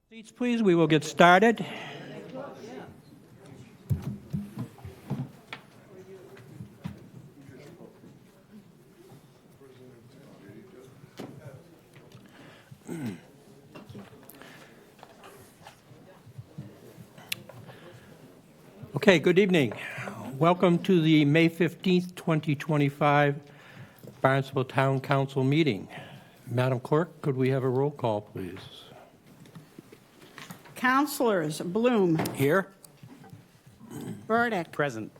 Seats, please. We will get started. Okay, good evening. Welcome to the May 15th, 2025 Barnstable Town Council meeting. Madam Clerk, could we have a roll call, please? Councilors: Bloom, Here. Burdick, Present.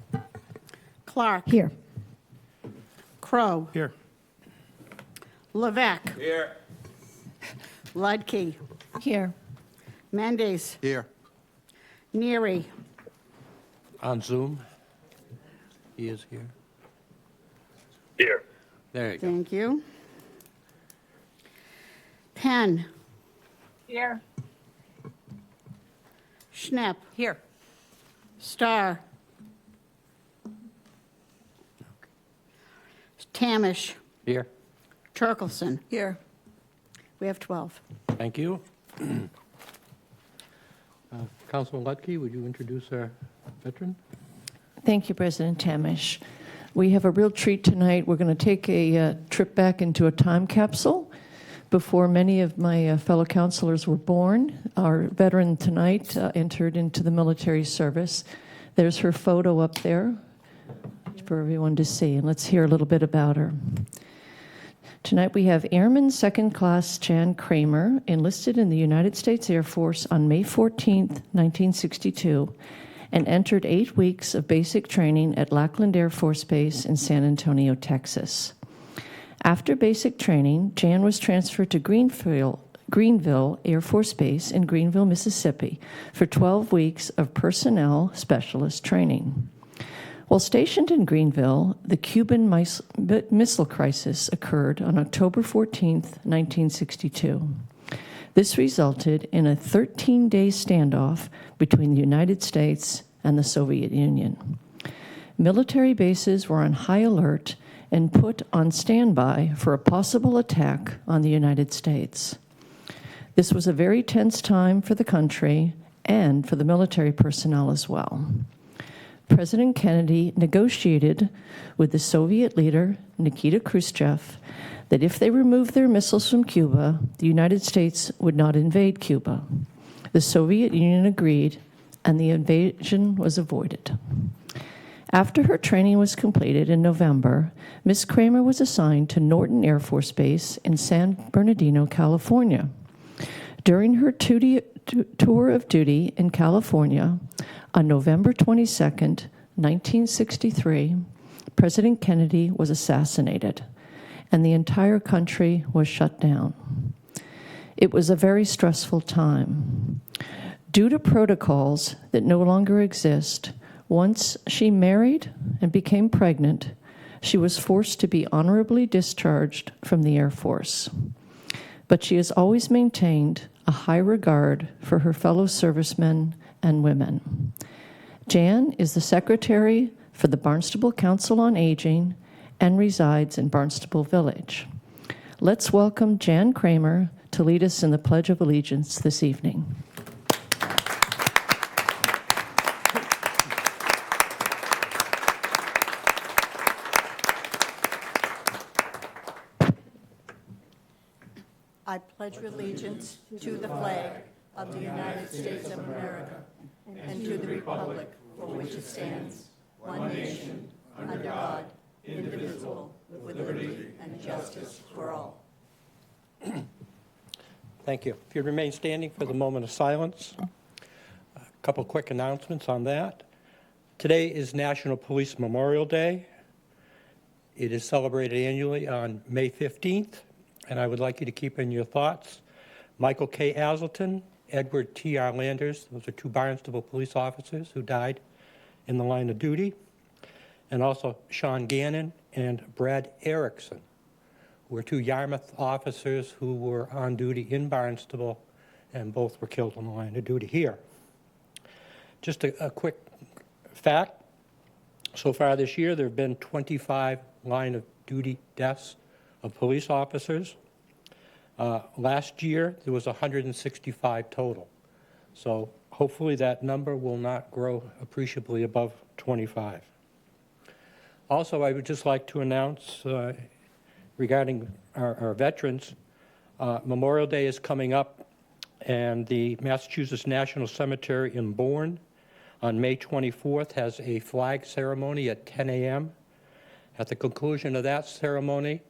Clark, Here. Crow, Here. Levesque, Here. Ludke, Here. Mendes, Here. Neary, On Zoom. He is here. Here. There you go. thank you. Penn, Here. Schnepp, Here. Starr, Tamish, Here. Turkelson. Here. We have 12. Thank you. Councilman Lutke, would you introduce our veteran? Thank you, President Tamish. We have a real treat tonight. We're going to take a trip back into a time capsule before many of my fellow councilors were born. Our veteran tonight entered into the military service. There's her photo up there for everyone to see, and let's hear a little bit about her. Tonight we have Airman Second Class Jan Kramer, enlisted in the United States Air Force on May 14, 1962, and entered 8 weeks of basic training at Lackland Air Force Base in San Antonio, Texas. After basic training, Jan was transferred to Greenville Air Force Base in Greenville, Mississippi, for 12 weeks of personnel specialist training. While stationed in Greenville, the Cuban Missile Crisis occurred on October 14, 1962. This resulted in a 13-day standoff between the United States and the Soviet Union. Military bases were on high alert and put on standby for a possible attack on the United States. This was a very tense time for the country and for the military personnel as well. President Kennedy negotiated with the Soviet leader, Nikita Khrushchev, that if they removed their missiles from Cuba, the United States would not invade Cuba. The Soviet Union agreed, and the invasion was avoided. After her training was completed in November, Ms. Kramer was assigned to Norton Air Force Base in San Bernardino, California. During her tour of duty in California, on November 22, 1963, President Kennedy was assassinated, and the entire country was shut down. It was a very stressful time. Due to protocols that no longer exist, once she married and became pregnant, she was forced to be honorably discharged from the Air Force. But she has always maintained a high regard for her fellow servicemen and women. Jan is the secretary for the Barnstable Council on Aging and resides in Barnstable Village. Let's welcome Jan Kramer to lead us in the Pledge of Allegiance this evening. I pledge allegiance to the flag of the United States of America and to the republic for which it stands, one nation, under God, indivisible, with liberty and justice for all. Thank you. If you remain standing for the moment of silence, a couple quick announcements on that. Today is National Police Memorial Day. It is celebrated annually on May 15th, and I would like you to keep in your thoughts Michael K. Aselton, Edward T.R. Landers. Those are 2 Barnstable police officers who died in the line of duty, and also Sean Gannon and Brad Erickson, who were 2 Yarmouth officers who were on duty in Barnstable, and both were killed in the line of duty here. Just a quick fact, so far this year there have been 25 line of duty deaths of police officers. Last year, there was 165 total. So hopefully that number will not grow appreciably above 25. Also, I would just like to announce regarding our veterans, Memorial Day is coming up, and the Massachusetts National Cemetery in Bourne on May 24th has a flag ceremony at 10 a.m. At the conclusion of that ceremony,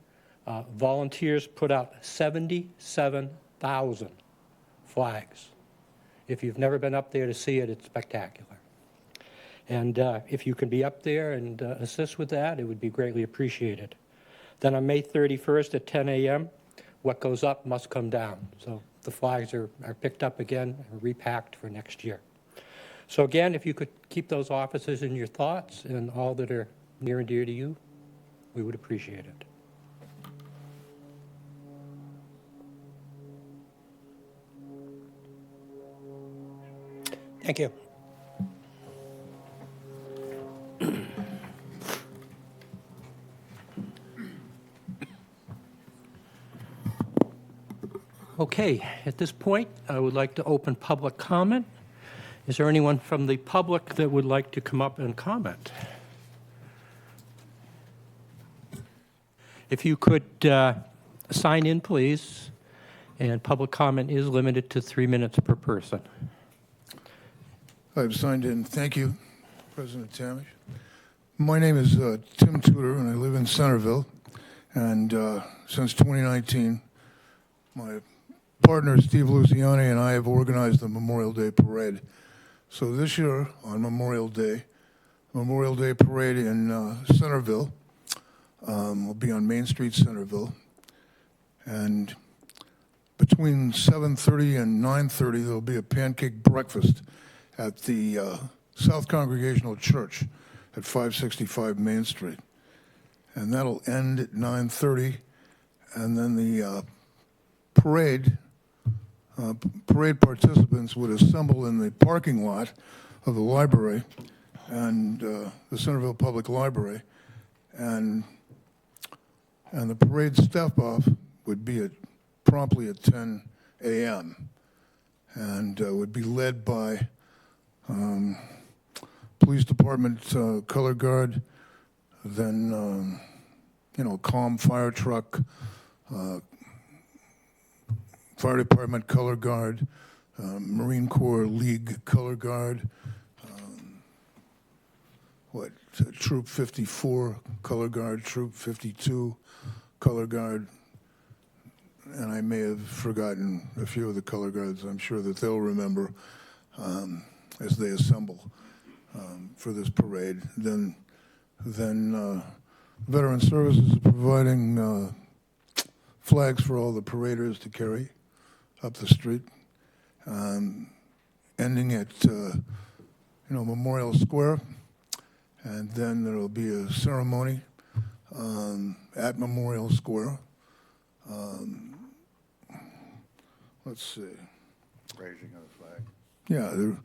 volunteers put out 77,000 flags. If you've never been up there to see it, it's spectacular. And if you can be up there and assist with that, it would be greatly appreciated. Then on May 31st at 10 a.m., what goes up must come down. So the flags are picked up again and repacked for next year. So again, if you could keep those officers in your thoughts and all that are near and dear to you, we would appreciate it. Thank you. Okay, at this point, I would like to open public comment. Is there anyone from the public that would like to come up and comment? If you could sign in, please, and public comment is limited to 3 minutes per person. I've signed in. Thank you, President Tamish. My name is Tim Tudor, and I live in Centerville. And since 2019, my partner, Steve Luciani, and I have organized the Memorial Day Parade. So this year, on Memorial Day Parade in Centerville will be on Main Street, Centerville. And between 7:30 and 9:30, there will be a pancake breakfast at the South Congregational Church at 565 Main Street. And that'll end at 9:30. And then the parade participants would assemble in the parking lot of the library and the Centerville Public Library. And the parade step-off would be promptly at 10 a.m. and would be led by police department color guard, then CALM fire truck, fire department color guard, Marine Corps League color guard, Troop 54 color guard, Troop 52 color guard, and I may have forgotten a few of the color guards. I'm sure that they'll remember as they assemble for this parade. Then Veteran Services is providing flags for all the paraders to carry up the street, ending at Memorial Square, and then there will be a ceremony at Memorial Square. Let's see. Raising of the flag. Yeah, they're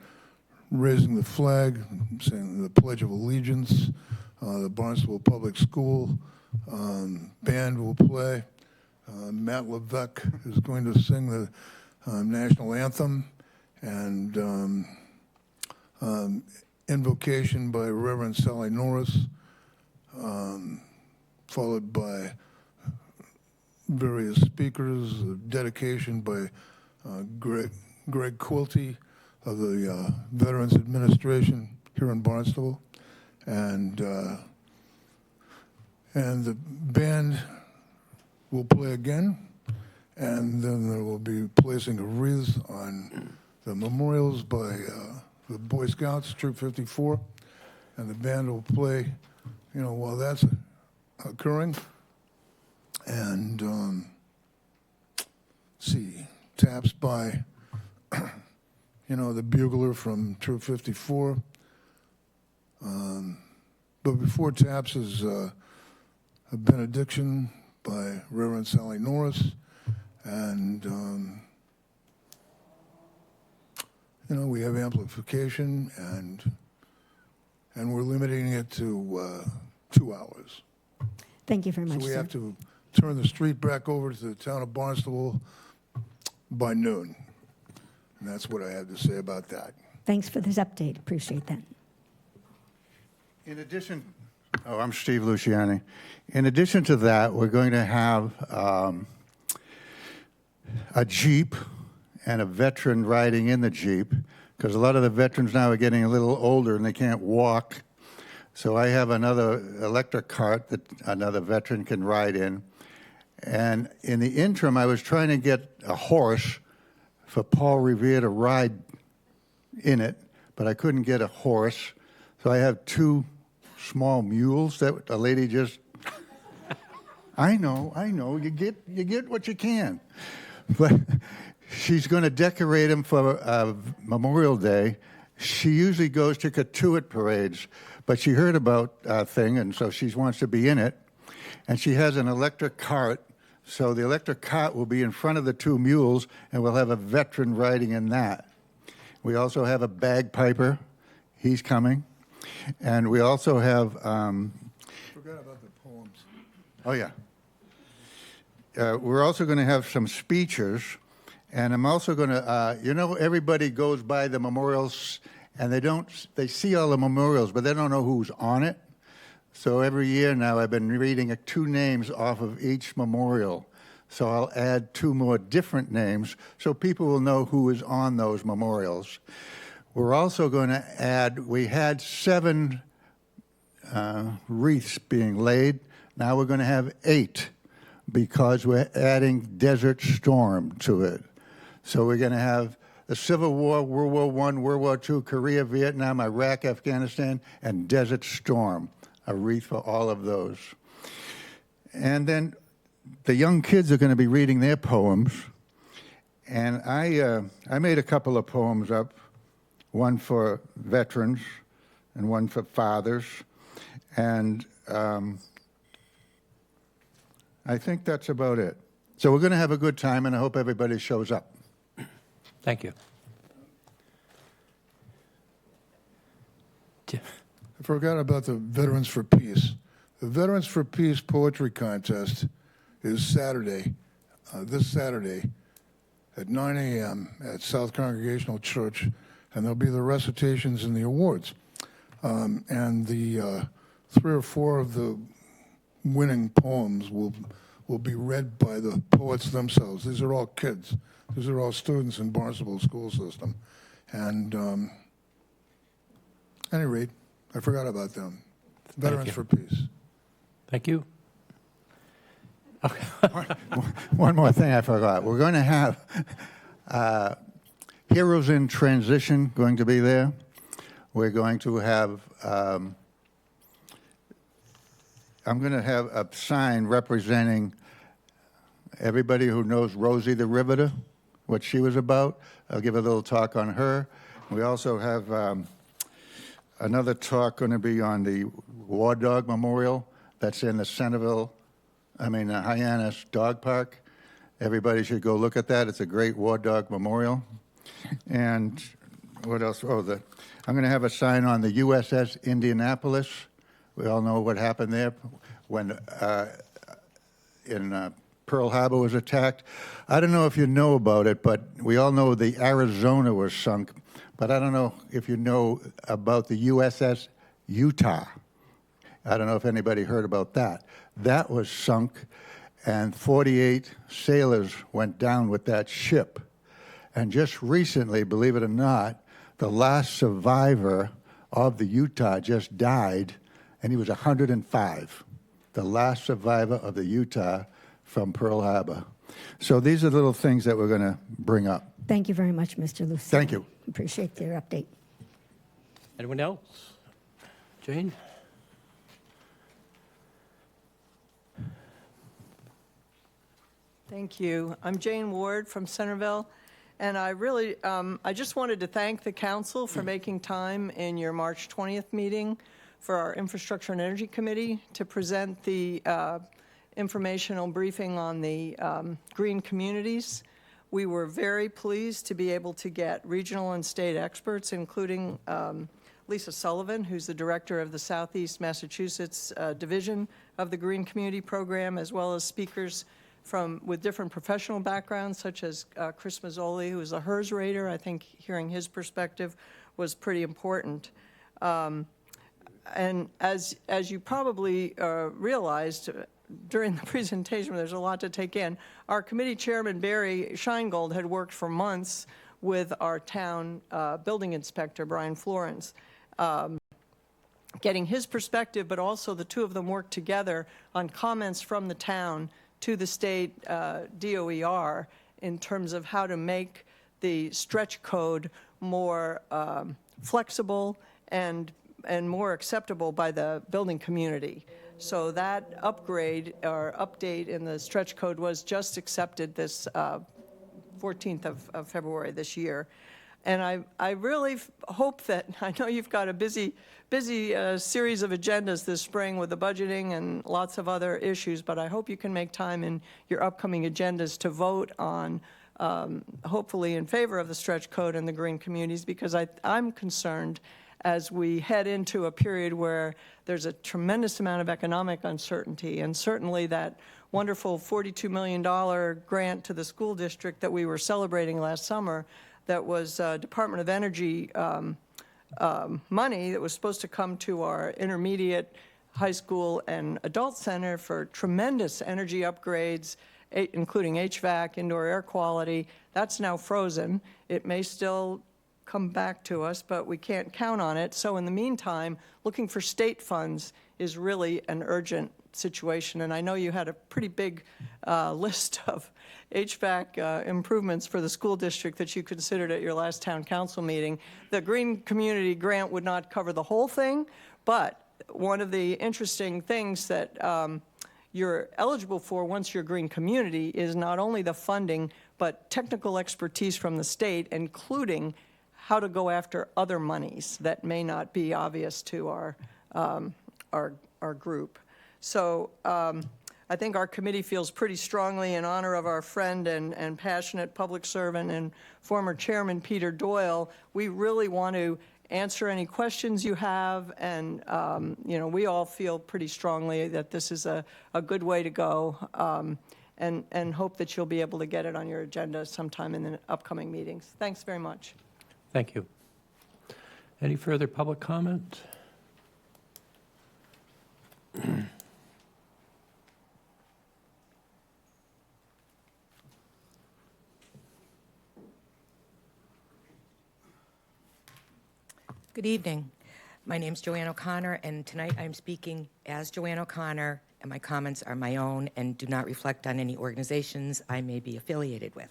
raising the flag, saying the Pledge of Allegiance. The Barnstable Public School band will play. Matt Levesque is going to sing the national anthem, and invocation by Reverend Sally Norris, followed by various speakers, dedication by Greg Quilty of the Veterans Administration here in Barnstable, and the band will play again, and then there will be placing of wreaths on the memorials by the Boy Scouts, Troop 54, and the band will play, while that's occurring. And taps by, the bugler from Troop 54. But before taps is a benediction by Reverend Sally Norris, and we have amplification, and we're limiting it to 2 hours. Thank you very much, So we sir. have to turn the street back over to the town of Barnstable by noon. And that's what I have to say about that. Thanks for this update. Appreciate that. In addition, I'm Steve Luciani. In addition to that, we're going to have a Jeep and a veteran riding in the Jeep, because a lot of the veterans now are getting a little older and they can't walk. So I have another electric cart that another veteran can ride in. And in the interim, I was trying to get a horse for Paul Revere to ride in it, but I couldn't get a horse. So I have two small mules that a lady just, I know, you get what you can. But she's going to decorate them for Memorial Day. She usually goes to Katuitt parades, but she heard about our thing, and so she wants to be in it. And she has an electric cart, so the electric cart will be in front of the two mules, and we'll have a veteran riding in that. We also have a bagpiper. He's coming. And we also have... Forgot about the poems. Oh, yeah. We're also going to have some speeches, and I'm also going to, everybody goes by the memorials, and they see all the memorials, but they don't know who's on it. So every year now I've been reading 2 names off of each memorial. So I'll add 2 more different names so people will know who is on those memorials. We're also going to add, we had 7 wreaths being laid. Now we're going to have 8 because we're adding Desert Storm to it. So we're going to have the Civil War, World War I, World War II, Korea, Vietnam, Iraq, Afghanistan, and Desert Storm, a wreath for all of those. And then the young kids are going to be reading their poems. And I made a couple of poems up, one for veterans and one for fathers. And I think that's about it. So we're going to have a good time, and I hope everybody shows up. Thank you. I forgot about the Veterans for Peace. The Veterans for Peace Poetry Contest is Saturday, this Saturday, at 9 a.m. at South Congregational Church, and there'll be the recitations and the awards. And the 3 or 4 of the winning poems will be read by the poets themselves. These are all kids. These are all students in Barnstable school system. And at any rate, I forgot about them. Veterans for Peace. Thank you. One more thing I forgot. We're going to have Heroes in Transition going to be there. We're going to have, I'm going to have a sign representing everybody who knows Rosie the Riveter, what she was about. I'll give a little talk on her. We also have another talk going to be on the War Dog Memorial that's in the Hyannis Dog Park. Everybody should go look at that. It's a great War Dog Memorial. And what else? I'm going to have a sign on the USS Indianapolis. We all know what happened there when Pearl Harbor was attacked. I don't know if you know about it, but we all know the Arizona was sunk. But I don't know if you know about the USS Utah. I don't know if anybody heard about that. That was sunk, and 48 sailors went down with that ship. And just recently, believe it or not, the last survivor of the Utah just died, and he was 105. The last survivor of the Utah from Pearl Harbor. So these are little things that we're going to bring up. Thank you very much, Mr. Luciani. Thank you. Appreciate your update. Anyone else? Jane? Thank you. I'm Jane Ward from Centerville, and I just wanted to thank the council for making time in your March 20th meeting for our Infrastructure and Energy Committee to present the informational briefing on the green communities. We were very pleased to be able to get regional and state experts, including Lisa Sullivan, who's the director of the Southeast Massachusetts Division of the Green Community Program, as well as speakers with different professional backgrounds, such as Chris Mazzoli, who is a HERS rater. I think hearing his perspective was pretty important. And as you probably realized during the presentation, there's a lot to take in. Our committee chairman, Barry Scheingold, had worked for months with our town building inspector, Brian Florence, getting his perspective, but also the two of them worked together on comments from the town to the state DOER in terms of how to make the stretch code more flexible and more acceptable by the building community. So that upgrade or update in the stretch code was just accepted this 14th of February this year. And I really hope that, I know you've got a busy series of agendas this spring with the budgeting and lots of other issues, but I hope you can make time in your upcoming agendas to vote on, hopefully in favor of the stretch code and the green communities, because I'm concerned as we head into a period where there's a tremendous amount of economic uncertainty, and certainly that wonderful $42 million grant to the school district that we were celebrating last summer, that was Department of Energy money that was supposed to come to our intermediate, high school, and adult center for tremendous energy upgrades, including HVAC, indoor air quality. That's now frozen. It may still come back to us, but we can't count on it. So in the meantime, looking for state funds is really an urgent situation. And I know you had a pretty big list of HVAC improvements for the school district that you considered at your last town council meeting. The Green Community Grant would not cover the whole thing, but one of the interesting things that you're eligible for once you're a green community is not only the funding, but technical expertise from the state, including how to go after other monies that may not be obvious to our group. So I think our committee feels pretty strongly in honor of our friend and passionate public servant and former chairman Peter Doyle. We really want to answer any questions you have, and you know, we all feel pretty strongly that this is a good way to go, and hope that you'll be able to get it on your agenda sometime in the upcoming meetings. Thanks very much. Thank you. Any further public comment? Good evening. My name is Joanne O'Connor, and tonight I'm speaking as Joanne O'Connor, and my comments are my own and do not reflect on any organizations I may be affiliated with.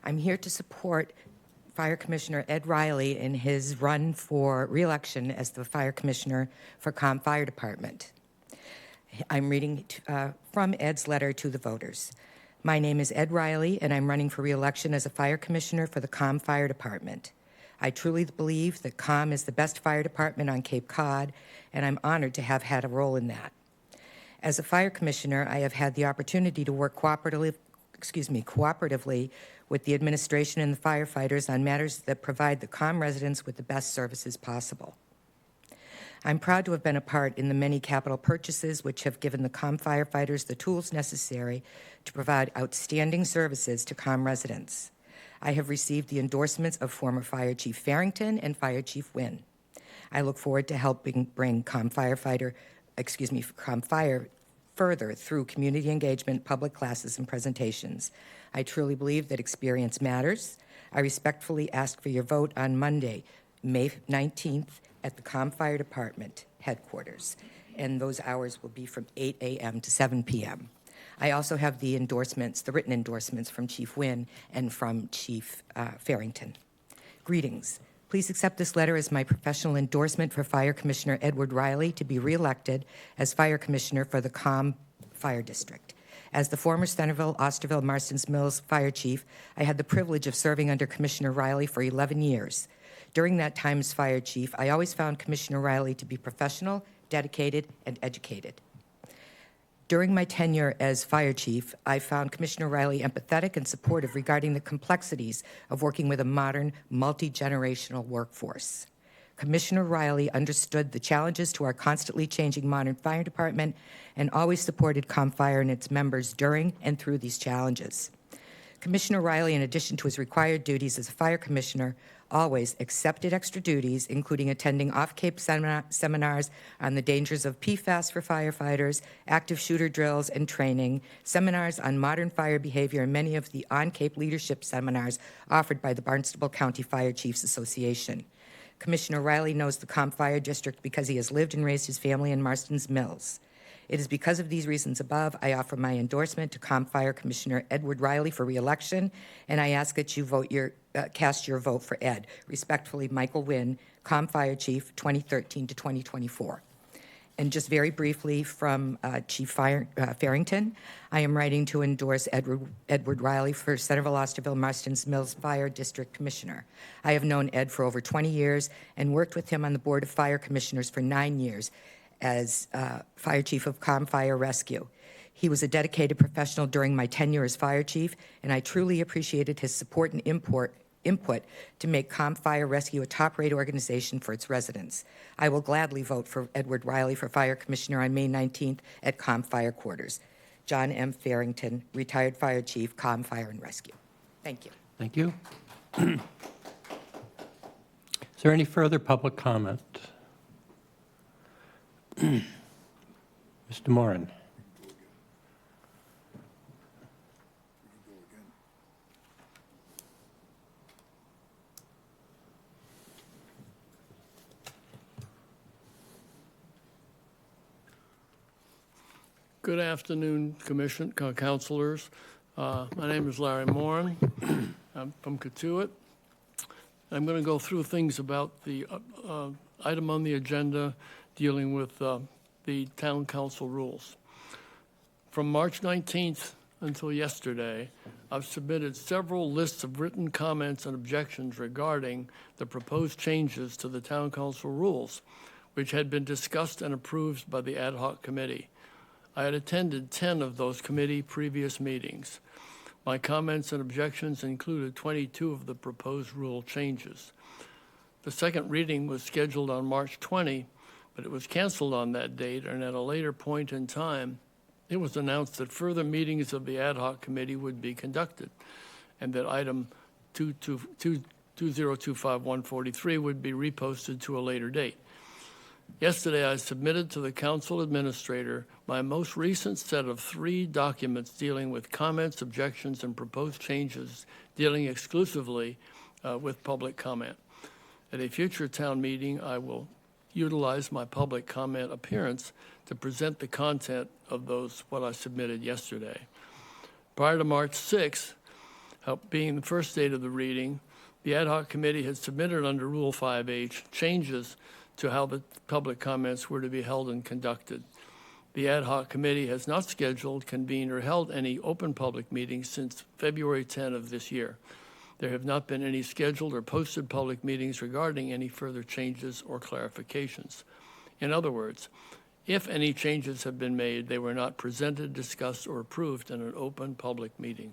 I'm here to support Fire Commissioner Ed Riley in his run for re-election as the Fire Commissioner for Comm Fire Department. I'm reading from Ed's letter to the voters. My name is Ed Riley, and I'm running for re-election as a Fire Commissioner for the Comm Fire Department. I truly believe that Comm is the best fire department on Cape Cod, and I'm honored to have had a role in that. As a Fire Commissioner, I have had the opportunity to work cooperatively with the administration and the firefighters on matters that provide the Comm residents with the best services possible. I'm proud to have been a part in the many capital purchases which have given the Comm firefighters the tools necessary to provide outstanding services to Comm residents. I have received the endorsements of former Fire Chief Farrington and Fire Chief Wynn. I look forward to helping bring Comm Fire further through community engagement, public classes, and presentations. I truly believe that experience matters. I respectfully ask for your vote on Monday, May 19th, at the Comm Fire Department headquarters, and those hours will be from 8 a.m. to 7 p.m. I also have the endorsements, the written endorsements from Chief Wynn and from Chief Farrington. Greetings. Please accept this letter as my professional endorsement for Fire Commissioner Edward Riley to be reelected as Fire Commissioner for the Comm Fire District. As the former Centerville, Osterville, Marston's Mills Fire Chief, I had the privilege of serving under Commissioner Riley for 11 years. During that time as Fire Chief, I always found Commissioner Riley to be professional, dedicated, and educated. During my tenure as Fire Chief, I found Commissioner Riley empathetic and supportive regarding the complexities of working with a modern, multi-generational workforce. Commissioner Riley understood the challenges to our constantly changing modern fire department and always supported ComFire and its members during and through these challenges. Commissioner Riley, in addition to his required duties as a fire commissioner, always accepted extra duties, including attending off-Cape seminars on the dangers of PFAS for firefighters, active shooter drills and training, seminars on modern fire behavior, and many of the on-Cape leadership seminars offered by the Barnstable County Fire Chiefs Association. Commissioner Riley knows the ComFire district because he has lived and raised his family in Marston's Mills. It is because of these reasons above, I offer my endorsement to ComFire Commissioner Edward Riley for re-election, and I ask that you cast your vote for Ed. Respectfully, Michael Wynn, ComFire Chief, 2013 to 2024. And just very briefly from Chief Farrington, I am writing to endorse Edward Riley for Centerville-Osterville Marston's Mills Fire District Commissioner. I have known Ed for over 20 years and worked with him on the Board of Fire Commissioners for 9 years as Fire Chief of ComFire Rescue. He was a dedicated professional during my tenure as Fire Chief, and I truly appreciated his support and input to make ComFire Rescue a top-rate organization for its residents. I will gladly vote for Edward Riley for Fire Commissioner on May 19th at ComFire Quarters. John M. Farrington, retired Fire Chief, ComFire and Rescue. Thank you. Thank you. Is there any further public comment? Mr. Moran. Good afternoon, councilors. My name is Larry Moran. I'm from Katuitt. I'm going to go through things about the item on the agenda dealing with the town council rules. From March 19th until yesterday, I've submitted several lists of written comments and objections regarding the proposed changes to the town council rules, which had been discussed and approved by the Ad Hoc Committee. I had attended 10 of those committee previous meetings. My comments and objections included 22 of the proposed rule changes. The second reading was scheduled on March 20, but it was canceled on that date, and at a later point in time, it was announced that further meetings of the Ad Hoc Committee would be conducted, and that item 2025143 would be reposted to a later date. Yesterday, I submitted to the council administrator my most recent set of 3 documents dealing with comments, objections, and proposed changes dealing exclusively with public comment. At a future town meeting, I will utilize my public comment appearance to present the content of what I submitted yesterday. Prior to March 6th, being the first date of the reading, the Ad Hoc Committee had submitted under Rule 5H changes to how the public comments were to be held and conducted. The Ad Hoc Committee has not scheduled, convened, or held any open public meetings since February 10 of this year. There have not been any scheduled or posted public meetings regarding any further changes or clarifications. In other words, if any changes have been made, they were not presented, discussed, or approved in an open public meeting.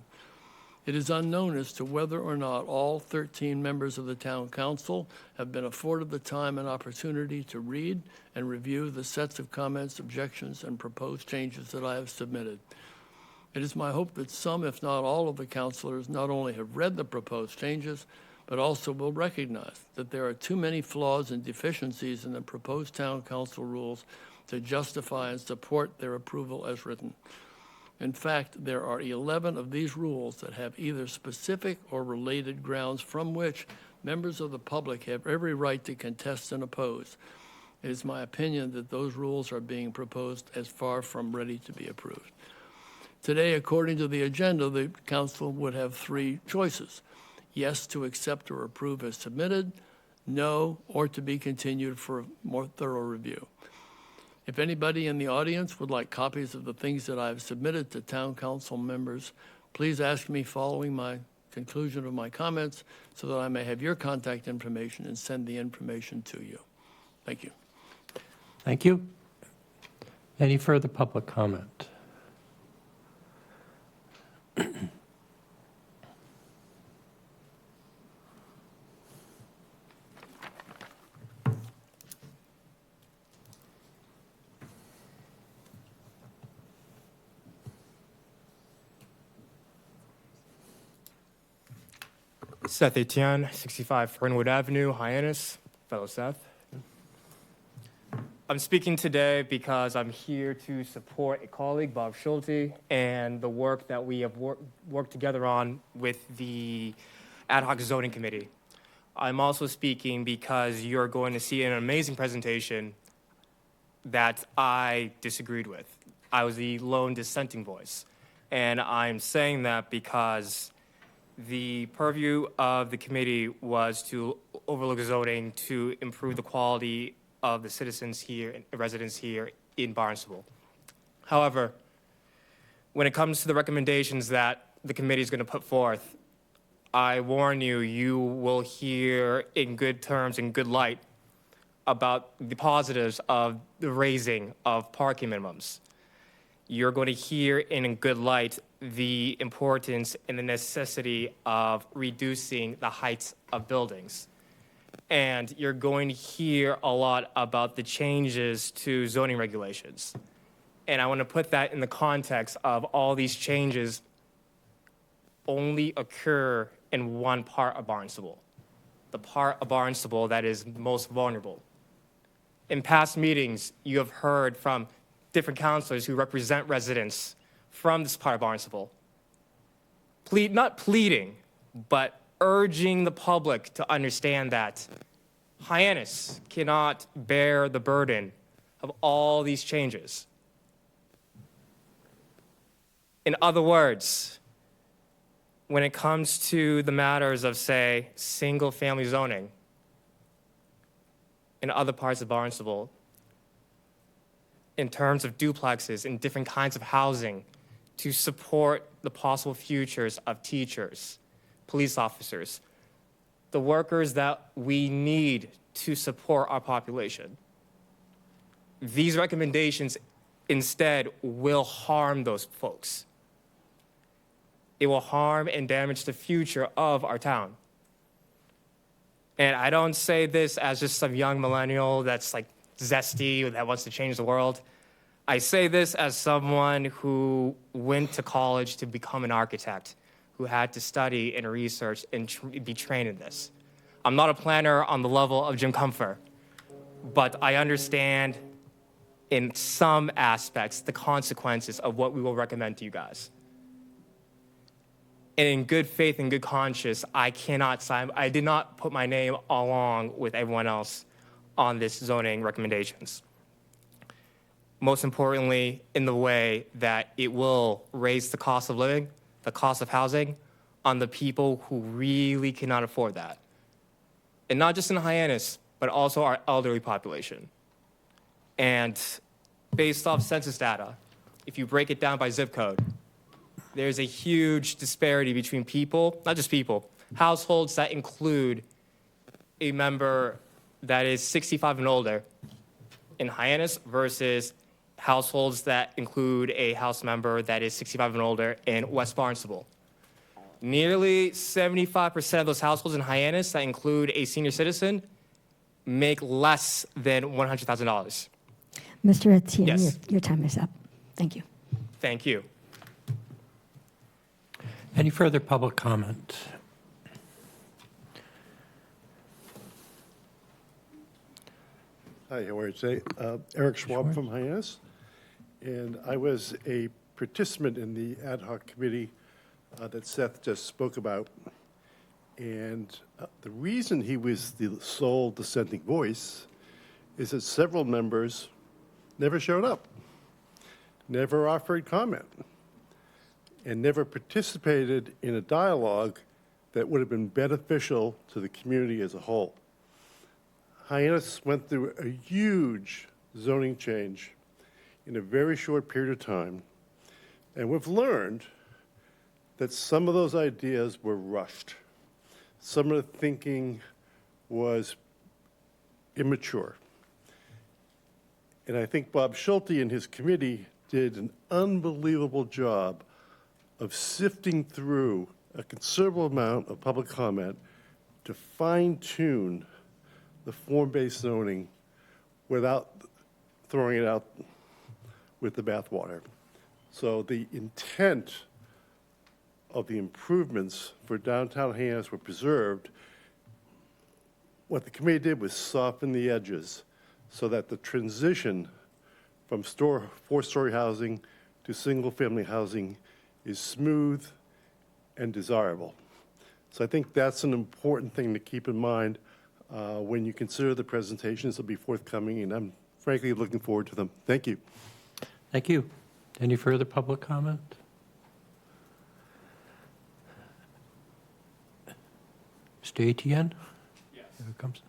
It is unknown as to whether or not all 13 members of the Town Council have been afforded the time and opportunity to read and review the sets of comments, objections, and proposed changes that I have submitted. It is my hope that some, if not all, of the councilors not only have read the proposed changes, but also will recognize that there are too many flaws and deficiencies in the proposed Town Council rules to justify and support their approval as written. In fact, there are 11 of these rules that have either specific or related grounds from which members of the public have every right to contest and oppose. It is my opinion that those rules are being proposed as far from ready to be approved. Today, according to the agenda, the council would have 3 choices: yes to accept or approve as submitted, no, or to be continued for a more thorough review. If anybody in the audience would like copies of the things that I have submitted to town council members, please ask me following my conclusion of my comments so that I may have your contact information and send the information to you. Thank you. Thank you. Any further public comment? Seth Etienne, 65 Fernwood Avenue, Hyannis, fellow Seth. I'm speaking today because I'm here to support a colleague, Bob Schulte, and the work that we have worked together on with the Ad Hoc Zoning Committee. I'm also speaking because you're going to see an amazing presentation that I disagreed with. I was the lone dissenting voice. And I'm saying that because the purview of the committee was to overlook zoning to improve the quality of the citizens here and residents here in Barnstable. However, when it comes to the recommendations that the committee is going to put forth, I warn you, you will hear in good terms, in good light, about the positives of the raising of parking minimums. You're going to hear in a good light the importance and the necessity of reducing the heights of buildings. And you're going to hear a lot about the changes to zoning regulations. And I want to put that in the context of all these changes only occur in one part of Barnstable, the part of Barnstable that is most vulnerable. In past meetings, you have heard from different councilors who represent residents from this part of Barnstable, not pleading, but urging the public to understand that Hyannis cannot bear the burden of all these changes. In other words, when it comes to the matters of, say, single-family zoning in other parts of Barnstable, in terms of duplexes and different kinds of housing to support the possible futures of teachers, police officers, the workers that we need to support our population. These recommendations instead will harm those folks. It will harm and damage the future of our town. And I don't say this as just some young millennial that's like zesty that wants to change the world. I say this as someone who went to college to become an architect, who had to study and research and be trained in this. I'm not a planner on the level of Jim Comfort, but I understand in some aspects the consequences of what we will recommend to you guys. And in good faith and good conscience, I did not put my name along with everyone else on this zoning recommendations. Most importantly, in the way that it will raise the cost of living, the cost of housing on the people who really cannot afford that. And not just in Hyannis, but also our elderly population. And based off census data, if you break it down by zip code, there's a huge disparity between people, not just people, households that include a member that is 65 and older in Hyannis versus households that include a house member that is 65 and older in West Barnstable. Nearly 75% of those households in Hyannis that include a senior citizen make less than $100,000. Mr. Etienne, Yes. your time is up. Thank you. Thank you. Any further public comment? Hi, how are you today? Eric Schwab from Hyannis, and I was a participant in the ad hoc committee that Seth just spoke about. And the reason he was the sole dissenting voice is that several members never showed up, never offered comment, and never participated in a dialogue that would have been beneficial to the community as a whole. Hyannis went through a huge zoning change in a very short period of time, and we've learned that some of those ideas were rushed. Some of the thinking was immature. And I think Bob Schulte and his committee did an unbelievable job of sifting through a considerable amount of public comment to fine-tune the form-based zoning without throwing it out with the bathwater. So the intent of the improvements for downtown Hyannis were preserved, what the committee did was soften the edges so that the transition from four-story housing to single-family housing is smooth and desirable. So I think that's an important thing to keep in mind when you consider the presentations that will be forthcoming, and I'm frankly looking forward to them. Thank you. Thank you. Any further public comment? Mr. Etienne? Yes. Here it comes.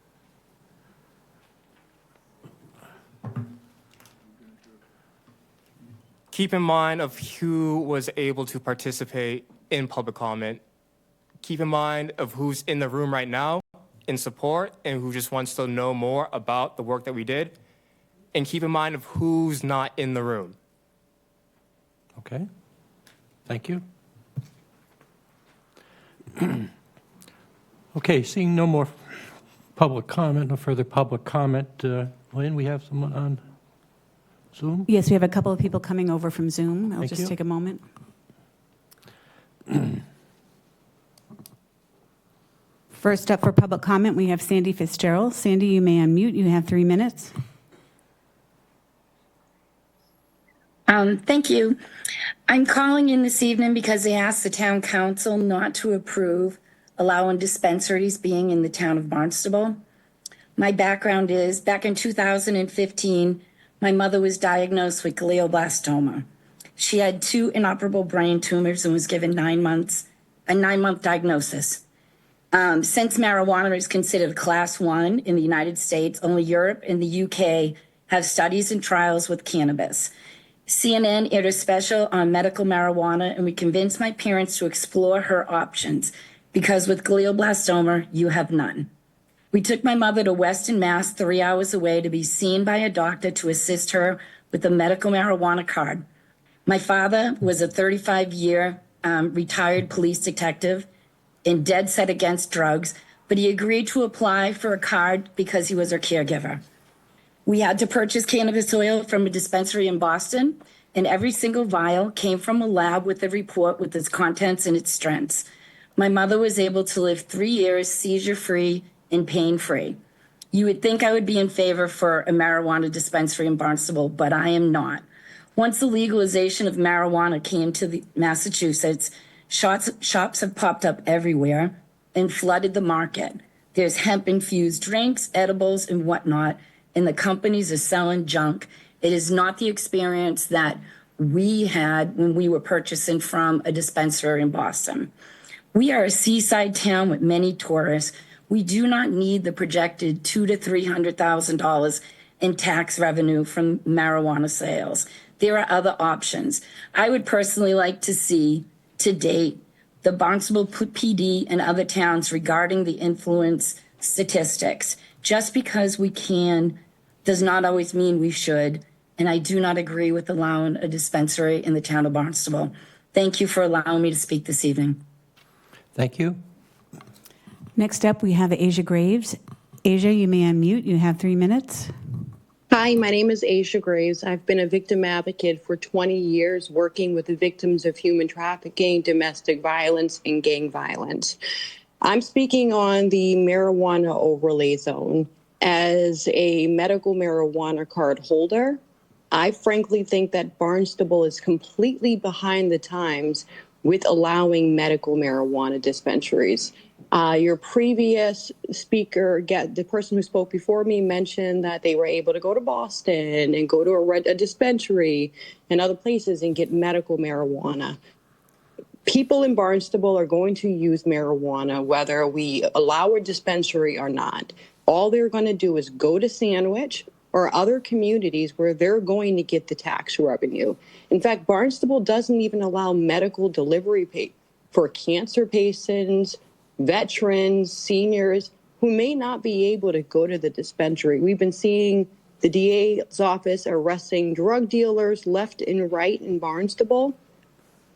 Keep in mind of who was able to participate in public comment. Keep in mind of who's in the room right now in support and who just wants to know more about the work that we did. And keep in mind of who's not in the room. Okay. Thank you. Okay, seeing no more public comment, no further public comment. Lynn, we have someone on Zoom? Yes, we have a couple of people coming over from Zoom. I'll Thank just you. take a moment. First up for public comment, we have Sandy Fitzgerald. Sandy, you may unmute. You have 3 minutes. Thank you. I'm calling in this evening because they asked the town council not to approve allowing dispensaries being in the town of Barnstable. My background is, back in 2015, my mother was diagnosed with glioblastoma. She had 2 inoperable brain tumors and was given a 9-month diagnosis. Since marijuana is considered class 1 in the United States, only Europe and the UK have studies and trials with cannabis. CNN aired a special on medical marijuana, and we convinced my parents to explore her options because with glioblastoma, you have none. We took my mother to Weston, Mass, 3 hours away to be seen by a doctor to assist her with a medical marijuana card. My father was a 35-year retired police detective and dead set against drugs, but he agreed to apply for a card because he was our caregiver. We had to purchase cannabis oil from a dispensary in Boston, and every single vial came from a lab with a report with its contents and its strengths. My mother was able to live 3 years seizure-free and pain-free. You would think I would be in favor for a marijuana dispensary in Barnstable, but I am not. Once the legalization of marijuana came to Massachusetts, shops have popped up everywhere and flooded the market. There's hemp-infused drinks, edibles, and whatnot, and the companies are selling junk. It is not the experience that we had when we were purchasing from a dispensary in Boston. We are a seaside town with many tourists. We do not need the projected $200,000 to $300,000 in tax revenue from marijuana sales. There are other options. I would personally like to see, to date, the Barnstable PD and other towns regarding the influence statistics. Just because we can does not always mean we should, and I do not agree with allowing a dispensary in the town of Barnstable. Thank you for allowing me to speak this evening. Thank you. Next up, we have Asia Graves. Asia, you may unmute. You have 3 minutes. Hi, my name is Asia Graves. I've been a victim advocate for 20 years, working with the victims of human trafficking, domestic violence, and gang violence. I'm speaking on the marijuana overlay zone. As a medical marijuana card holder, I frankly think that Barnstable is completely behind the times with allowing medical marijuana dispensaries. Your previous speaker, the person who spoke before me, mentioned that they were able to go to Boston and go to a dispensary and other places and get medical marijuana. People in Barnstable are going to use marijuana whether we allow a dispensary or not. All they're going to do is go to Sandwich or other communities where they're going to get the tax revenue. In fact, Barnstable doesn't even allow medical delivery for cancer patients, veterans, seniors who may not be able to go to the dispensary. We've been seeing the DA's office arresting drug dealers left and right in Barnstable.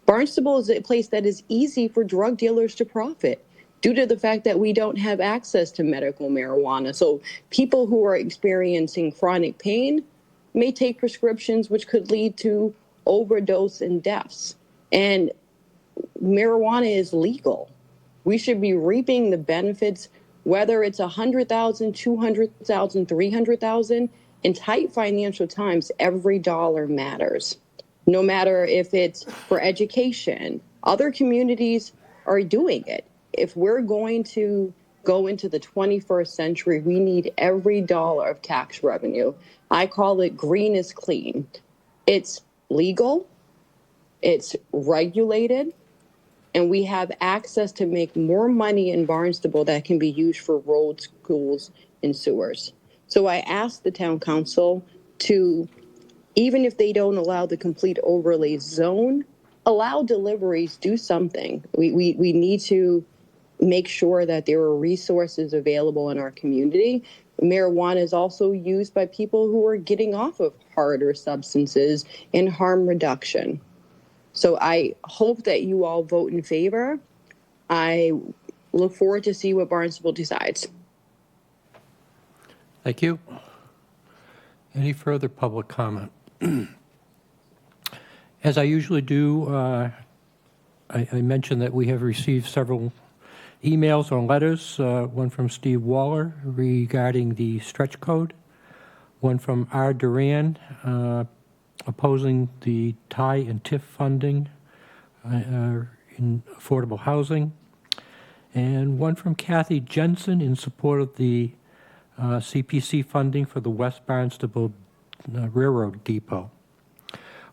Barnstable is a place that is easy for drug dealers to profit due to the fact that we don't have access to medical marijuana. So people who are experiencing chronic pain may take prescriptions which could lead to overdose and deaths. And marijuana is legal. We should be reaping the benefits, whether it's 100,000, 200,000, 300,000. In tight financial times, every dollar matters. No matter if it's for education, other communities are doing it. If we're going to go into the 21st century, we need every dollar of tax revenue. I call it green is clean. It's legal, it's regulated, and we have access to make more money in Barnstable that can be used for roads, schools, and sewers. So I asked the town council to, even if they don't allow the complete overlay zone, allow deliveries, do something. We need to make sure that there are resources available in our community. Marijuana is also used by people who are getting off of harder substances and harm reduction. So I hope that you all vote in favor. I look forward to see what Barnstable decides. Thank you. Any further public comment? As I usually do, I mentioned that we have received several emails or letters, one from Steve Waller regarding the stretch code, one from R. Duran opposing the TIE and TIF funding in affordable housing, and one from Kathy Jensen in support of the CPC funding for the West Barnstable Railroad Depot.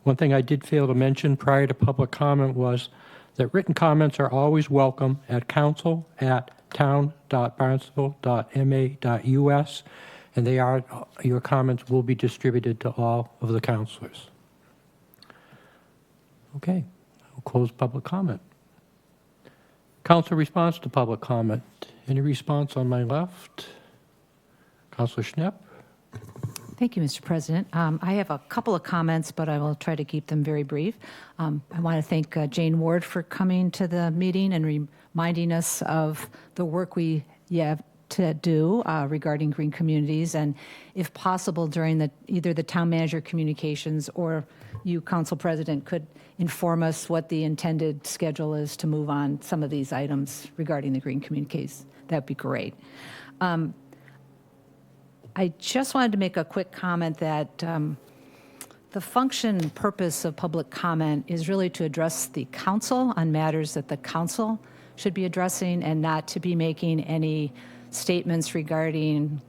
One thing I did fail to mention prior to public comment was that written comments are always welcome at council@town.barnstable.ma.us, and your comments will be distributed to all of the councilors. Okay, I'll close public comment. Council response to public comment. Any response on my left? Councilor Schnepp? Thank you, Mr. President. I have a couple of comments, but I will try to keep them very brief. I want to thank Jane Ward for coming to the meeting and reminding us of the work we have to do regarding green communities, and if possible during either the town manager communications or you, Council President, could inform us what the intended schedule is to move on some of these items regarding the green communities. That'd be great. I just wanted to make a quick comment that the function and purpose of public comment is really to address the council on matters that the council should be addressing, and not to be making any statements regarding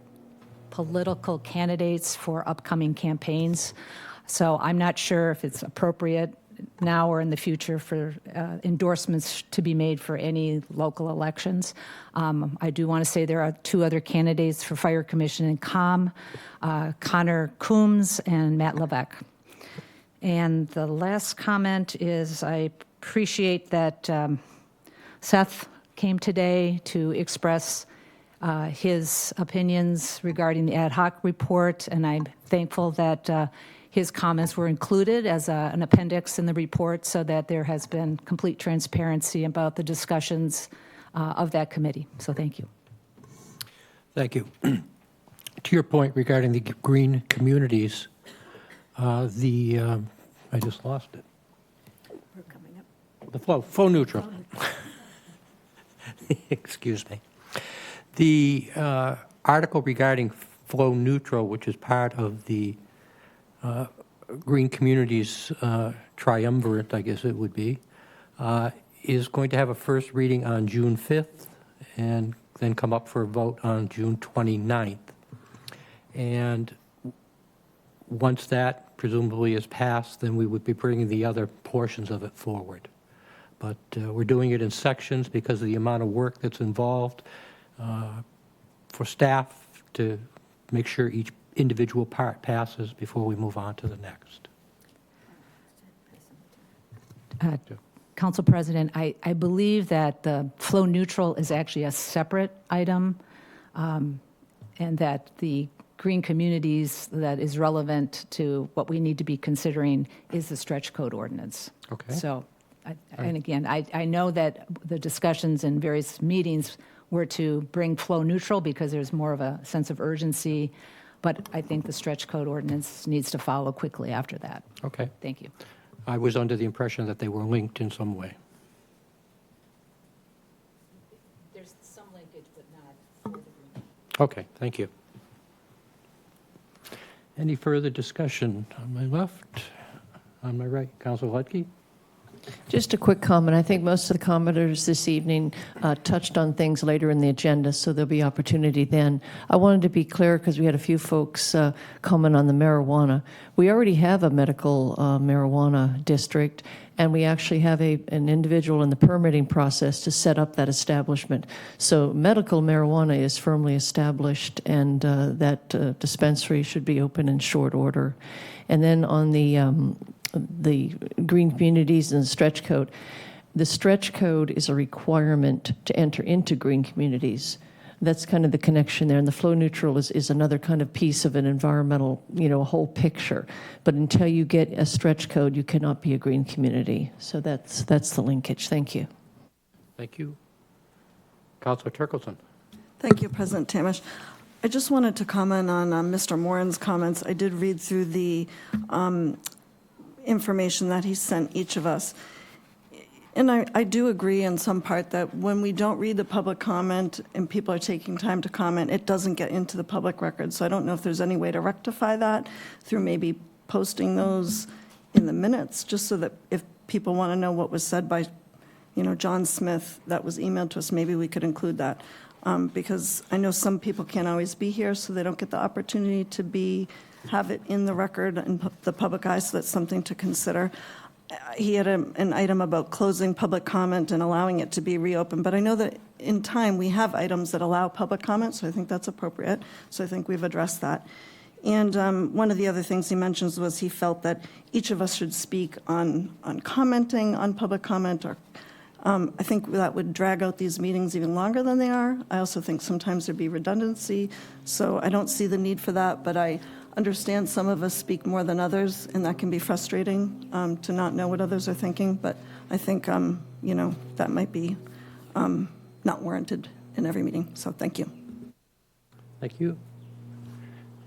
political candidates for upcoming campaigns. So I'm not sure if it's appropriate now or in the future for endorsements to be made for any local elections. I do want to say there are two other candidates for Fire Commission and COM, Connor Coombs and Matt Levesque. And the last comment is I appreciate that Seth came today to express his opinions regarding the ad hoc report, and I'm thankful that his comments were included as an appendix in the report so that there has been complete transparency about the discussions of that committee. So thank you. Thank you. To your point regarding the green communities, I just lost it. We're coming up. The flow neutral. Excuse me. The article regarding flow neutral, which is part of the green communities triumvirate, I guess it would be, is going to have a first reading on June 5th and then come up for a vote on June 29th. And once that presumably is passed, then we would be bringing the other portions of it forward. But we're doing it in sections because of the amount of work that's involved for staff to make sure each individual part passes before we move on to the next. Council President, I believe that the flow neutral is actually a separate item, and that the green communities that is relevant to what we need to be considering is the stretch code ordinance. Okay. So, and again, I know that the discussions in various meetings were to bring flow neutral because there's more of a sense of urgency, but I think the stretch code ordinance needs to follow quickly after that. Okay. Thank you. I was under the impression that they were linked in some way. Okay, thank you. Any further discussion on my left? On my right, Councilor Ledke? Just a quick comment. I think most of the commenters this evening touched on things later in the agenda, so there'll be opportunity then. I wanted to be clear because we had a few folks comment on the marijuana. We already have a medical marijuana district, and we actually have an individual in the permitting process to set up that establishment. So medical marijuana is firmly established, and that dispensary should be open in short order. And then on the green communities and the stretch code. The stretch code is a requirement to enter into green communities. That's kind of the connection there. And the flow neutral is another kind of piece of an environmental, whole picture. But until you get a stretch code, you cannot be a green community. So that's the linkage. Thank you. Thank you. Councilor Turkelson. Thank you, President Tamish. I just wanted to comment on Mr. Moran's comments. I did read through the information that he sent each of us. And I do agree in some part that when we don't read the public comment and people are taking time to comment, it doesn't get into the public record. So I don't know if there's any way to rectify that through maybe posting those in the minutes, just so that if people want to know what was said by, John Smith that was emailed to us, maybe we could include that. Because I know some people can't always be here, so they don't get the opportunity to have it in the record and the public eye, so that's something to consider. He had an item about closing public comment and allowing it to be reopened, but I know that in time we have items that allow public comment, so I think that's appropriate. So I think we've addressed that. And one of the other things he mentions was he felt that each of us should speak on commenting on public comment, or I think that would drag out these meetings even longer than they are. I also think sometimes there'd be redundancy, so I don't see the need for that, but I understand some of us speak more than others, and that can be frustrating to not know what others are thinking, but I think, that might be not warranted in every meeting, so thank you. Thank you.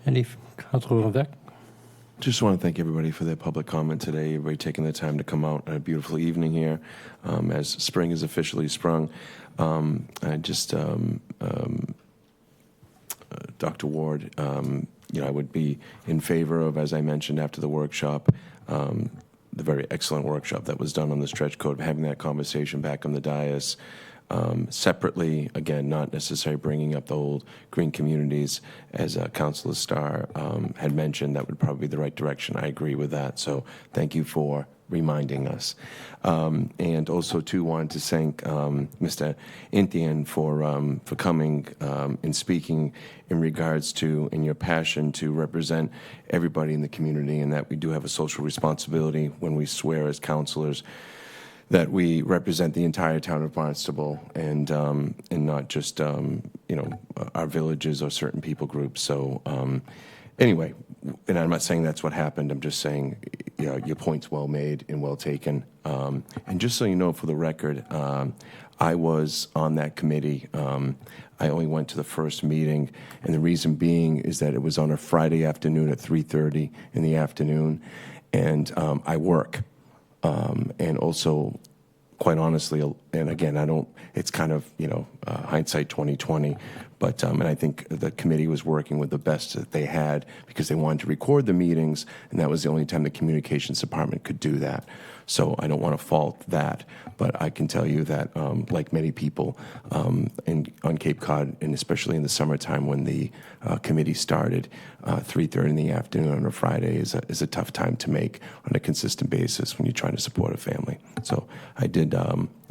Any, Councilor Levesque? Just want to thank everybody for their public comment today, everybody taking the time to come out on a beautiful evening here as spring is officially sprung. Dr. Ward, I would be in favor of, as I mentioned after the workshop, the very excellent workshop that was done on the stretch code, having that conversation back on the dais. Separately, again, not necessarily bringing up the old green communities, as Councilor Starr had mentioned, that would probably be the right direction. I agree with that. So thank you for reminding us. And also, too, wanted to thank Mr. Intian for coming and speaking in regards to, in your passion to represent everybody in the community, and that we do have a social responsibility when we swear as councilors that we represent the entire town of Barnstable and not just our villages or certain people groups. So anyway, and I'm not saying that's what happened. I'm just saying, your point's well made and well taken. And just so you know, for the record, I was on that committee. I only went to the first meeting, and the reason being is that it was on a Friday afternoon at 3:30 in the afternoon, and I work. And also, quite honestly, and again, it's kind of, hindsight 2020, but, and I think the committee was working with the best that they had because they wanted to record the meetings, and that was the only time the communications department could do that. So I don't want to fault that, but I can tell you that, like many people on Cape Cod, and especially in the summertime when the committee started, 3:30 in the afternoon on a Friday is a tough time to make on a consistent basis when you're trying to support a family. So I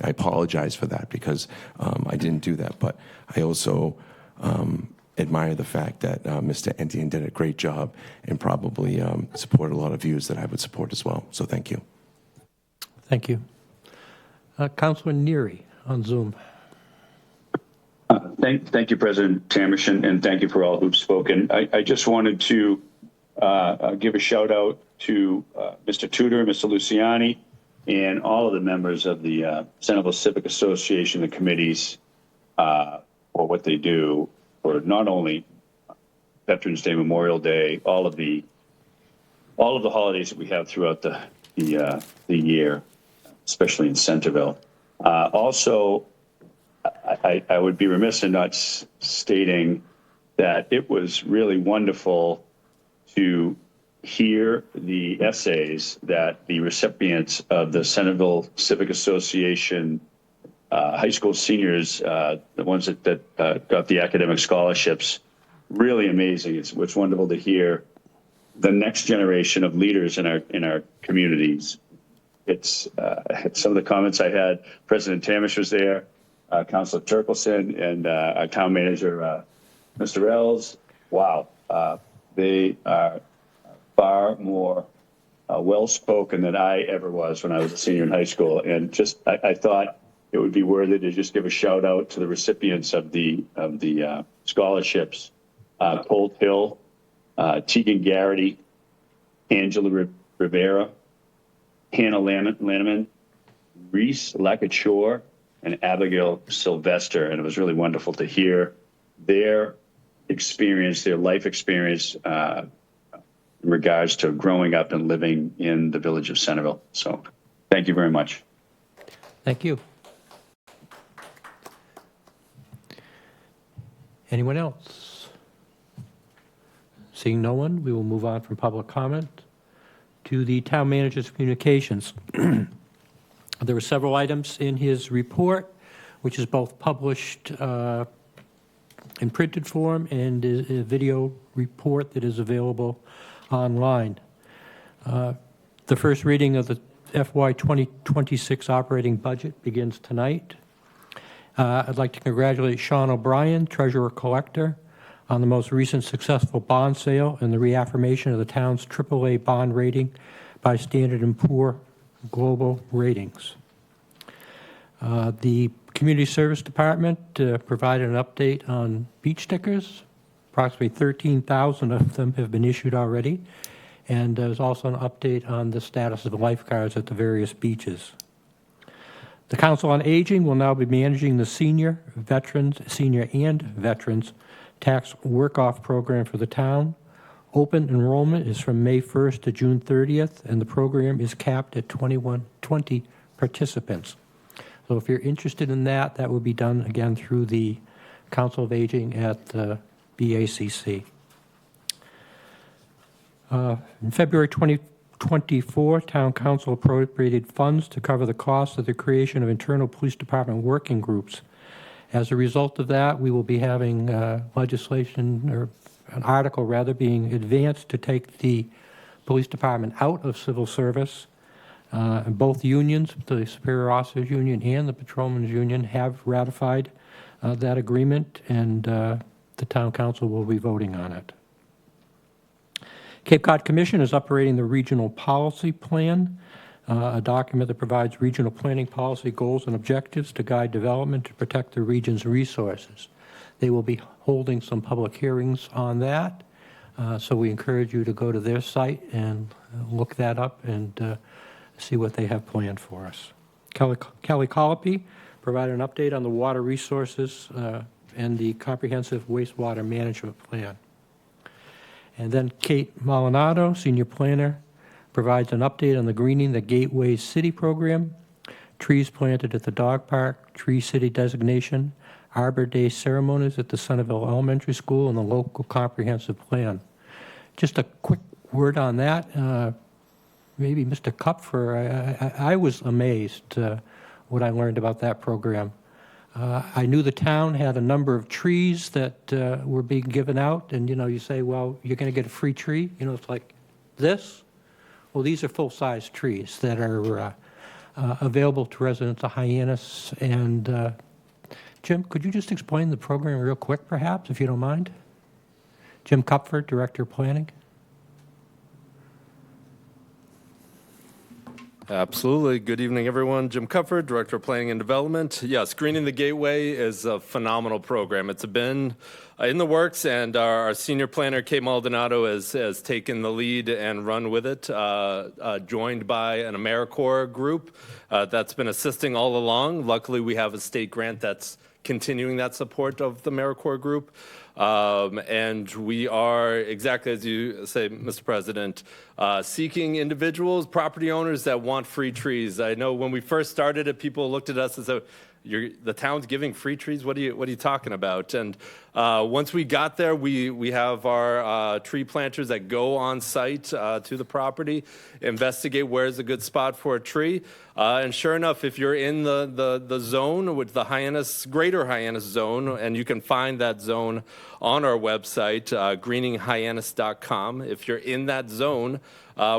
apologize for that because I didn't do that, but I also admire the fact that Mr. Entian did a great job and probably supported a lot of views that I would support as well. So thank you. Thank you. Councilor Neary on Zoom. Thank you, President Tamish, and thank you for all who've spoken. I just wanted to give a shout out to Mr. Tudor, Mr. Luciani, and all of the members of the Centerville Civic Association, the committees, for what they do for not only Veterans Day, Memorial Day, all of the holidays that we have throughout the year, especially in Centerville. Also, I would be remiss in not stating that it was really wonderful to hear the essays that the recipients of the Centerville Civic Association high school seniors, the ones that got the academic scholarships, really amazing. It's wonderful to hear the next generation of leaders in our communities. It's some of the comments I had. President Tamish was there, Councilor Turkelson, and our town manager, Mr. Ells. Wow, they are far more well-spoken than I ever was when I was a senior in high school. And just, I thought it would be worthy to just give a shout out to the recipients of the scholarships. Colt Hill, Tegan Garrity, Angela Rivera, Hannah Lanneman, Reese Lacachore, and Abigail Sylvester. And it was really wonderful to hear their experience, their life experience in regards to growing up and living in the village of Centerville. So thank you very much. Thank you. Anyone else? Seeing no one, we will move on from public comment to the town manager's communications. There were several items in his report, which is both published in printed form and is a video report that is available online. The first reading of the FY 2026 operating budget begins tonight. I'd like to congratulate Sean O'Brien, Treasurer-Collector, on the most recent successful bond sale and the reaffirmation of the town's AAA bond rating by Standard & Poor Global Ratings. The Community Service Department provided an update on beach stickers. Approximately 13,000 of them have been issued already, and there's also an update on the status of the lifeguards at the various beaches. The Council on Aging will now be managing the senior and veterans tax work-off program for the town. Open enrollment is from May 1st to June 30th, and the program is capped at 20 participants. So if you're interested in that, that will be done again through the Council of Aging at the BACC. In February 2024, Town Council appropriated funds to cover the cost of the creation of internal police department working groups. As a result of that, we will be having legislation, or an article rather, being advanced to take the police department out of civil service. Both unions, the Superior Officers Union and the Patrolmen's Union, have ratified that agreement, and the Town Council will be voting on it. Cape Cod Commission is operating the Regional Policy Plan, a document that provides regional planning policy goals and objectives to guide development to protect the region's resources. They will be holding some public hearings on that, so we encourage you to go to their site and look that up and see what they have planned for us. Kelly Colopy provided an update on the water resources and the comprehensive wastewater management plan. And then Kate Molinado, Senior Planner, provides an update on the Greening the Gateway City program, trees planted at the dog park, Tree City designation, Arbor Day ceremonies at the Centerville Elementary School, and the local comprehensive plan. Just a quick word on that. Maybe Mr. Kupfer, I was amazed when I learned about that program. I knew the town had a number of trees that were being given out, and you say, well, you're going to get a free tree. It's like this. Well, these are full-size trees that are available to residents of Hyannis. And Jim, could you just explain the program real quick, perhaps, if you don't mind? Jim Kupfer, Director of Planning. Absolutely. Good evening, everyone. Jim Kupfer, Director of Planning and Development. Yes, Greening the Gateway is a phenomenal program. It's been in the works, and our senior planner, Kate Maldonado, has taken the lead and run with it, joined by an AmeriCorps group that's been assisting all along. Luckily, we have a state grant that's continuing that support of the AmeriCorps group. And we are, exactly as you say, Mr. President, seeking individuals, property owners that want free trees. I know when we first started it, people looked at us and said, the town's giving free trees. What are you talking about? And once we got there, we have our tree planters that go on site to the property, investigate where's a good spot for a tree. And sure enough, if you're in the zone with the Hyannis, Greater Hyannis zone, and you can find that zone on our website, greeninghyannis.com. If you're in that zone,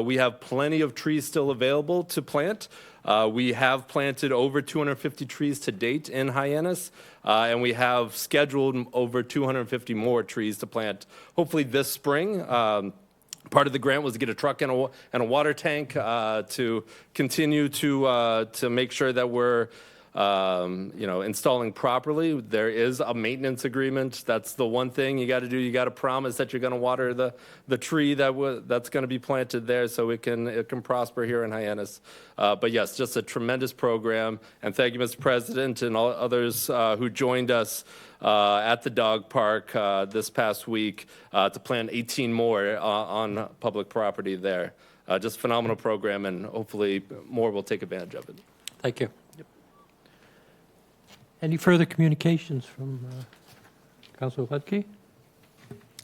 we have plenty of trees still available to plant. We have planted over 250 trees to date in Hyannis, and we have scheduled over 250 more trees to plant, hopefully this spring. Part of the grant was to get a truck and a water tank to continue to make sure that we're installing properly. There is a maintenance agreement. That's the one thing you got to do. You got to promise that you're going to water the tree that's going to be planted there, so it can prosper here in Hyannis. But yes, just a tremendous program. And thank you, Mr. President, and all others who joined us at the dog park this past week to plant 18 more on public property there. Just a phenomenal program, and hopefully more will take advantage of it. Thank you. Any further communications from Councilor Ledke?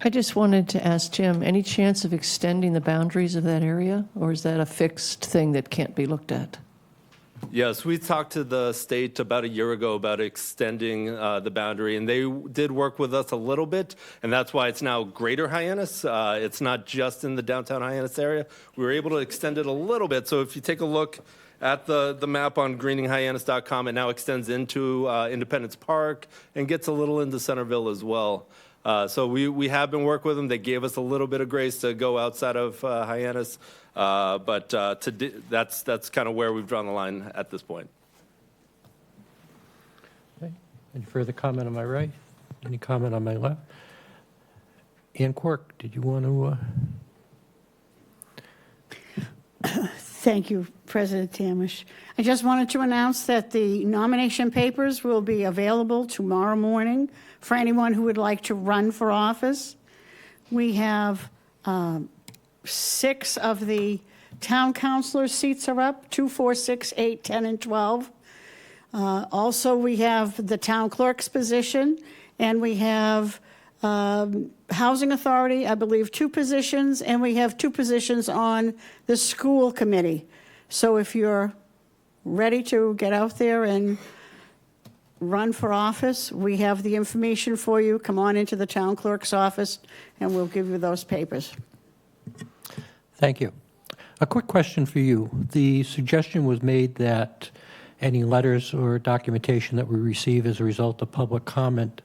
I just wanted to ask Jim, any chance of extending the boundaries of that area, or is that a fixed thing that can't be looked at? Yes, we talked to the state about a year ago about extending the boundary, and they did work with us a little bit, and that's why it's now Greater Hyannis. It's not just in the downtown Hyannis area. We were able to extend it a little bit, so if you take a look at the map on greeninghyannis.com, it now extends into Independence Park and gets a little into Centerville as well. So we have been working with them. They gave us a little bit of grace to go outside of Hyannis, but that's kind of where we've drawn the line at this point. Okay. Any further comment on my right? Any comment on my left? Ann Quirk, did you want to? Thank you, President Tamish. I just wanted to announce that the nomination papers will be available tomorrow morning for anyone who would like to run for office. We have 6 of the town councilor seats are up, 2, 4, 6, 8, 10, and 12. Also, we have the town clerk's position, and we have Housing Authority, I believe 2 positions, and we have 2 positions on the school committee. So if you're ready to get out there and run for office, we have the information for you. Come on into the town clerk's office, and we'll give you those papers. Thank you. A quick question for you. The suggestion was made that any letters or documentation that we receive as a result of public comment,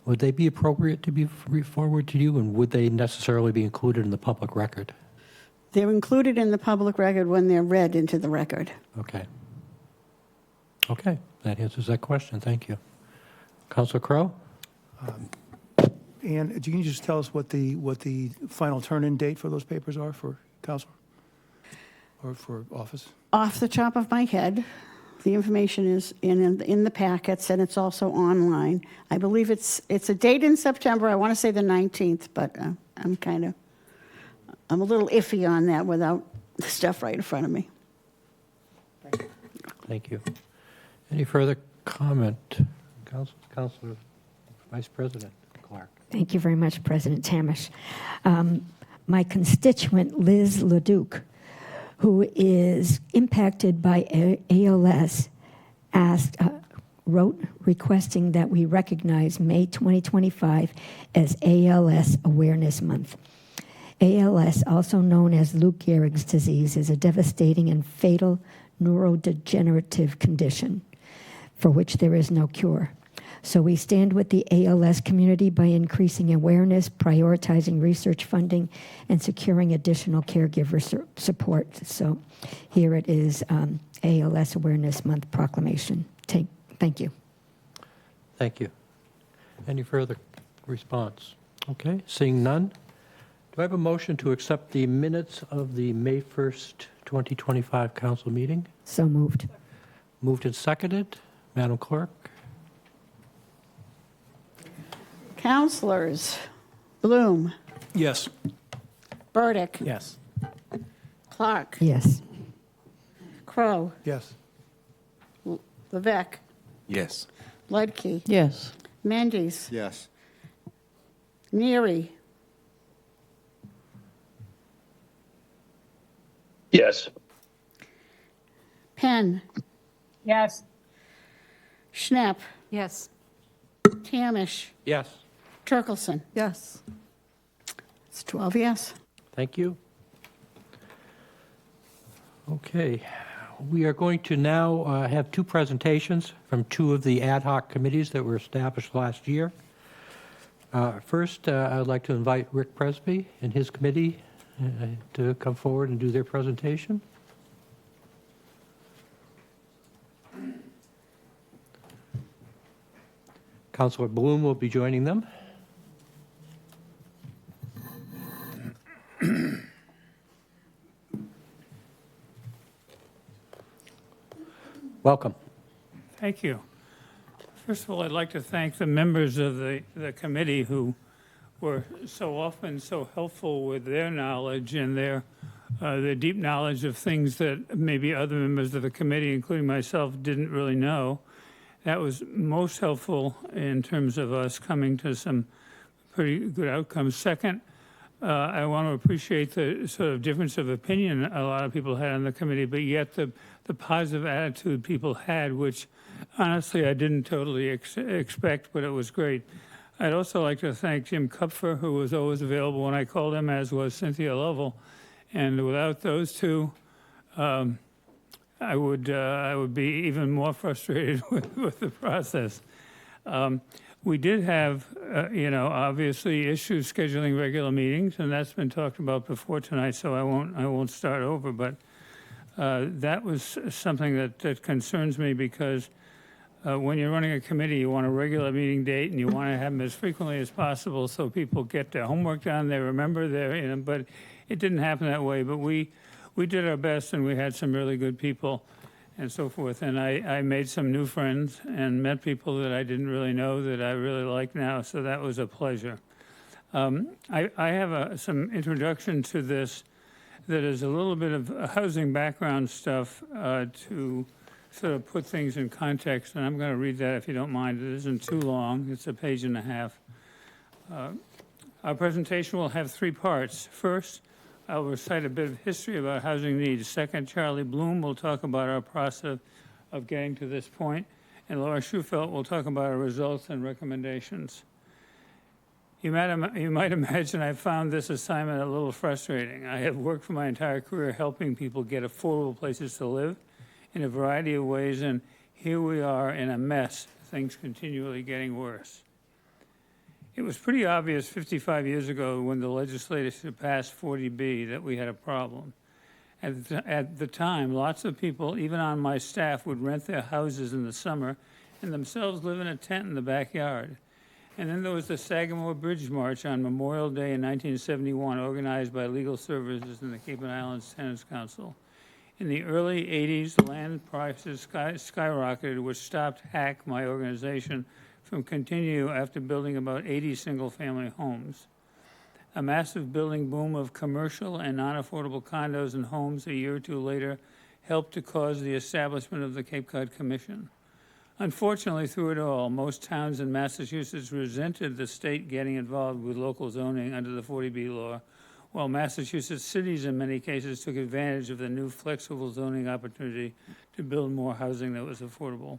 would they be appropriate to be forwarded to you, and would they necessarily be included in the public record? They're included in the public record when they're read into the record. Okay. Okay, that answers that question. Thank you. Councilor Crowe? And can you just tell us what the final turn-in date for those papers are for council or for office? Off the top of my head, the information is in the packets, and it's also online. I believe it's a date in September. I want to say the 19th, but I'm a little iffy on that without the stuff right in front of me. Thank you. Any further comment? Councilor Vice President Clark. Thank you very much, President Tamish. My constituent, Liz LeDuc, who is impacted by ALS, wrote requesting that we recognize May 2025 as ALS Awareness Month. ALS, also known as Lou Gehrig's disease, is a devastating and fatal neurodegenerative condition for which there is no cure. So we stand with the ALS community by increasing awareness, prioritizing research funding, and securing additional caregiver support. So here it is, ALS Awareness Month proclamation. Thank you. Thank you. Any further response? Okay, seeing none. Do I have a motion to accept the minutes of the May 1st, 2025 council meeting? So moved. Moved and seconded. Madam Clerk? Councilors: Bloom, Yes. Burdick, Yes. Clark, Yes. Crowe, Yes. Levesque, Yes. Ledke, Yes. Mendes, Yes. Neary, Yes. Penn, Yes. Schnapp, Yes. Tamish, Yes. Turkelson. Yes. It's 12 yes. Thank you. Okay, we are going to now have two presentations from two of the ad hoc committees that were established last year. First, I'd like to invite Rick Presbrey and his committee to come forward and do their presentation. Councilor Bloom will be joining them. Welcome. Thank you. First of all, I'd like to thank the members of the committee who were so often so helpful with their knowledge and their deep knowledge of things that maybe other members of the committee, including myself, didn't really know. That was most helpful in terms of us coming to some pretty good outcomes. Second, I want to appreciate the sort of difference of opinion a lot of people had on the committee, but yet the positive attitude people had, which honestly I didn't totally expect, but it was great. I'd also like to thank Jim Kupfer, who was always available when I called him, as was Cynthia Lovell. And without those two, I would be even more frustrated with the process. We did have, obviously issues scheduling regular meetings, and that's been talked about before tonight, so I won't start over. But that was something that concerns me because when you're running a committee, you want a regular meeting date, and you want to have them as frequently as possible so people get their homework done, they remember their, but it didn't happen that way. But we did our best, and we had some really good people and so forth. And I made some new friends and met people that I didn't really know that I really like now, so that was a pleasure. I have some introduction to this that is a little bit of housing background stuff to sort of put things in context, and I'm going to read that if you don't mind. It isn't too long. It's a page and a half. Our presentation will have three parts. First, I'll recite a bit of history about housing needs. Second, Charlie Bloom will talk about our process of getting to this point, and Laura Schufelt will talk about our results and recommendations. You might imagine I found this assignment a little frustrating. I have worked for my entire career helping people get affordable places to live in a variety of ways, and here we are in a mess, things continually getting worse. It was pretty obvious 55 years ago when the legislature passed 40B that we had a problem. At the time, lots of people, even on my staff, would rent their houses in the summer and themselves live in a tent in the backyard. And then there was the Sagamore Bridge March on Memorial Day in 1971, organized by Legal Services and the Cape and Islands Tenants Council. In the early 80s, the land prices skyrocketed, which stopped HAC, my organization, from continue after building about 80 single-family homes. A massive building boom of commercial and non-affordable condos and homes a year or two later helped to cause the establishment of the Cape Cod Commission. Unfortunately, through it all, most towns in Massachusetts resented the state getting involved with local zoning under the 40B law, while Massachusetts cities in many cases took advantage of the new flexible zoning opportunity to build more housing that was affordable.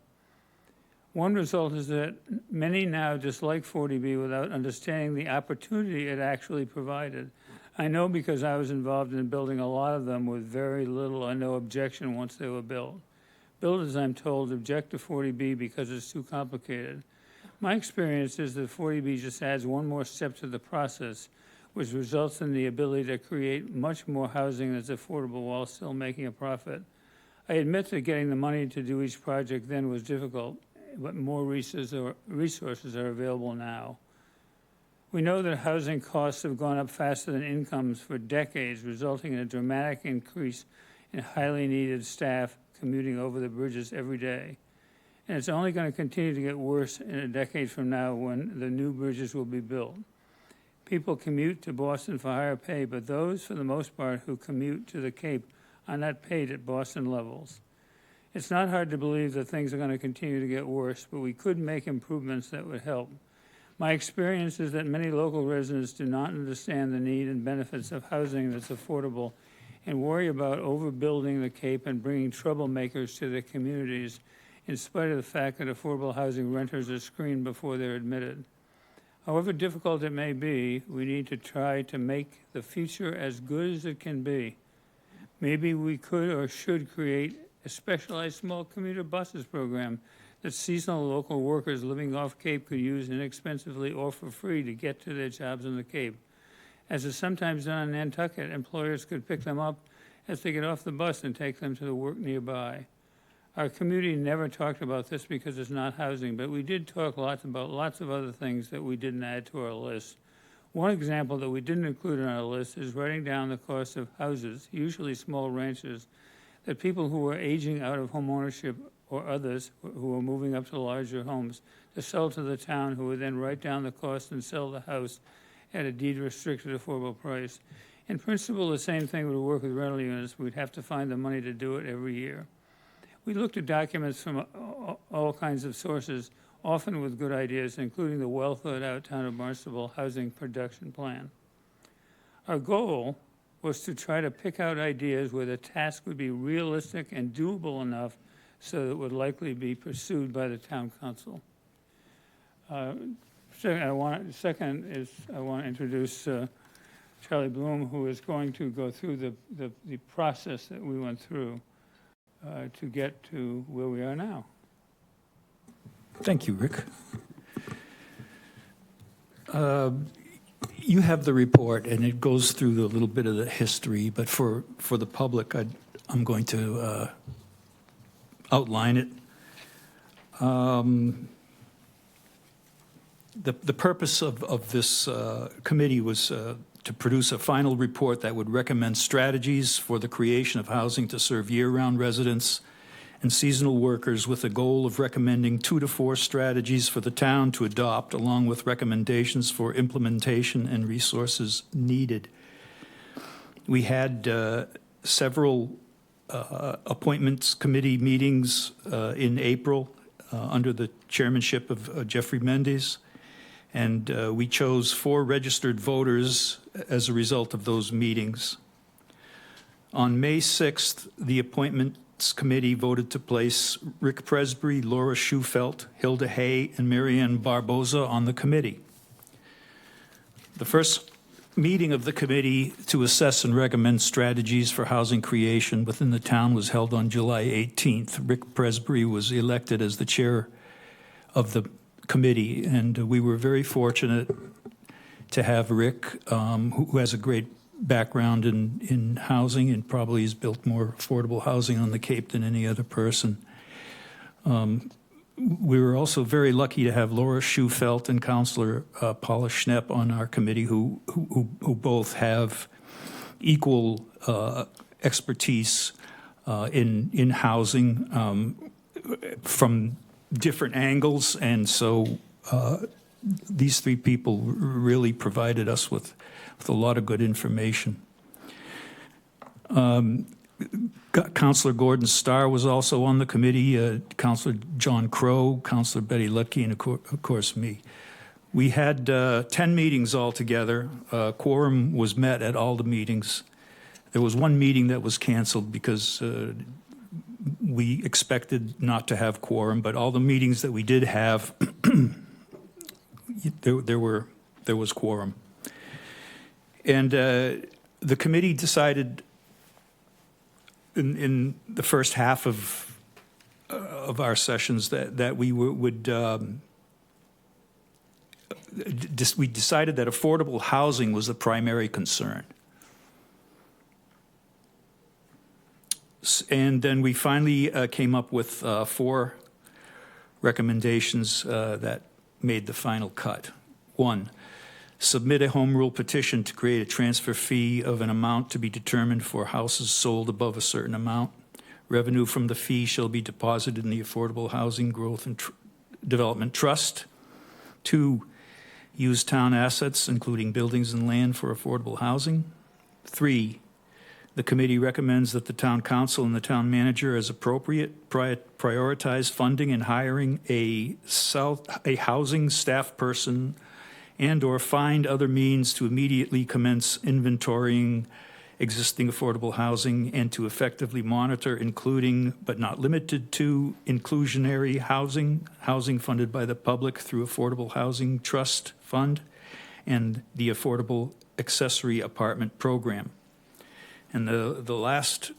One result is that many now dislike 40B without understanding the opportunity it actually provided. I know because I was involved in building a lot of them with very little or no objection once they were built. Builders, I'm told, object to 40B because it's too complicated. My experience is that 40B just adds one more step to the process, which results in the ability to create much more housing that's affordable while still making a profit. I admit that getting the money to do each project then was difficult, but more resources are available now. We know that housing costs have gone up faster than incomes for decades, resulting in a dramatic increase in highly needed staff commuting over the bridges every day. And it's only going to continue to get worse in a decade from now when the new bridges will be built. People commute to Boston for higher pay, but those, for the most part, who commute to the Cape are not paid at Boston levels. It's not hard to believe that things are going to continue to get worse, but we could make improvements that would help. My experience is that many local residents do not understand the need and benefits of housing that's affordable and worry about overbuilding the Cape and bringing troublemakers to their communities, in spite of the fact that affordable housing renters are screened before they're admitted. However difficult it may be, we need to try to make the future as good as it can be. Maybe we could or should create a specialized small commuter buses program that seasonal local workers living off Cape could use inexpensively or for free to get to their jobs on the Cape. As is sometimes done in Nantucket, employers could pick them up as they get off the bus and take them to the work nearby. Our community never talked about this because it's not housing, but we did talk lots about lots of other things that we didn't add to our list. One example that we didn't include on our list is writing down the cost of houses, usually small ranches, that people who are aging out of home ownership or others who are moving up to larger homes to sell to the town, who would then write down the cost and sell the house at a deed-restricted affordable price. In principle, the same thing would work with rental units. We'd have to find the money to do it every year. We looked at documents from all kinds of sources, often with good ideas, including the well-thought-out Town of Barnstable Housing Production Plan. Our goal was to try to pick out ideas where the task would be realistic and doable enough so that it would likely be pursued by the town council. Second, I want to introduce Charlie Bloom, who is going to go through the process that we went through to get to where we are now. Thank you, Rick. You have the report, and it goes through a little bit of the history, but for the public, I'm going to outline it. The purpose of this committee was to produce a final report that would recommend strategies for the creation of housing to serve year-round residents and seasonal workers, with the goal of recommending 2 to 4 strategies for the town to adopt, along with recommendations for implementation and resources needed. We had several appointments committee meetings in April under the chairmanship of Jeffrey Mendes, and we chose 4 registered voters as a result of those meetings. On May 6th, the appointments committee voted to place Rick Presbrey, Laura Schulte, Hilda Hay, and Marianne Barboza on the committee. The first meeting of the committee to assess and recommend strategies for housing creation within the town was held on July 18th. Rick Presbrey was elected as the chair of the committee, and we were very fortunate to have Rick, who has a great background in housing and probably has built more affordable housing on the Cape than any other person. We were also very lucky to have Laura Schulte and Councillor Paula Schnepp on our committee, who both have equal expertise in housing from different angles, and so these 3 people really provided us with a lot of good information. Councillor Gordon Starr was also on the committee, Councillor John Crow, Councillor Betty Lutke, and of course me. We had 10 meetings altogether. Quorum was met at all the meetings. There was one meeting that was canceled because we expected not to have quorum, but all the meetings that we did have, there was quorum. And the committee decided in the first half of our sessions that we would we decided that affordable housing was the primary concern. And then we finally came up with 4 recommendations that made the final cut. 1, submit a home rule petition to create a transfer fee of an amount to be determined for houses sold above a certain amount. Revenue from the fee shall be deposited in the Affordable Housing Growth and Development Trust. 2, use town assets, including buildings and land, for affordable housing. 3, The committee recommends that the town council and the town manager, as appropriate, prioritize funding and hiring a housing staff person and/or find other means to immediately commence inventorying existing affordable housing and to effectively monitor, including but not limited to inclusionary housing funded by the public through Affordable Housing Trust Fund, and the Affordable Accessory Apartment Program. And the last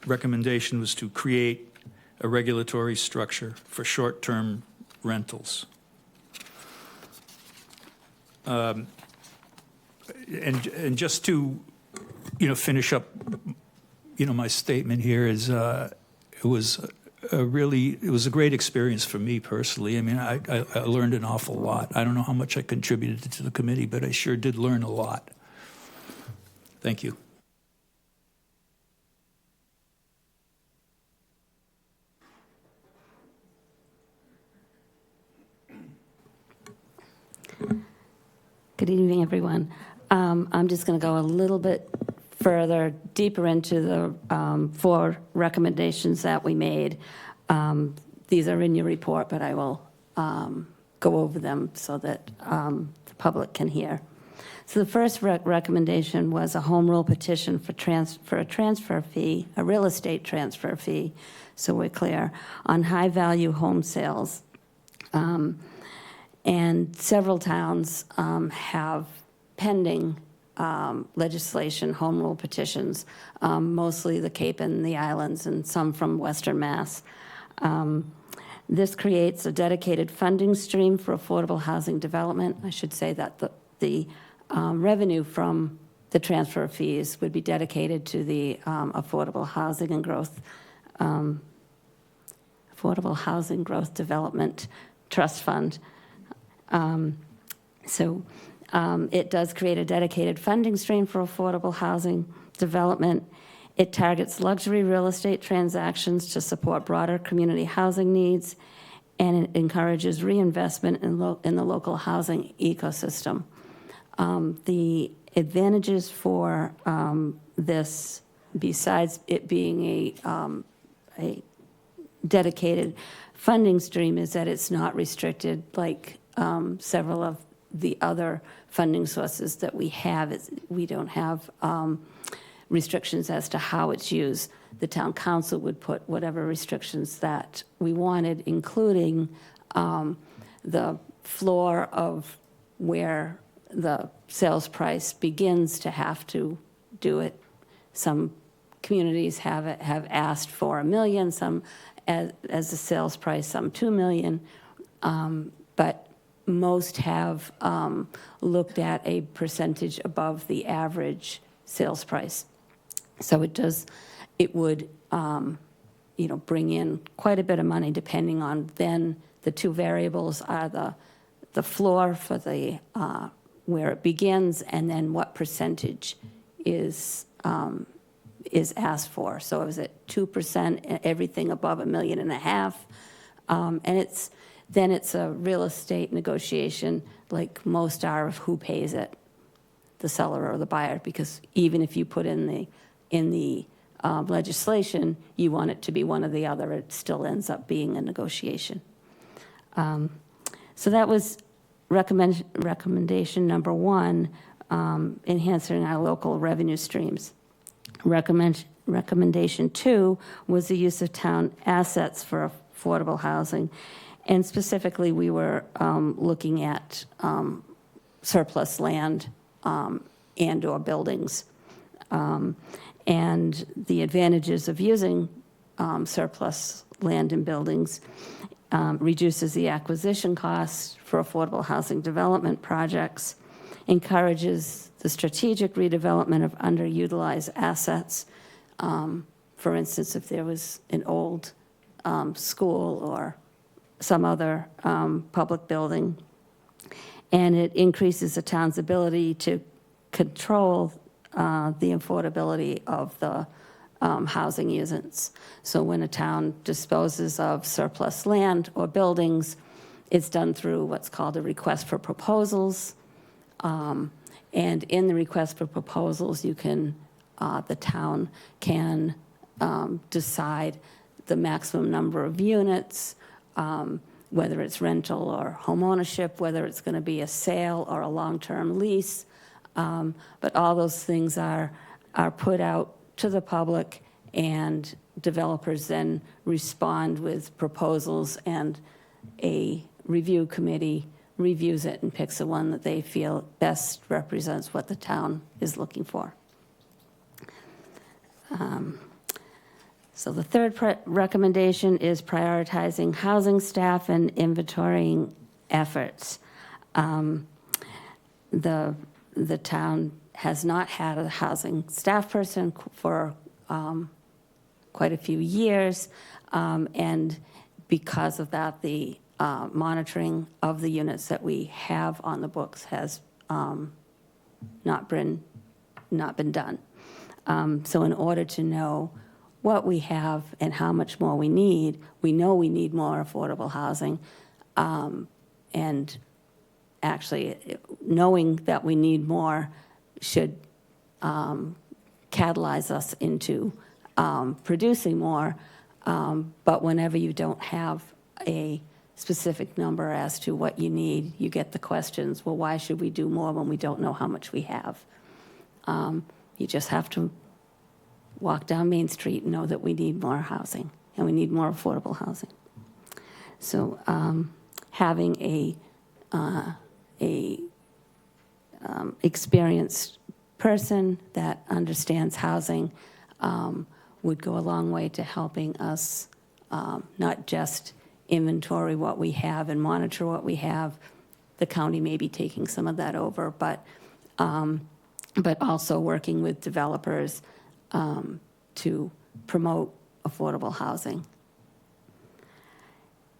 recommendation was to create a regulatory structure for short-term rentals. And just to, finish up, my statement here is it was a great experience for me personally. I mean, I learned an awful lot. I don't know how much I contributed to the committee, but I sure did learn a lot. Thank you. Good evening, everyone. I'm just going to go a little bit further, deeper into the 4 recommendations that we made. These are in your report, but I will go over them so that the public can hear. So the first recommendation was a home rule petition for a transfer fee, a real estate transfer fee, so we're clear, on high-value home sales. And several towns have pending legislation, home rule petitions, mostly the Cape and the Islands and some from Western Mass. This creates a dedicated funding stream for affordable housing development. I should say that the revenue from the transfer fees would be dedicated to the Affordable Housing Growth Development Trust Fund. It does create a dedicated funding stream for affordable housing development. It targets luxury real estate transactions to support broader community housing needs, and it encourages reinvestment in the local housing ecosystem. The advantages for this, besides it being a dedicated funding stream, is that it's not restricted like several of the other funding sources that we have. We don't have restrictions as to how it's used. The town council would put whatever restrictions that we wanted, including the floor of where the sales price begins to have to do it. Some communities have asked for $1 million, some as the sales price, some $2 million, but most have looked at a percentage above the average sales price. So it would bring in quite a bit of money, depending on then the 2 variables are the floor for the where it begins, and then what percentage is asked for. So is it 2%, everything above $1.5 million, and it's a real estate negotiation, like most are, of who pays it, the seller or the buyer, because even if you put in the legislation, you want it to be one or the other, it still ends up being a negotiation. So that was recommendation number 1, enhancing our local revenue streams. Recommendation 2 was the use of town assets for affordable housing. And specifically, we were looking at surplus land and/or buildings. And the advantages of using surplus land and buildings reduces the acquisition costs for affordable housing development projects, encourages the strategic redevelopment of underutilized assets. For instance, if there was an old school or some other public building, and it increases the town's ability to control the affordability of the housing units. So when a town disposes of surplus land or buildings, it's done through what's called a request for proposals. And in the request for proposals, you can the town can decide the maximum number of units, whether it's rental or home ownership, whether it's going to be a sale or a long-term lease. But all those things are put out to the public, and developers then respond with proposals, and a review committee reviews it and picks the one that they feel best represents what the town is looking for. So the third recommendation is prioritizing housing staff and inventorying efforts. The town has not had a housing staff person for quite a few years, and because of that, the monitoring of the units that we have on the books has not been done. So in order to know what we have and how much more we know we need more affordable housing, and actually knowing that we need more should catalyze us into producing more. But whenever you don't have a specific number as to what you need, you get the questions, well, why should we do more when we don't know how much we have? You just have to walk down Main Street and know that we need more housing, and we need more affordable housing. So having a experienced person that understands housing would go a long way to helping us not just inventory what we have and monitor what we have. The county may be taking some of that over, but also working with developers to promote affordable housing.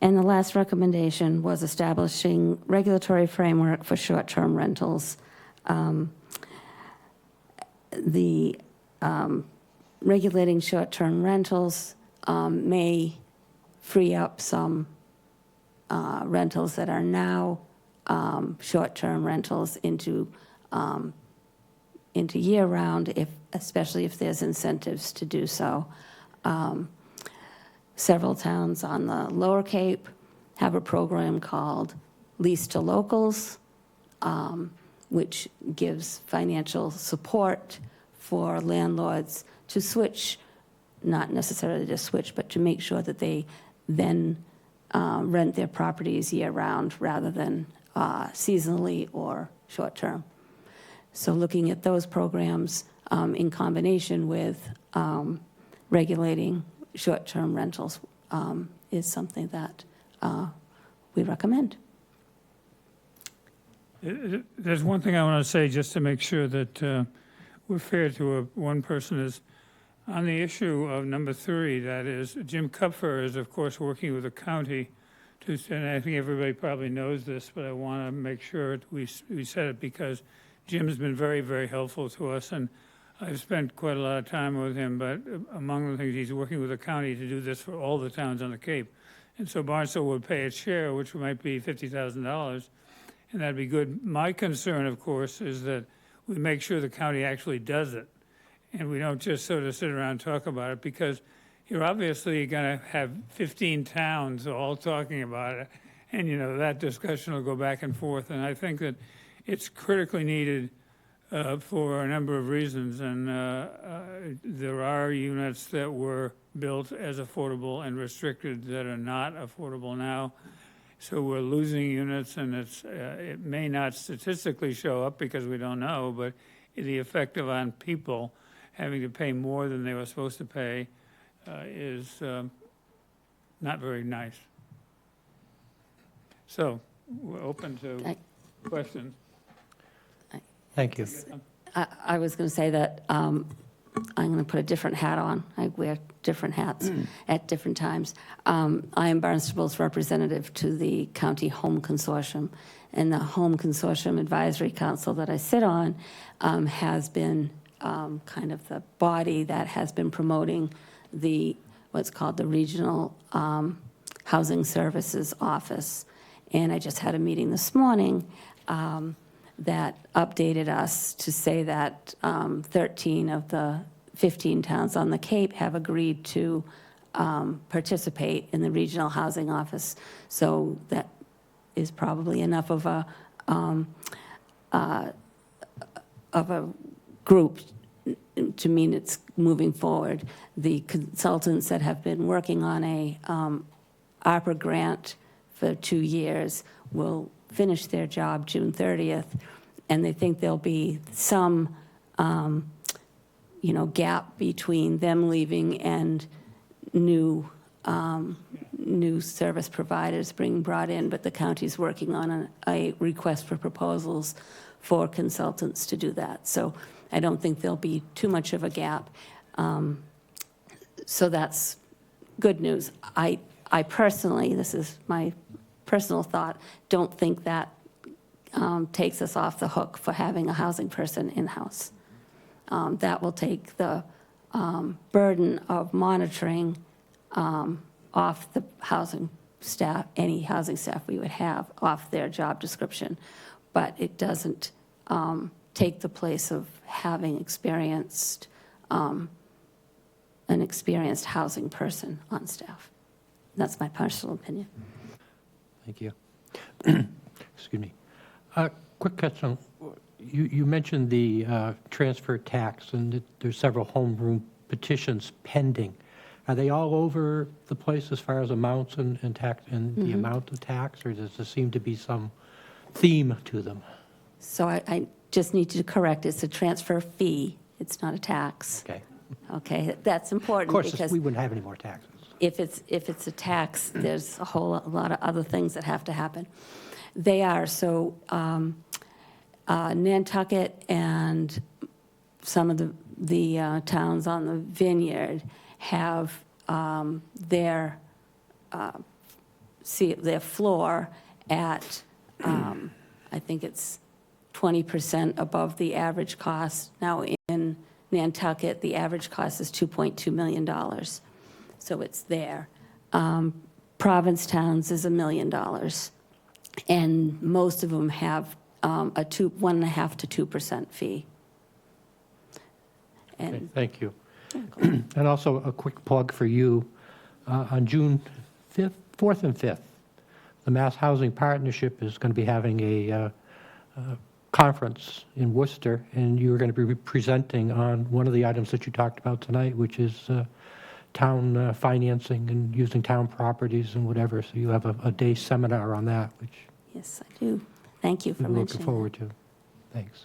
And the last recommendation was establishing regulatory framework for short-term rentals. Regulating short-term rentals may free up some rentals that are now short-term rentals into year-round, especially if there's incentives to do so. Several towns on the Lower Cape have a program called Lease to Locals, which gives financial support for landlords to switch, not necessarily to switch, but to make sure that they then rent their properties year-round rather than seasonally or short-term. So looking at those programs in combination with regulating short-term rentals is something that we recommend. There's one thing I want to say just to make sure that we're fair to one person is on the issue of number 3, that is, Jim Kupfer is, of course, working with the county to, and I think everybody probably knows this, but I want to make sure we said it because Jim has been very, very helpful to us, and I've spent quite a lot of time with him, but among the things, he's working with the county to do this for all the towns on the Cape. And so Barnstable would pay its share, which might be $50,000, and that'd be good. My concern, of course, is that we make sure the county actually does it, and we don't just sort of sit around and talk about it, because you're obviously going to have 15 towns all talking about it, and, that discussion will go back and forth, and I think that it's critically needed for a number of reasons, and there are units that were built as affordable and restricted that are not affordable now. So we're losing units, and it may not statistically show up because we don't know, but the effect on people having to pay more than they were supposed to pay is not very nice. So we're open to questions. Thank you. I was going to say that I'm going to put a different hat on. I wear different hats at different times. I am Barnstable's representative to the County Home Consortium, and the Home Consortium Advisory Council that I sit on has been kind of the body that has been promoting what's called the Regional Housing Services Office. And I just had a meeting this morning that updated us to say that 13 of the 15 towns on the Cape have agreed to participate in the Regional Housing Office. So that is probably enough of a group to mean it's moving forward. The consultants that have been working on a ARPA grant for 2 years will finish their job June 30th, and they think there'll be some, gap between them leaving and new service providers being brought in, but the county's working on a request for proposals for consultants to do that. So I don't think there'll be too much of a gap. So that's good news. I personally, this is my personal thought, don't think that takes us off the hook for having a housing person in-house. That will take the burden of monitoring off the housing staff, any housing staff we would have, off their job description. But it doesn't take the place of having an experienced housing person on staff. That's my personal opinion. Thank you. Excuse me. Quick question. You mentioned the transfer tax, and that there's several home rule petitions pending. Are they all over the place as far as amounts and tax and the amount of tax, or does there seem to be some theme to them? So I just need to correct, it's a transfer fee, it's not a tax. Okay. Okay, that's important. Of course, because we wouldn't have any more taxes. if it's a tax, there's a lot of other things that have to happen. They are, so Nantucket and some of the towns on the Vineyard have their floor at, I think it's 20% above the average cost. Now in Nantucket, the average cost is $2.2 million. So it's there. Provincetowns is $1 million. And most of them have a 1.5% to 2% fee. And Okay, thank you. And also a quick plug for you. On June 5th, 4th and 5th, the Mass Housing Partnership is going to be having a conference in Worcester, and you're going to be presenting on one of the items that you talked about tonight, which is town financing and using town properties and whatever. So you have a day seminar on that, which yes, I do. Thank you for we're mentioning looking forward to. Thanks.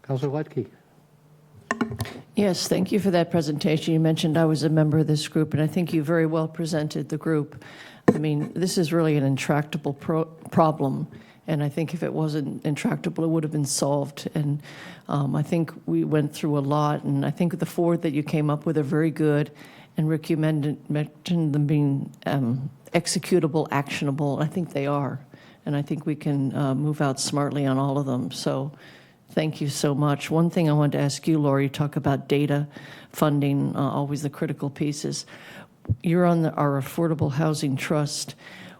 Councilor Ledke. Yes, thank you for that presentation. You mentioned I was a member of this group, and I think you very well presented the group. I mean, this is really an intractable problem, and I think if it wasn't intractable, it would have been solved. And I think we went through a lot, and I think the 4 that you came up with are very good. And Rick, you mentioned them being executable, actionable. I think they are, and I think we can move out smartly on all of them. So thank you so much. One thing I wanted to ask you, Laura, you talk about data funding, always the critical pieces. You're on our Affordable Housing Trust.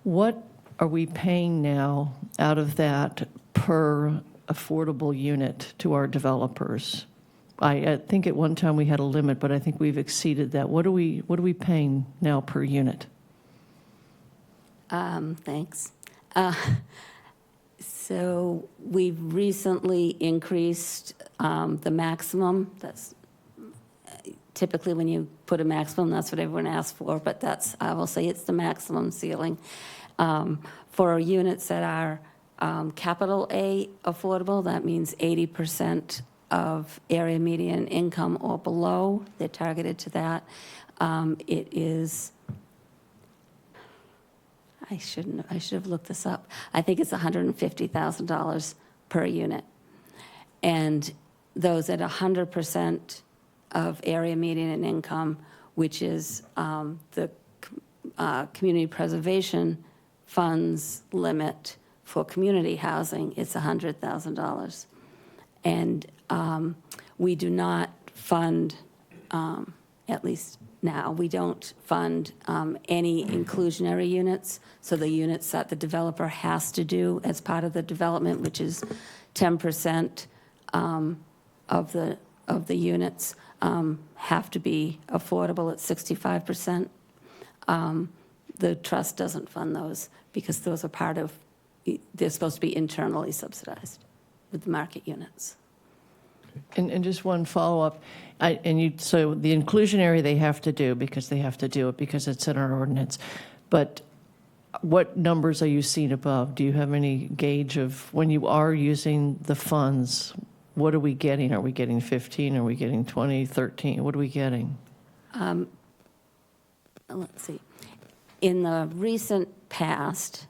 What are we paying now out of that per affordable unit to our developers? I think at one time we had a limit, but I think we've exceeded that. What are we paying now per unit? Thanks. So we've recently increased the maximum. That's typically when you put a maximum, that's what everyone asks for, but I will say it's the maximum ceiling. For units that are capital A affordable, that means 80% of area median income or below. They're targeted to that. It is, I should have looked this up. I think it's $150,000 per unit. And those at 100% of area median income, which is the community preservation funds limit for community housing, it's $100,000. And we do not fund, at least now. We don't fund any inclusionary units, so the units that the developer has to do as part of the development, which is 10% of the units, have to be affordable at 65%. The trust doesn't fund those because those are part of, they're supposed to be internally subsidized with the market units. And just one follow-up, so the inclusionary they have to do because they have to do it because it's in our ordinance. But what numbers are you seeing above? Do you have any gauge of when you are using the funds, what are we getting? Are we getting 15? Are we getting 20, 13? What are we getting? Let's see. In the recent past,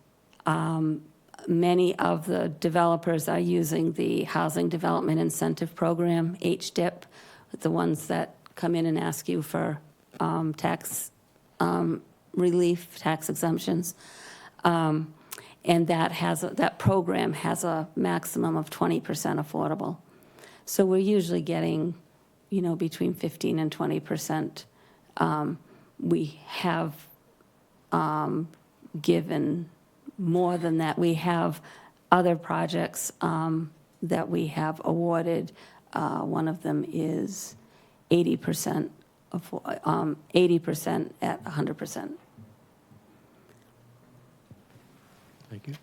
many of the developers are using the Housing Development Incentive Program, HDIP, the ones that come in and ask you for tax relief, tax exemptions. And that program has a maximum of 20% affordable. So we're usually getting, between 15 and 20%. We have given more than that. We have other projects that we have awarded. One of them is 80% at 100%. Thank you.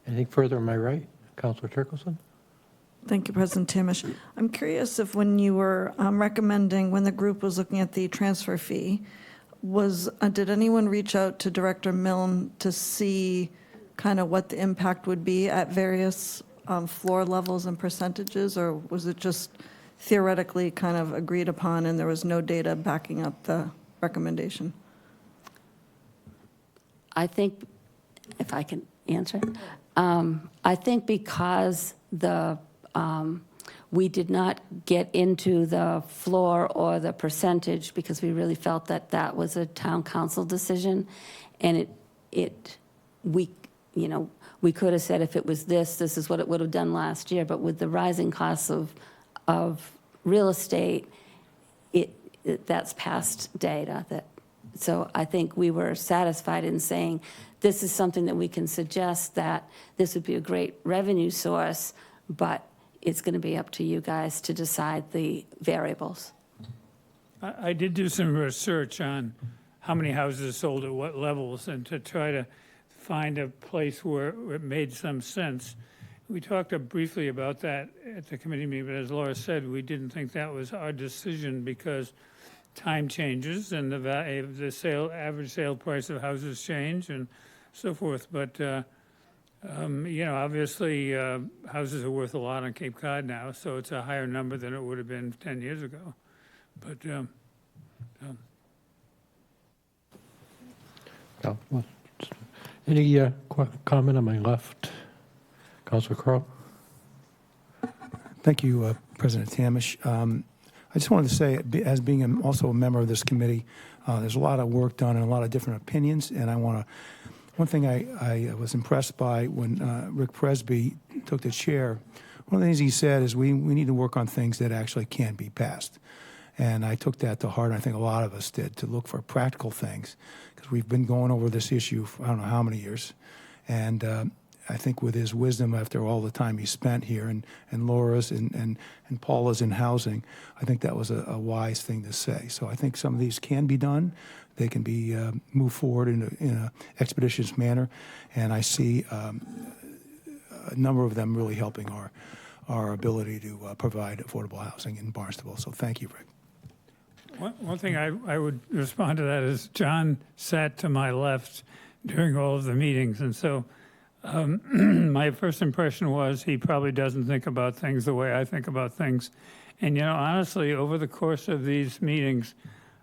Anything further on my right? Councilor Turkelson? Thank you, President Tamish. I'm curious if when you were recommending, when the group was looking at the transfer fee, did anyone reach out to Director Milne to see kind of what the impact would be at various floor levels and percentages, or was it just theoretically kind of agreed upon and there was no data backing up the recommendation? I think, if I can answer, I think because we did not get into the floor or the percentage because we really felt that that was a town council decision, and we could have said if it was this is what it would have done last year, but with the rising costs of real estate, that's past data. So I think we were satisfied in saying this is something that we can suggest that this would be a great revenue source, but it's going to be up to you guys to decide the variables. I did do some research on how many houses sold at what levels and to try to find a place where it made some sense. We talked briefly about that at the committee meeting, but as Laura said, we didn't think that was our decision because time changes and the average sale price of houses change and so forth. But obviously houses are worth a lot on Cape Cod now, so it's a higher number than it would have been 10 years ago. But any comment on my left? Councilor Crowe? Thank you, President Tamish. I just wanted to say, as being also a member of this committee, there's a lot of work done and a lot of different opinions, and one thing I was impressed by when Rick Presbrey took the chair, one of the things he said is we need to work on things that actually can be passed. And I took that to heart, and I think a lot of us did, to look for practical things, because we've been going over this issue for I don't know how many years. And I think with his wisdom after all the time he spent here, and Laura's and Paula's in housing, I think that was a wise thing to say. So I think some of these can be done. They can be moved forward in an expeditious manner, and I see a number of them really helping our ability to provide affordable housing in Barnstable. So thank you, Rick. one thing I would respond to that is John sat to my left during all of the meetings, and so my first impression was he probably doesn't think about things the way I think about things. And, honestly, over the course of these meetings,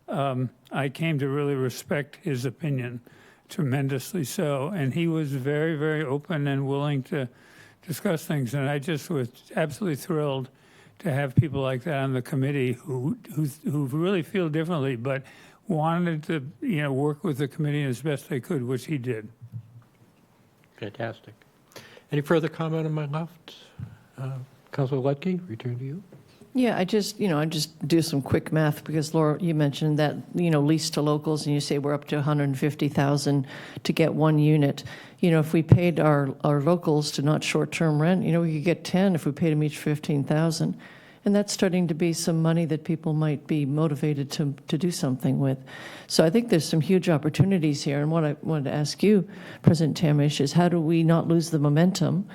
I came to really respect his opinion, tremendously so. And he was very, very open and willing to discuss things. And I just was absolutely thrilled to have people like that on the committee who really feel differently, but wanted to, work with the committee as best they could, which he did. Fantastic. Any further comment on my left? Councilor Lutke, return to you. Yeah, I just do some quick math because Laura, you mentioned that, lease to locals, and you say we're up to 150,000 to get one unit. If we paid our locals to not short-term rent, we could get 10 if we paid them each 15,000. And that's starting to be some money that people might be motivated to do something with. So I think there's some huge opportunities here. And what I wanted to ask you, President Tamish, is how do we not lose the momentum?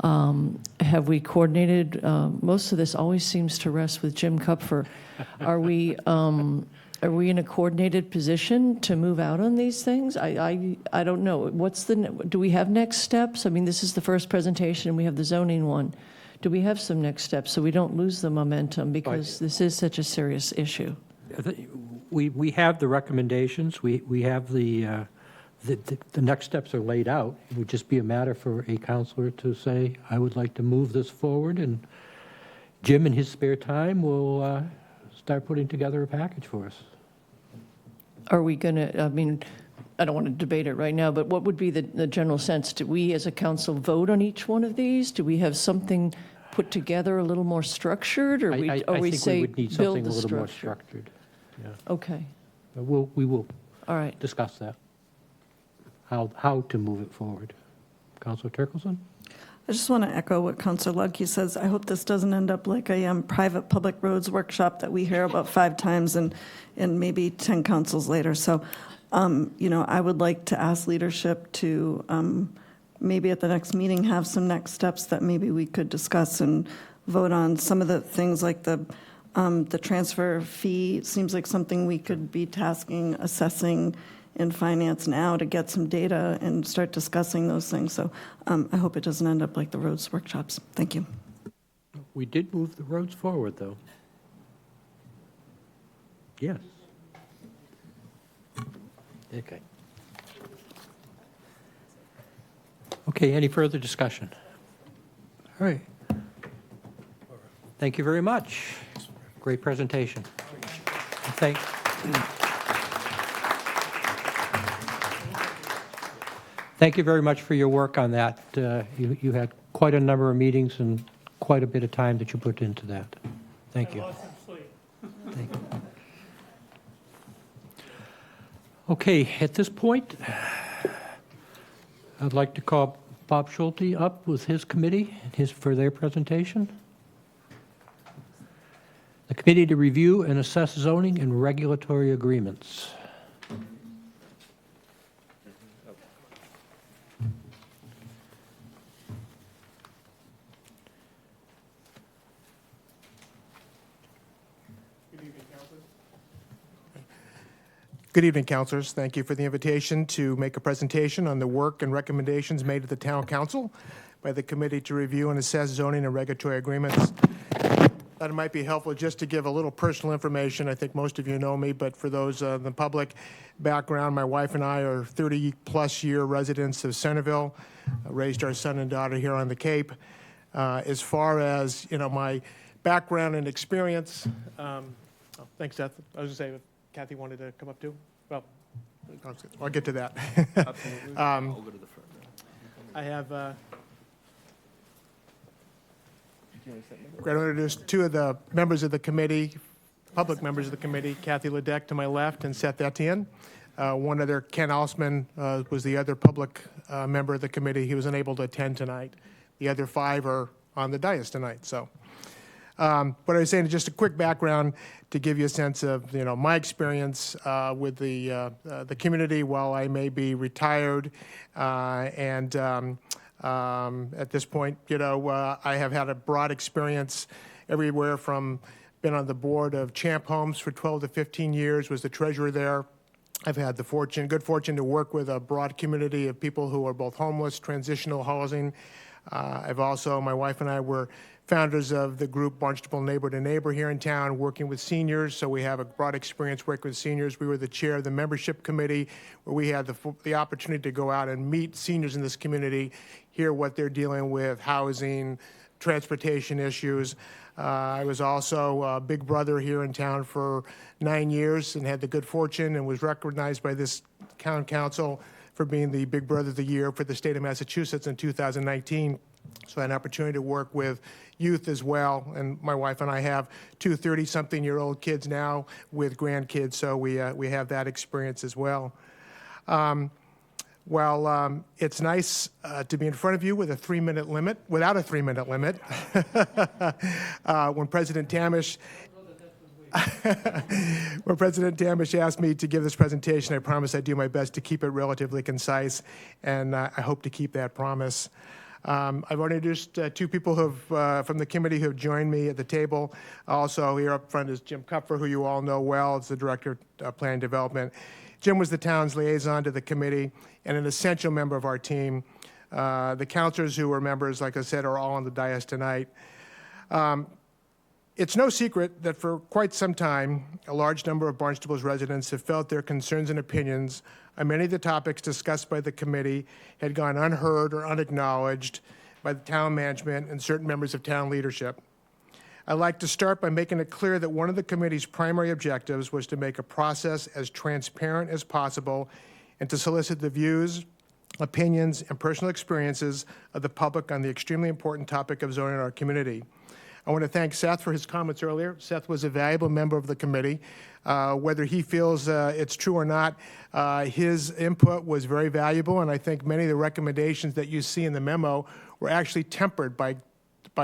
Have we coordinated? Most of this always seems to rest with Jim Kupfer. Are we in a coordinated position to move out on these things? I don't know. Do we have next steps? I mean, this is the first presentation, and we have the zoning one. Do we have some next steps so we don't lose the momentum because this is such a serious issue? We have the recommendations. We have the next steps are laid out. It would just be a matter for a counselor to say, I would like to move this forward, and Jim, in his spare time, will start putting together a package for us. Are we going to, I don't want to debate it right now, but what would be the general sense? Do we as a council vote on each one of these? Do we have something put together a little more structured, or I think we would need something a little more structured. Yeah. Okay. We will All right. discuss that, how to move it forward. Councilor Turkelson? I just want to echo what Councilor Lugke says. I hope this doesn't end up like a private public roads workshop that we hear about 5 times and maybe 10 councils later. So, I would like to ask leadership to maybe at the next meeting have some next steps that maybe we could discuss and vote on. Some of the things like the transfer fee seems like something we could be tasking, assessing in finance now to get some data and start discussing those things. So I hope it doesn't end up like the roads workshops. Thank you. We did move the roads forward, though. Yes. Okay. Okay, any further discussion? All right. Thank you very much. Great presentation. Thank you very much for your work on that. You had quite a number of meetings and quite a bit of time that you put into that. Thank you. I lost some sleep. Thank you. Okay, at this point, I'd like to call Bob Schulte up with his committee for their presentation. The committee to review and assess zoning and regulatory agreements. Good evening, councilors. Thank you for the invitation to make a presentation on the work and recommendations made to the Town Council by the Committee to Review and Assess Zoning and Regulatory Agreements. Thought it might be helpful just to give a little personal information. I think most of you know me, but for those in the public background, my wife and I are 30-plus year residents of Centerville. Raised our son and daughter here on the Cape. As far as my background and experience, thanks, Seth. I was going to say, Kathy wanted to come up too? Well, I'll get to that. Absolutely. I'll go to the front. I have, going to introduce 2 of the members of the committee, public members of the committee, Kathy Ledeck to my left and Seth Etienne. One other, Ken Alsman, was the other public member of the committee. He was unable to attend tonight. The other 5 are on the dais tonight, so. What I was saying is just a quick background to give you a sense of my experience with the community while I may be retired, and at this point, I have had a broad experience everywhere from been on the board of Champ Homes for 12 to 15 years, was the treasurer there. I've had the good fortune to work with a broad community of people who are both homeless, transitional housing. My wife and I were founders of the group Barnstable Neighbor to Neighbor here in town, working with seniors, so we have a broad experience working with seniors. We were the chair of the membership committee, where we had the opportunity to go out and meet seniors in this community, hear what they're dealing with, housing, transportation issues. I was also a big brother here in town for 9 years and had the good fortune and was recognized by this town council for being the Big Brother of the Year for the state of Massachusetts in 2019. So I had an opportunity to work with youth as well, and my wife and I have two 30-something-year-old kids now with grandkids, so we have that experience as well. It's nice to be in front of you with a 3-minute limit, without a 3-minute limit. When President Tamish asked me to give this presentation, I promised I'd do my best to keep it relatively concise, and I hope to keep that promise. I've already introduced two people from the committee who have joined me at the table. Also here up front is Jim Kupfer, who you all know well. It's the Director of Planning Development. Jim was the town's liaison to the committee and an essential member of our team. The councilors who were members, like I said, are all on the dais tonight. It's no secret that for quite some time, a large number of Barnstable's residents have felt their concerns and opinions on many of the topics discussed by the committee had gone unheard or unacknowledged by the town management and certain members of town leadership. I'd like to start by making it clear that one of the committee's primary objectives was to make a process as transparent as possible and to solicit the views, opinions, and personal experiences of the public on the extremely important topic of zoning in our community. I want to thank Seth for his comments earlier. Seth was a valuable member of the committee. Whether he feels it's true or not, his input was very valuable, and I think many of the recommendations that you see in the memo were actually tempered by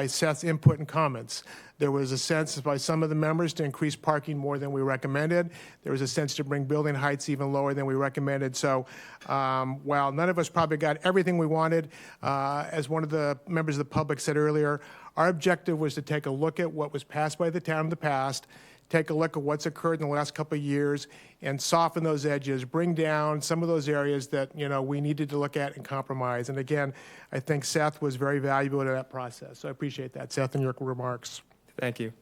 Seth's input and comments. There was a sense by some of the members to increase parking more than we recommended. There was a sense to bring building heights even lower than we recommended. So while none of us probably got everything we wanted, as one of the members of the public said earlier, our objective was to take a look at what was passed by the town in the past, take a look at what's occurred in the last couple of years, and soften those edges, bring down some of those areas that we needed to look at and compromise. And again, I think Seth was very valuable in that process. So I appreciate that, Seth, and your remarks. Thank you.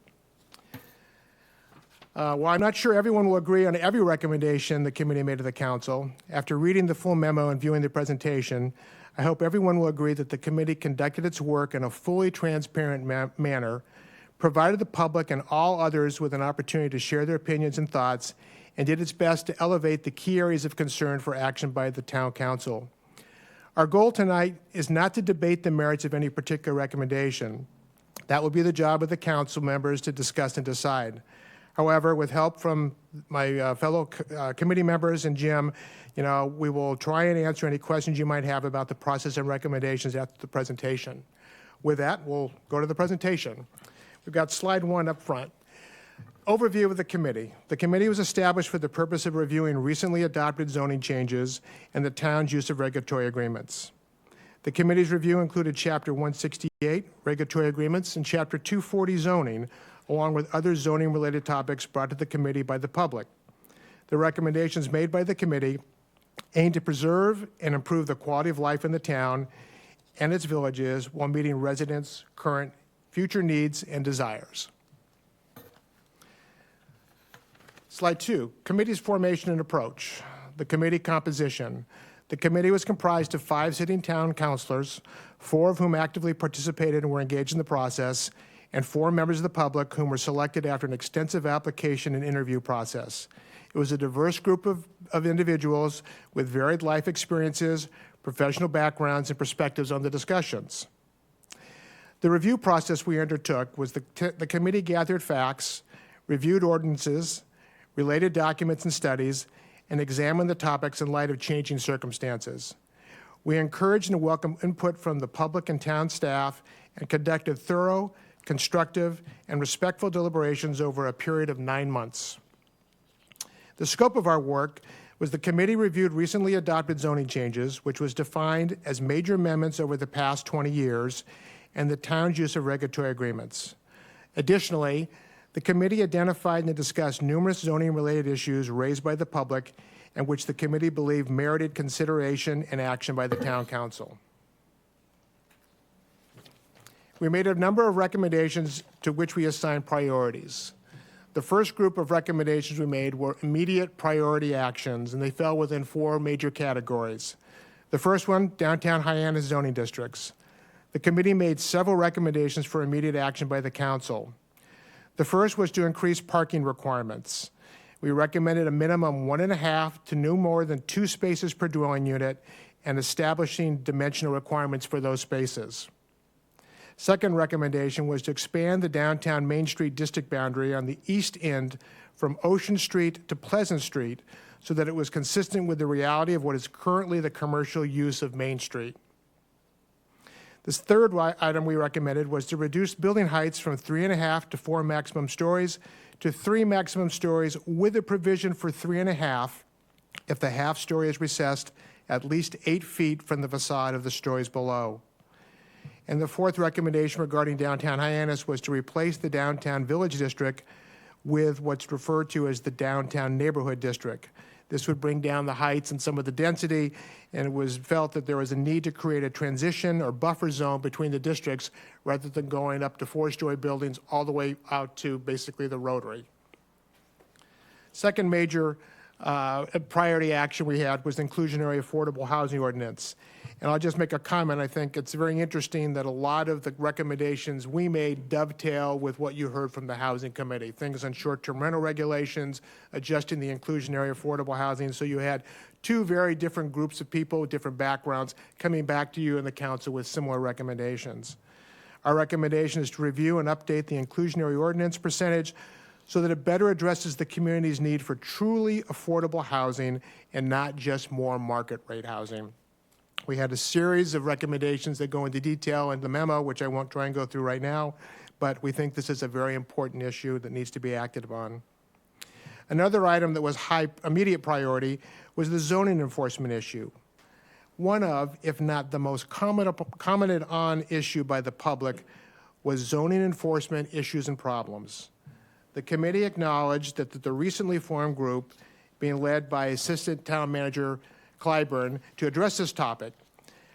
While I'm not sure everyone will agree on every recommendation the committee made to the council, after reading the full memo and viewing the presentation, I hope everyone will agree that the committee conducted its work in a fully transparent manner, provided the public and all others with an opportunity to share their opinions and thoughts, and did its best to elevate the key areas of concern for action by the town council. Our goal tonight is not to debate the merits of any particular recommendation. That will be the job of the council members to discuss and decide. However, with help from my fellow committee members and Jim, we will try and answer any questions you might have about the process and recommendations after the presentation. With that, we'll go to the presentation. We've got slide 1 up front. Overview of the committee. The committee was established for the purpose of reviewing recently adopted zoning changes and the town's use of regulatory agreements. The committee's review included Chapter 168, regulatory agreements, and Chapter 240, zoning, along with other zoning-related topics brought to the committee by the public. The recommendations made by the committee aim to preserve and improve the quality of life in the town and its villages while meeting residents' current, future needs and desires. Slide 2, committee's formation and approach. The committee composition. The committee was comprised of 5 sitting town councilors, 4 of whom actively participated and were engaged in the process, and 4 members of the public whom were selected after an extensive application and interview process. It was a diverse group of individuals with varied life experiences, professional backgrounds, and perspectives on the discussions. The review process we undertook was the committee gathered facts, reviewed ordinances, related documents and studies, and examined the topics in light of changing circumstances. We encouraged and welcomed input from the public and town staff and conducted thorough, constructive, and respectful deliberations over a period of 9 months. The scope of our work was the committee reviewed recently adopted zoning changes, which was defined as major amendments over the past 20 years, and the town's use of regulatory agreements. Additionally, the committee identified and discussed numerous zoning-related issues raised by the public and which the committee believed merited consideration and action by the town council. We made a number of recommendations to which we assigned priorities. The first group of recommendations we made were immediate priority actions, and they fell within 4 major categories. The first one, downtown Hyannis zoning districts. The committee made several recommendations for immediate action by the council. The first was to increase parking requirements. We recommended a minimum 1.5 to no more than 2 spaces per dwelling unit and establishing dimensional requirements for those spaces. Second recommendation was to expand the downtown Main Street district boundary on the east end from Ocean Street to Pleasant Street so that it was consistent with the reality of what is currently the commercial use of Main Street. This third item we recommended was to reduce building heights from 3.5 to 4 maximum stories to 3 maximum stories with a provision for 3.5 if the half story is recessed at least 8 feet from the facade of the stories below. And the fourth recommendation regarding downtown Hyannis was to replace the downtown village district with what's referred to as the downtown neighborhood district. This would bring down the heights and some of the density, and it was felt that there was a need to create a transition or buffer zone between the districts rather than going up to 4-story buildings all the way out to basically the Rotary. Second major priority action we had was the inclusionary affordable housing ordinance. And I'll just make a comment. I think it's very interesting that a lot of the recommendations we made dovetail with what you heard from the Housing Committee. Things on short-term rental regulations, adjusting the inclusionary affordable housing. So you had two very different groups of people with different backgrounds coming back to you and the council with similar recommendations. Our recommendation is to review and update the inclusionary ordinance percentage so that it better addresses the community's need for truly affordable housing and not just more market rate housing. We had a series of recommendations that go into detail in the memo, which I won't try and go through right now, but we think this is a very important issue that needs to be acted upon. Another item that was high immediate priority was the zoning enforcement issue. One of, if not the most commented on issue by the public was zoning enforcement issues and problems. The committee acknowledged that the recently formed group, being led by Assistant Town Manager Clyburn, to address this topic.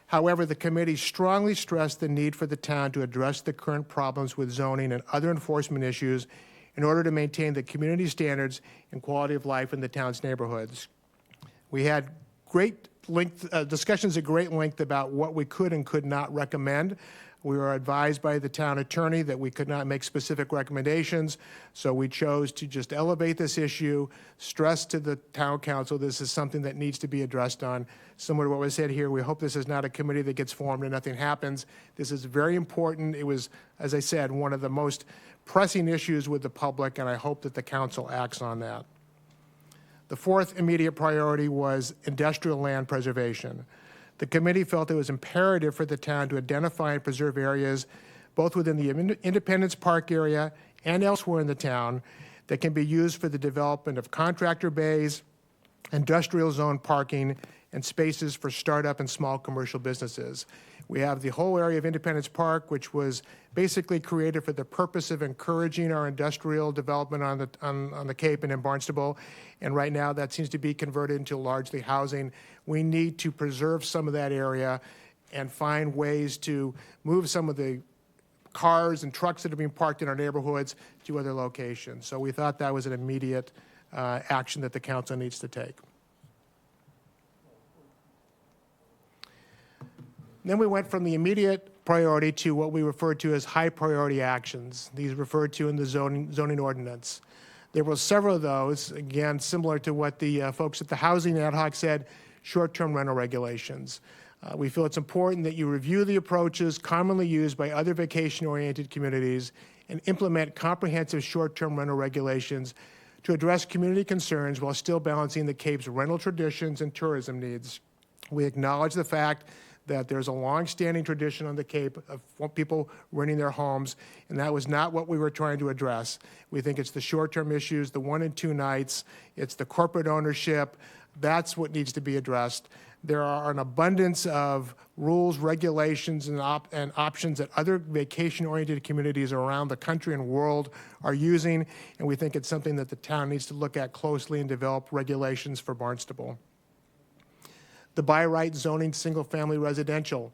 However, the committee strongly stressed the need for the town to address the current problems with zoning and other enforcement issues in order to maintain the community standards and quality of life in the town's neighborhoods. We had discussions at great length about what we could and could not recommend. We were advised by the town attorney that we could not make specific recommendations, so we chose to just elevate this issue, stress to the town council this is something that needs to be addressed on. Similar to what was said here, we hope this is not a committee that gets formed and nothing happens. This is very important. It was, as I said, one of the most pressing issues with the public, and I hope that the council acts on that. The fourth immediate priority was industrial land preservation. The committee felt it was imperative for the town to identify and preserve areas both within the Independence Park area and elsewhere in the town that can be used for the development of contractor bays, industrial zone parking, and spaces for startup and small commercial businesses. We have the whole area of Independence Park, which was basically created for the purpose of encouraging our industrial development on the Cape and in Barnstable, and right now that seems to be converted into largely housing. We need to preserve some of that area and find ways to move some of the cars and trucks that are being parked in our neighborhoods to other locations. So we thought that was an immediate action that the council needs to take. Then we went from the immediate priority to what we referred to as high priority actions. These referred to in the zoning ordinance. There were several of those, again, similar to what the folks at the Housing Ad Hoc said, short-term rental regulations. We feel it's important that you review the approaches commonly used by other vacation-oriented communities and implement comprehensive short-term rental regulations to address community concerns while still balancing the Cape's rental traditions and tourism needs. We acknowledge the fact that there's a long-standing tradition on the Cape of people renting their homes, and that was not what we were trying to address. We think it's the short-term issues, the 1 and 2 nights, it's the corporate ownership. That's what needs to be addressed. There are an abundance of rules, regulations, and options that other vacation-oriented communities around the country and world are using, and we think it's something that the town needs to look at closely and develop regulations for Barnstable. The by right zoning single-family residential.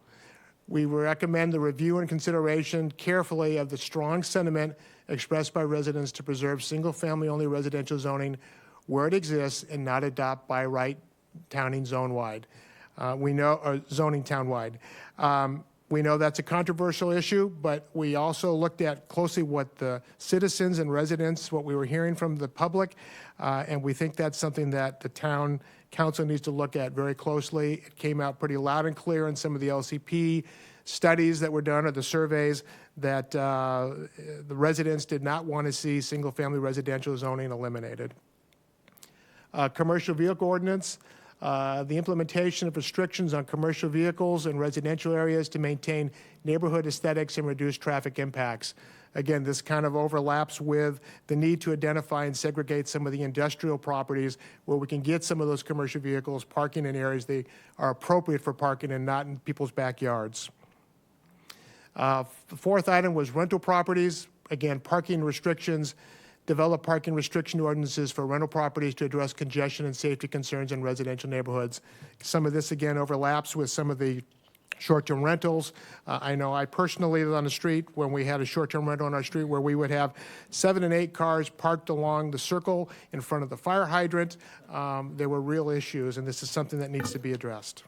We recommend the review and consideration carefully of the strong sentiment expressed by residents to preserve single-family only residential zoning where it exists and not adopt by right zoning townwide. We know that's a controversial issue, but we also looked at closely what the citizens and residents, what we were hearing from the public, and we think that's something that the town council needs to look at very closely. It came out pretty loud and clear in some of the LCP studies that were done or the surveys that the residents did not want to see single-family residential zoning eliminated. Commercial vehicle ordinance, the implementation of restrictions on commercial vehicles in residential areas to maintain neighborhood aesthetics and reduce traffic impacts. Again, this kind of overlaps with the need to identify and segregate some of the industrial properties where we can get some of those commercial vehicles parking in areas they are appropriate for parking and not in people's backyards. The fourth item was rental properties. Again, parking restrictions, develop parking restriction ordinances for rental properties to address congestion and safety concerns in residential neighborhoods. Some of this, again, overlaps with some of the short-term rentals. I know I personally lived on the street when we had a short-term rental on our street where we would have 7 and 8 cars parked along the circle in front of the fire hydrant. There were real issues, and this is something that needs to be addressed.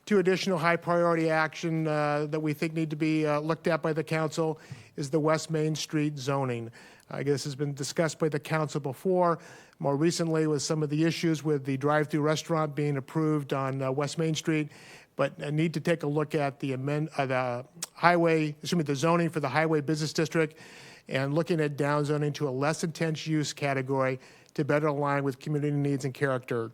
2 additional high-priority action that we think need to be looked at by the council is the West Main Street zoning. I guess has been discussed by the council before. More recently with some of the issues with the drive-through restaurant being approved on West Main Street, but I need to take a look at the the zoning for the highway business district and looking at downzoning to a less intense use category to better align with community needs and character.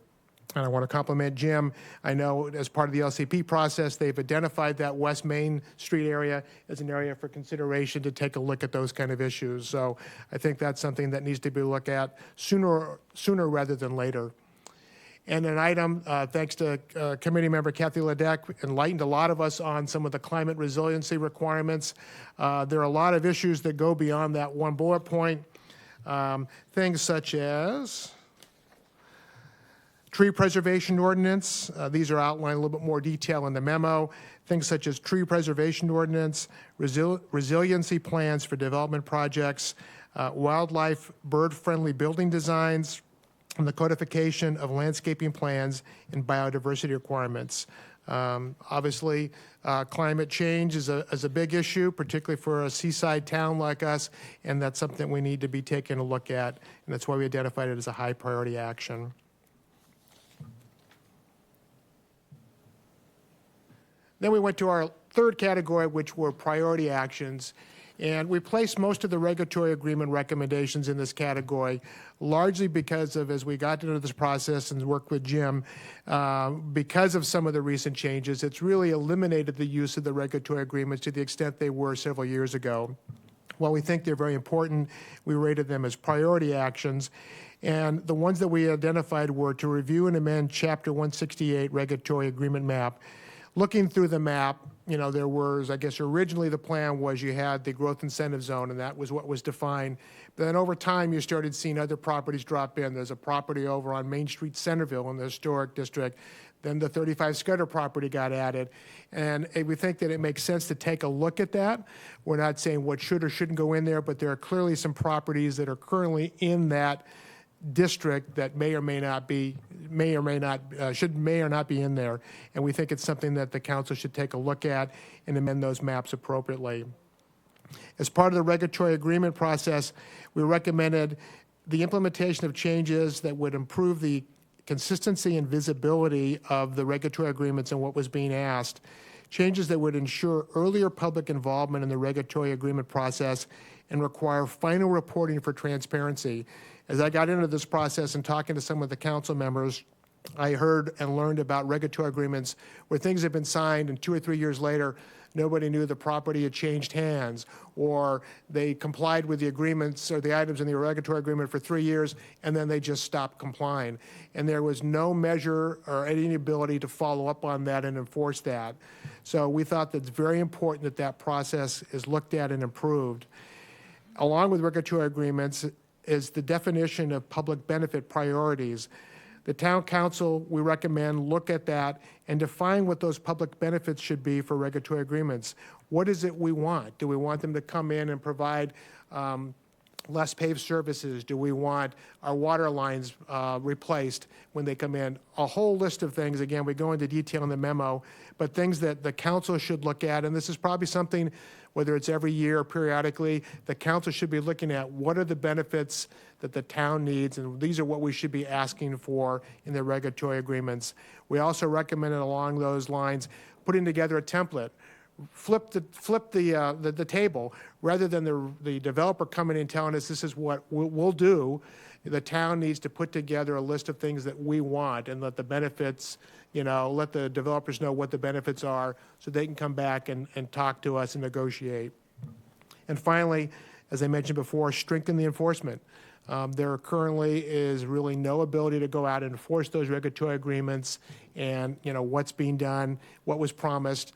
And I want to compliment Jim. I know as part of the LCP process, they've identified that West Main Street area as an area for consideration to take a look at those kind of issues. So I think that's something that needs to be looked at sooner rather than later. And an item, thanks to committee member Kathy Ledeck, enlightened a lot of us on some of the climate resiliency requirements. There are a lot of issues that go beyond that one bullet point. Things such as tree preservation ordinance. These are outlined in a little bit more detail in the memo. Things such as tree preservation ordinance, resiliency plans for development projects, wildlife bird-friendly building designs, and the codification of landscaping plans and biodiversity requirements. Obviously, climate change is a big issue, particularly for a seaside town like us, and that's something we need to be taking a look at, and that's why we identified it as a high priority action. Then we went to our third category, which were priority actions. And we placed most of the regulatory agreement recommendations in this category, largely because of, as we got into this process and worked with Jim, because of some of the recent changes, it's really eliminated the use of the regulatory agreements to the extent they were several years ago. While we think they're very important, we rated them as priority actions. And the ones that we identified were to review and amend Chapter 168 regulatory agreement map. Looking through the map, you know, there was, I guess originally the plan was you had the growth incentive zone, and that was what was defined. But then over time, you started seeing other properties drop in. There's a property over on Main Street, Centerville in the historic district. Then the 35 Scudder property got added. And we think that it makes sense to take a look at that. We're not saying what should or shouldn't go in there, but there are clearly some properties that are currently in that district that may or not be in there, and we think it's something that the council should take a look at and amend those maps appropriately. As part of the regulatory agreement process, we recommended the implementation of changes that would improve the consistency and visibility of the regulatory agreements and what was being asked. Changes that would ensure earlier public involvement in the regulatory agreement process and require final reporting for transparency. As I got into this process and talking to some of the council members, I heard and learned about regulatory agreements where things have been signed and 2 or 3 years later, nobody knew the property had changed hands, or they complied with the agreements or the items in the regulatory agreement for 3 years, and then they just stopped complying. And there was no measure or any ability to follow up on that and enforce that. So we thought that it's very important that that process is looked at and improved. Along with regulatory agreements is the definition of public benefit priorities. The town council, we recommend, look at that and define what those public benefits should be for regulatory agreements. What is it we want? Do we want them to come in and provide less paved surfaces? Do we want our water lines replaced when they come in? A whole list of things. Again, we go into detail in the memo, but things that the council should look at, and this is probably something, whether it's every year or periodically, the council should be looking at what are the benefits that the town needs, and these are what we should be asking for in the regulatory agreements. We also recommended along those lines putting together a template. Flip the table. Rather than the developer coming in and telling us this is what we'll do, the town needs to put together a list of things that we want and let the benefits, let the developers know what the benefits are so they can come back and talk to us and negotiate. And finally, as I mentioned before, strengthen the enforcement. There currently is really no ability to go out and enforce those regulatory agreements and, what's being done, what was promised.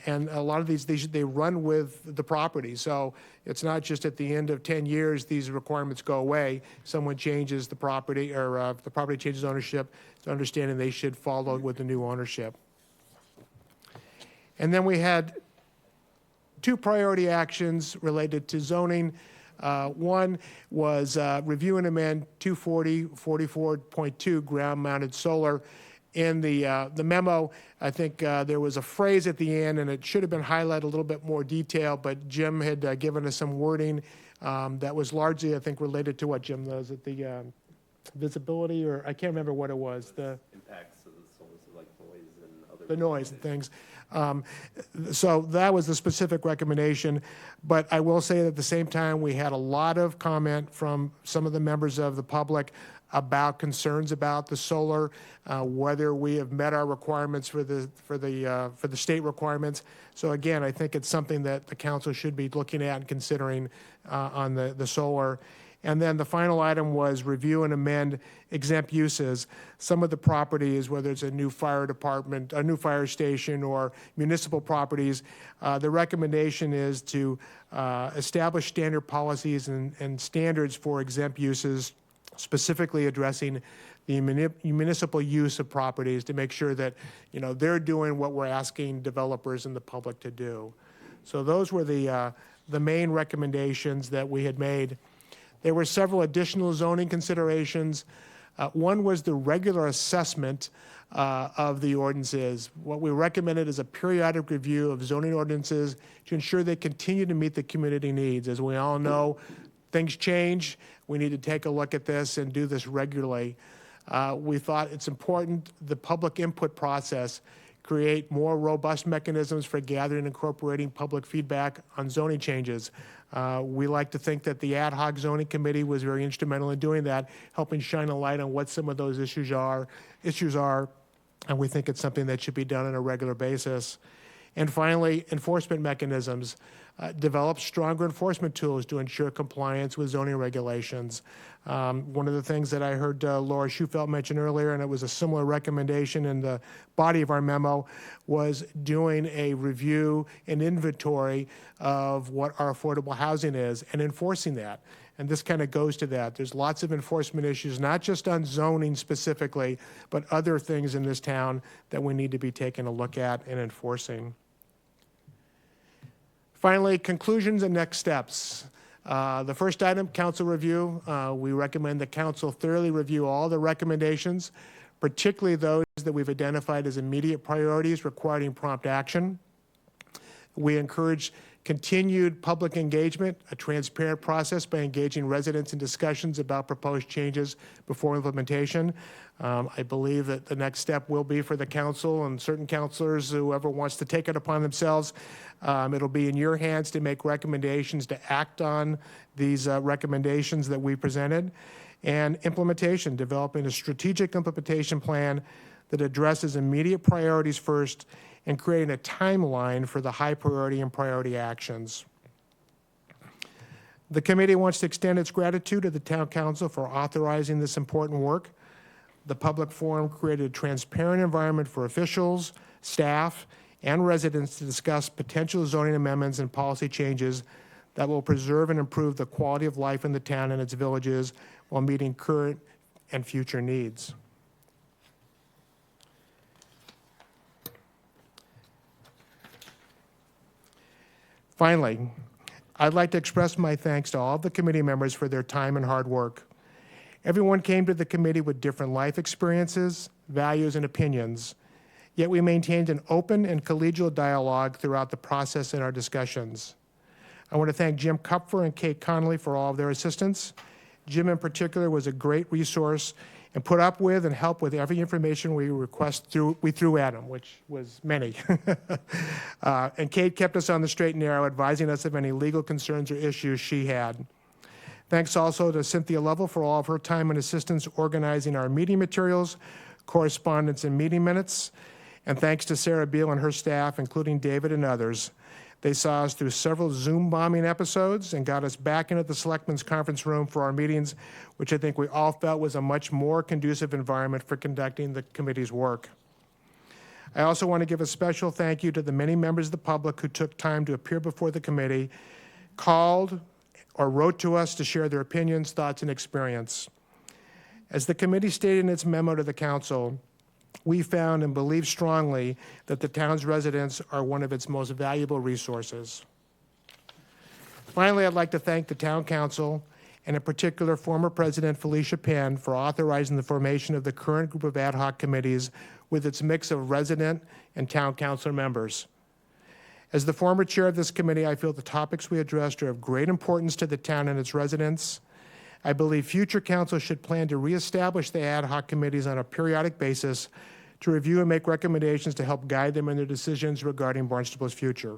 And a lot of these, they run with the property. So it's not just at the end of 10 years, these requirements go away. Someone changes the property or the property changes ownership, it's understanding they should follow with the new ownership. And then we had 2 priority actions related to zoning. One was review and amend 240-44.2 ground-mounted solar. In the memo, I think there was a phrase at the end, and it should have been highlighted a little bit more detail, but Jim had given us some wording that was largely, I think, related to what, Jim, was it the visibility, or I can't remember what it was. The Impacts of the solar, like noise and other. The noise and things. So that was the specific recommendation. But I will say that at the same time, we had a lot of comment from some of the members of the public about concerns about the solar, whether we have met our requirements for the state requirements. So again, I think it's something that the council should be looking at and considering on the solar. And then the final item was review and amend exempt uses. Some of the properties, whether it's a new fire department, a new fire station, or municipal properties, the recommendation is to establish standard policies and standards for exempt uses, specifically addressing the municipal use of properties to make sure that they're doing what we're asking developers and the public to do. So those were the main recommendations that we had made. There were several additional zoning considerations. One was the regular assessment of the ordinances. What we recommended is a periodic review of zoning ordinances to ensure they continue to meet the community needs. As we all know, things change. We need to take a look at this and do this regularly. We thought it's important the public input process create more robust mechanisms for gathering and incorporating public feedback on zoning changes. We like to think that the Ad Hoc Zoning Committee was very instrumental in doing that, helping shine a light on what some of those issues are, and we think it's something that should be done on a regular basis. And finally, enforcement mechanisms. Develop stronger enforcement tools to ensure compliance with zoning regulations. One of the things that I heard Laura Schulte mention earlier, and it was a similar recommendation in the body of our memo, was doing a review and inventory of what our affordable housing is and enforcing that. And this kind of goes to that. There's lots of enforcement issues, not just on zoning specifically, but other things in this town that we need to be taking a look at and enforcing. Finally, conclusions and next steps. The first item, council review. We recommend the council thoroughly review all the recommendations, particularly those that we've identified as immediate priorities requiring prompt action. We encourage continued public engagement, a transparent process by engaging residents in discussions about proposed changes before implementation. I believe that the next step will be for the council and certain councilors, whoever wants to take it upon themselves. It'll be in your hands to make recommendations to act on these recommendations that we presented. And implementation, developing a strategic implementation plan that addresses immediate priorities first and creating a timeline for the high priority and priority actions. The committee wants to extend its gratitude to the town council for authorizing this important work. The public forum created a transparent environment for officials, staff, and residents to discuss potential zoning amendments and policy changes that will preserve and improve the quality of life in the town and its villages while meeting current and future needs. Finally, I'd like to express my thanks to all of the committee members for their time and hard work. Everyone came to the committee with different life experiences, values, and opinions, yet we maintained an open and collegial dialogue throughout the process in our discussions. I want to thank Jim Kupfer and Kate Connolly for all of their assistance. Jim in particular was a great resource and put up with and helped with every information we threw at him, which was many. And Kate kept us on the straight and narrow, advising us of any legal concerns or issues she had. Thanks also to Cynthia Lovell for all of her time and assistance organizing our meeting materials, correspondence, and meeting minutes. And thanks to Sarah Beal and her staff, including David and others. They saw us through several Zoom bombing episodes and got us back into the Selectmen's conference room for our meetings, which I think we all felt was a much more conducive environment for conducting the committee's work. I also want to give a special thank you to the many members of the public who took time to appear before the committee, called or wrote to us to share their opinions, thoughts, and experience. As the committee stated in its memo to the council, we found and believe strongly that the town's residents are one of its most valuable resources. Finally, I'd like to thank the town council, and in particular former President Felicia Penn, for authorizing the formation of the current group of ad hoc committees with its mix of resident and town council members. As the former chair of this committee, I feel the topics we addressed are of great importance to the town and its residents. I believe future council should plan to reestablish the ad hoc committees on a periodic basis to review and make recommendations to help guide them in their decisions regarding Barnstable's future.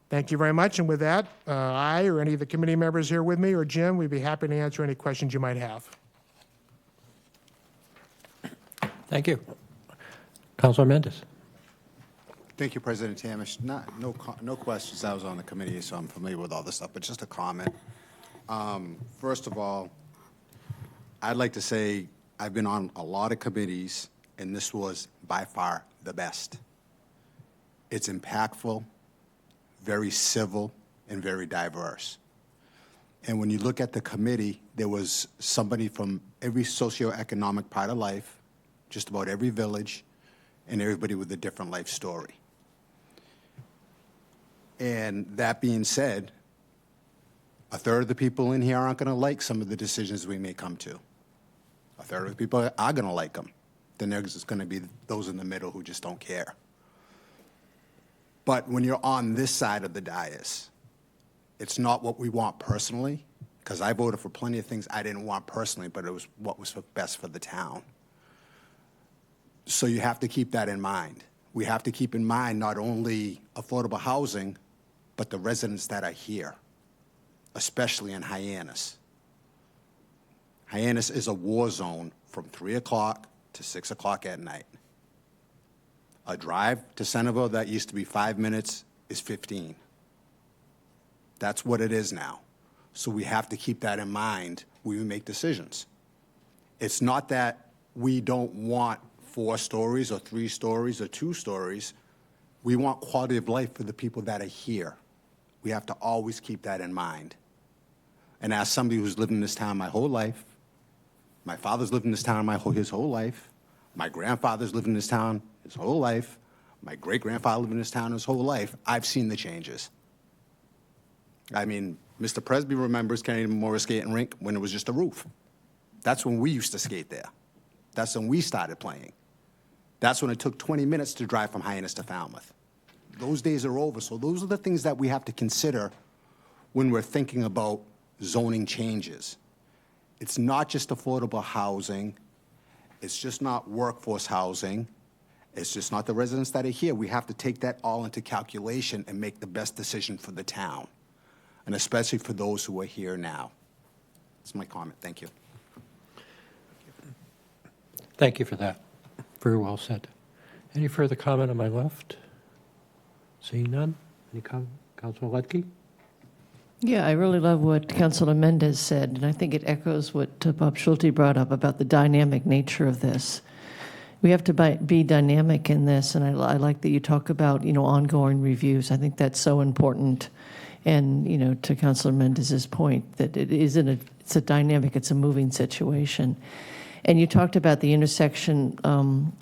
Thank you very much. And with that, I or any of the committee members here with me or Jim, we'd be happy to answer any questions you might have. Thank you. Councilor Mendes. Thank you, President Tamish. No questions. I was on the committee, so I'm familiar with all this stuff, but just a comment. First of all, I'd like to say I've been on a lot of committees, and this was by far the best. It's impactful, very civil, and very diverse. And when you look at the committee, there was somebody from every socioeconomic part of life, just about every village, and everybody with a different life story. And that being said, a third of the people in here aren't going to like some of the decisions we may come to. A third of the people are going to like them. Then there's going to be those in the middle who just don't care. But when you're on this side of the dais, it's not what we want personally, because I voted for plenty of things I didn't want personally, but it was what was best for the town. So you have to keep that in mind. We have to keep in mind not only affordable housing, but the residents that are here, especially in Hyannis. Hyannis is a war zone from 3 o'clock to 6 o'clock at night. A drive to Centerville that used to be 5 minutes is 15. That's what it is now. So we have to keep that in mind when we make decisions. It's not that we don't want 4 stories or 3 stories or 2 stories. We want quality of life for the people that are here. We have to always keep that in mind. And as somebody who's lived in this town my whole life, my father's lived in this town his whole life, my grandfather's lived in this town his whole life, my great-grandfather lived in this town his whole life, I've seen the changes. I mean, Mr. Presbrey remembers Kennedy Memorial Skating Rink when it was just a roof. That's when we used to skate there. That's when we started playing. That's when it took 20 minutes to drive from Hyannis to Falmouth. Those days are over, so those are the things that we have to consider when we're thinking about zoning changes. It's not just affordable housing. It's just not workforce housing. It's just not the residents that are here. We have to take that all into calculation and make the best decision for the town, and especially for those who are here now. That's my comment. Thank you. Thank you for that. Very well said. Any further comment on my left? Seeing none? Any comment? Councilor Ledke? Yeah, I really love what Councilor Mendez said, and I think it echoes what Bob Schulte brought up about the dynamic nature of this. We have to be dynamic in this, and I like that you talk about, ongoing reviews. I think that's so important. And, to Councilor Mendez's point, that it's a dynamic, it's a moving situation. And you talked about the intersection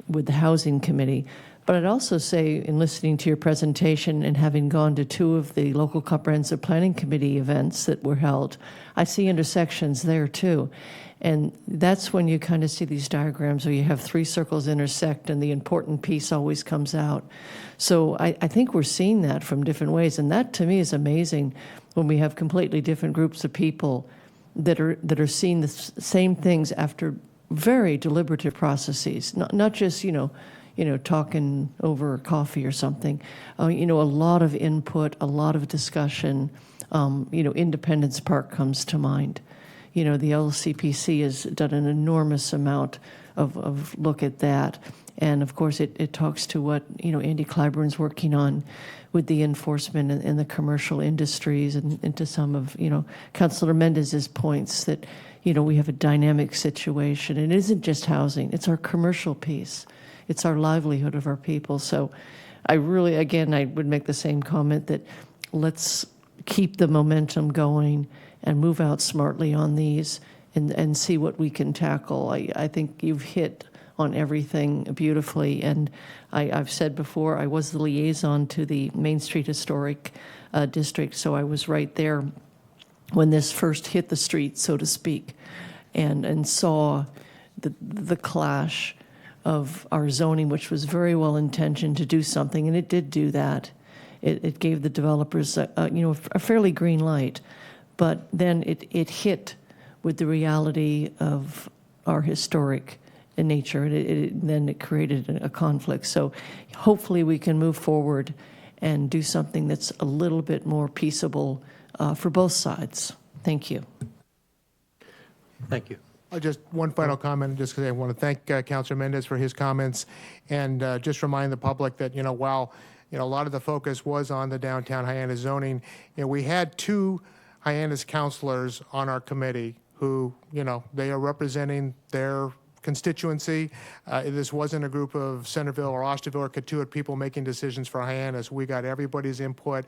with the Housing Committee. But I'd also say, in listening to your presentation and having gone to 2 of the local comprehensive planning committee events that were held, I see intersections there too. And that's when you kind of see these diagrams where you have 3 circles intersect and the important piece always comes out. So I think we're seeing that from different ways. And that to me is amazing when we have completely different groups of people that are seeing the same things after very deliberative processes, not just, talking over coffee or something. A lot of input, a lot of discussion. Independence Park comes to mind. The LCPC has done an enormous amount of look at that. And of course, it talks to what, Andy Clyburn's working on with the enforcement in the commercial industries and to some of, Councilor Mendez's points that, we have a dynamic situation. It isn't just housing, it's our commercial piece. It's our livelihood of our people. So I really, again, I would make the same comment that let's keep the momentum going and move out smartly on these and see what we can tackle. I think you've hit on everything beautifully. And I've said before, I was the liaison to the Main Street Historic District, so I was right there when this first hit the street, so to speak, and saw the clash of our zoning, which was very well intentioned to do something, and it did do that. It gave the developers a fairly green light, but then it hit with the reality of our historic nature, and then it created a conflict. So hopefully we can move forward and do something that's a little bit more peaceable for both sides. Thank you. Thank you. Just one final comment, just because I want to thank Councilor Mendez for his comments, and just remind the public that, while, a lot of the focus was on the downtown Hyannis zoning, we had 2 Hyannis councilors on our committee who, they are representing their constituency. This wasn't a group of Centerville or Osterville or Cotuit people making decisions for Hyannis. We got everybody's input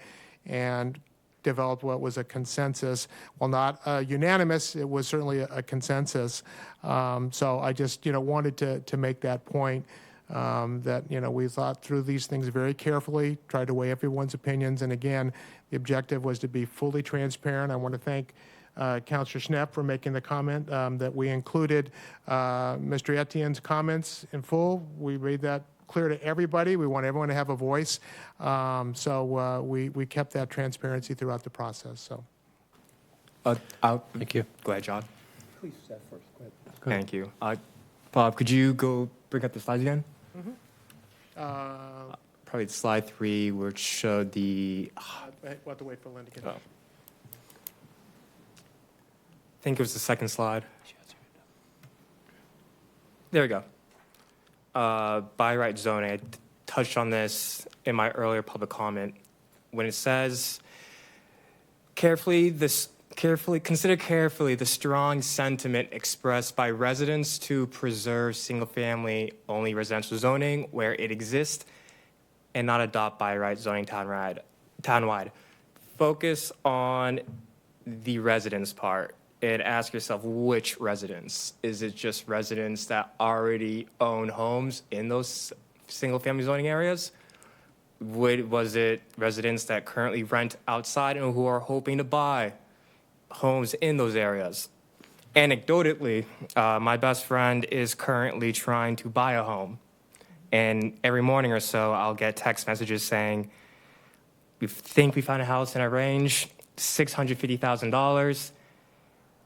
and developed what was a consensus. While not unanimous, it was certainly a consensus. So I just, wanted to make that point, that, we thought through these things very carefully, tried to weigh everyone's opinions. And again, the objective was to be fully transparent. I want to thank Councilor Schnepp for making the comment that we included Mr. Etienne's comments in full. We made that clear to everybody. We want everyone to have a voice. So we kept that transparency throughout the process. So, Thank you. Go ahead, John. Please, Seth first. Go ahead. Thank you. Bob, could you go bring up the slides again? Probably slide 3, which showed the. We'll have to wait for Linda to get I think it was the second slide. There we go. By right zoning. I touched on this in my earlier public comment. When it says, consider carefully the strong sentiment expressed by residents to preserve single-family only residential zoning where it exists and not adopt by right zoning townwide. Focus on the residents part and ask yourself which residents. Is it just residents that already own homes in those single-family zoning areas? Was it residents that currently rent outside and who are hoping to buy homes in those areas? Anecdotally, my best friend is currently trying to buy a home. And every morning or so, I'll get text messages saying, we think we found a house in our range, $650,000.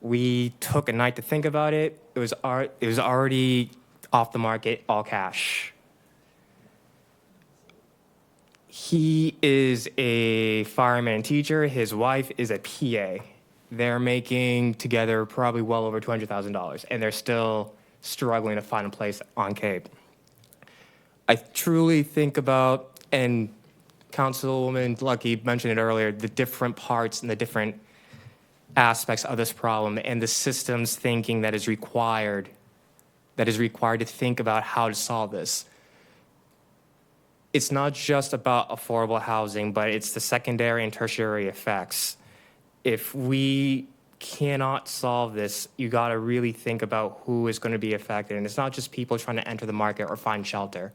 We took a night to think about it. It was already off the market, all cash. He is a fireman and teacher. His wife is a PA. They're making together probably well over $200,000, and they're still struggling to find a place on Cape. I truly think about, and Councilwoman Lucky mentioned it earlier, the different parts and the different aspects of this problem and the systems thinking that is required to think about how to solve this. It's not just about affordable housing, but it's the secondary and tertiary effects. If we cannot solve this, you got to really think about who is going to be affected. And it's not just people trying to enter the market or find shelter.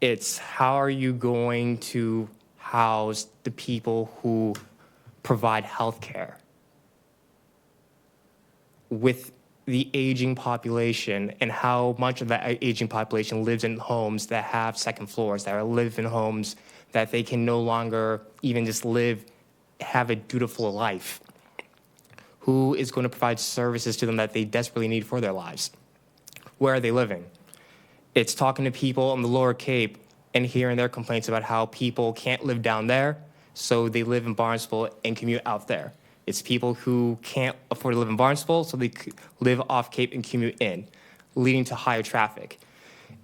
It's how are you going to house the people who provide health care? With the aging population and how much of that aging population lives in homes that have second floors, that live in homes that they can no longer even just have a dutiful life. Who is going to provide services to them that they desperately need for their lives? Where are they living? It's talking to people on the Lower Cape and hearing their complaints about how people can't live down there, so they live in Barnstable and commute out there. It's people who can't afford to live in Barnstable, so they live off Cape and commute in, leading to higher traffic.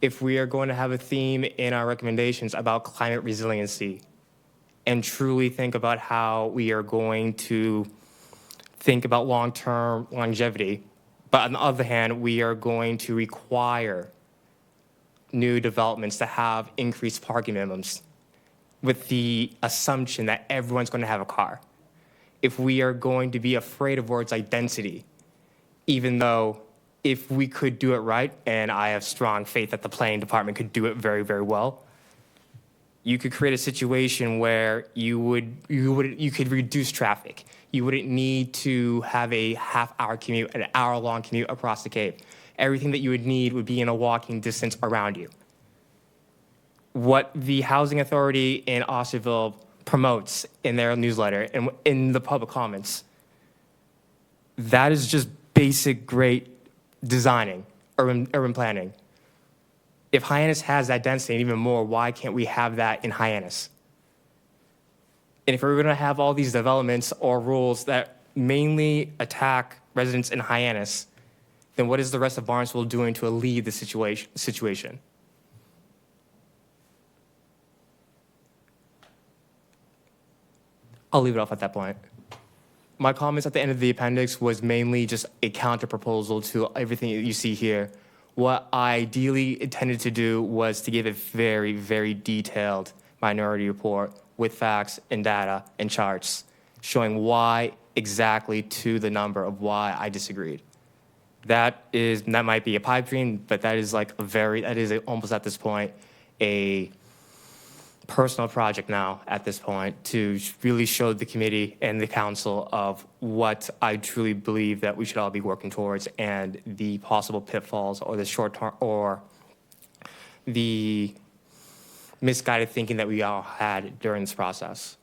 If we are going to have a theme in our recommendations about climate resiliency and truly think about how we are going to think about long-term longevity, but on the other hand, we are going to require new developments to have increased parking minimums with the assumption that everyone's going to have a car. If we are going to be afraid of words like density, even though if we could do it right, and I have strong faith that the planning department could do it very, very well, you could create a situation where you could reduce traffic. You wouldn't need to have a half-hour commute, an hour-long commute across the Cape. Everything that you would need would be in a walking distance around you. What the Housing Authority in Osterville promotes in their newsletter and in the public comments, that is just basic great designing, urban planning. If Hyannis has that density and even more, why can't we have that in Hyannis? And if we're going to have all these developments or rules that mainly attack residents in Hyannis, then what is the rest of Barnstable doing to alleviate the situation? I'll leave it off at that point. My comments at the end of the appendix was mainly just a counter proposal to everything that you see here. What I ideally intended to do was to give a very, very detailed minority report with facts and data and charts showing why exactly to the number of why I disagreed. That might be a pipe dream, but that is almost at this point a personal project now at this point to really show the committee and the council of what I truly believe that we should all be working towards and the possible pitfalls or the short-term or the misguided thinking that we all had during this process.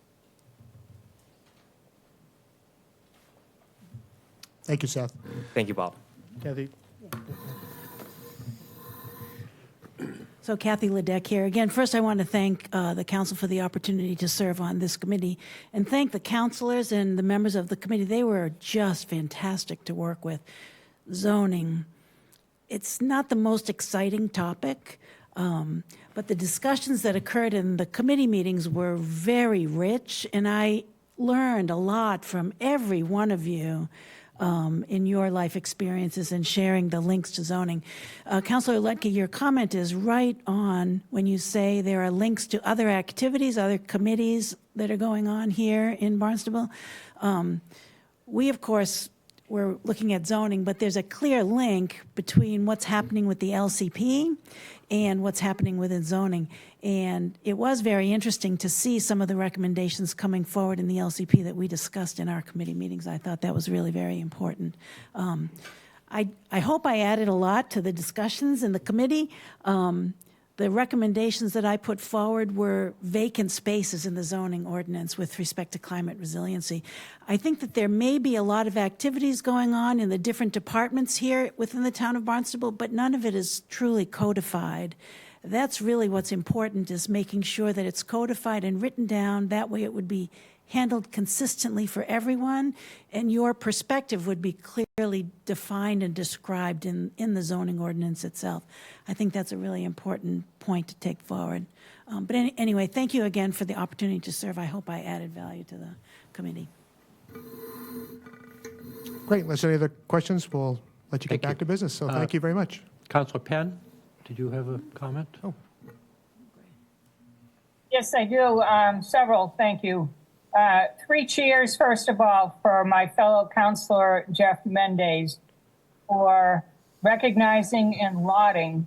Thank you, Seth. Thank you, Bob. Kathy? So Kathy Ledeck here. Again, first I want to thank the council for the opportunity to serve on this committee and thank the councilors and the members of the committee. They were just fantastic to work with. Zoning, it's not the most exciting topic, but the discussions that occurred in the committee meetings were very rich, and I learned a lot from every one of you in your life experiences and sharing the links to zoning. Councilor Letke, your comment is right on when you say there are links to other activities, other committees that are going on here in Barnstable. We, of course, we're looking at zoning, but there's a clear link between what's happening with the LCP and what's happening within zoning. And it was very interesting to see some of the recommendations coming forward in the LCP that we discussed in our committee meetings. I thought that was really very important. I hope I added a lot to the discussions in the committee. The recommendations that I put forward were vacant spaces in the zoning ordinance with respect to climate resiliency. I think that there may be a lot of activities going on in the different departments here within the town of Barnstable, but none of it is truly codified. That's really what's important, is making sure that it's codified and written down. That way it would be handled consistently for everyone, and your perspective would be clearly defined and described in the zoning ordinance itself. I think that's a really important point to take forward. But anyway, thank you again for the opportunity to serve. I hope I added value to the committee. Great. Unless any other questions, we'll let you get back to business. So thank you very much. Councilor Penn, did you have a comment? Oh. Yes, I do. Several. Thank you. 3 cheers, first of all, for my fellow councilor, Jeff Mendez, for recognizing and lauding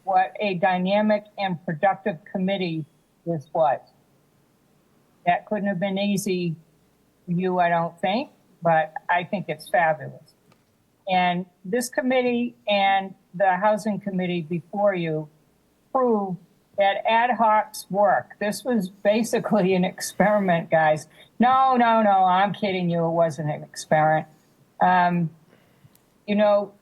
what a dynamic and productive committee this was. That couldn't have been easy for you, I don't think, but I think it's fabulous. And this committee and the Housing Committee before you prove that ad hoc's work. This was basically an experiment, guys. No, I'm kidding you. It wasn't an experiment. You know,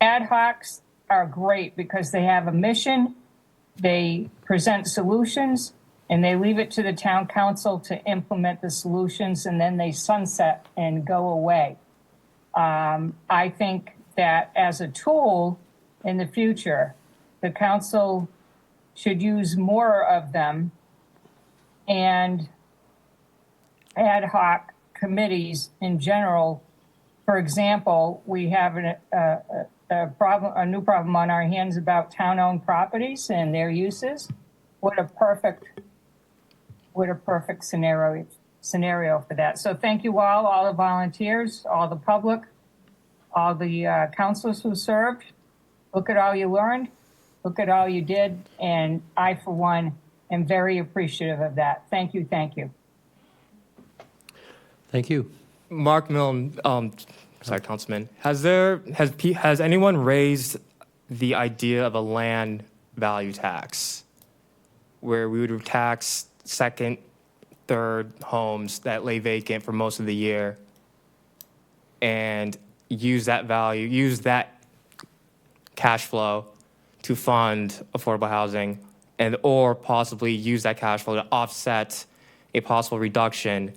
ad hocs are great because they have a mission, they present solutions, and they leave it to the town council to implement the solutions, and then they sunset and go away. I think that as a tool in the future, the council should use more of them, and ad hoc committees in general. For example, we have a new problem on our hands about town-owned properties and their uses. What a perfect scenario for that. So thank you all the volunteers, all the public, all the councilors who served. Look at all you learned. Look at all you did. And I, for one, am very appreciative of that. Thank you. Thank you. Thank you. Mark Milne, sorry, Councilman, has anyone raised the idea of a land value tax where we would tax second, third homes that lay vacant for most of the year and use that cash flow to fund affordable housing, and or possibly use that cash flow to offset a possible reduction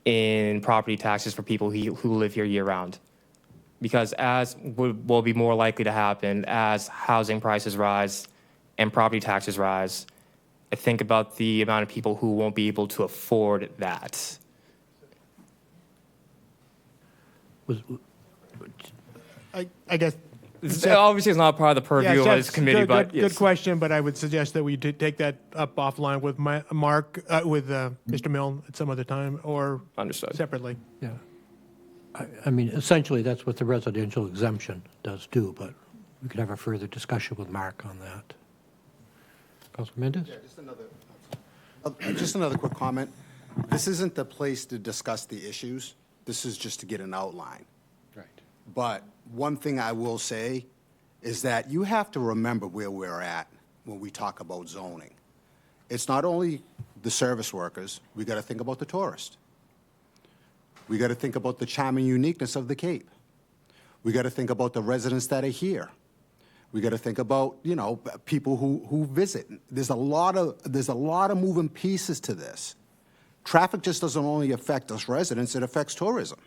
in property taxes for people who live here year-round? Because as will be more likely to happen as housing prices rise and property taxes rise, I think about the amount of people who won't be able to afford that. I guess. Obviously, it's not part of the purview of this committee, but good question. But I would suggest that we take that up offline with Mark, with Mr. Milne at some other time, or separately. Yeah. I mean, essentially, that's what the residential exemption does do, but we could have a further discussion with Mark on that. Councilman Mendez? Yeah, just another quick comment. This isn't the place to discuss the issues. This is just to get an outline. Right. But one thing I will say is that you have to remember where we're at when we talk about zoning. It's not only the service workers. We got to think about the tourist. We got to think about the charm and uniqueness of the Cape. We got to think about the residents that are here. We got to think about, you know, people who visit. There's a lot of moving pieces to this. Traffic just doesn't only affect us residents, it affects tourism.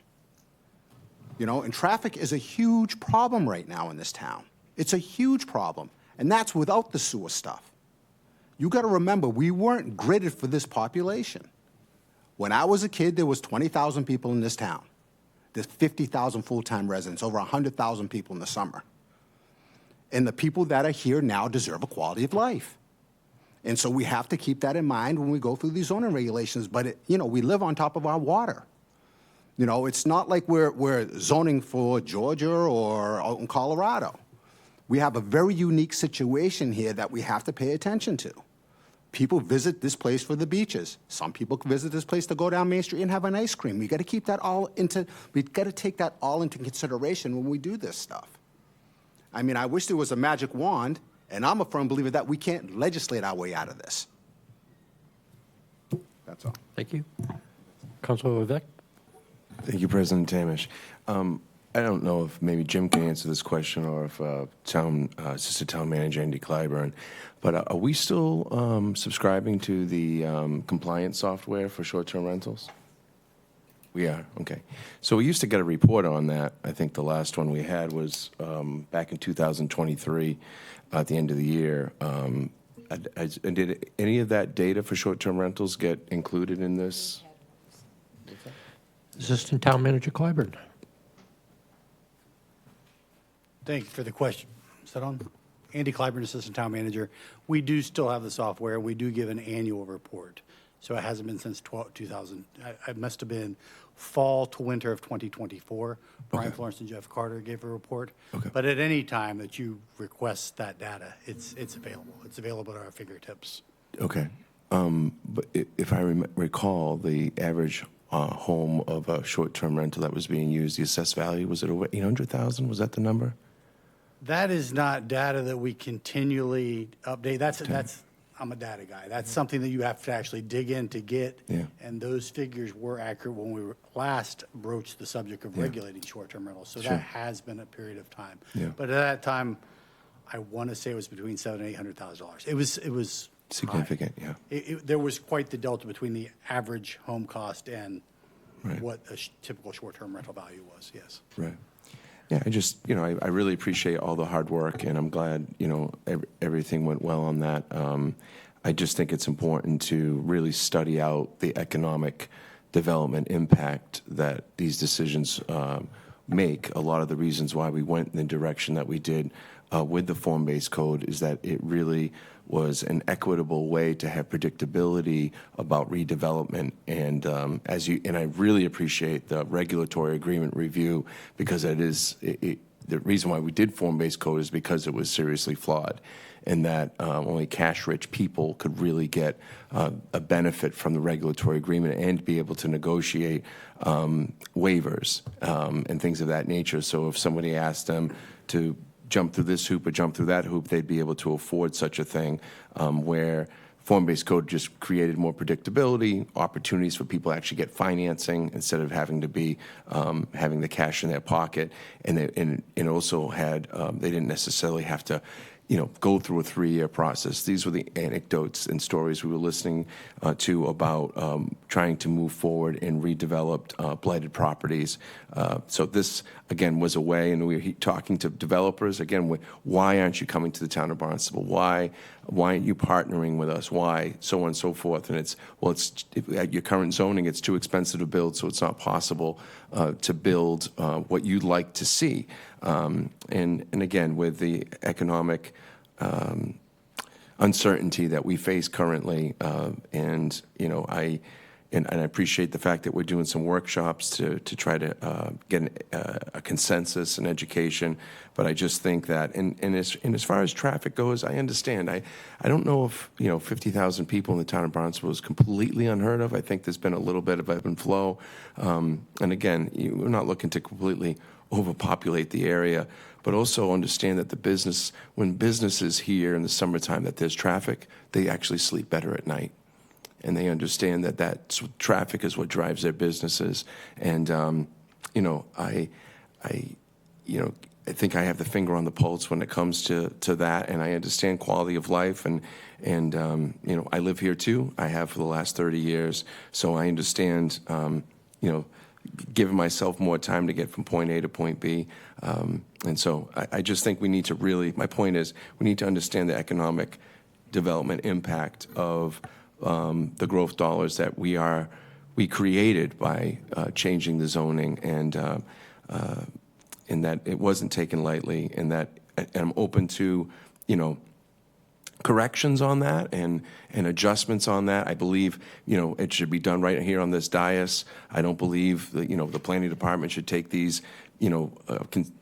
You know, and traffic is a huge problem right now in this town. It's a huge problem, and that's without the sewer stuff. You got to remember, we weren't gridded for this population. When I was a kid, there was 20,000 people in this town. There's 50,000 full-time residents, over 100,000 people in the summer. And the people that are here now deserve a quality of life. And so we have to keep that in mind when we go through these zoning regulations. But, you know, we live on top of our water. You know, it's not like we're zoning for Georgia or out in Colorado. We have a very unique situation here that we have to pay attention to. People visit this place for the beaches. Some people visit this place to go down Main Street and have an ice cream. We got to keep that we got to take that all into consideration when we do this stuff. I mean, I wish there was a magic wand, and I'm a firm believer that we can't legislate our way out of this. That's all. Thank you. Councilor Vivek? Thank you, President Tamish. I don't know if maybe Jim can answer this question or if Assistant Town Manager Andy Clyburn, but are we still subscribing to the compliance software for short-term rentals? We are, okay. So we used to get a report on that. I think the last one we had was back in 2023 at the end of the year. Did any of that data for short-term rentals get included in this? Assistant Town Manager Clyburn. Thank you for the question. Is that on? Andy Clyburn, Assistant Town Manager. We do still have the software. We do give an annual report. So it hasn't been since 2000. It must have been fall to winter of 2024. Brian Florence and Jeff Carter gave a report. But at any time that you request that data, it's available. It's available at our fingertips. Okay. But if I recall, the average home of a short-term rental that was being used, the assessed value, was it over 800,000? Was that the number? That is not data that we continually update. That's I'm a data guy. That's something that you have to actually dig in to get. Yeah. And those figures were accurate when we last broached the subject of regulating short-term rentals. So Sure. that has been a period of time. Yeah. But at that time, I want to say it was between $700,000 and $800,000. It was Significant, high. yeah. There was quite the delta between the average home cost and what a typical short-term rental value was. Yes. Right. Yeah, I really appreciate all the hard work, and I'm glad, everything went well on that. I just think it's important to really study out the economic development impact that these decisions make. A lot of the reasons why we went in the direction that we did with the form-based code is that it really was an equitable way to have predictability about redevelopment. And and I really appreciate the regulatory agreement review, because the reason why we did form-based code is because it was seriously flawed, and that only cash-rich people could really get a benefit from the regulatory agreement and be able to negotiate waivers and things of that nature. So if somebody asked them to jump through this hoop or jump through that hoop, they'd be able to afford such a thing, where form-based code just created more predictability, opportunities for people to actually get financing instead of having to be having the cash in their pocket. And it also had, they didn't necessarily have to go through a 3-year process. These were the anecdotes and stories we were listening to about trying to move forward in redeveloped blighted properties. So this, again, was a way, and we were talking to developers, again, why aren't you coming to the town of Barnstable? Why aren't you partnering with us? Why? So on and so forth. And it's at your current zoning, it's too expensive to build, so it's not possible to build what you'd like to see. And again, with the economic uncertainty that we face currently, and I appreciate the fact that we're doing some workshops to try to get a consensus and education. But I just think that, and as far as traffic goes, I understand. I don't know if 50,000 people in the town of Barnstable is completely unheard of. I think there's been a little bit of ebb and flow. And again, we're not looking to completely overpopulate the area, but also understand that when business is here in the summertime, that there's traffic, they actually sleep better at night. And they understand that traffic is what drives their businesses. And, I think I have the finger on the pulse when it comes to that, and I understand quality of life, and I live here too. I have for the last 30 years, so I understand, giving myself more time to get from point A to point B. And so I just think we need to my point is, we need to understand the economic development impact of the growth dollars that we created by changing the zoning, and that it wasn't taken lightly, and I'm open to, corrections on that and adjustments on that. I believe, it should be done right here on this dais. I don't believe that, the planning department should take these,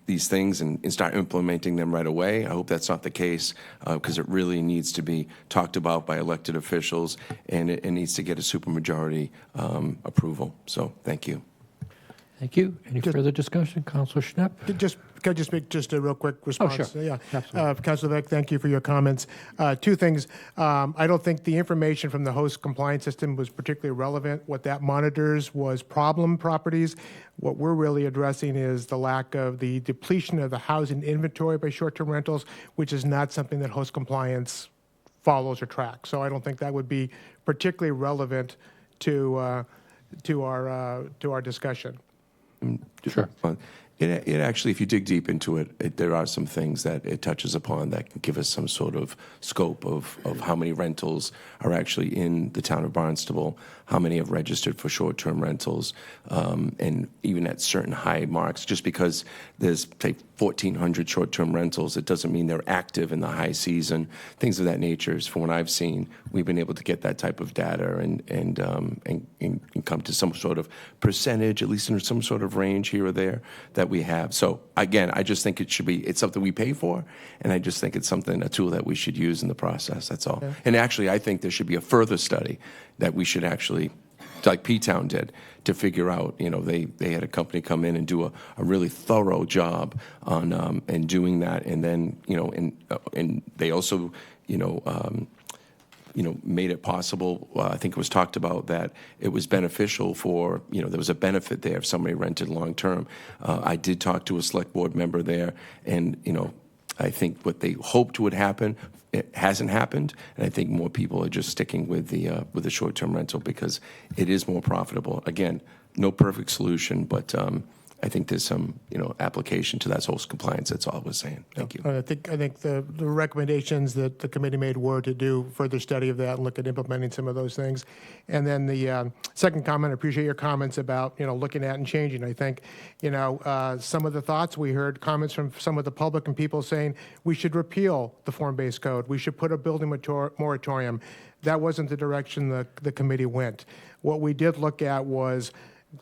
these things and start implementing them right away. I hope that's not the case, because it really needs to be talked about by elected officials, and it needs to get a supermajority approval. So thank you. Thank you. Any further discussion? Councilor Schnapp? Can I just make just a real quick response? Oh, sure. Yeah. Absolutely. Councilor Beck, thank you for your comments. 2 things. I don't think the information from the host compliance system was particularly relevant. What that monitors was problem properties. What we're really addressing is the lack of the depletion of the housing inventory by short-term rentals, which is not something that host compliance follows or tracks. So I don't think that would be particularly relevant to our discussion. Sure. It actually, if you dig deep into it, there are some things that it touches upon that can give us some sort of scope of how many rentals are actually in the town of Barnstable, how many have registered for short-term rentals, and even at certain high marks. Just because there's, say, 1,400 short-term rentals, it doesn't mean they're active in the high season. Things of that nature. From what I've seen, we've been able to get that type of data and come to some sort of percentage, at least in some sort of range here or there, that we have. So again, I just think it's something we pay for, and I just think it's a tool that we should use in the process, that's all. Yeah. And actually, I think there should be a further study that we should actually, like P-Town did, to figure out, they had a company come in and do a really thorough job on, and doing that, and then, and they also, made it possible. I think it was talked about that it was beneficial for, there was a benefit there if somebody rented long term. I did talk to a select board member there, and, I think what they hoped would happen, it hasn't happened, and I think more people are just sticking with the short-term rental because it is more profitable. Again, no perfect solution, but I think there's some, application to that whole compliance. That's all I was saying. Thank you. I think the recommendations that the committee made were to do further study of that and look at implementing some of those things. And then the second comment, I appreciate your comments about, looking at and changing. I think, some of the thoughts, we heard comments from some of the public and people saying we should repeal the form-based code. We should put a building moratorium. That wasn't the direction the committee went. What we did look at was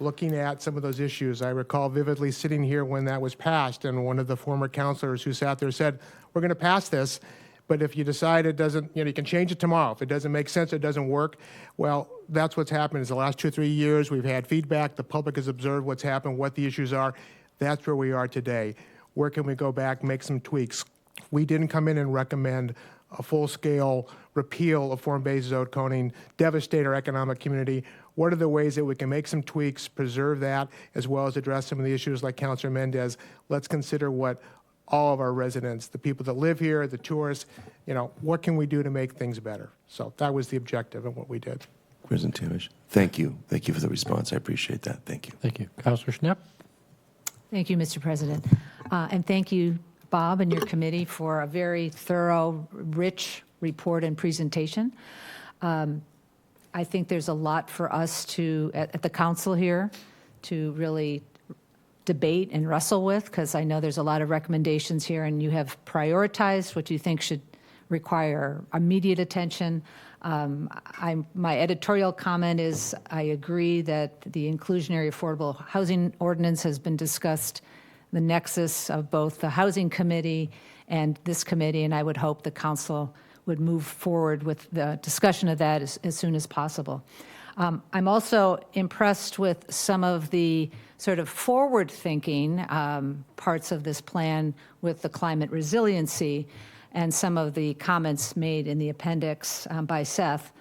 looking at some of those issues. I recall vividly sitting here when that was passed, and one of the former counselors who sat there said, we're going to pass this, but if you decide it doesn't, you can change it tomorrow. If it doesn't make sense, it doesn't work. Well, that's what's happened is the last 2 or 3 years, we've had feedback. The public has observed what's happened, what the issues are. That's where we are today. Where can we go back, make some tweaks? We didn't come in and recommend a full-scale repeal of form-based zoning, devastate our economic community. What are the ways that we can make some tweaks, preserve that, as well as address some of the issues like Councilor Mendez? Let's consider what all of our residents, the people that live here, the tourists, what can we do to make things better? So that was the objective of what we did. President Tamish, thank you. Thank you for the response. I appreciate that. Thank you. Thank you. Councilor Schnapp? Thank you, Mr. President. And thank you, Bob, and your committee for a very thorough, rich report and presentation. I think there's a lot for us at the council here, to really debate and wrestle with, because I know there's a lot of recommendations here, and you have prioritized what you think should require immediate attention. My editorial comment is I agree that the inclusionary affordable housing ordinance has been discussed, the nexus of both the Housing Committee and this committee, and I would hope the council would move forward with the discussion of that as soon as possible. I'm also impressed with some of the sort of forward-thinking parts of this plan with the climate resiliency and some of the comments made in the appendix by Seth,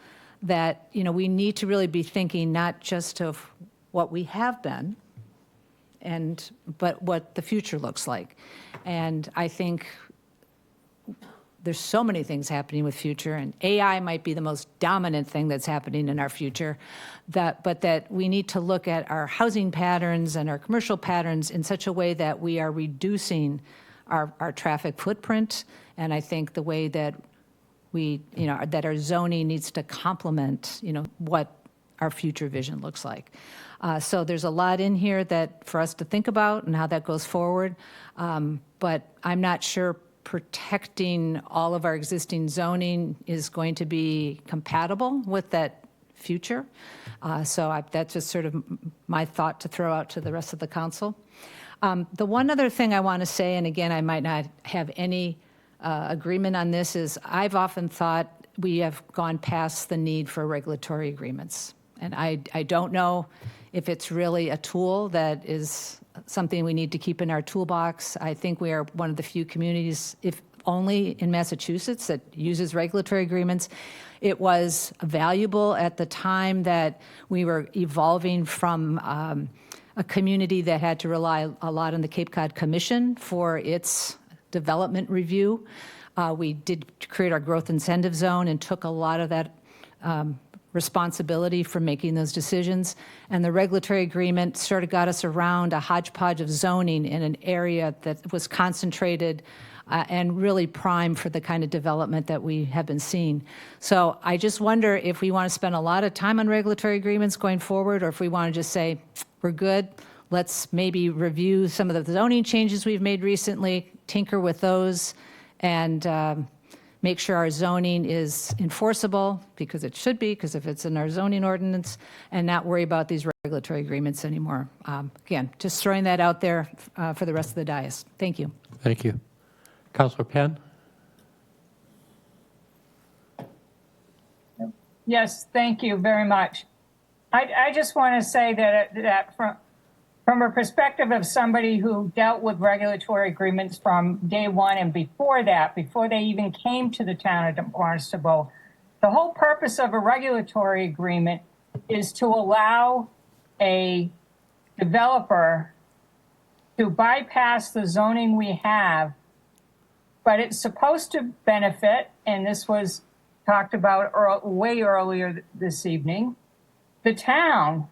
that we need to really be thinking not just of what we have been, but what the future looks like. And I think there's so many things happening with future, and AI might be the most dominant thing that's happening in our future, but that we need to look at our housing patterns and our commercial patterns in such a way that we are reducing our traffic footprint. And I think the way that that our zoning needs to complement, what our future vision looks like. So there's a lot in here that for us to think about and how that goes forward. But I'm not sure protecting all of our existing zoning is going to be compatible with that future. So that's just sort of my thought to throw out to the rest of the council. The one other thing I want to say, and again, I might not have any agreement on this, is I've often thought we have gone past the need for regulatory agreements. And I don't know if it's really a tool that is something we need to keep in our toolbox. I think we are one of the few communities, if only in Massachusetts, that uses regulatory agreements. It was valuable at the time that we were evolving from a community that had to rely a lot on the Cape Cod Commission for its development review. We did create our growth incentive zone and took a lot of that responsibility for making those decisions. And the regulatory agreement sort of got us around a hodgepodge of zoning in an area that was concentrated and really prime for the kind of development that we have been seeing. So I just wonder if we want to spend a lot of time on regulatory agreements going forward, or if we want to just say, we're good, let's maybe review some of the zoning changes we've made recently, tinker with those, and make sure our zoning is enforceable, because it should be, because if it's in our zoning ordinance, and not worry about these regulatory agreements anymore. Again, just throwing that out there for the rest of the dais. Thank you. Thank you. Councilor Penn? Yes, thank you very much. I just want to say that from a perspective of somebody who dealt with regulatory agreements from day one and before that, before they even came to the town of Barnstable, the whole purpose of a regulatory agreement is to allow a developer to bypass the zoning we have, but it's supposed to benefit, and this was talked about way earlier this evening, the town,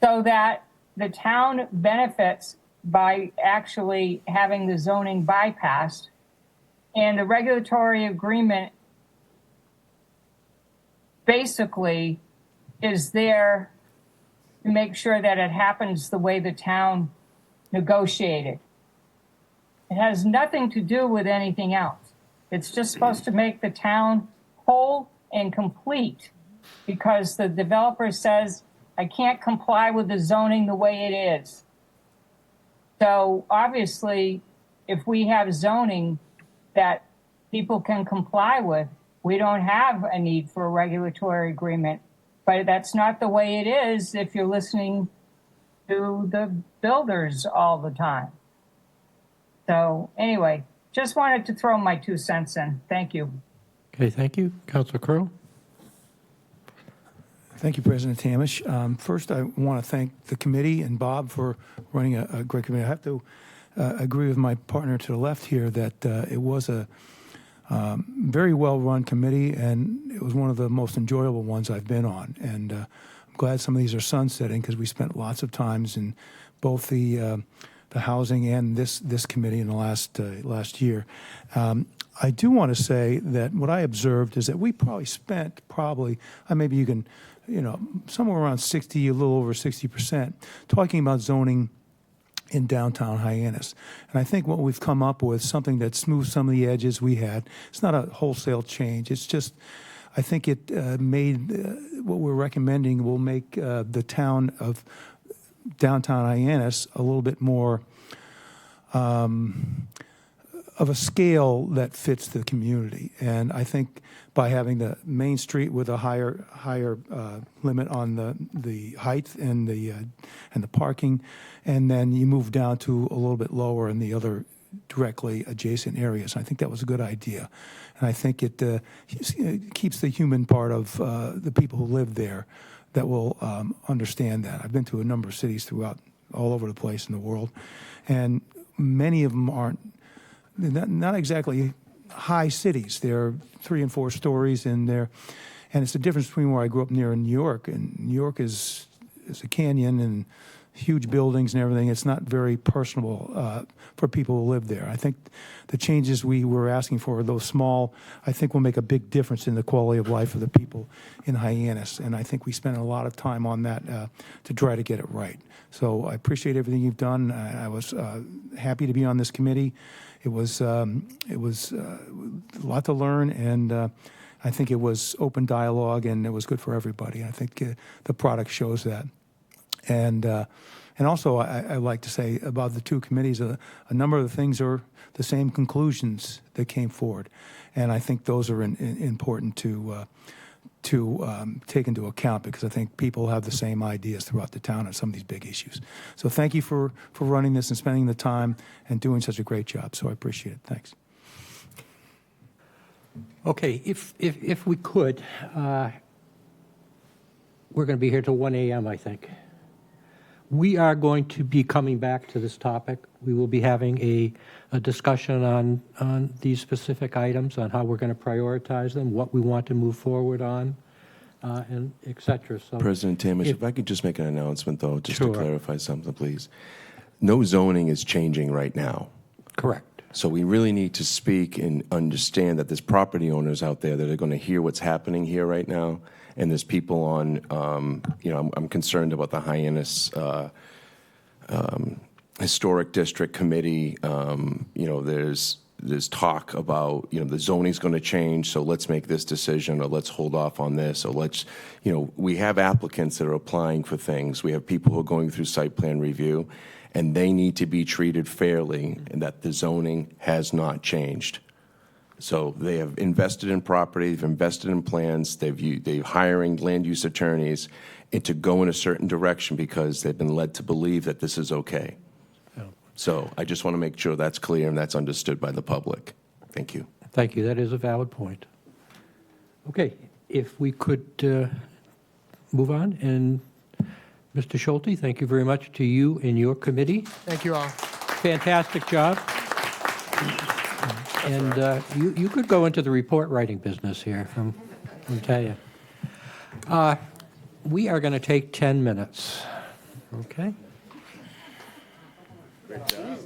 so that the town benefits by actually having the zoning bypassed. And the regulatory agreement basically is there to make sure that it happens the way the town negotiated. It has nothing to do with anything else. It's just supposed to make the town whole and complete, because the developer says, I can't comply with the zoning the way it is. So obviously, if we have zoning that people can comply with, we don't have a need for a regulatory agreement. But that's not the way it is if you're listening to the builders all the time. So anyway, just wanted to throw my 2 cents in. Thank you. Okay, thank you. Councilor Crowe? Thank you, President Tamish. First, I want to thank the committee and Bob for running a great committee. I have to agree with my partner to the left here that it was a very well-run committee, and it was one of the most enjoyable ones I've been on. And I'm glad some of these are sunsetting, because we spent lots of times in both the housing and this committee in the last year. I do want to say that what I observed is that we probably spent maybe you can, somewhere around 60, a little over 60%, talking about zoning in downtown Hyannis. And I think what we've come up with, something that smooths some of the edges we had. It's not a wholesale change. It's just, I think it made what we're recommending will make the town of downtown Hyannis a little bit more of a scale that fits the community. And I think by having the main street with a higher limit on the height and the parking, and then you move down to a little bit lower in the other directly adjacent areas. I think that was a good idea. And I think it keeps the human part of the people who live there that will understand that. I've been to a number of cities throughout, all over the place in the world, and many of them aren't, not exactly high cities. They're 3 and 4 stories, and it's the difference between where I grew up near in New York. And New York is a canyon and huge buildings and everything. It's not very personable for people who live there. I think the changes we were asking for, those small, I think will make a big difference in the quality of life of the people in Hyannis. And I think we spent a lot of time on that to try to get it right. So I appreciate everything you've done. I was happy to be on this committee. It was a lot to learn, and I think it was open dialogue, and it was good for everybody. I think the product shows that. And also, I like to say about the 2 committees, a number of the things are the same conclusions that came forward, and I think those are important to take into account, because I think people have the same ideas throughout the town on some of these big issues. So thank you for running this and spending the time and doing such a great job. So I appreciate it. Thanks. Okay, if we could, we're going to be here till 1 a.m., I think. We are going to be coming back to this topic. We will be having a discussion on these specific items, on how we're going to prioritize them, what we want to move forward on. and et cetera. So President Tamish, if I could just make an announcement, though, just Sure. to clarify something, please. No zoning is changing right now. Correct. So we really need to speak and understand that there's property owners out there that are going to hear what's happening here right now, and there's people on, I'm concerned about the Hyannis Historic District Committee. There's talk about, the zoning's going to change, so let's make this decision, or let's hold off on this, or let's, we have applicants that are applying for things. We have people who are going through site plan review, and they need to be treated fairly, and that the zoning has not changed. So they have invested in property, they've invested in plans, they're hiring land use attorneys, and to go in a certain direction because they've been led to believe that this is okay. So I just want to make sure that's clear and that's understood by the public. Thank you. Thank you. That is a valid point. Okay, if we could move on. And Mr. Schulte, thank you very much to you and your committee. Thank you all. Fantastic job. And you could go into the report writing business here, I'll tell you. We are going to take 10 minutes, okay? Great job.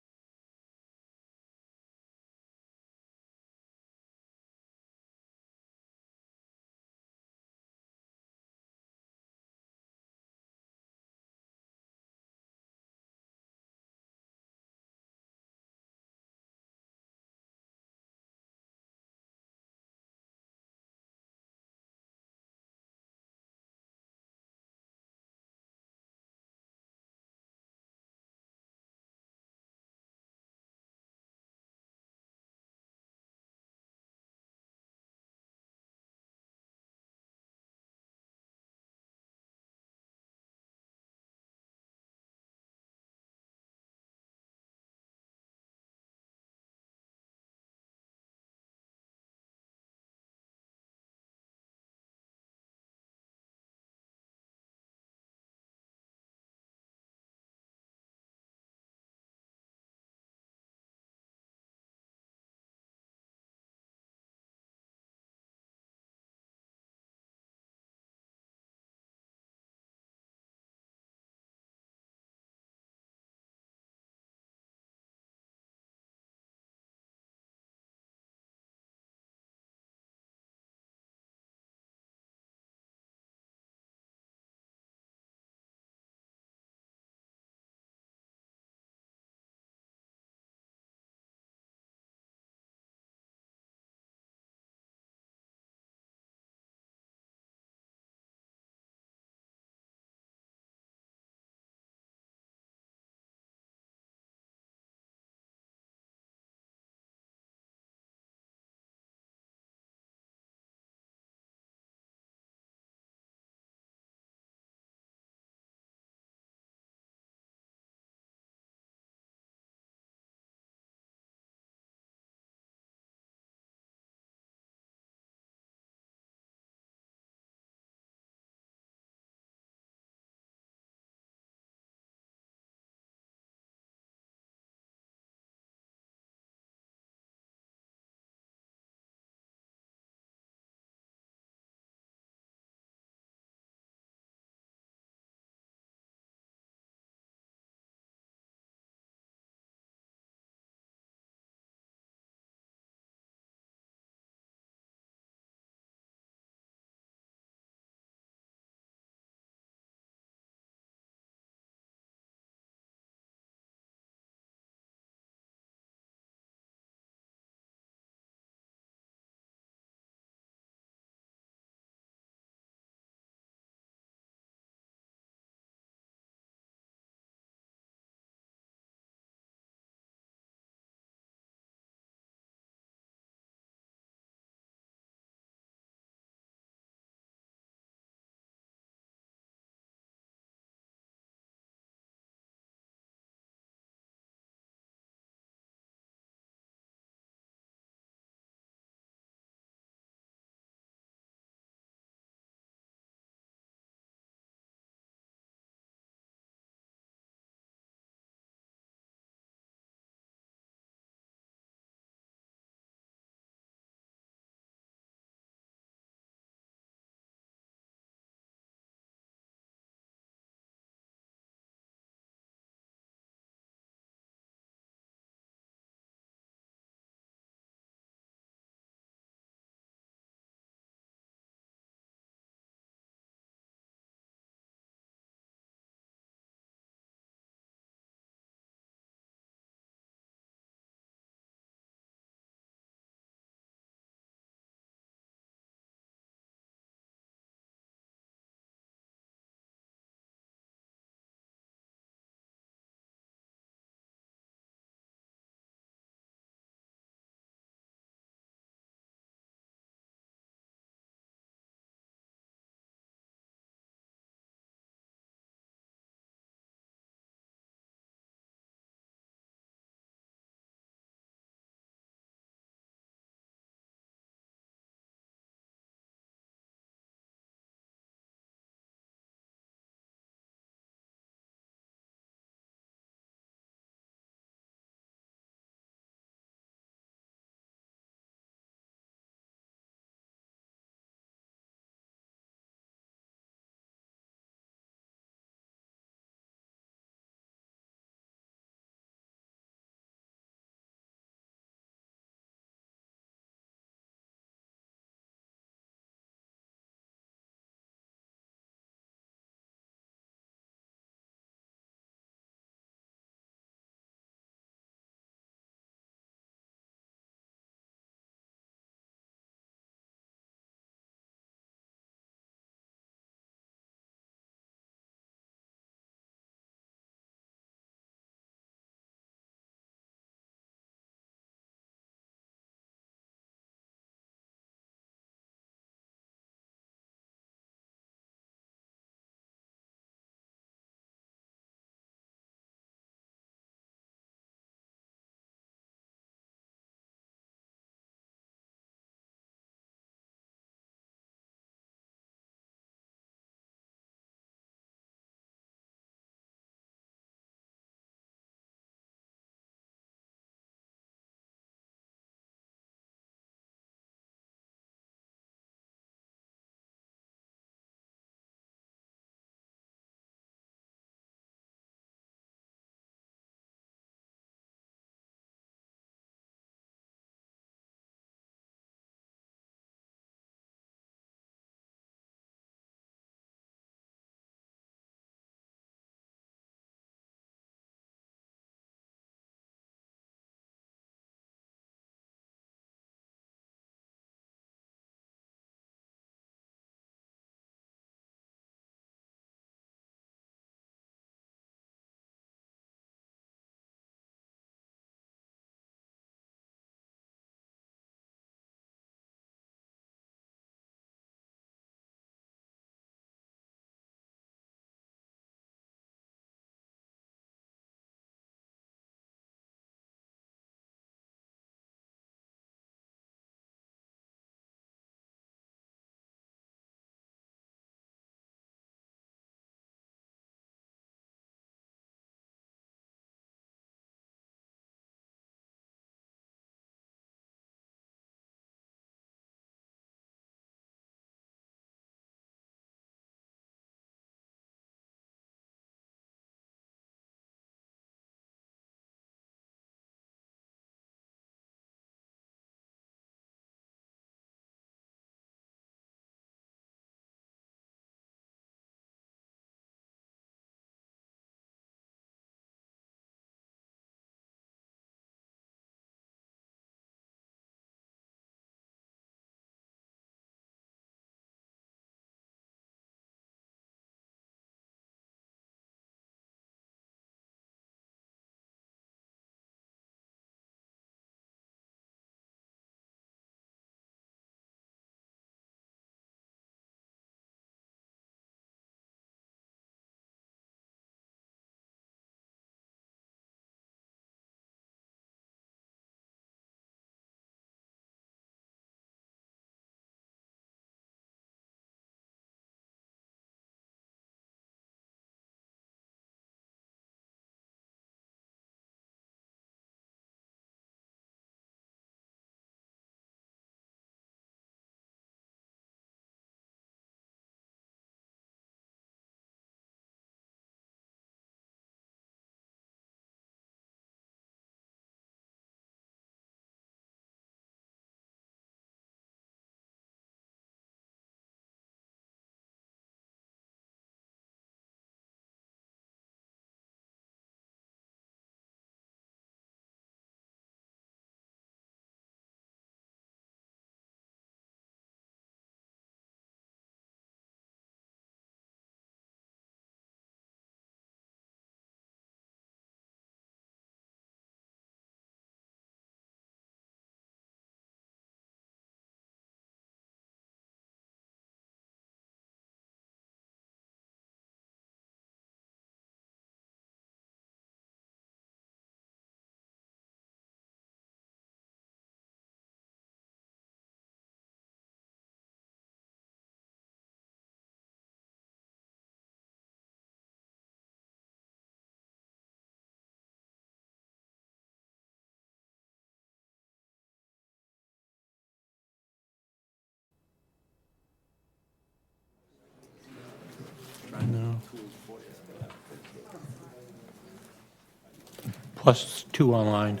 Plus 2 online.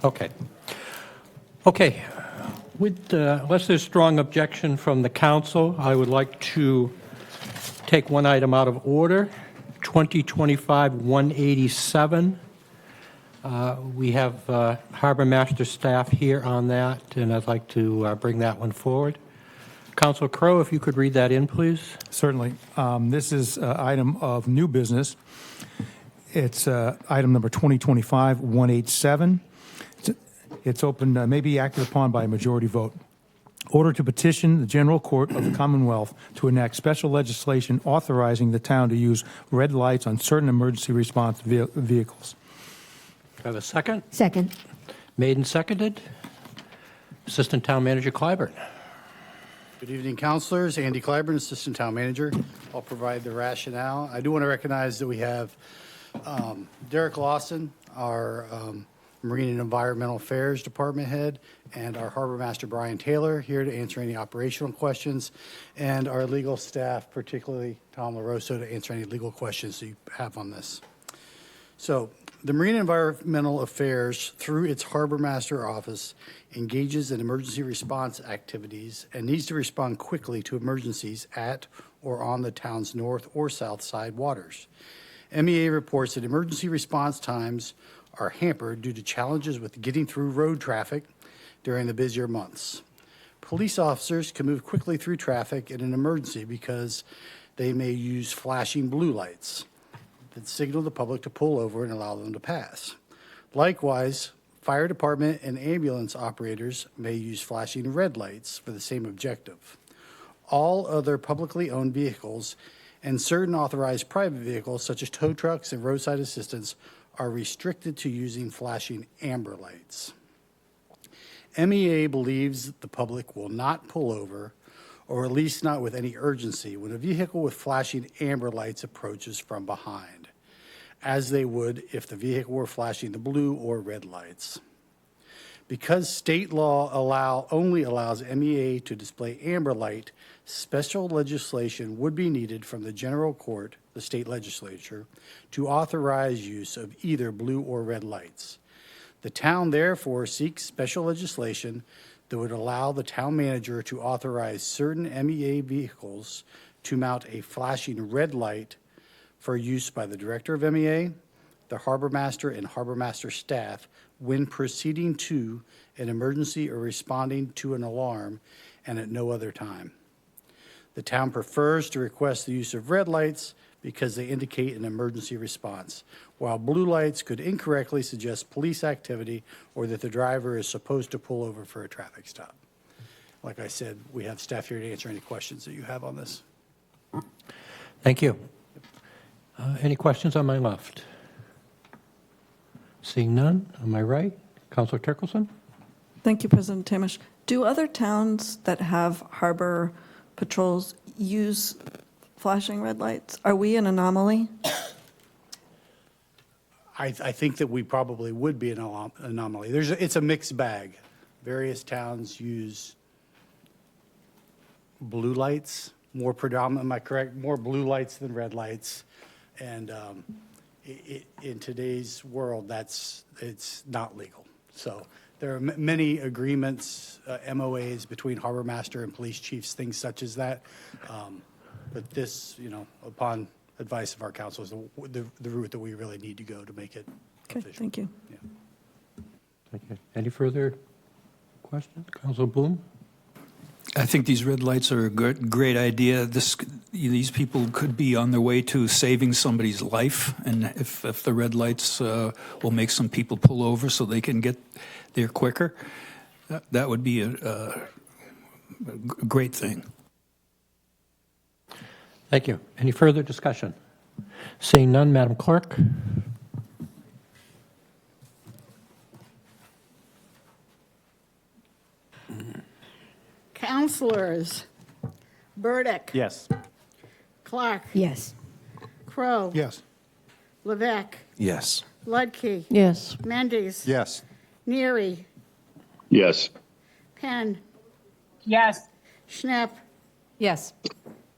Okay. Okay. Unless there's strong objection from the council, I would like to take one item out of order, 2025-187. We have Harbor Master staff here on that, and I'd like to bring that one forward. Councilor Crowe, if you could read that in, please. Certainly. This is an item of new business. It's item number 2025-187. It's open, may be acted upon by a majority vote. Order to petition the General Court of the Commonwealth to enact special legislation authorizing the town to use red lights on certain emergency response vehicles. Do I have a second? Second. Made and seconded. Assistant Town Manager Clyburn. Good evening, councilors. Andy Clyburn, Assistant Town Manager. I'll provide the rationale. I do want to recognize that we have Derek Lawson, our Marine and Environmental Affairs Department Head, and our Harbor Master Brian Taylor here to answer any operational questions, and our legal staff, particularly Tom LaRosa, to answer any legal questions that you have on this. So the Marine and Environmental Affairs, through its Harbor Master Office, engages in emergency response activities and needs to respond quickly to emergencies at or on the town's north or south side waters. MEA reports that emergency response times are hampered due to challenges with getting through road traffic during the busier months. Police officers can move quickly through traffic in an emergency because they may use flashing blue lights that signal the public to pull over and allow them to pass. Likewise, fire department and ambulance operators may use flashing red lights for the same objective. All other publicly owned vehicles and certain authorized private vehicles, such as tow trucks and roadside assistance, are restricted to using flashing amber lights. MEA believes the public will not pull over, or at least not with any urgency, when a vehicle with flashing amber lights approaches from behind, as they would if the vehicle were flashing the blue or red lights. Because state law only allows MEA to display amber light, special legislation would be needed from the General Court, the state legislature, to authorize use of either blue or red lights. The town therefore seeks special legislation that would allow the town manager to authorize certain MEA vehicles to mount a flashing red light for use by the director of MEA, the harbor master, and harbor master staff when proceeding to an emergency or responding to an alarm, and at no other time. The town prefers to request the use of red lights because they indicate an emergency response, while blue lights could incorrectly suggest police activity or that the driver is supposed to pull over for a traffic stop. Like I said, we have staff here to answer any questions that you have on this. Thank you. Any questions on my left? Seeing none, on my right, Councilor Turkelson. Thank you, President Tamish. Do other towns that have harbor patrols use flashing red lights? Are we an anomaly? I think that we probably would be an anomaly. It's a mixed bag. Various towns use blue lights, more predominant, am I correct? More blue lights than red lights. And in today's world, it's not legal. So there are many agreements, MOAs between harbor master and police chiefs, things such as that. But this, upon advice of our council, is the route that we really need to go to make it official. Thank you. Yeah. Thank you. Any further questions? Councilor Bloom? I think these red lights are a great idea. These people could be on their way to saving somebody's life, and if the red lights will make some people pull over so they can get there quicker, that would be a great thing. Thank you. Any further discussion? Seeing none, Madam Clerk. Councilors Burdick. Yes. Clark. Yes. Crowe. Yes. Levesque. Yes. Ludke. Yes. Mendes. Yes. Neary. Yes. Penn. Yes. Schnapp. Yes.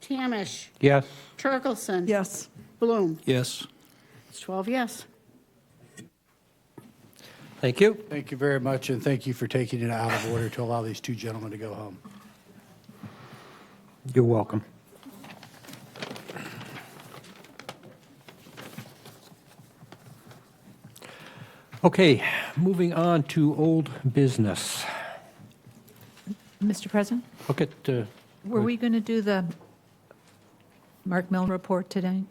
Tamish. Yes. Turkelson. Yes. Bloom. Yes. It's 12 yes. Thank you. Thank you very much, and thank you for taking it out of order to allow these two gentlemen to go home. You're welcome. Okay, moving on to old business. Mr. President, Look at, were we going to do the Mark Milne report today?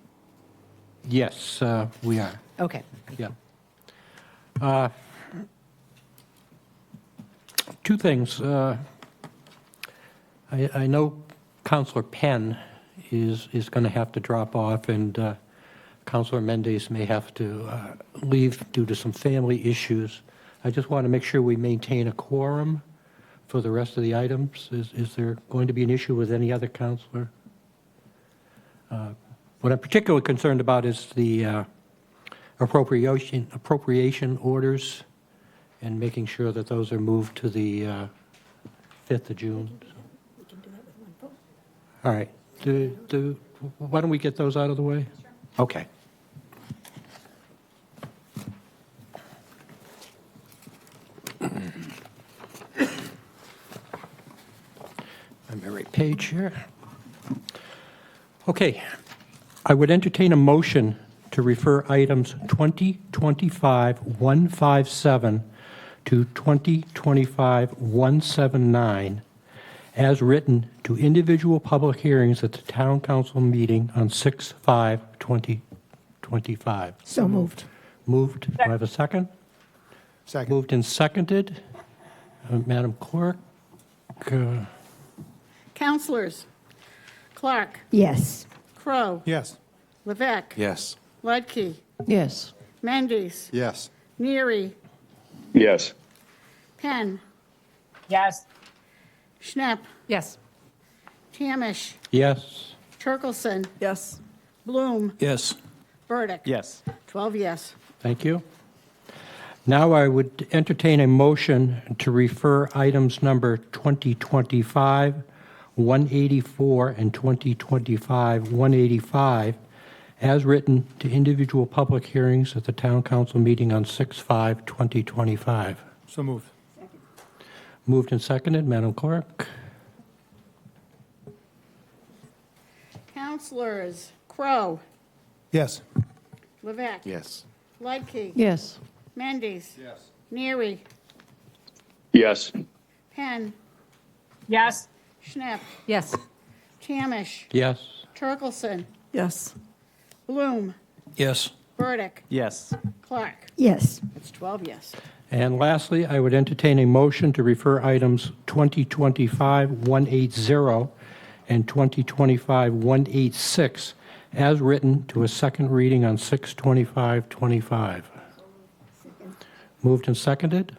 yes, we are. Okay. Yeah. Two things. I know Counselor Penn is going to have to drop off, and Counselor Mendes may have to leave due to some family issues. I just want to make sure we maintain a quorum for the rest of the items. Is there going to be an issue with any other counselor? What I'm particularly concerned about is the appropriation orders and making sure that those are moved to the 5th of June. We can do that with one vote. All right. Why don't we get those out of the way? Okay. I'm on the right page here. Okay. I would entertain a motion to refer items 2025-157 to 2025-179 as written to individual public hearings at the Town Council meeting on 6/5/2025. So moved. Moved. Do I have a second? Second. Moved and seconded. Madam Clerk? Counselors, Clark, Yes. Crow, Yes. Levesque, Yes. Ludke, Yes. Mendes, Yes. Neary, Yes. Penn, Yes. Schnepp, Yes. Tamish, Yes. Turkelson, Yes. Bloom, Yes. Burdick. Yes. 12 yes. Thank you. Now I would entertain a motion to refer items number 2025-184 and 2025-185 as written to individual public hearings at the Town Council meeting on 6/5/2025. So moved. Moved and seconded. Madam Clerk? Counselors, Crow, Yes. Levesque, Yes. Ludke, Yes. Mendes, Neary, Yes. Penn, Yes. Schnepp, Yes. Tamish, Yes. Turkelson, Yes. Bloom, Yes. Burdick, Yes. Clark. Yes. It's 12 yes. And lastly, I would entertain a motion to refer items 2025-180 and 2025-186 as written to a second reading on 6/25/25. Moved and seconded.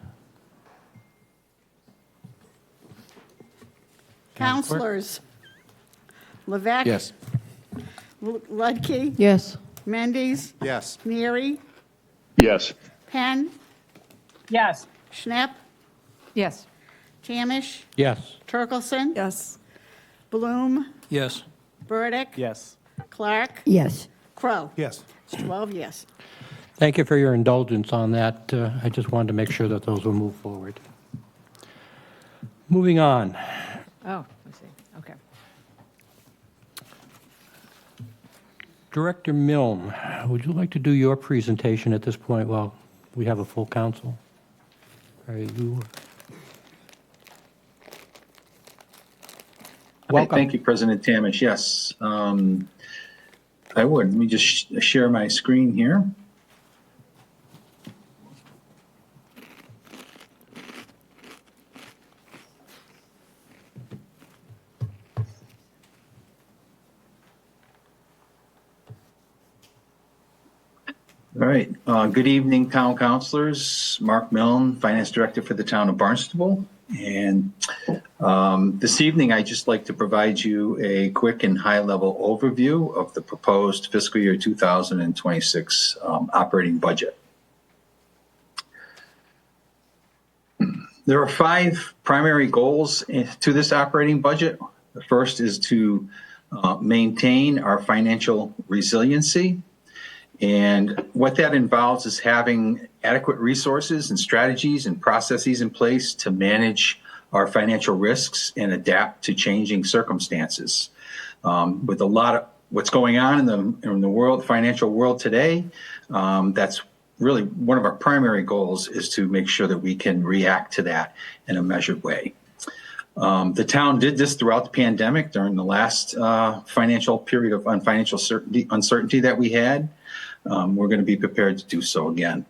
Counselors, Levesque. Yes. Ludke, Yes. Mendes, Yes. Neary, Yes. Penn, Yes. Schnepp, Yes. Tamish, Yes. Turkelson, Yes. Bloom, Yes. Burdick, Yes. Clark, Yes. Crow. Yes. It's 12 yes. Thank you for your indulgence on that. I just wanted to make sure that those will move forward. Moving on. Oh, I see. Okay. Director Milne, would you like to do your presentation at this point while we have a full council? Are you? Welcome. Thank you, President Tamish. Yes, I would. Let me just share my screen here. All right. Good evening, town councilors. Mark Milne, Finance Director for the Town of Barnstable. And this evening, I'd just like to provide you a quick and high-level overview of the proposed fiscal year 2026 operating budget. There are 5 primary goals to this operating budget. The first is to maintain our financial resiliency. And what that involves is having adequate resources and strategies and processes in place to manage our financial risks and adapt to changing circumstances. With a lot of what's going on in the world, financial world today, that's really one of our primary goals, is to make sure that we can react to that in a measured way. The town did this throughout the pandemic during the last financial period of financial uncertainty that we had. We're going to be prepared to do so again.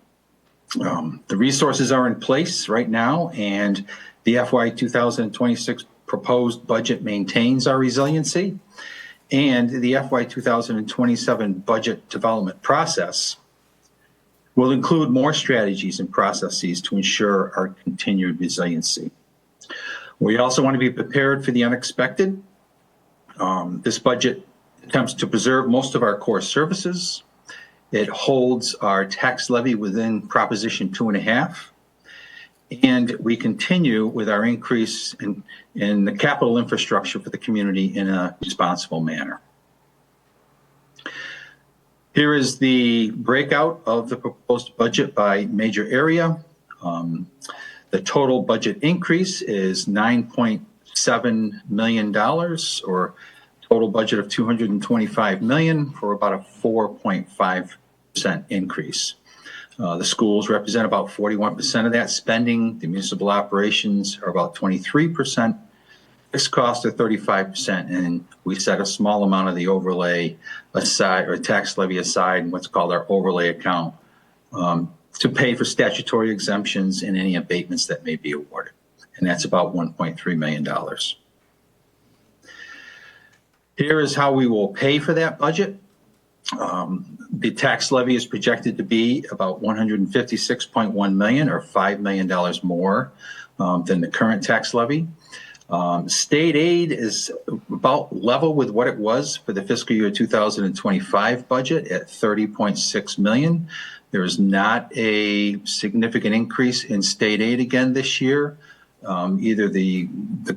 The resources are in place right now, and the FY 2026 proposed budget maintains our resiliency, and the FY 2027 budget development process will include more strategies and processes to ensure our continued resiliency. We also want to be prepared for the unexpected. This budget attempts to preserve most of our core services. It holds our tax levy within Proposition 2.5, and we continue with our increase in the capital infrastructure for the community in a responsible manner. Here is the breakout of the proposed budget by major area. The total budget increase is $9.7 million, or total budget of $225 million, for about a 4.5% increase. The schools represent about 41% of that spending. The municipal operations are about 23%. Fixed costs are 35%, and we set a small amount of the overlay aside, or tax levy aside, in what's called our overlay account, to pay for statutory exemptions and any abatements that may be awarded. And that's about $1.3 million. Here is how we will pay for that budget. The tax levy is projected to be about $156.1 million, or $5 million more than the current tax levy. State aid is about level with what it was for the fiscal year 2025 budget at $30.6 million. There is not a significant increase in state aid again this year. Either the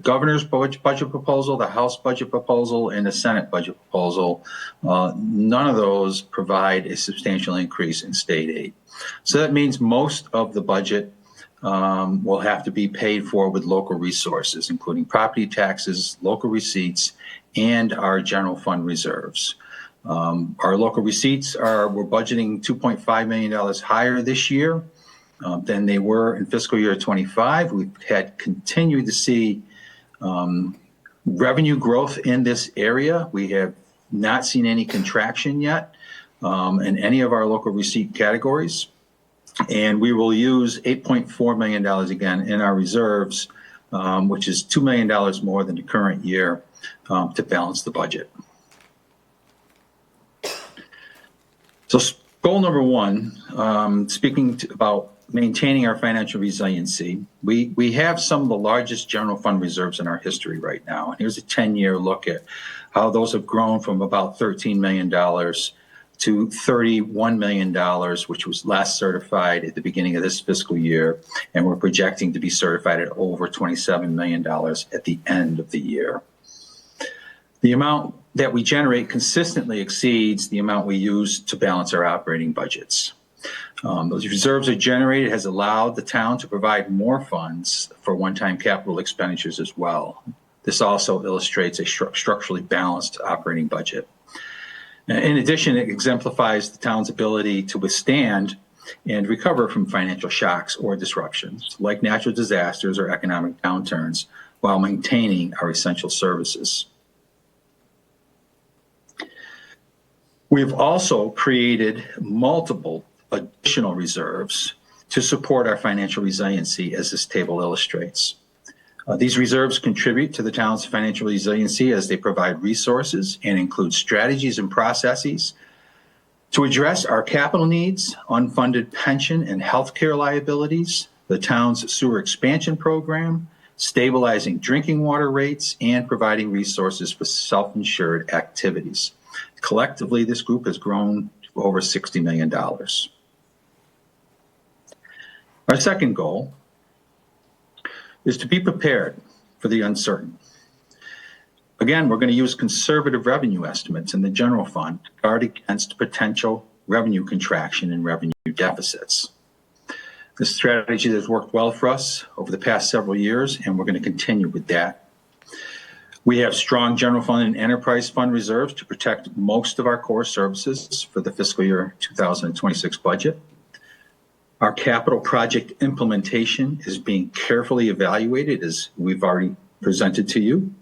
governor's budget proposal, the House budget proposal, and the Senate budget proposal, none of those provide a substantial increase in state aid. So that means most of the budget will have to be paid for with local resources, including property taxes, local receipts, and our general fund reserves. Our local receipts we're budgeting $2.5 million higher this year than they were in fiscal year 25. We've had continued to see revenue growth in this area. We have not seen any contraction yet in any of our local receipt categories. And we will use $8.4 million again in our reserves, which is $2 million more than the current year, to balance the budget. So goal number one, speaking about maintaining our financial resiliency, we have some of the largest general fund reserves in our history right now. And here's a 10-year look at how those have grown from about $13 million to $31 million, which was last certified at the beginning of this fiscal year. And we're projecting to be certified at over $27 million at the end of the year. The amount that we generate consistently exceeds the amount we use to balance our operating budgets. Those reserves are generated has allowed the town to provide more funds for one-time capital expenditures as well. This also illustrates a structurally balanced operating budget. In addition, it exemplifies the town's ability to withstand and recover from financial shocks or disruptions, like natural disasters or economic downturns, while maintaining our essential services. We've also created multiple additional reserves to support our financial resiliency, as this table illustrates. These reserves contribute to the town's financial resiliency as they provide resources and include strategies and processes to address our capital needs, unfunded pension and healthcare liabilities, the town's sewer expansion program, stabilizing drinking water rates, and providing resources for self-insured activities. Collectively, this group has grown to over $60 million. Our second goal is to be prepared for the uncertain. Again, we're going to use conservative revenue estimates in the general fund to guard against potential revenue contraction and revenue deficits. This strategy has worked well for us over the past several years, and we're going to continue with that. We have strong general fund and enterprise fund reserves to protect most of our core services for the fiscal year 2026 budget. Our capital project implementation is being carefully evaluated, as we've already presented to you.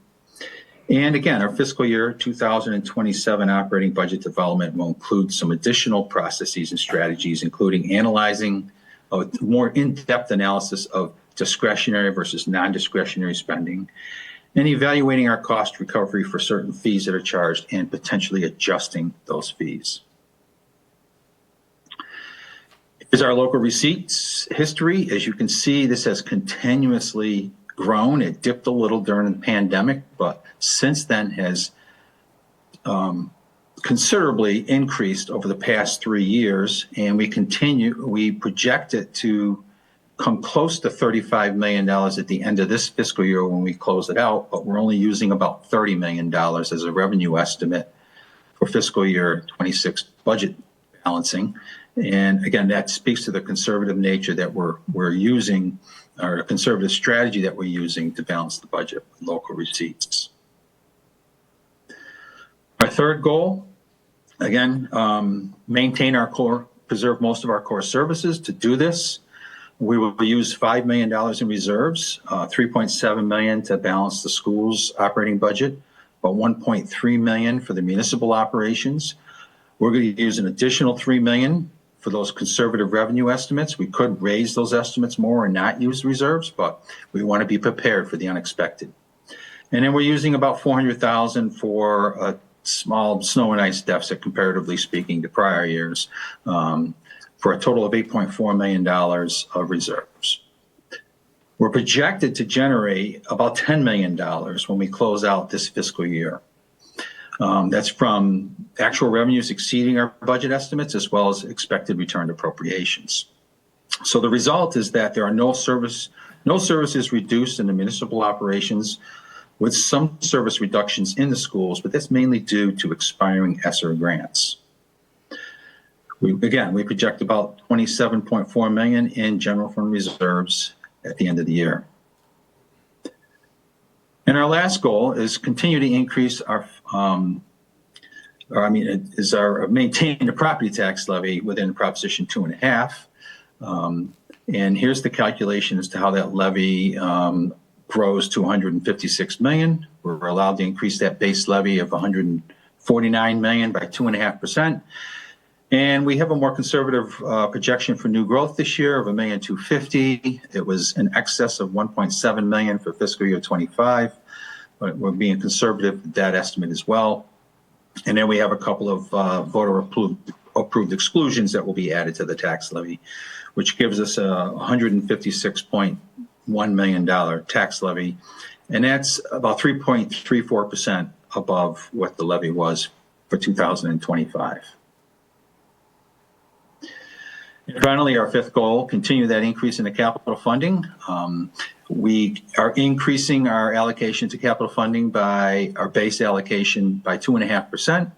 And again, our fiscal year 2027 operating budget development will include some additional processes and strategies, including analyzing a more in-depth analysis of discretionary versus non-discretionary spending, and evaluating our cost recovery for certain fees that are charged and potentially adjusting those fees. Here's our local receipts history. As you can see, this has continuously grown. It dipped a little during the pandemic, but since then has considerably increased over the past 3 years, and we project it to come close to $35 million at the end of this fiscal year when we close it out, but we're only using about $30 million as a revenue estimate for fiscal year 26 budget balancing. And again, that speaks to the conservative nature that we're using, or a conservative strategy that we're using to balance the budget with local receipts. Our third goal, again, maintain our core, preserve most of our core services. To do this, we will use $5 million in reserves, $3.7 million to balance the school's operating budget, about $1.3 million for the municipal operations. We're going to use an additional $3 million for those conservative revenue estimates. We could raise those estimates more and not use reserves, but we want to be prepared for the unexpected. And then we're using about $400,000 for a small snow and ice deficit, comparatively speaking, to prior years, for a total of $8.4 million of reserves. We're projected to generate about $10 million when we close out this fiscal year. That's from actual revenues exceeding our budget estimates, as well as expected returned appropriations. So the result is that there are no services reduced in the municipal operations, with some service reductions in the schools, but that's mainly due to expiring ESSER grants. We project about $27.4 million in general fund reserves at the end of the year. And our last goal is continue to increase maintain the property tax levy within Proposition 2.5. And here's the calculation as to how that levy grows to $156 million. We're allowed to increase that base levy of $149 million by 2.5%. And we have a more conservative projection for new growth this year of $1,250,000. It was in excess of $1.7 million for fiscal year 25, but we're being conservative with that estimate as well. And then we have a couple of voter approved exclusions that will be added to the tax levy, which gives us a $156.1 million tax levy. And that's about 3.34% above what the levy was for 2025. And finally, our fifth goal, continue that increase in the capital funding. We are increasing our allocation to capital funding by our base allocation by 2.5%.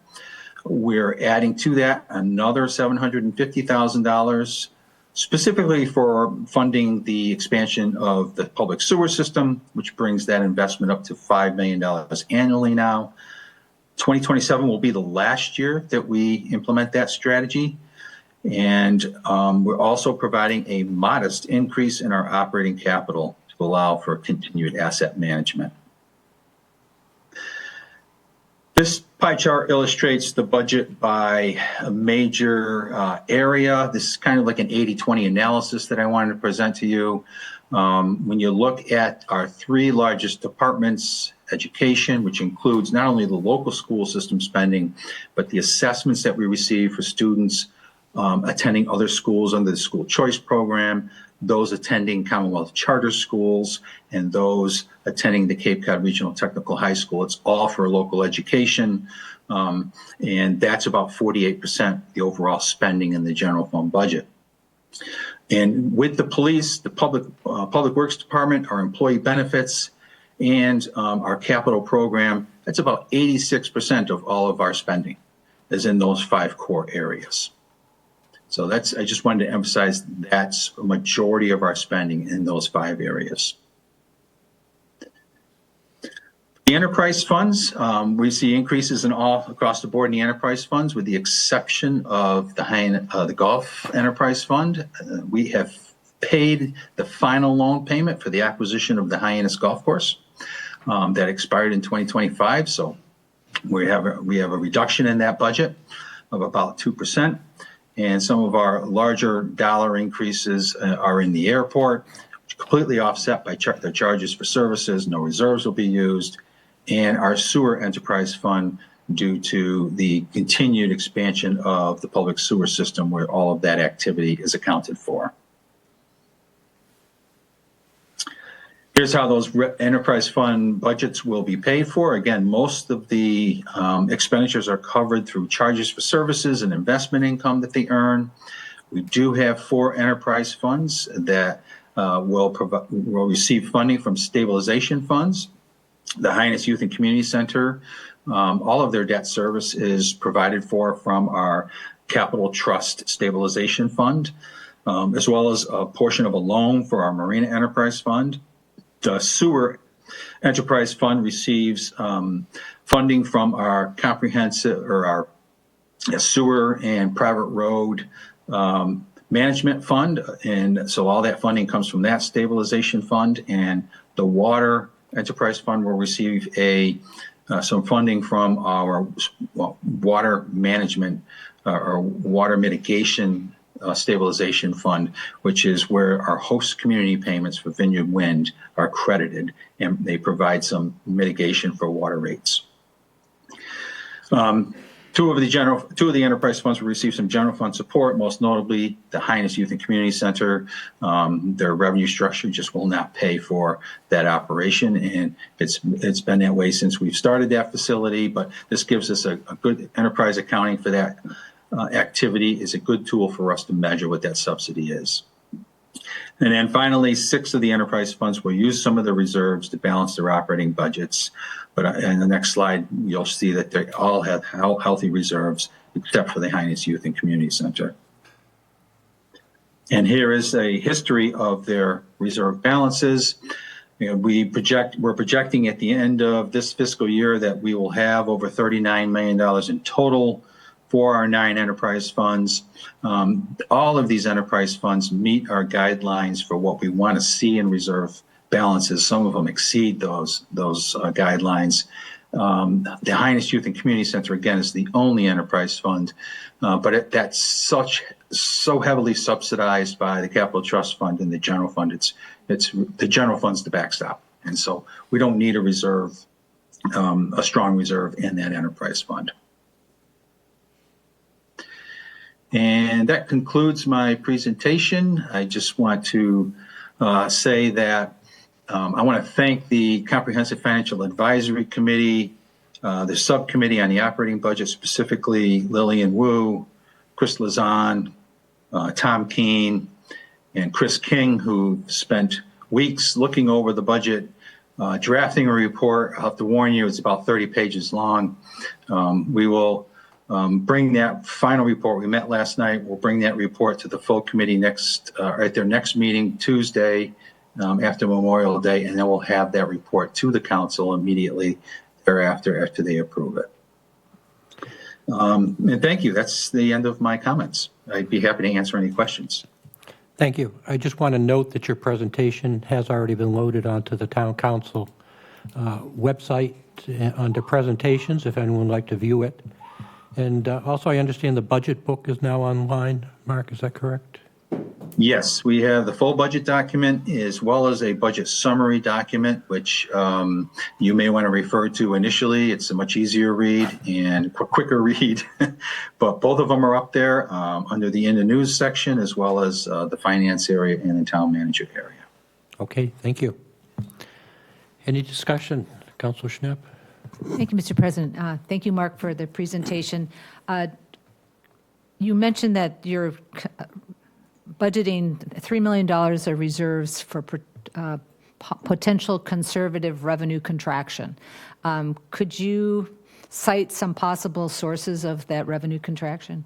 We're adding to that another $750,000, specifically for funding the expansion of the public sewer system, which brings that investment up to $5 million annually now. 2027 will be the last year that we implement that strategy. And we're also providing a modest increase in our operating capital to allow for continued asset management. This pie chart illustrates the budget by a major area. This is kind of like an 80-20 analysis that I wanted to present to you. When you look at our three largest departments, education, which includes not only the local school system spending, but the assessments that we receive for students attending other schools under the school choice program, those attending Commonwealth charter schools, and those attending the Cape Cod Regional Technical High School. It's all for local education, and that's about 48% of the overall spending in the general fund budget. And with the police, the public works department, our employee benefits, and our capital program, that's about 86% of all of our spending is in those 5 core areas. So I just wanted to emphasize that's a majority of our spending in those 5 areas. The enterprise funds, we see increases in all across the board in the enterprise funds, with the exception of the golf enterprise fund. We have paid the final loan payment for the acquisition of the Hyannis Golf Course that expired in 2025. So we have a reduction in that budget of about 2%. And some of our larger dollar increases are in the airport, completely offset by the charges for services. No reserves will be used. And our sewer enterprise fund, due to the continued expansion of the public sewer system, where all of that activity is accounted for. Here's how those enterprise fund budgets will be paid for. Again, most of the expenditures are covered through charges for services and investment income that they earn. We do have 4 enterprise funds that will receive funding from stabilization funds. The Hyannis Youth and Community Center, all of their debt service is provided for from our Capital Trust Stabilization Fund, as well as a portion of a loan for our Marina Enterprise Fund. The Sewer Enterprise Fund receives funding from our comprehensive or our sewer and private road management fund, and so all that funding comes from that stabilization fund. And the Water Enterprise Fund will receive some funding from our water management or water mitigation stabilization fund, which is where our host community payments for Vineyard Wind are credited, and they provide some mitigation for water rates. Two of the enterprise funds will receive some general fund support, most notably the Hyannis Youth and Community Center. Their revenue structure just will not pay for that operation, and it's been that way since we've started that facility. But this gives us a good enterprise accounting for that activity. Is a good tool for us to measure what that subsidy is. And then finally, 6 of the enterprise funds will use some of the reserves to balance their operating budgets. But in the next slide, you'll see that they all have healthy reserves, except for the Hyannis Youth and Community Center. And here is a history of their reserve balances. We're projecting at the end of this fiscal year that we will have over $39 million in total for our 9 enterprise funds. All of these enterprise funds meet our guidelines for what we want to see in reserve balances. Some of them exceed those guidelines. The Hyannis Youth and Community Center, again, is the only enterprise fund, but that's so heavily subsidized by the Capital Trust Fund and the General Fund. It's the General Fund's the backstop, and so we don't need a reserve, a strong reserve in that enterprise fund. And that concludes my presentation. I just want to say that I want to thank the Comprehensive Financial Advisory Committee, the subcommittee on the operating budget, specifically Lillian Wu, Chris Lazan, Tom Keene, and Chris King, who spent weeks looking over the budget, drafting a report. I'll have to warn you, it's about 30 pages long. We will bring that final report. We met last night. We'll bring that report to the full committee at their next meeting Tuesday after Memorial Day, and then we'll have that report to the council immediately thereafter after they approve it. And thank you. That's the end of my comments. I'd be happy to answer any questions. Thank you. I just want to note that your presentation has already been loaded onto the town council website under presentations, if anyone would like to view it. And also, I understand the budget book is now online. Mark, is that correct? Yes, we have the full budget document as well as a budget summary document, which you may want to refer to initially. It's a much easier read and quicker read, but both of them are up there under the In the News section, as well as the finance area and the town manager area. Okay, thank you. Any discussion, Councilor Schnapp? Thank you, Mr. President. Thank you, Mark, for the presentation. You mentioned that you're budgeting $3 million of reserves for potential conservative revenue contraction. Could you cite some possible sources of that revenue contraction?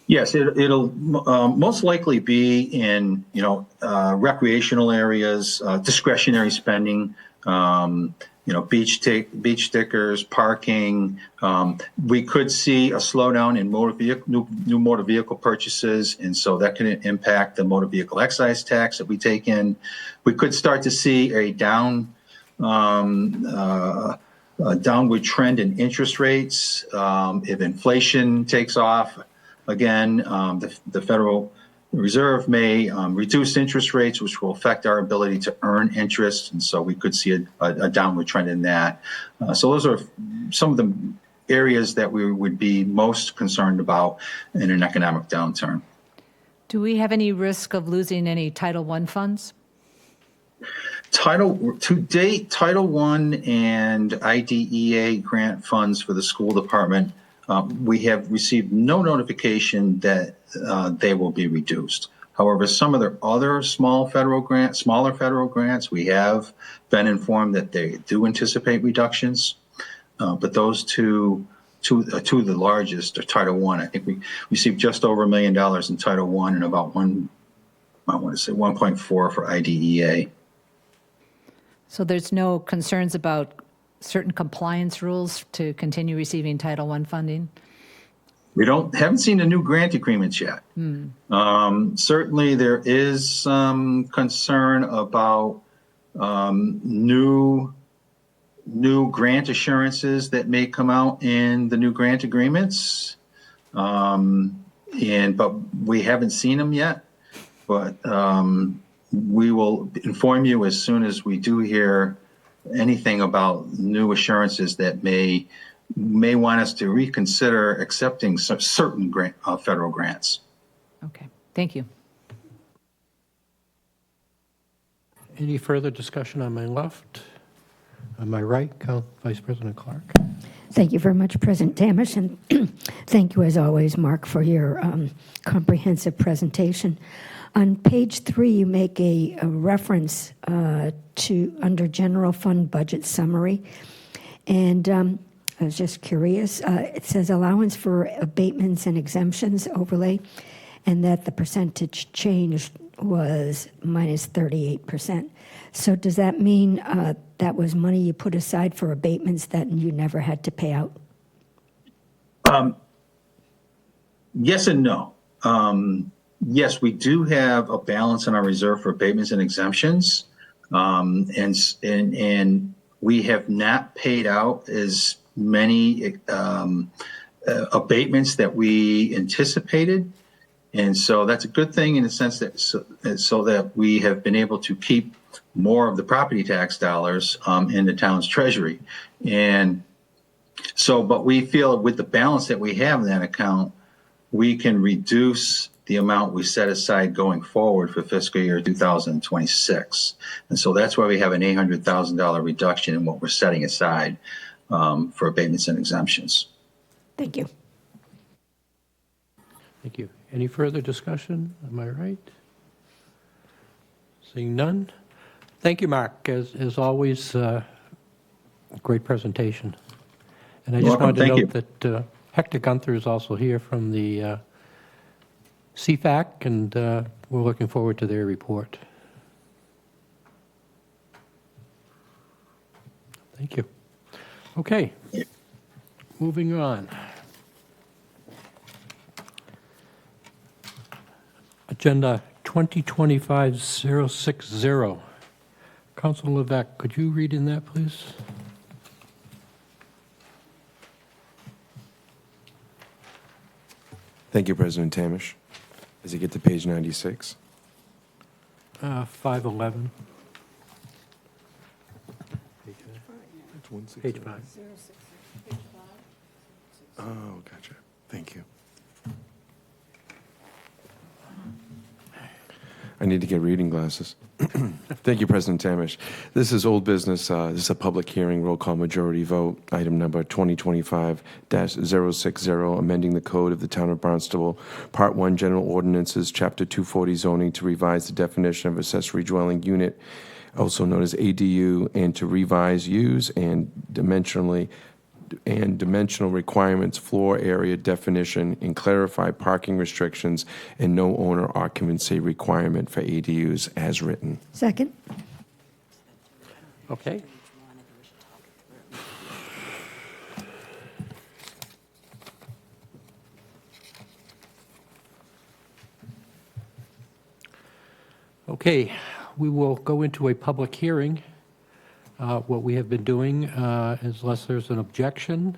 Yes, it'll most likely be in, recreational areas, discretionary spending, beach stickers, parking. We could see a slowdown in new motor vehicle purchases, and so that can impact the motor vehicle excise tax that we take in. We could start to see a downward trend in interest rates if inflation takes off. Again, the Federal Reserve may reduce interest rates, which will affect our ability to earn interest, and so we could see a downward trend in that. So those are some of the areas that we would be most concerned about in an economic downturn. Do we have any risk of losing any Title I funds? To date, Title I and IDEA grant funds for the school department, we have received no notification that they will be reduced. However, some of the other smaller federal grants, we have been informed that they do anticipate reductions. But those two of the largest are Title I. I think we received just over $1 million in Title I and about 1.4 for IDEA. So there's no concerns about certain compliance rules to continue receiving Title I funding? We haven't seen the new grant agreements yet. Certainly there is some concern about new grant assurances that may come out in the new grant agreements. But we haven't seen them yet. But we will inform you as soon as we do hear anything about new assurances that may want us to reconsider accepting some certain federal grants. Okay, thank you. Any further discussion on my left? On my right, Vice President Clark. Thank you very much, President Tamish, and thank you, as always, Mark, for your comprehensive presentation. On page 3, you make a reference to under General Fund Budget Summary, and I was just curious. It says allowance for abatements and exemptions overlay, and that the percentage change was minus 38%. So does that mean that was money you put aside for abatements that you never had to pay out? Yes and no. Yes, we do have a balance in our reserve for abatements and exemptions, and we have not paid out as many abatements that we anticipated, and so that's a good thing in the sense that so that we have been able to keep more of the property tax dollars in the town's treasury, and so but we feel with the balance that we have in that account, we can reduce the amount we set aside going forward for fiscal year 2026. And so that's why we have an $800,000 reduction in what we're setting aside for abatements and exemptions. Thank you. Thank you. Any further discussion? Am I right? Seeing none? Thank you, Mark. As always, great presentation. And I just wanted to note that Hector Gunther is also here from the CFAC, and we're looking forward to their report. Thank you. Okay, moving on. Agenda 2025-060. Councilor Levesque, could you read in that, please? Thank you, President Tamish. As you get to page 96. 511. Page 5. Oh, gotcha. Thank you. I need to get reading glasses. Thank you, President Tamish. This is old business. This is a public hearing, roll call majority vote, item number 2025-060, amending the code of the Town of Barnstable, Part 1, General Ordinances, Chapter 240, zoning to revise the definition of accessory dwelling unit also known as ADU, and to revise use and dimensional requirements, floor area definition, and clarify parking restrictions and no owner occupancy requirement for ADUs as written. Second. Okay. Okay, we will go into a public hearing. What we have been doing, unless there's an objection,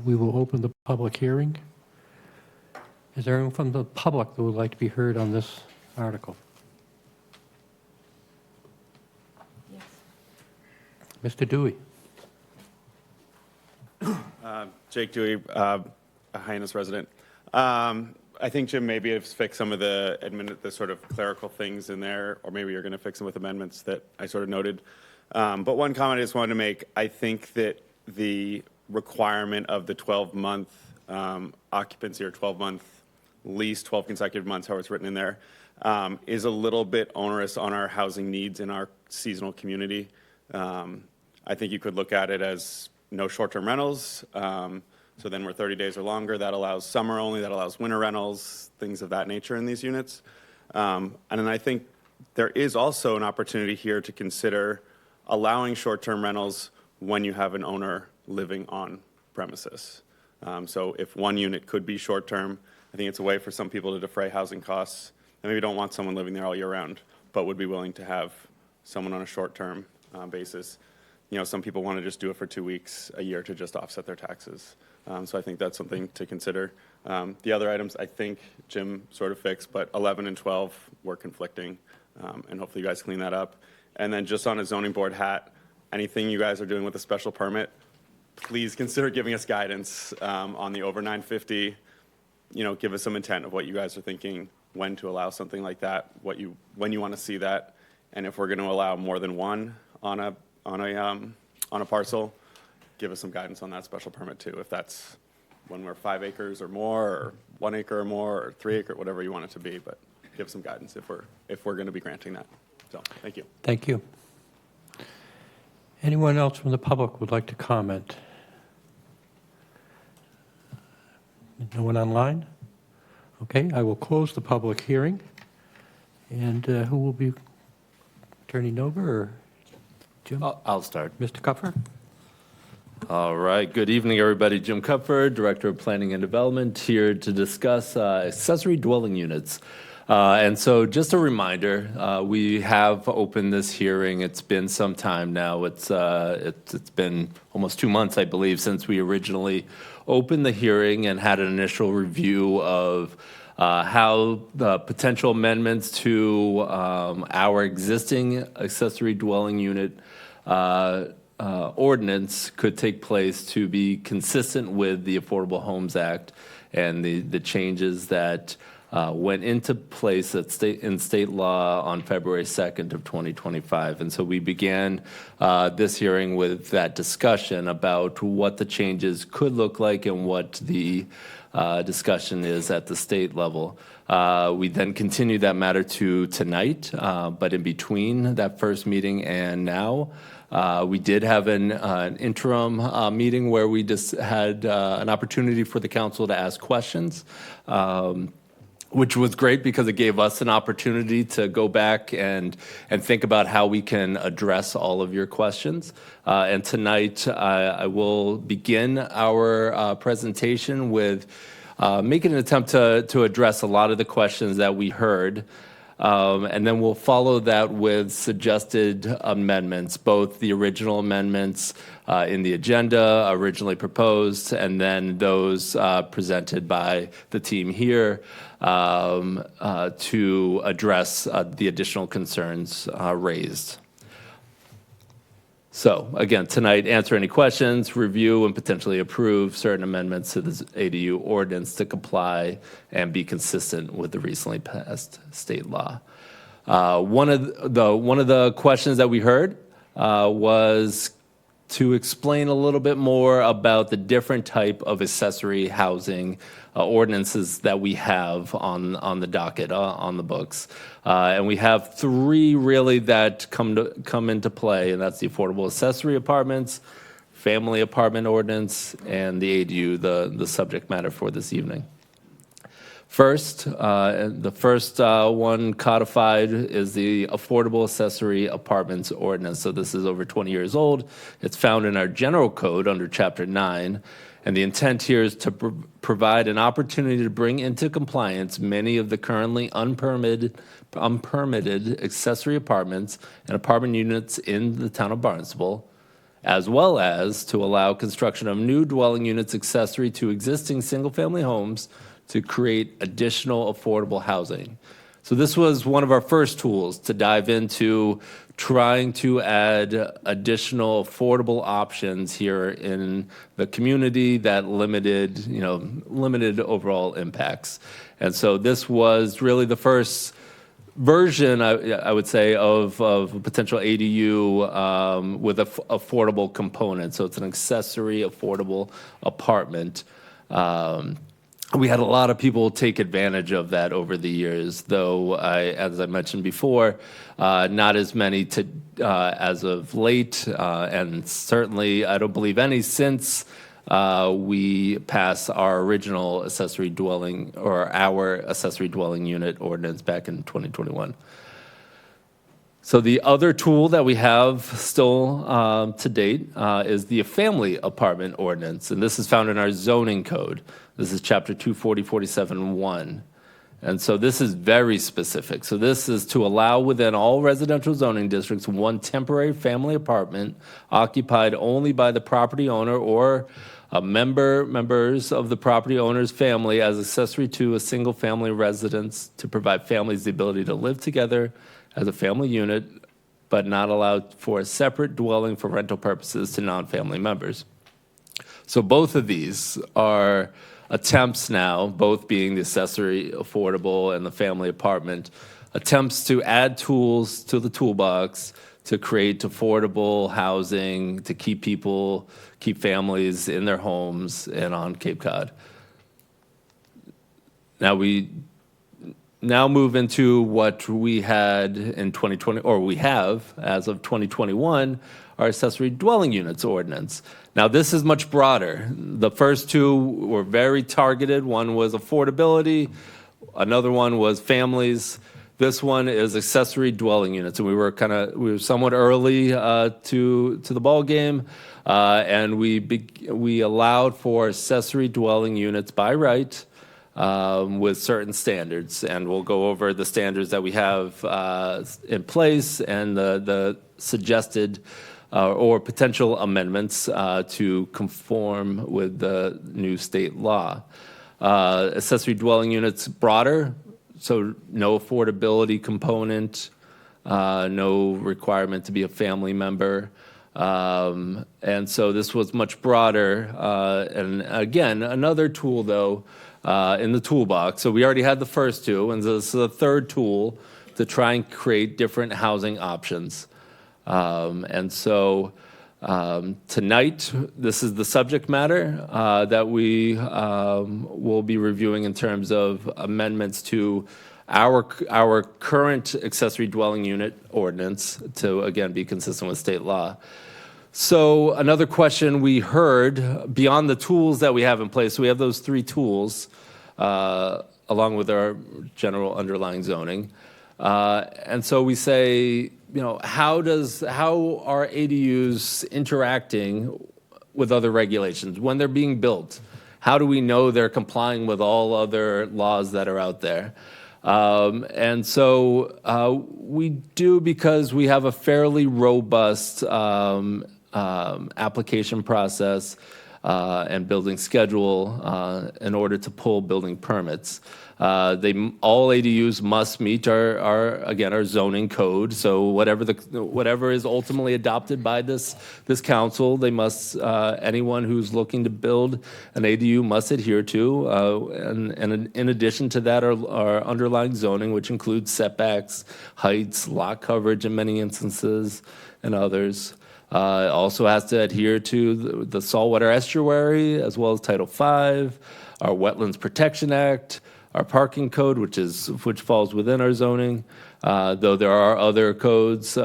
we will open the public hearing. Is there anyone from the public that would like to be heard on this article? Yes. Mr. Dewey. Jake Dewey, Hyannis resident. I think Jim maybe has fixed some of the sort of clerical things in there, or maybe you're going to fix them with amendments that I sort of noted. But one comment I just wanted to make, I think that the requirement of the 12-month occupancy or 12-month lease, 12 consecutive months, how it's written in there, is a little bit onerous on our housing needs in our seasonal community. I think you could look at it as no short-term rentals. So then we're 30 days or longer. That allows summer only. That allows winter rentals, things of that nature in these units. And then I think there is also an opportunity here to consider allowing short-term rentals when you have an owner living on premises. So if one unit could be short-term, I think it's a way for some people to defray housing costs. And maybe don't want someone living there all year round, but would be willing to have someone on a short-term basis. You know, some people want to just do it for 2 weeks a year to just offset their taxes. So I think that's something to consider. The other items I think Jim sort of fixed, but 11 and 12 were conflicting, and hopefully you guys clean that up. And then just on a zoning board hat, anything you guys are doing with a special permit, please consider giving us guidance on the over 950. You know, give us some intent of what you guys are thinking, when to allow something like that, when you want to see that, and if we're going to allow more than one on a parcel. Give us some guidance on that special permit too, if that's when we're 5 acres or more, or 1 acre or more, or 3 acre, whatever you want it to be, but give some guidance if we're going to be granting that. So, thank you. Thank you. Anyone else from the public would like to comment? No one online? Okay, I will close the public hearing. And who will be turning over, or Jim? I'll start. Mr. Kupfer? All right. Good evening, everybody. Jim Kupfer, Director of Planning and Development, here to discuss accessory dwelling units. And so just a reminder, we have opened this hearing. It's been some time now. It's been almost 2 months, I believe, since we originally opened the hearing and had an initial review of how the potential amendments to our existing accessory dwelling unit ordinance could take place to be consistent with the Affordable Homes Act and the changes that went into place in state law on February 2nd of 2025. And so we began this hearing with that discussion about what the changes could look like and what the discussion is at the state level. We then continued that matter to tonight, but in between that first meeting and now, we did have an interim meeting where we just had an opportunity for the council to ask questions, which was great because it gave us an opportunity to go back and think about how we can address all of your questions. And tonight, I will begin our presentation with making an attempt to address a lot of the questions that we heard. And then we'll follow that with suggested amendments, both the original amendments in the agenda originally proposed, and then those presented by the team here to address the additional concerns raised. So again, tonight, answer any questions, review and potentially approve certain amendments to the ADU ordinance to comply and be consistent with the recently passed state law. One of the questions that we heard was to explain a little bit more about the different type of accessory housing ordinances that we have on the docket, on the books. And we have three really that come into play, and that's the affordable accessory apartments, family apartment ordinance, and the ADU, the subject matter for this evening. First, the first one codified is the Affordable Accessory Apartments Ordinance. So this is over 20 years old. It's found in our General Code under Chapter 9. And the intent here is to provide an opportunity to bring into compliance many of the currently unpermitted accessory apartments and apartment units in the town of Barnstable, as well as to allow construction of new dwelling units accessory to existing single-family homes to create additional affordable housing. So this was one of our first tools to dive into trying to add additional affordable options here in the community that limited overall impacts. And so this was really the first version, I would say, of a potential ADU with an affordable component. So it's an accessory affordable apartment. We had a lot of people take advantage of that over the years, though, as I mentioned before, not as many as of late, and certainly I don't believe any since we passed our original accessory dwelling or our accessory dwelling unit ordinance back in 2021. So the other tool that we have still to date is the family apartment ordinance, and this is found in our zoning code. This is Chapter 24047-1. And so this is very specific. So this is to allow within all residential zoning districts one temporary family apartment occupied only by the property owner or members of the property owner's family as accessory to a single family residence to provide families the ability to live together as a family unit, but not allowed for a separate dwelling for rental purposes to non-family members. So both of these are attempts now, both being the accessory affordable and the family apartment, attempts to add tools to the toolbox to create affordable housing, to keep families in their homes and on Cape Cod. Now we move into what we had in 2020, or we have as of 2021, our accessory dwelling units ordinance. Now, this is much broader. The first two were very targeted. One was affordability. Another one was families. This one is accessory dwelling units. And we were somewhat early to the ball game, and we allowed for accessory dwelling units by right with certain standards. And we'll go over the standards that we have in place and the suggested or potential amendments to conform with the new state law. Accessory dwelling units broader, so no affordability component, no requirement to be a family member. And so this was much broader. And again, another tool, though, in the toolbox. So we already had the first two, and this is the third tool to try and create different housing options. And so tonight, this is the subject matter that we will be reviewing in terms of amendments to our current accessory dwelling unit ordinance to, again, be consistent with state law. So another question we heard, beyond the tools that we have in place, so we have those three tools along with our general underlying zoning. And so we say, how are ADUs interacting with other regulations when they're being built? How do we know they're complying with all other laws that are out there? And so we do, because we have a fairly robust application process and building schedule in order to pull building permits. All ADUs must meet our zoning code. So whatever is ultimately adopted by this council, they must anyone who's looking to build an ADU must adhere to. And in addition to that, our underlying zoning, which includes setbacks, heights, lot coverage in many instances, and others. It also has to adhere to the saltwater estuary, as well as Title V, our Wetlands Protection Act, our parking code, which falls within our zoning, though there are other codes,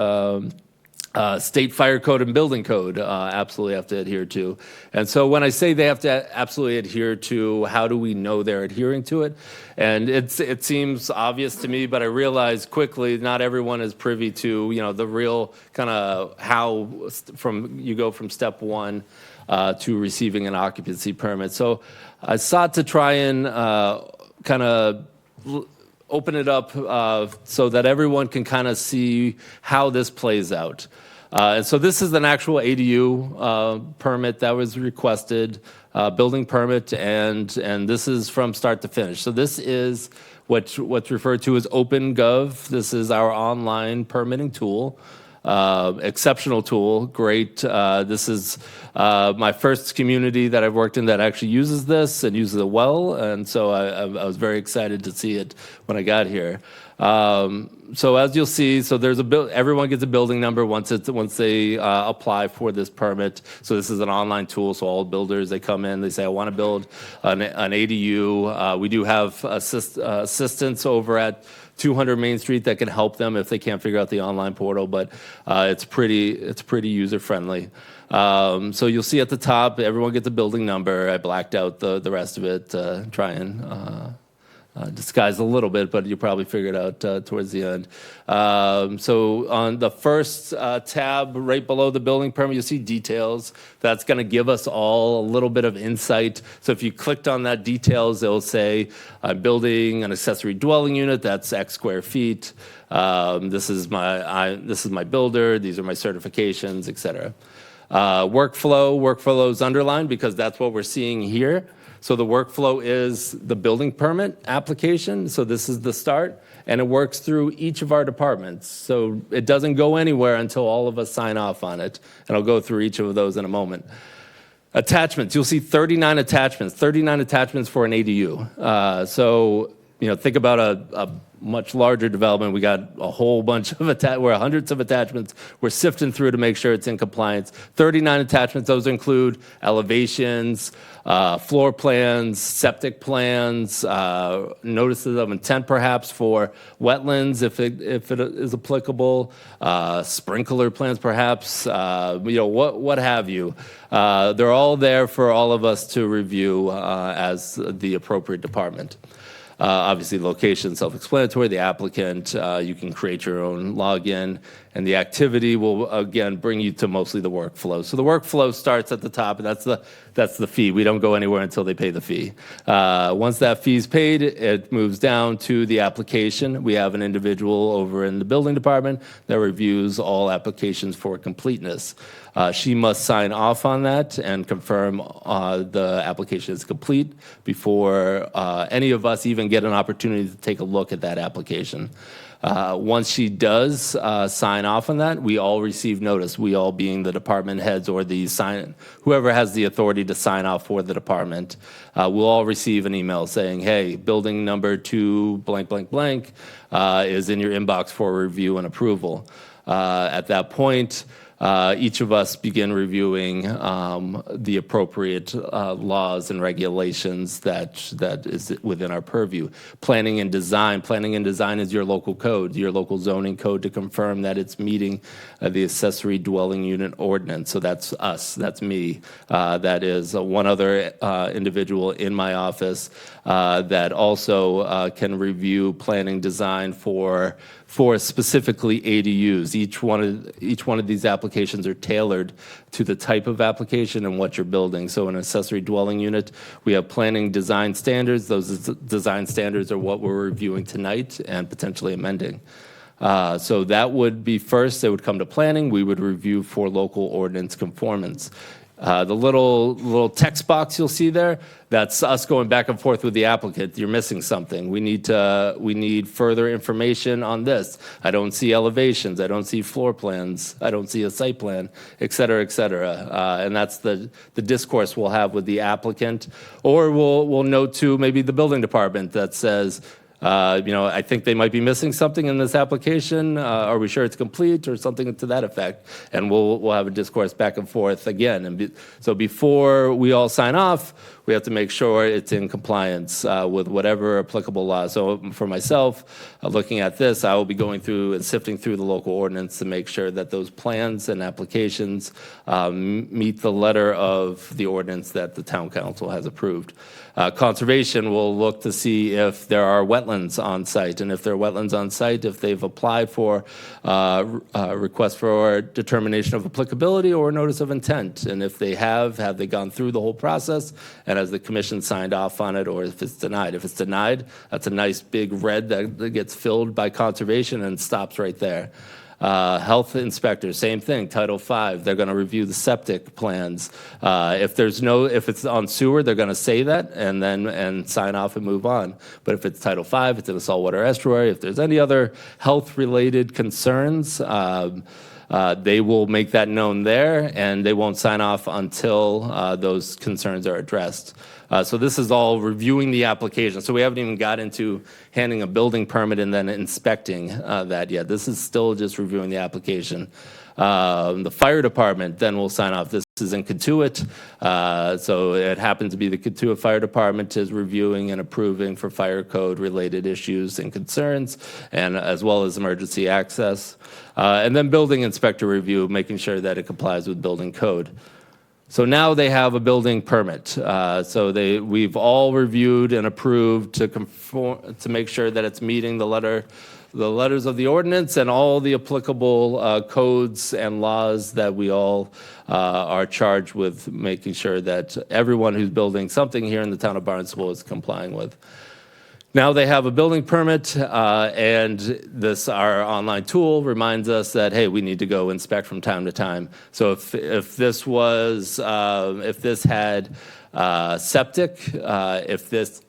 state fire code and building code absolutely have to adhere to. And so when I say they have to absolutely adhere to, how do we know they're adhering to it? And it seems obvious to me, but I realize quickly not everyone is privy to, the real kind of how you go from step one to receiving an occupancy permit. So I sought to try and kind of open it up so that everyone can kind of see how this plays out. And so this is an actual ADU permit that was requested, building permit, and this is from start to finish. So this is what's referred to as OpenGov. This is our online permitting tool. Exceptional tool, great. This is my first community that I've worked in that actually uses this and uses it well, and so I was very excited to see it when I got here. So as you'll see, so there's everyone gets a building number once they apply for this permit. So this is an online tool. So all builders, they come in, they say, I want to build an ADU. We do have assistance over at 200 Main Street that can help them if they can't figure out the online portal, but it's pretty user friendly. So you'll see at the top, everyone gets a building number. I blacked out the rest of it, try and disguise a little bit, but you probably figure it out towards the end. So on the first tab right below the building permit, you'll see details. That's going to give us all a little bit of insight. So if you clicked on that details, it'll say I'm building an accessory dwelling unit. That's X square feet. This is my builder. These are my certifications, etc. Workflow is underlined because that's what we're seeing here. So the workflow is the building permit application. So this is the start, and it works through each of our departments. So it doesn't go anywhere until all of us sign off on it. And I'll go through each of those in a moment. Attachments, you'll see 39 attachments for an ADU. So, think about a much larger development. We got a whole bunch of hundreds of attachments. We're sifting through to make sure it's in compliance. 39 attachments, those include elevations, floor plans, septic plans, notices of intent perhaps for wetlands if it is applicable, sprinkler plans perhaps, what have you. They're all there for all of us to review as the appropriate department. Obviously, location, self-explanatory. The applicant, you can create your own login, and the activity will, again, bring you to mostly the workflow. So the workflow starts at the top, and that's the fee. We don't go anywhere until they pay the fee. Once that fee is paid, it moves down to the application. We have an individual over in the building department that reviews all applications for completeness. She must sign off on that and confirm the application is complete before any of us even get an opportunity to take a look at that application. Once she does sign off on that, we all receive notice, we all being the department heads or whoever has the authority to sign off for the department. We'll all receive an email saying, hey, building number 2 blank, blank, blank is in your inbox for review and approval. At that point, each of us begin reviewing the appropriate laws and regulations that is within our purview. Planning and design is your local code, your local zoning code to confirm that it's meeting the Accessory Dwelling Unit ordinance. So that's us, that's me. That is one other individual in my office that also can review planning design for specifically ADUs. Each one of these applications are tailored to the type of application and what you're building. So an accessory dwelling unit, we have planning design standards. Those design standards are what we're reviewing tonight and potentially amending. So that would be first. They would come to planning. We would review for local ordinance conformance. The little text box you'll see there, that's us going back and forth with the applicant. You're missing something. We need further information on this. I don't see elevations. I don't see floor plans. I don't see a site plan, et cetera, et cetera. And that's the discourse we'll have with the applicant. Or we'll note to maybe the building department that says, I think they might be missing something in this application. Are we sure it's complete or something to that effect? And we'll have a discourse back and forth again. And so before we all sign off, we have to make sure it's in compliance with whatever applicable law. So for myself, looking at this, I will be going through and sifting through the local ordinance to make sure that those plans and applications meet the letter of the ordinance that the town council has approved. Conservation will look to see if there are wetlands on site, and if there are wetlands on site, if they've applied for request for determination of applicability or notice of intent, and if they have they gone through the whole process, and has the commission signed off on it, or if it's denied. If it's denied, that's a nice big red that gets filled by conservation and stops right there. Health inspectors, same thing, Title V, they're going to review the septic plans. If it's on sewer, they're going to say that and sign off and move on. But if it's Title V, it's in a saltwater estuary, if there's any other health-related concerns, they will make that known there, and they won't sign off until those concerns are addressed. So this is all reviewing the application. So we haven't even got into handing a building permit and then inspecting that yet. This is still just reviewing the application. The fire department then will sign off. This is in Katuitt. So it happens to be the Katuitt Fire Department is reviewing and approving for fire code related issues and concerns, and as well as emergency access. And then building inspector review, making sure that it complies with building code. So now they have a building permit. So we've all reviewed and approved to make sure that it's meeting the letters of the ordinance and all the applicable codes and laws that we all are charged with making sure that everyone who's building something here in the town of Barnstable is complying with. Now they have a building permit, and our online tool reminds us that, hey, we need to go inspect from time to time. So if this had septic, if this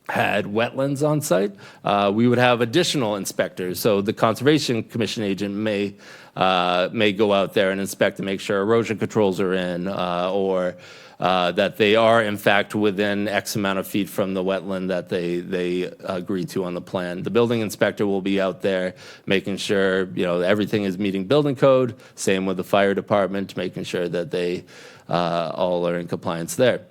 had wetlands on site, we would have additional inspectors. So the Conservation Commission agent may go out there and inspect to make sure erosion controls are in, or that they are in fact within X amount of feet from the wetland that they agreed to on the plan. The building inspector will be out there making sure everything is meeting building code. Same with the fire department, making sure that they all are in compliance there.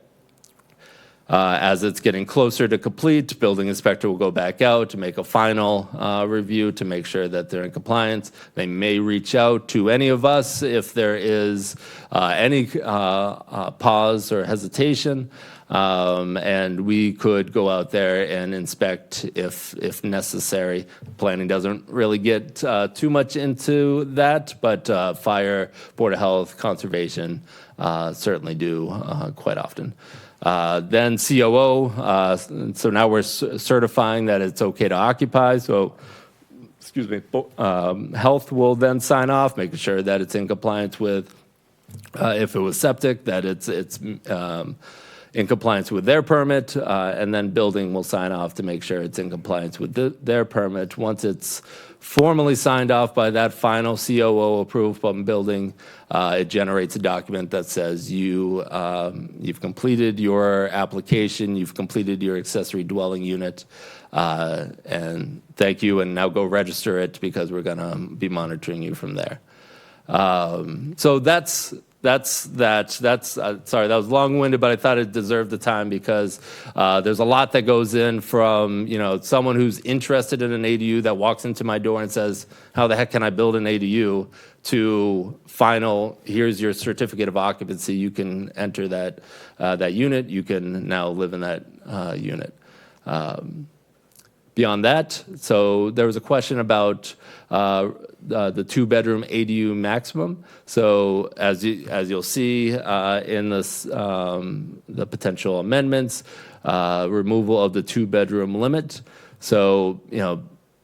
As it's getting closer to complete, building inspector will go back out to make a final review to make sure that they're in compliance. They may reach out to any of us if there is any pause or hesitation, and we could go out there and inspect if necessary. Planning doesn't really get too much into that, but fire, Board of Health, Conservation certainly do quite often. Then COO, so now we're certifying that it's okay to occupy. So, excuse me, health will then sign off, making sure that it's in compliance with, if it was septic, that it's in compliance with their permit, and then building will sign off to make sure it's in compliance with their permit. Once it's formally signed off by that final COO approved from building, it generates a document that says you've completed your application, you've completed your accessory dwelling unit, and thank you, and now go register it because we're going to be monitoring you from there. So that's sorry, that was long-winded, but I thought it deserved the time because there's a lot that goes in from, someone who's interested in an ADU that walks into my door and says, how the heck can I build an ADU, to final, here's your certificate of occupancy, you can enter that unit, you can now live in that unit. Beyond that, so there was a question about the two-bedroom ADU maximum. So as you'll see in this, the potential amendments, removal of the two-bedroom limit. So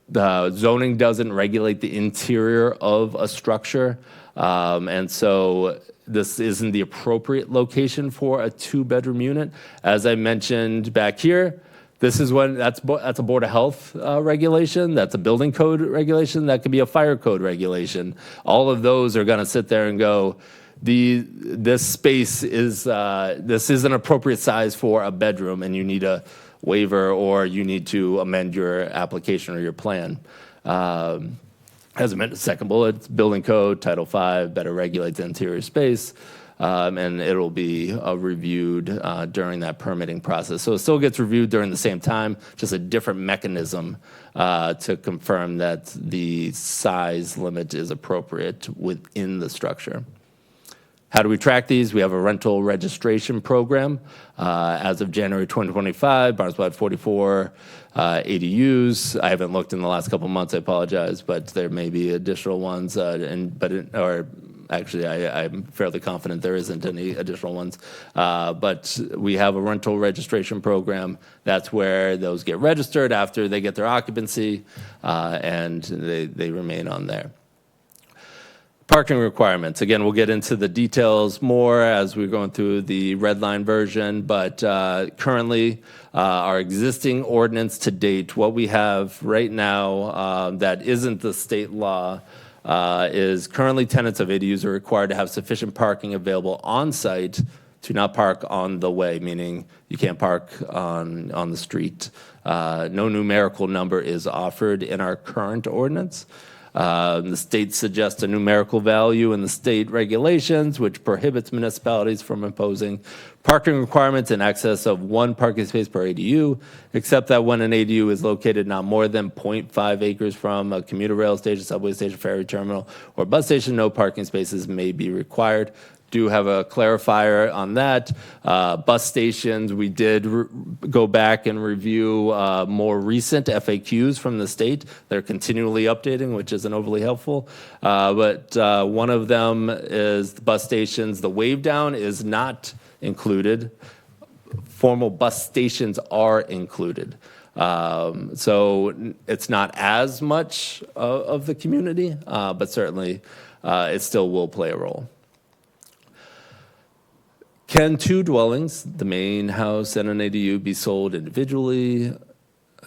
the zoning doesn't regulate the interior of a structure, and so this isn't the appropriate location for a two-bedroom unit. As I mentioned back here, this is when that's a Board of Health regulation, that's a building code regulation, that could be a fire code regulation. All of those are going to sit there and go, this space is this is an appropriate size for a bedroom, and you need a waiver, or you need to amend your application or your plan. As amended, second bullet, it's building code, Title V, better regulates interior space, and it'll be reviewed during that permitting process. So it still gets reviewed during the same time, just a different mechanism to confirm that the size limit is appropriate within the structure. How do we track these? We have a rental registration program. As of January 2025, Barnstable had 44 ADUs. I haven't looked in the last couple of months, I apologize, but there may be additional ones. Actually, I'm fairly confident there isn't any additional ones. But we have a rental registration program. That's where those get registered after they get their occupancy, and they remain on there. Parking requirements. Again, we'll get into the details more as we're going through the red line version, but currently our existing ordinance to date, what we have right now that isn't the state law, is currently tenants of ADUs are required to have sufficient parking available on site to not park on the way, meaning you can't park on the street. No numerical number is offered in our current ordinance. The state suggests a numerical value in the state regulations, which prohibits municipalities from imposing parking requirements in excess of 1 parking space per ADU, except that when an ADU is located not more than 0.5 acres from a commuter rail station, subway station, ferry terminal, or bus station, no parking spaces may be required. Do have a clarifier on that. Bus stations, we did go back and review more recent FAQs from the state. They're continually updating, which isn't overly helpful. But one of them is the bus stations. The wave down is not included. Formal bus stations are included. So it's not as much of the community, but certainly it still will play a role. Can 2 dwellings, the main house and an ADU, be sold individually, a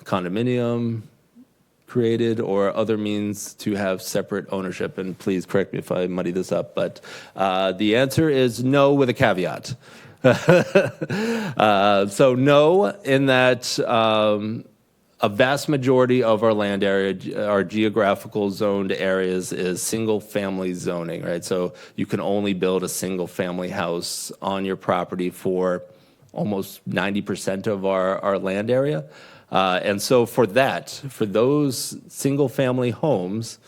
condominium created, or other means to have separate ownership? And please correct me if I muddy this up, but the answer is no with a caveat. So no, in that a vast majority of our land area, our geographical zoned areas, is single-family zoning, right? So you can only build a single-family house on your property for almost 90% of our land area. And so for those single-family homes,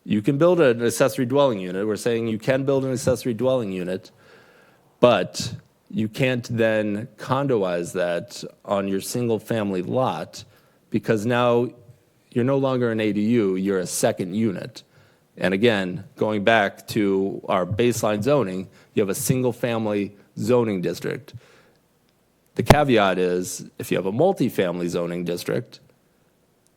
you can build an accessory dwelling unit. We're saying you can build an accessory dwelling unit, but you can't then condoize that on your single-family lot, because now you're no longer an ADU, you're a second unit. And again, going back to our baseline zoning, you have a single-family zoning district. The caveat is, if you have a multifamily zoning district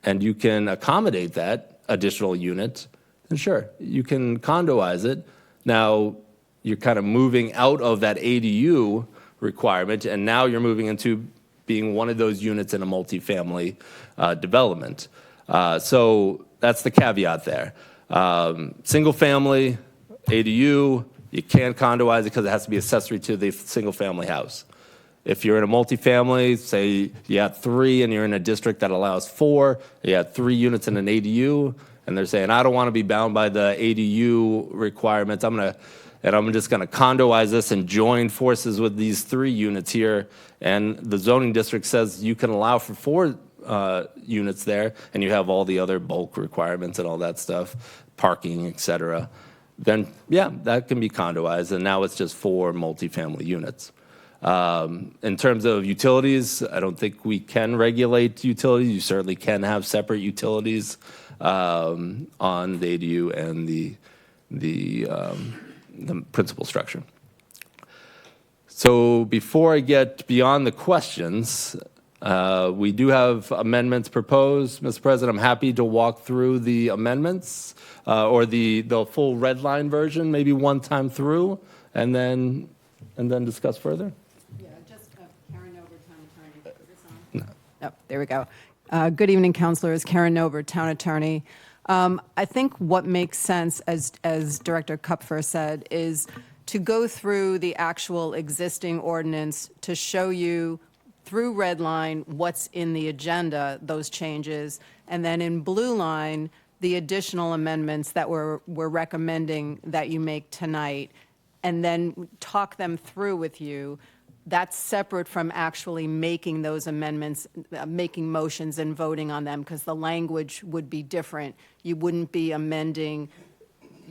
and you can accommodate that additional unit, then sure, you can condoize it. Now, you're kind of moving out of that ADU requirement, and now you're moving into being one of those units in a multifamily development. So that's the caveat there. Single family, ADU, you can't condoize it because it has to be accessory to the single family house. If you're in a multifamily, say you have 3 and you're in a district that allows 4, you have 3 units in an ADU, and they're saying, I don't want to be bound by the ADU requirements, I'm just going to condoize this and join forces with these 3 units here. And the zoning district says you can allow for 4 units there, and you have all the other bulk requirements and all that stuff, parking, et cetera. Then, yeah, that can be condoized, and now it's just 4 multifamily units. In terms of utilities, I don't think we can regulate utilities. You certainly can have separate utilities on the ADU and the principal structure. So before I get beyond the questions, we do have amendments proposed. Mr. President, I'm happy to walk through the amendments or the full red line version, maybe one time through, and then discuss further. Yeah, just Karen Nover, Town Attorney. Is this on? No. Oh, there we go. Good evening, councilors. Karen Nover, Town Attorney. I think what makes sense, as Director Kupfer said, is to go through the actual existing ordinance to show you through red line what's in the agenda, those changes, and then in blue line, the additional amendments that we're recommending that you make tonight, and then talk them through with you. That's separate from actually making those amendments, making motions and voting on them, because the language would be different. You wouldn't be amending,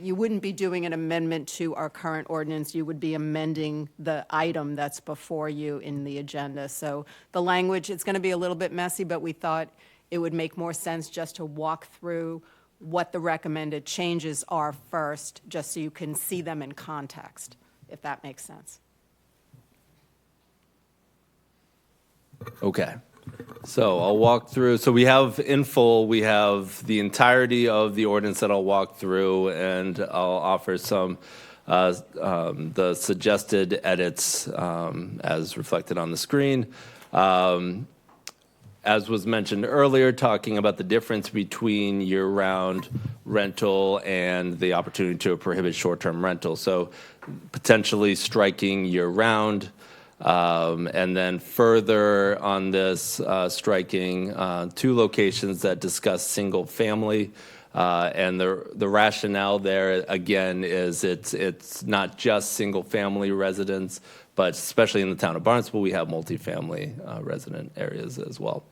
you wouldn't be doing an amendment to our current ordinance. You would be amending the item that's before you in the agenda. So the language, it's going to be a little bit messy, but we thought it would make more sense just to walk through what the recommended changes are first, just so you can see them in context, if that makes sense. Okay. So I'll walk through. So we have in full, we have the entirety of the ordinance that I'll walk through, and I'll offer some the suggested edits as reflected on the screen. As was mentioned earlier, talking about the difference between year-round rental and the opportunity to prohibit short-term rental. So potentially striking year-round, and then further on this, striking two locations that discuss single-family. And the rationale there, again, is it's not just single-family residents, but especially in the town of Barnstable, we have multifamily resident areas as well.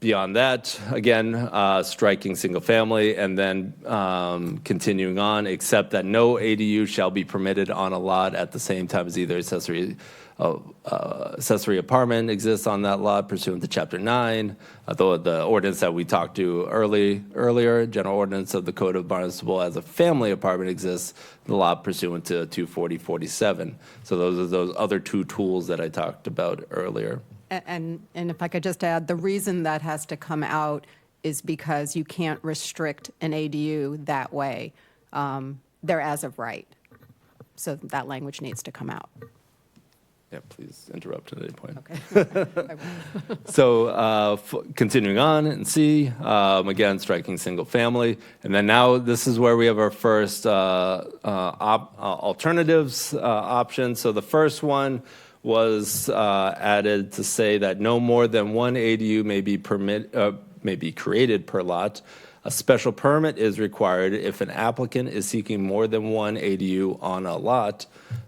Beyond that, again, striking single family, and then continuing on, except that no ADU shall be permitted on a lot at the same time as either accessory apartment exists on that lot pursuant to Chapter 9, the ordinance that we talked to earlier, General Ordinance of the Code of Barnstable, as a family apartment exists, the lot pursuant to 24047. So those are those other two tools that I talked about earlier. And if I could just add, the reason that has to come out is because you can't restrict an ADU that way. They're as of right. So that language needs to come out. Yeah, please interrupt at any point. Okay. So continuing on in C, again, striking single family. And then now this is where we have our first alternatives option. So the first one was added to say that no more than one ADU may be created per lot. A special permit is required if an applicant is seeking more than one ADU on a lot.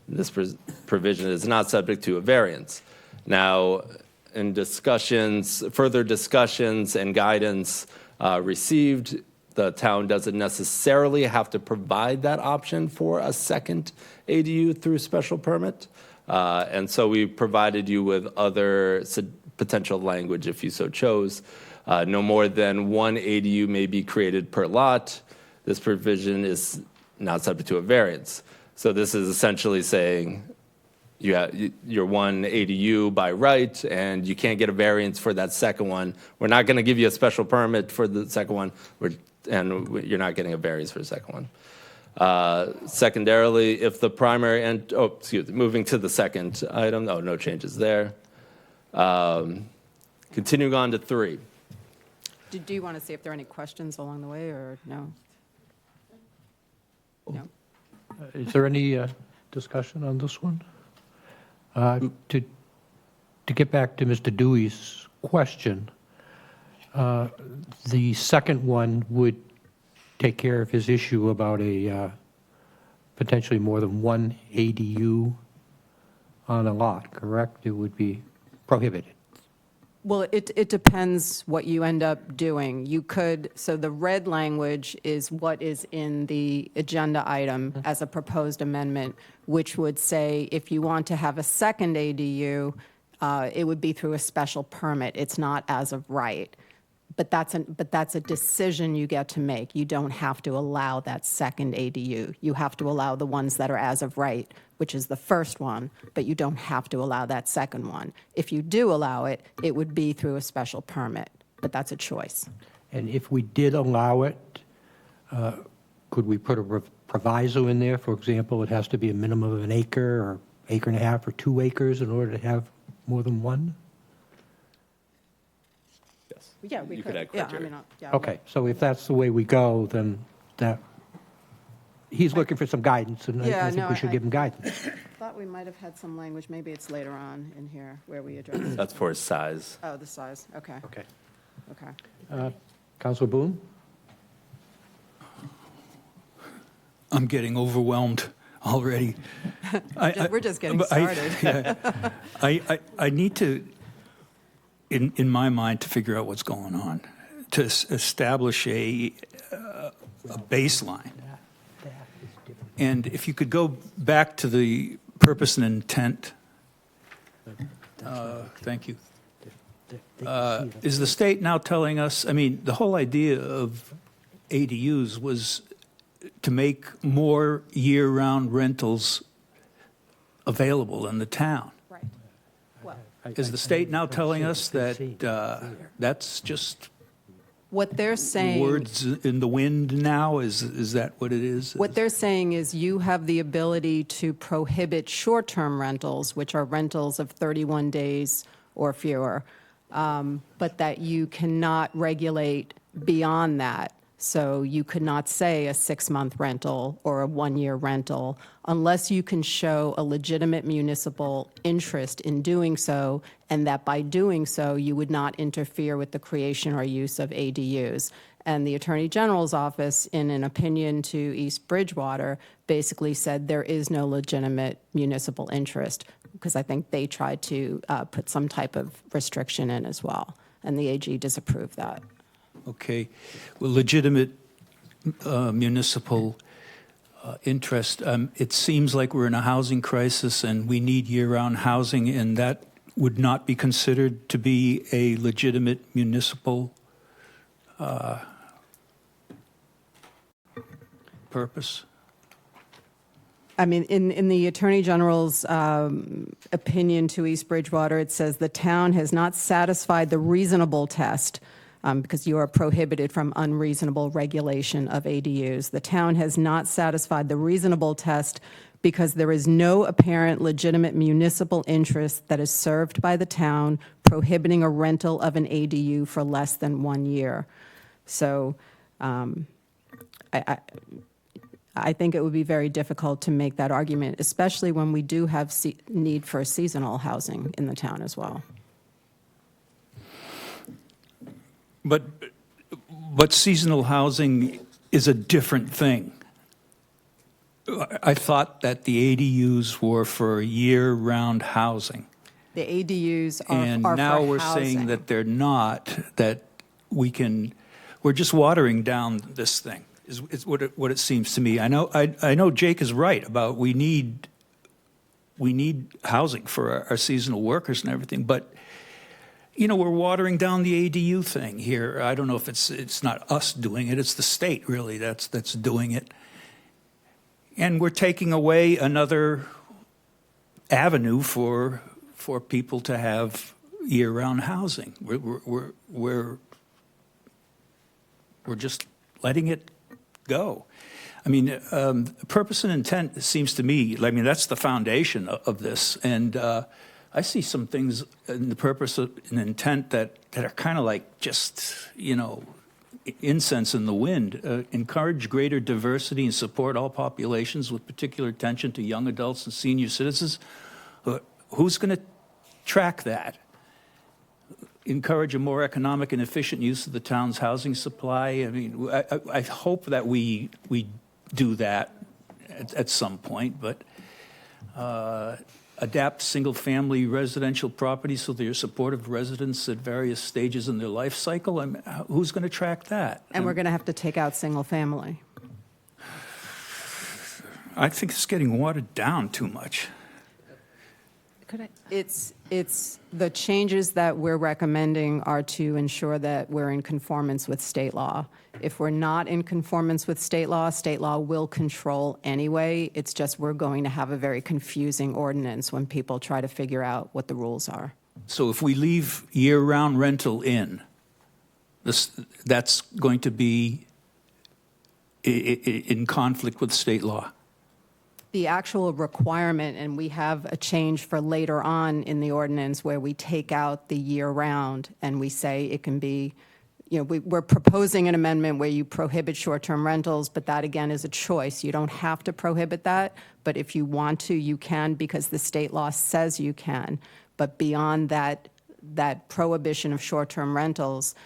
This provision is not subject to a variance. Now, in further discussions and guidance received, the town doesn't necessarily have to provide that option for a second ADU through special permit. And so we provided you with other potential language if you so chose. No more than one ADU may be created per lot. This provision is not subject to a variance. So this is essentially saying you're one ADU by right, and you can't get a variance for that second one. We're not going to give you a special permit for the second one, and you're not getting a variance for the second one. Secondarily, if the primary moving to the second item, no changes there. Continuing on to 3. Do you want to see if there are any questions along the way, or no? No. Is there any discussion on this one? To get back to Mr. Dewey's question, the second one would take care of his issue about a potentially more than one ADU on a lot, correct? It would be prohibited. Well, it depends what you end up doing. You could, so the red language is what is in the agenda item as a proposed amendment, which would say if you want to have a second ADU, it would be through a special permit. It's not as of right. But that's a decision you get to make. You don't have to allow that second ADU. You have to allow the ones that are as of right, which is the first one, but you don't have to allow that second one. If you do allow it, it would be through a special permit, but that's a choice. And if we did allow it, could we put a proviso in there? For example, it has to be a minimum of an acre or acre and a half or 2 acres in order to have more than one? Yeah, we You could. could add Yeah, criteria. yeah. Okay, so if that's the way we go, then that he's looking for some guidance, and Yeah, I think no, we should give him guidance. Thought we might have had some language, maybe it's later on in here where we address it. That's for his size. Oh, the size, okay. Okay. Okay. Councilor Boone? I'm getting overwhelmed already. We're just getting but started. I need to, in my mind, to figure out what's going on, to establish a baseline. And if you could go back to the purpose and intent, thank you. Is the state now telling us, I mean, the whole idea of ADUs was to make more year-round rentals available in the town. Right. Well, Is the state now telling us that that's just what they're saying. words in the wind now? Is that what it is? What they're saying is you have the ability to prohibit short-term rentals, which are rentals of 31 days or fewer, but that you cannot regulate beyond that. So you could not say a 6-month rental or a 1-year rental unless you can show a legitimate municipal interest in doing so, and that by doing so, you would not interfere with the creation or use of ADUs. And the Attorney General's office, in an opinion to East Bridgewater, basically said there is no legitimate municipal interest, because I think they tried to put some type of restriction in as well, and the AG disapproved that. Okay. Well, legitimate municipal interest. It seems like we're in a housing crisis and we need year-round housing, and that would not be considered to be a legitimate municipal purpose. I mean, in the Attorney General's opinion to East Bridgewater, it says the town has not satisfied the reasonable test because you are prohibited from unreasonable regulation of ADUs. The town has not satisfied the reasonable test because there is no apparent legitimate municipal interest that is served by the town prohibiting a rental of an ADU for less than 1 year. So I think it would be very difficult to make that argument, especially when we do have need for seasonal housing in the town as well. But seasonal housing is a different thing. I thought that the ADUs were for year-round housing. The ADUs are And for now we're housing. saying that they're not, that we're just watering down this thing, is what it seems to me. I know Jake is right about we need housing for our seasonal workers and everything, but you know, we're watering down the ADU thing here. I don't know if it's not us doing it, it's the state really that's doing it. And we're taking away another avenue for people to have year-round housing. We're just letting it go. I mean, purpose and intent seems to me, I mean, that's the foundation of this. And I see some things in the purpose and intent that are kind of like just, you know, incense in the wind. Encourage greater diversity and support all populations with particular attention to young adults and senior citizens. Who's going to track that? Encourage a more economic and efficient use of the town's housing supply. I mean, I hope that we do that at some point, but adapt single-family residential properties so they're supportive residents at various stages in their life cycle. I mean, who's going to track that? And we're going to have to take out single family. I think it's getting watered down too much. It's the changes that we're recommending are to ensure that we're in conformance with state law. If we're not in conformance with state law will control anyway. It's just we're going to have a very confusing ordinance when people try to figure out what the rules are. So if we leave year-round rental in, that's going to be in conflict with state law. The actual requirement, and we have a change for later on in the ordinance where we take out the year-round and we say it can be we're proposing an amendment where you prohibit short-term rentals, but that again is a choice. You don't have to prohibit that, but if you want to, you can, because the state law says you can. But beyond that prohibition of short-term rentals,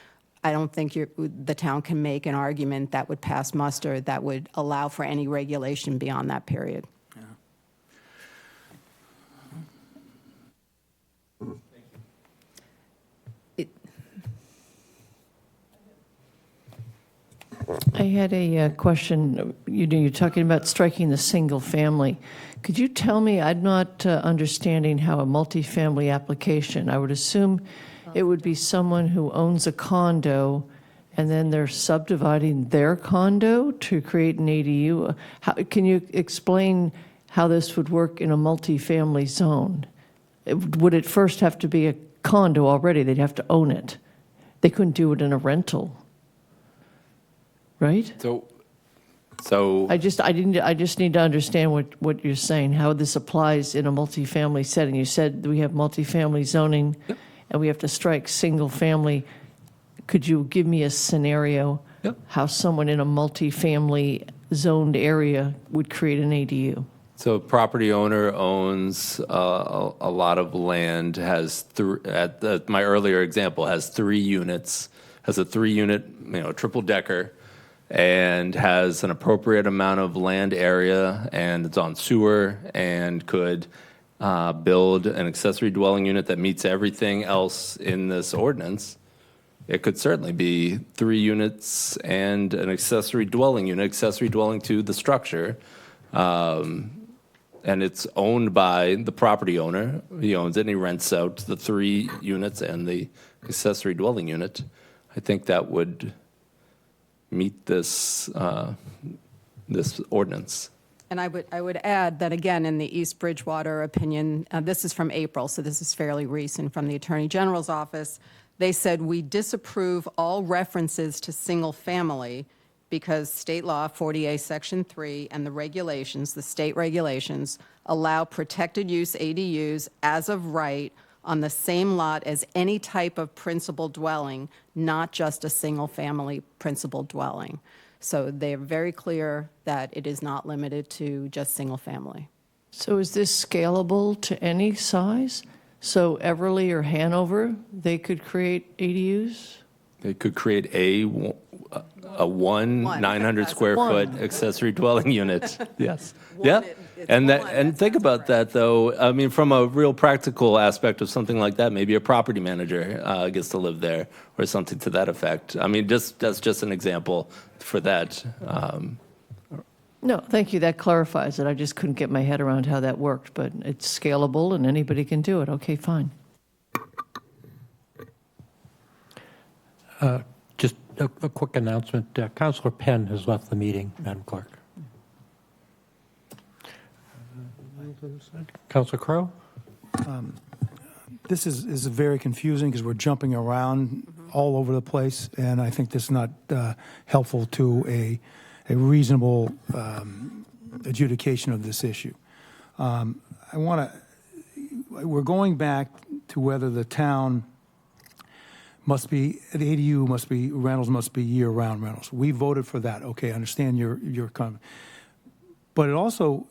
I don't think the town can make an argument that would pass muster that would allow for any regulation beyond that period. I had a question. You're talking about striking the single family. Could you tell me, I'm not understanding how a multifamily application, I would assume it would be someone who owns a condo and then they're subdividing their condo to create an ADU. Can you explain how this would work in a multifamily zone? Would it first have to be a condo already? They'd have to own it. They couldn't do it in a rental. Right? So I just need to understand what you're saying, how this applies in a multifamily setting. You said we have multifamily zoning, and we have to strike single family. Could you give me a scenario how someone in a multifamily zoned area would create an ADU? So a property owner owns a lot of land, my earlier example, has 3 units, has a 3-unit, triple decker, and has an appropriate amount of land area, and it's on sewer, and could build an accessory dwelling unit that meets everything else in this ordinance. It could certainly be 3 units and an accessory dwelling unit, accessory dwelling to the structure, and it's owned by the property owner. He owns it, and he rents out the 3 units and the accessory dwelling unit. I think that would meet this ordinance. And I would add that, again, in the East Bridgewater opinion, this is from April, so this is fairly recent, from the Attorney General's office, they said, we disapprove all references to single family because state law 40A Section 3 and the regulations, the state regulations, allow protected use ADUs as of right on the same lot as any type of principal dwelling, not just a single-family principal dwelling. So they're very clear that it is not limited to just single-family. So is this scalable to any size? So Everly or Hanover, they could create ADUs? They could create a 900 square foot accessory dwelling unit. Yes. Yeah. And think about that, though. I mean, from a real practical aspect of something like that, maybe a property manager gets to live there or something to that effect. I mean, that's just an example for that. No, thank you. That clarifies it. I just couldn't get my head around how that worked, but it's scalable and anybody can do it. Okay, fine. Just a quick announcement. Councilor Penn has left the meeting, Madam Clerk. Councilor Crowe? This is very confusing because we're jumping around all over the place, and I think this is not helpful to a reasonable adjudication of this issue. We're going back to whether the town must be, the ADU must be, rentals must be year-round rentals. We voted for that. Okay, I understand your comment. But it also,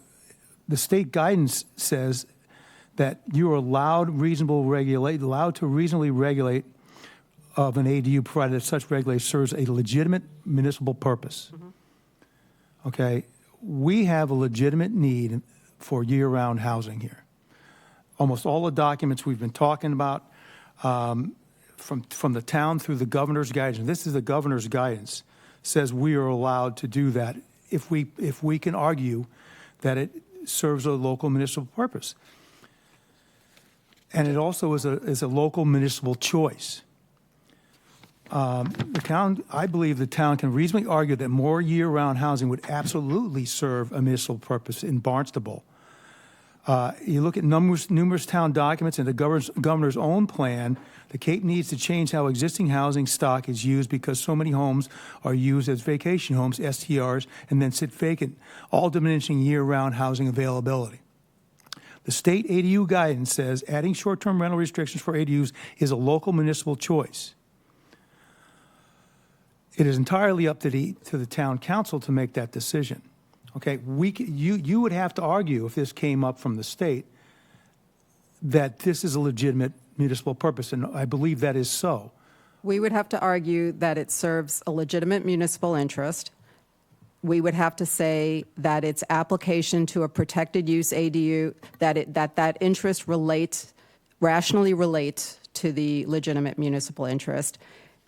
the state guidance says that you are allowed to reasonably regulate of an ADU provided that such regulation serves a legitimate municipal purpose. Okay, we have a legitimate need for year-round housing here. Almost all the documents we've been talking about, from the town through the governor's guidance, and this is the governor's guidance, says we are allowed to do that if we can argue that it serves a local municipal purpose. And it also is a local municipal choice. I believe the town can reasonably argue that more year-round housing would absolutely serve a municipal purpose in Barnstable. You look at numerous town documents and the governor's own plan, the Cape needs to change how existing housing stock is used because so many homes are used as vacation homes, STRs, and then sit vacant, all diminishing year-round housing availability. The state ADU guidance says adding short-term rental restrictions for ADUs is a local municipal choice. It is entirely up to the town council to make that decision. Okay, you would have to argue, if this came up from the state, that this is a legitimate municipal purpose, and I believe that is so. We would have to argue that it serves a legitimate municipal interest. We would have to say that its application to a protected use ADU, that interest rationally relates to the legitimate municipal interest.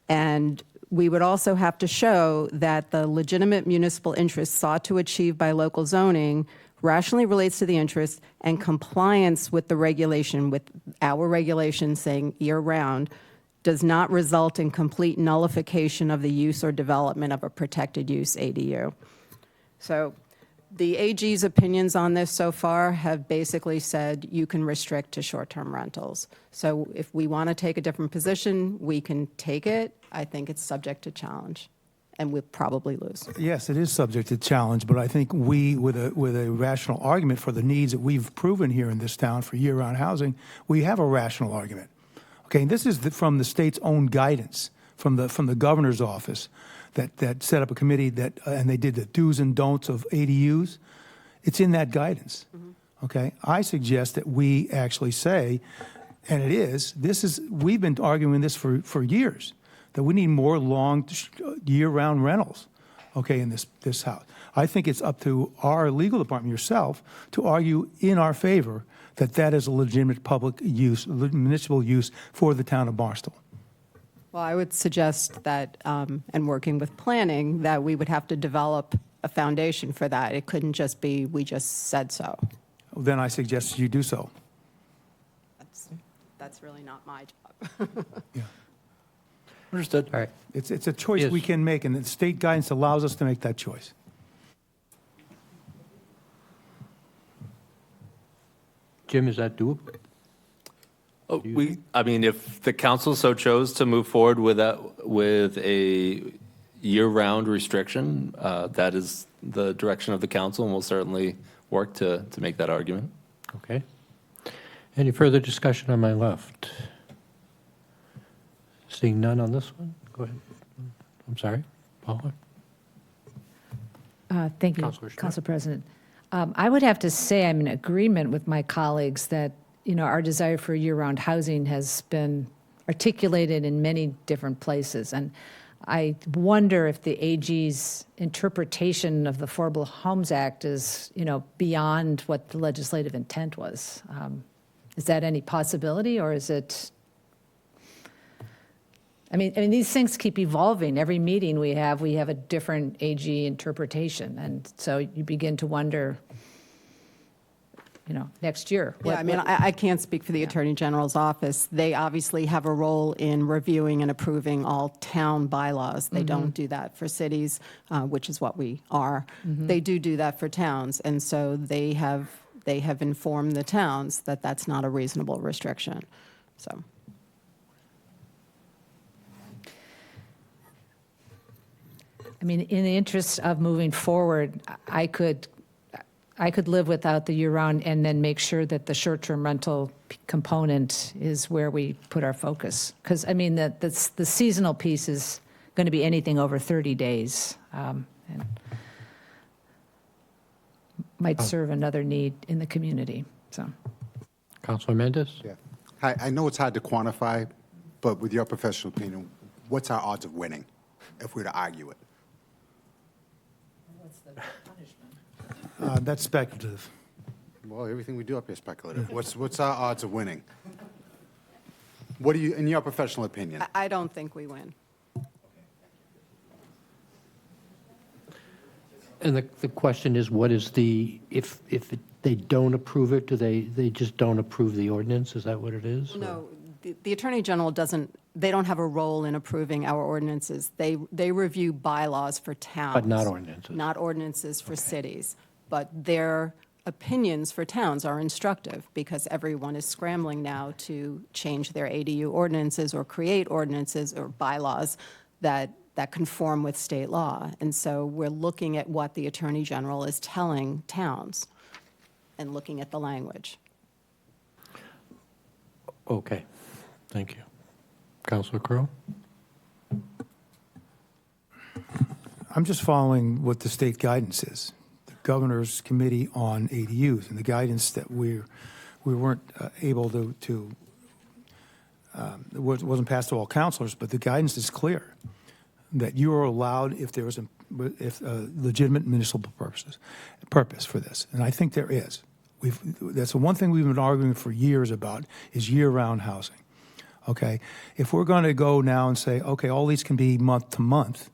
And we would also have to show that the legitimate municipal interest sought to achieve by local zoning rationally relates to the interest, and compliance with the regulation, with our regulation saying year-round, does not result in complete nullification of the use or development of a protected use ADU. So the AG's opinions on this so far have basically said you can restrict to short-term rentals. So if we want to take a different position, we can take it. I think it's subject to challenge, and we'll probably lose. Yes, it is subject to challenge, but I think we, with a rational argument for the needs that we've proven here in this town for year-round housing, we have a rational argument. Okay, and this is from the state's own guidance, from the governor's office, that set up a committee and they did the do's and don'ts of ADUs. It's in that guidance. Okay, I suggest that we actually say, and we've been arguing this for years, that we need more long year-round rentals, okay, in this house. I think it's up to our legal department, yourself, to argue in our favor that is a legitimate public use, municipal use for the town of Barnstable. Well, I would suggest that, and working with planning, that we would have to develop a foundation for that. It couldn't just be, we just said so. Then I suggest you do so. That's really not my job. Yeah. Understood. All right. It's a choice we can make, and the state guidance allows us to make that choice. Jim, is that doable? I mean, if the council so chose to move forward with a year-round restriction, that is the direction of the council, and we'll certainly work to make that argument. Okay. Any further discussion on my left? Seeing none on this one? Go ahead. I'm sorry, Paula? Thank you, Council President. I would have to say I'm in agreement with my colleagues that, our desire for year-round housing has been articulated in many different places. And I wonder if the AG's interpretation of the Affordable Homes Act is, beyond what the legislative intent was. Is that any possibility, or is it? I mean, these things keep evolving. Every meeting we have a different AG interpretation. And so you begin to wonder, next year. I can't speak for the Attorney General's office. They obviously have a role in reviewing and approving all town bylaws. They don't do that for cities, which is what we are. They do that for towns. And so they have informed the towns that that's not a reasonable restriction. So. I mean, in the interest of moving forward, I could live without the year-round and then make sure that the short-term rental component is where we put our focus. Because, the seasonal piece is going to be anything over 30 days and might serve another need in the community. So, Councilor Mendez? Yeah. I know it's hard to quantify, but with your professional opinion, what's our odds of winning if we were to argue it? That's speculative. Well, everything we do up here is speculative. What's our odds of winning? What do you, in your professional opinion? I don't think we win. And the question is, what is if they don't approve it, do they just don't approve the ordinance? Is that what it is? No, the Attorney General they don't have a role in approving our ordinances. They review bylaws for towns. But not ordinances. Not ordinances for cities. But their opinions for towns are instructive because everyone is scrambling now to change their ADU ordinances or create ordinances or bylaws that conform with state law. And so we're looking at what the Attorney General is telling towns and looking at the language. Okay, thank you. Councilor Crowe? I'm just following what the state guidance is, the Governor's Committee on ADUs, and the guidance that we weren't able to it wasn't passed to all counselors, but the guidance is clear that you are allowed if there is a legitimate municipal purpose for this, and I think there is. That's the one thing we've been arguing for years about is year-round housing. Okay, if we're going to go now and say, okay, all these can be month to month,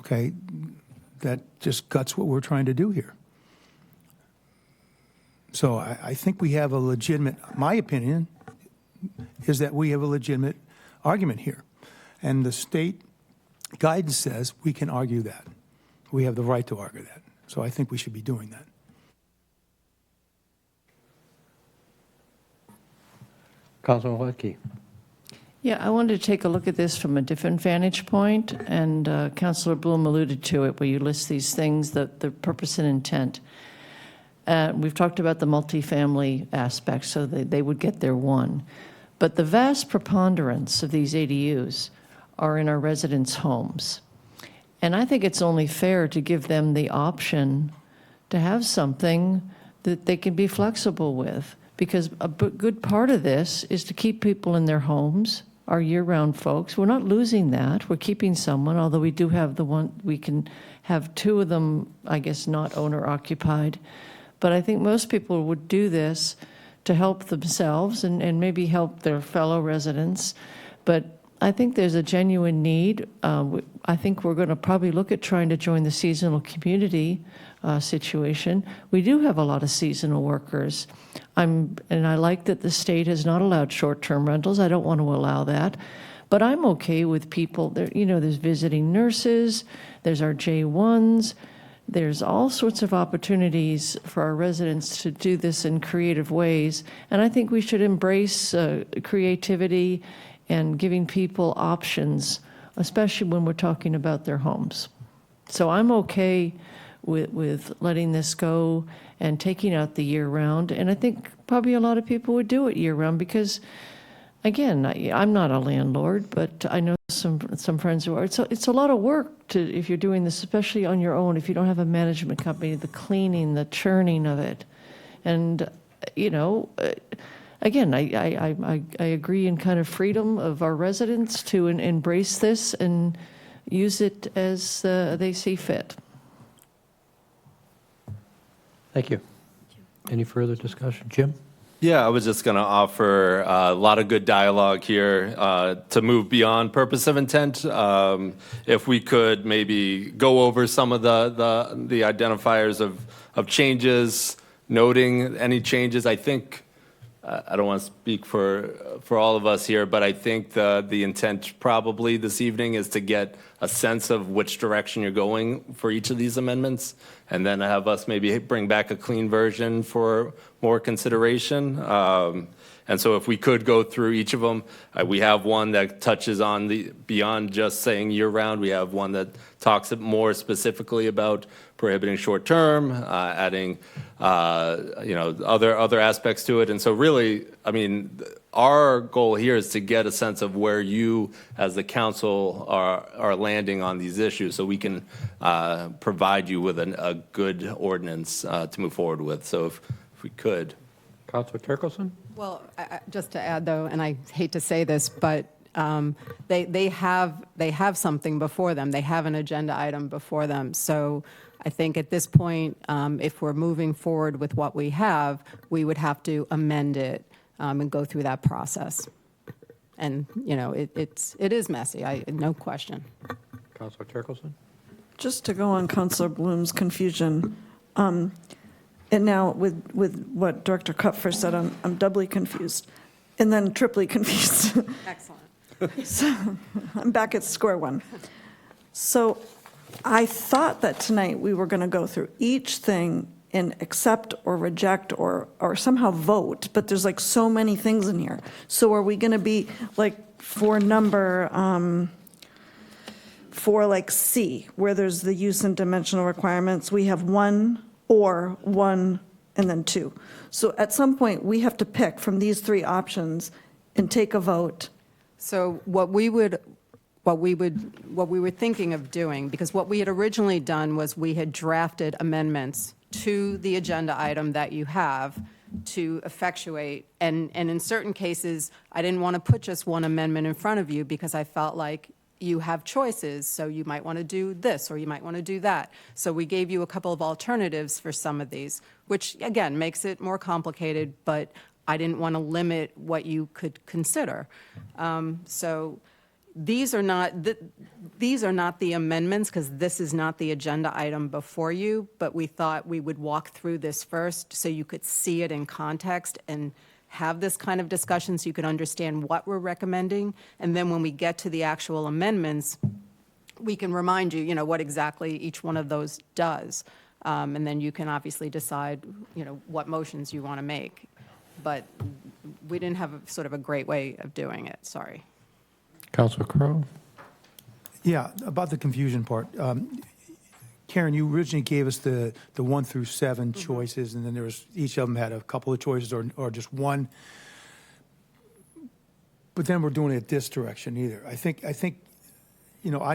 okay, that just guts what we're trying to do here. So I think we have a legitimate, my opinion is that we have a legitimate argument here. And the state guidance says we can argue that. We have the right to argue that. So I think we should be doing that. Councilman Ledke. Yeah, I wanted to take a look at this from a different vantage point, and Councilor Bloom alluded to it, where you list these things, the purpose and intent. We've talked about the multifamily aspect, so they would get their one. But the vast preponderance of these ADUs are in our residents' homes. And I think it's only fair to give them the option to have something that they can be flexible with, because a good part of this is to keep people in their homes, our year-round folks. We're not losing that. We're keeping someone, although we do have the one, we can have two of them, I guess, not owner-occupied. But I think most people would do this to help themselves and maybe help their fellow residents. But I think there's a genuine need. I think we're going to probably look at trying to join the seasonal community situation. We do have a lot of seasonal workers. And I like that the state has not allowed short-term rentals. I don't want to allow that. But I'm okay with people, there's visiting nurses, there's our J1s, there's all sorts of opportunities for our residents to do this in creative ways. And I think we should embrace creativity and giving people options, especially when we're talking about their homes. So I'm okay with letting this go and taking out the year-round. And I think probably a lot of people would do it year-round because, again, I'm not a landlord, but I know some friends who are. It's a lot of work if you're doing this, especially on your own, if you don't have a management company, the cleaning, the churning of it. And, again, I agree in kind of freedom of our residents to embrace this and use it as they see fit. Thank you. Any further discussion? Jim? Yeah, I was just going to offer a lot of good dialogue here to move beyond purpose of intent. If we could maybe go over some of the identifiers of changes, noting any changes. I think, I don't want to speak for all of us here, but I think the intent probably this evening is to get a sense of which direction you're going for each of these amendments, and then have us maybe bring back a clean version for more consideration. And so if we could go through each of them, we have one that touches on the beyond just saying year-round. We have one that talks more specifically about prohibiting short-term, adding other aspects to it. And so really, I mean, our goal here is to get a sense of where you as the council are landing on these issues, so we can provide you with a good ordinance to move forward with. So if we could. Councilor Turkelson? Well, just to add, though, and I hate to say this, but they have something before them. They have an agenda item before them. So I think at this point, if we're moving forward with what we have, we would have to amend it and go through that process. And it is messy. No question. Councilor Turkelson? Just to go on Councilor Bloom's confusion, and now with what Director Kupfer said, I'm doubly confused, and then triply confused. Excellent. So I'm back at square one. So I thought that tonight we were going to go through each thing and accept or reject or somehow vote, but there's like so many things in here. So are we going to be like for number for like C, where there's the use and dimensional requirements, we have one and then two. So at some point, we have to pick from these three options and take a vote. So what we would what we were thinking of doing, because what we had originally done was we had drafted amendments to the agenda item that you have to effectuate, and in certain cases, I didn't want to put just one amendment in front of you because I felt like you have choices, so you might want to do this or you might want to do that. So we gave you a couple of alternatives for some of these, which again makes it more complicated, but I didn't want to limit what you could consider. So these are not the amendments, because this is not the agenda item before you, but we thought we would walk through this first so you could see it in context and have this kind of discussion so you could understand what we're recommending. And then when we get to the actual amendments, we can remind you, what exactly each one of those does. And then you can obviously decide, what motions you want to make. But we didn't have sort of a great way of doing it, sorry. Councilor Crowe? Yeah, about the confusion part. Karen, you originally gave us the 1 through 7 choices, and then there was, each of them had a couple of choices or just one. But then we're doing it this direction either. I think I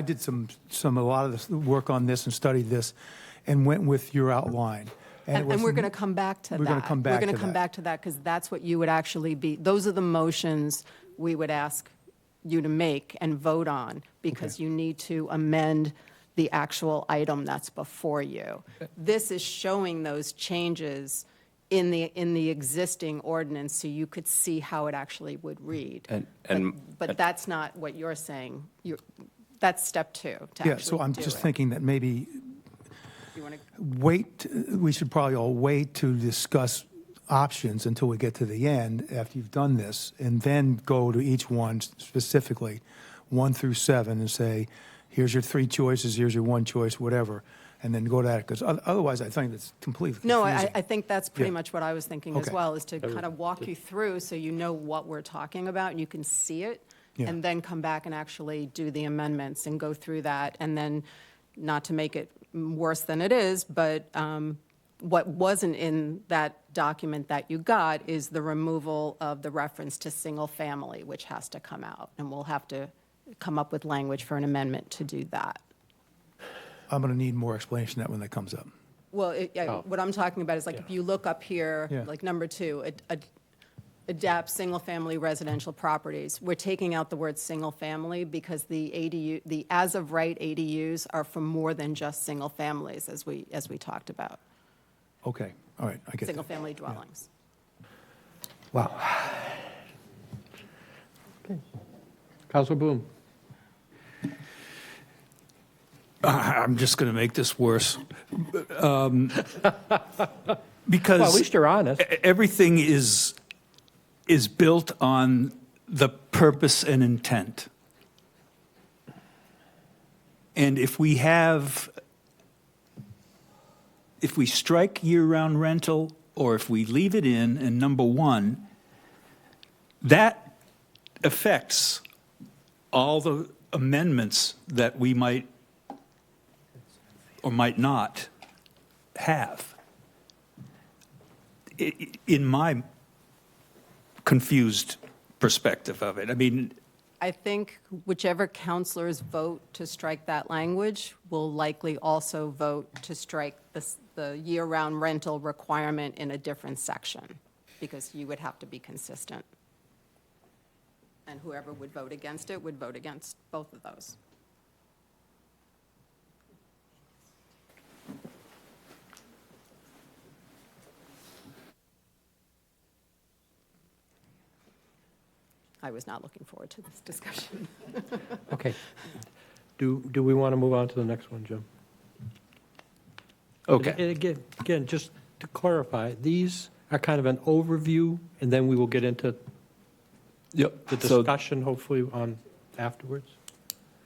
did a lot of the work on this and studied this and went with your outline. And we're going to come back to that. We're going to come back to that. We're going to come back to that because that's what you would actually be, those are the motions we would ask you to make and vote on, because you need to amend the actual item that's before you. This is showing those changes in the existing ordinance so you could see how it actually would read. But that's not what you're saying. That's step 2 to actually do so I'm just it. thinking that maybe You wanna- we should probably all wait to discuss options until we get to the end after you've done this, and then go to each one specifically, 1 through 7, and say, here's your 3 choices, here's your 1 choice, whatever, and then go to that, because otherwise I think it's completely confusing. No, I think that's pretty much what I was thinking as Okay. well, is to kind of walk you through so you know what we're talking about and you can see it, Yeah. and then come back and actually do the amendments and go through that, and then not to make it worse than it is, but what wasn't in that document that you got is the removal of the reference to single family, which has to come out, and we'll have to come up with language for an amendment to do that. I'm going to need more explanation of that when that comes up. Well, what I'm talking about is if you look up here, Yeah. like number 2, adapt single-family residential properties. We're taking out the word single-family because the ADU, the as-of-right ADUs are for more than just single families, as we talked about. Okay, all right, I get that. Single-family dwellings. Wow. Okay. Councilor Bloom? I'm just going to make this worse. Because Well, at least you're honest. everything is built on the purpose and intent. And if we strike year-round rental, or if we leave it in number 1, that affects all the amendments that we might or might not have. In my confused perspective of it, I mean, I think whichever counselors vote to strike that language will likely also vote to strike the year-round rental requirement in a different section, because you would have to be consistent. And whoever would vote against it would vote against both of those. I was not looking forward to this discussion. Okay. Do we want to move on to the next one, Jim? Okay. And again, just to clarify, these are kind of an overview, and then we will get into the discussion, hopefully, on afterwards?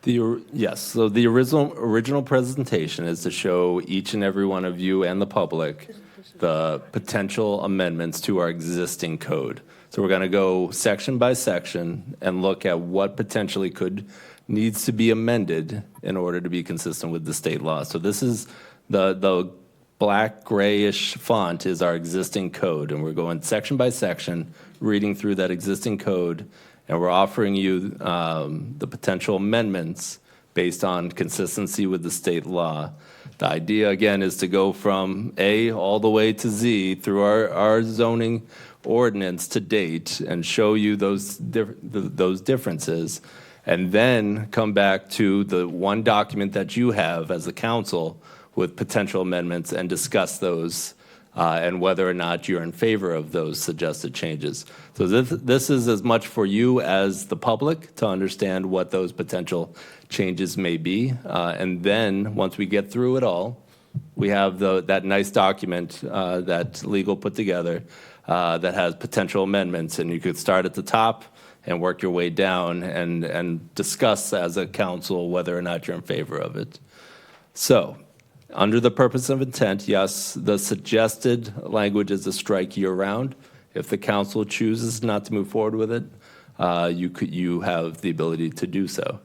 Yes, so the original presentation is to show each and every one of you and the public the potential amendments to our existing code. So we're going to go section by section and look at what potentially needs to be amended in order to be consistent with the state law. So this is the black grayish font is our existing code, and we're going section by section, reading through that existing code and we're offering you the potential amendments based on consistency with the state law. The idea, again, is to go from A all the way to Z through our zoning ordinance to date and show you those differences, and then come back to the one document that you have as a council with potential amendments and discuss those and whether or not you're in favor of those suggested changes. So this is as much for you as the public to understand what those potential changes may be. And then once we get through it all, we have that nice document that legal put together that has potential amendments, and you could start at the top and work your way down and discuss as a council whether or not you're in favor of it. So, under the purpose of intent, yes, the suggested language is to strike year-round. If the council chooses not to move forward with it, you have the ability to do so.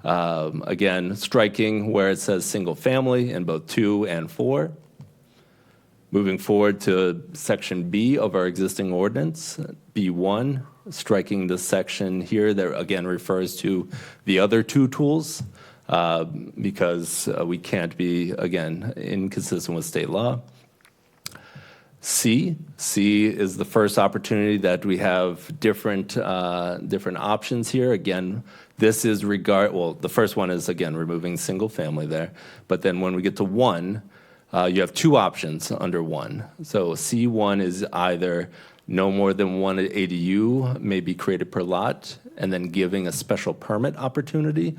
Again, striking where it says single family in both 2 and 4. Moving forward to section B of our existing ordinance, B1, striking the section here that again refers to the other 2 tools because we can't be, again, inconsistent with state law. C is the first opportunity that we have different options here. Again, this is the first one is, again, removing single family there. But then when we get to 1, you have 2 options under 1. So C1 is either no more than 1 ADU may be created per lot, and then giving a special permit opportunity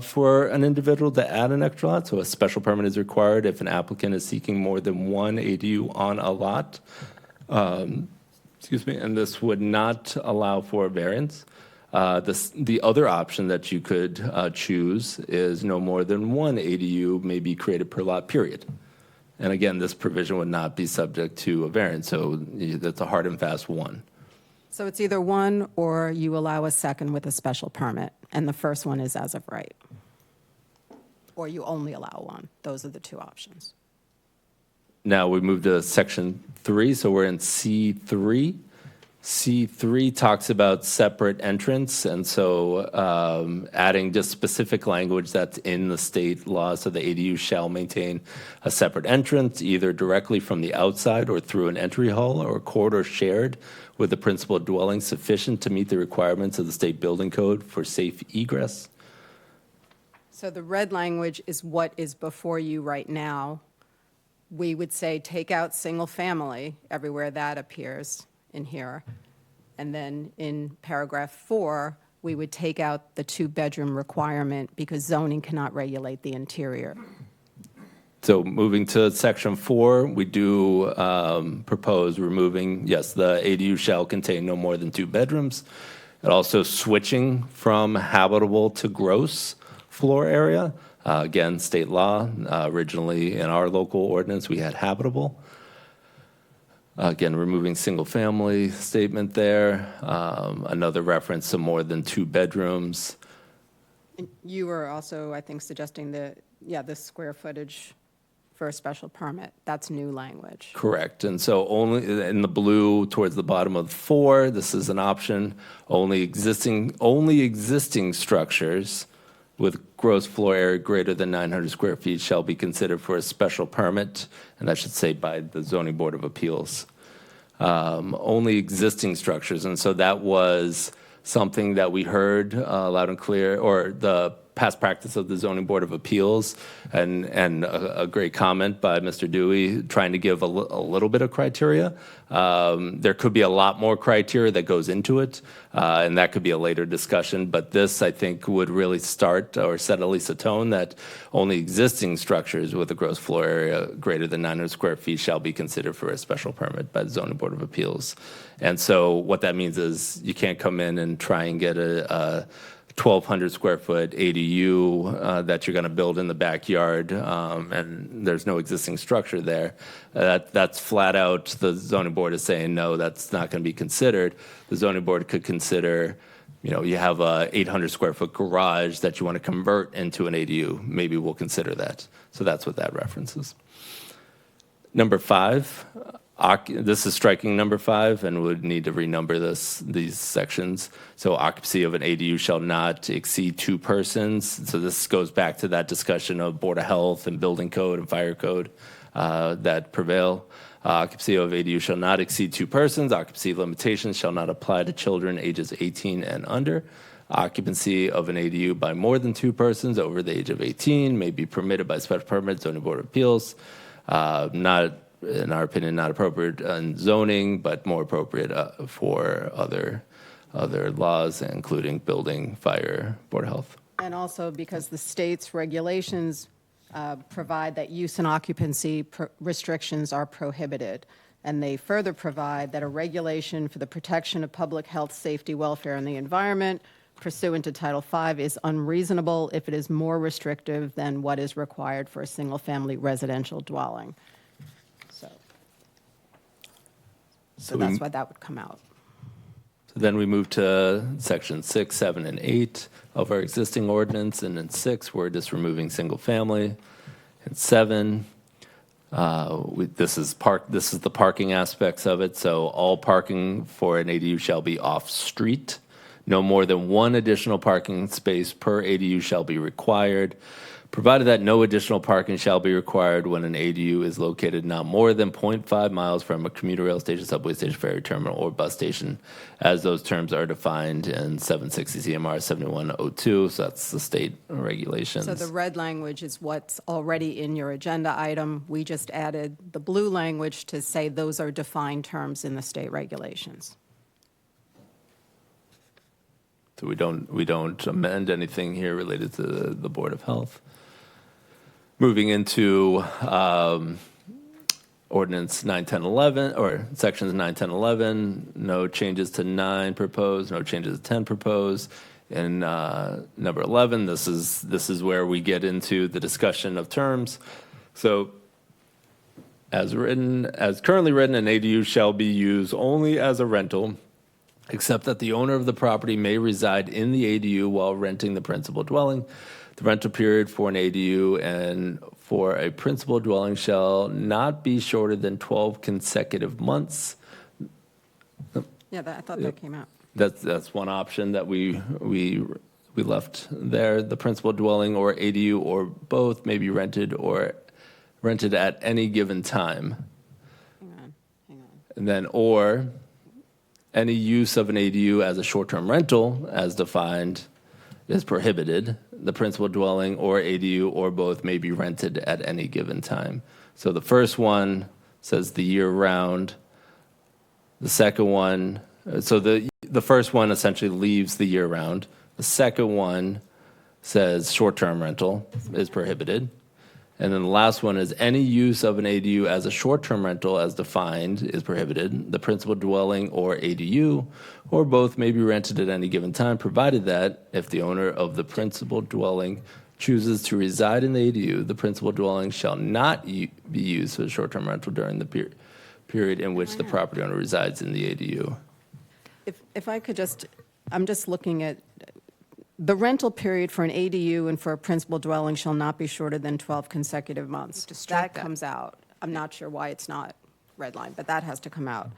for an individual to add an extra lot. So a special permit is required if an applicant is seeking more than 1 ADU on a lot. And this would not allow for a variance. The other option that you could choose is no more than 1 ADU may be created per lot, period. And again, this provision would not be subject to a variance, so that's a hard and fast 1. So it's either 1 or you allow a second with a special permit, and the first one is as of right. Or you only allow 1. Those are the 2 options. Now we move to section 3, so we're in C3. C3 talks about separate entrance, and so adding just specific language that's in the state law, so the ADU shall maintain a separate entrance, either directly from the outside or through an entry hall or a corridor shared with the principal dwelling sufficient to meet the requirements of the state building code for safe egress. So the red language is what is before you right now. We would say take out single family everywhere that appears in here. And then in paragraph 4, we would take out the 2-bedroom requirement because zoning cannot regulate the interior. So moving to section 4, we do propose removing, yes, the ADU shall contain no more than 2 bedrooms. And also switching from habitable to gross floor area. Again, state law. Originally in our local ordinance, we had habitable. Again, removing single family statement there. Another reference to more than 2 bedrooms. You were also, I think, suggesting the square footage for a special permit. That's new language. Correct. And so only in the blue towards the bottom of 4, this is an option. Only existing structures with gross floor area greater than 900 square feet shall be considered for a special permit, and that should say by the Zoning Board of Appeals. Only existing structures, and so that was something that we heard loud and clear, or the past practice of the Zoning Board of Appeals, and a great comment by Mr. Dewey trying to give a little bit of criteria. There could be a lot more criteria that goes into it, and that could be a later discussion, but this, I think, would really start or set at least a tone that only existing structures with a gross floor area greater than 900 square feet shall be considered for a special permit by the Zoning Board of Appeals. And so what that means is you can't come in and try and get a 1,200 square foot ADU that you're going to build in the backyard, and there's no existing structure there. That's flat out, the zoning board is saying, no, that's not going to be considered. The zoning board could consider, you have a 800 square foot garage that you want to convert into an ADU. Maybe we'll consider that. So that's what that references. Number 5, This is striking number 5 and would need to renumber these sections. So occupancy of an ADU shall not exceed 2 persons. So this goes back to that discussion of Board of Health and Building Code and Fire Code that prevail. Occupancy of ADU shall not exceed 2 persons. Occupancy limitations shall not apply to children ages 18 and under. Occupancy of an ADU by more than 2 persons over the age of 18 may be permitted by special permit, zoning board of appeals. Not, in our opinion, not appropriate in zoning, but more appropriate for other laws, including building, fire, board of health. And also because the state's regulations provide that use and occupancy restrictions are prohibited. And they further provide that a regulation for the protection of public health, safety, welfare, and the environment pursuant to Title V is unreasonable if it is more restrictive than what is required for a single-family residential dwelling. So that's why that would come out. So then we move to section 6, 7, and 8 of our existing ordinance. And in 6, we're just removing single family. And 7, this is the parking aspects of it. So all parking for an ADU shall be off-street. No more than 1 additional parking space per ADU shall be required, provided that no additional parking shall be required when an ADU is located not more than 0.5 miles from a commuter rail station, subway station, ferry terminal, or bus station, as those terms are defined in 760 CMR 7102. So that's the state regulations. So the red language is what's already in your agenda item. We just added the blue language to say those are defined terms in the state regulations. So we don't amend anything here related to the Board of Health. Moving into ordinance 9, 10, 11, or sections 9, 10, 11, no changes to 9 proposed, no changes to 10 proposed. And number 11, this is where we get into the discussion of terms. So as currently written, an ADU shall be used only as a rental, except that the owner of the property may reside in the ADU while renting the principal dwelling. The rental period for an ADU and for a principal dwelling shall not be shorter than 12 consecutive months. Yeah, I thought that came out. That's one option that we left there. The principal dwelling or ADU or both may be rented at any given time. Hang on. And then or any use of an ADU as a short-term rental, as defined, is prohibited. The principal dwelling or ADU or both may be rented at any given time. So the first one says the year-round. The second one, so the first one essentially leaves the year-round. The second one says short-term rental is prohibited. And then the last one is any use of an ADU as a short-term rental as defined is prohibited. The principal dwelling or ADU or both may be rented at any given time, provided that if the owner of the principal dwelling chooses to reside in the ADU, the principal dwelling shall not be used for a short-term rental during the period in which the property owner resides in the ADU. If I could I'm just looking at the rental period for an ADU and for a principal dwelling shall not be shorter than 12 consecutive months. That comes out. I'm not sure why it's not redlined, but that has to come out.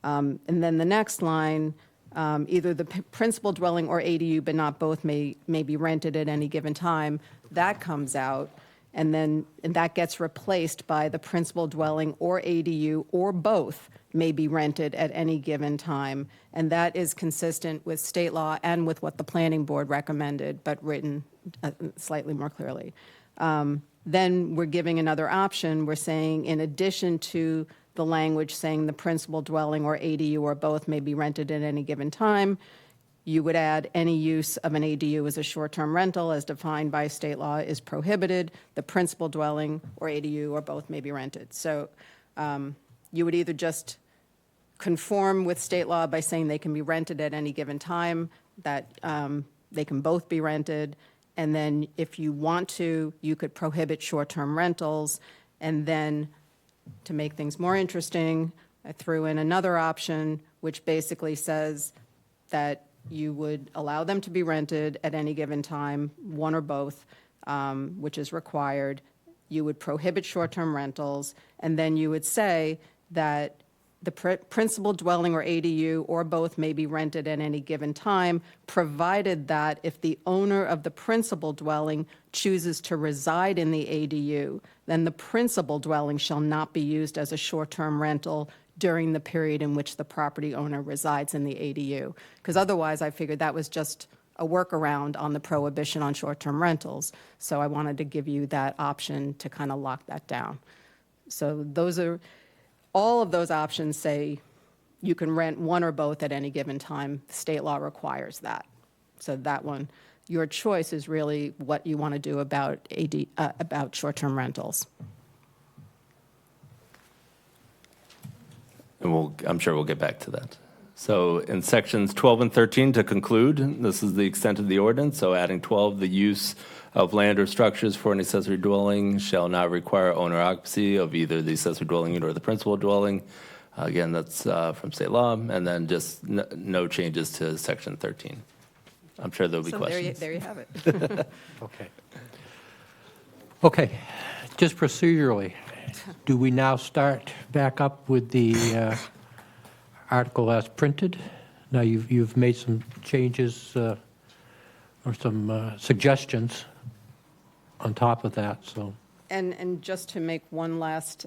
And then the next line, either the principal dwelling or ADU, but not both, may be rented at any given time. That comes out, and that gets replaced by the principal dwelling or ADU or both may be rented at any given time. And that is consistent with state law and with what the planning board recommended, but written slightly more clearly. Then we're giving another option. We're saying, in addition to the language saying the principal dwelling or ADU or both may be rented at any given time, you would add any use of an ADU as a short-term rental as defined by state law is prohibited. The principal dwelling or ADU or both may be rented. So you would either just conform with state law by saying they can be rented at any given time, that they can both be rented, and then if you want to, you could prohibit short-term rentals. And then to make things more interesting, I threw in another option which basically says that you would allow them to be rented at any given time, one or both, which is required. You would prohibit short-term rentals, and then you would say that The principal dwelling or ADU or both may be rented at any given time, provided that if the owner of the principal dwelling chooses to reside in the ADU, then the principal dwelling shall not be used as a short-term rental during the period in which the property owner resides in the ADU. Because otherwise, I figured that was just a workaround on the prohibition on short-term rentals. So I wanted to give you that option to kind of lock that down. So all of those options say you can rent one or both at any given time. State law requires that. So that one, your choice is really what you want to do about short-term rentals. And I'm sure we'll get back to that. So in sections 12 and 13, to conclude, this is the extent of the ordinance. So adding 12, the use of land or structures for an accessory dwelling shall not require owner occupancy of either the accessory dwelling unit or the principal dwelling. Again, that's from state law. And then just no changes to section 13. I'm sure there'll be questions. There you have it. Okay. Okay, just procedurally, do we now start back up with the article as printed? Now you've made some changes or some suggestions on top of that, so. And just to make one last,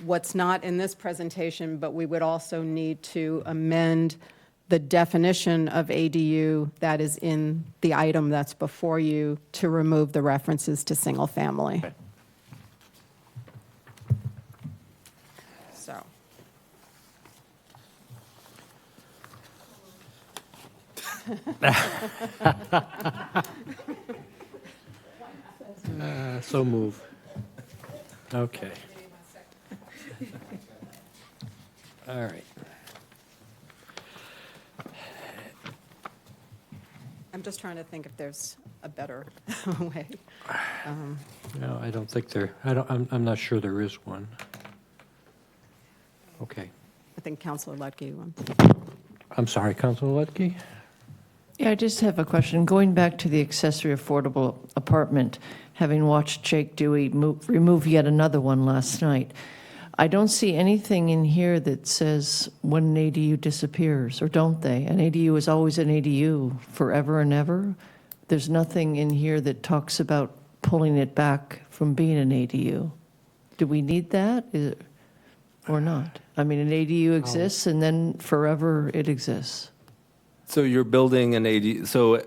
what's not in this presentation, but we would also need to amend the definition of ADU that is in the item that's before you to remove the references to single family. Okay. So. So move. Okay. All right. I'm just trying to think if there's a better way. No, I don't think I'm not sure there is one. Okay. I think Councilor Lutke wants. I'm sorry, Councilor Lutke? Yeah, I just have a question. Going back to the accessory affordable apartment, having watched Jake Dewey remove yet another one last night, I don't see anything in here that says when an ADU disappears, or don't they? An ADU is always an ADU forever and ever. There's nothing in here that talks about pulling it back from being an ADU. Do we need that or not? I mean, an ADU exists and then forever it exists. So you're building an ADU, so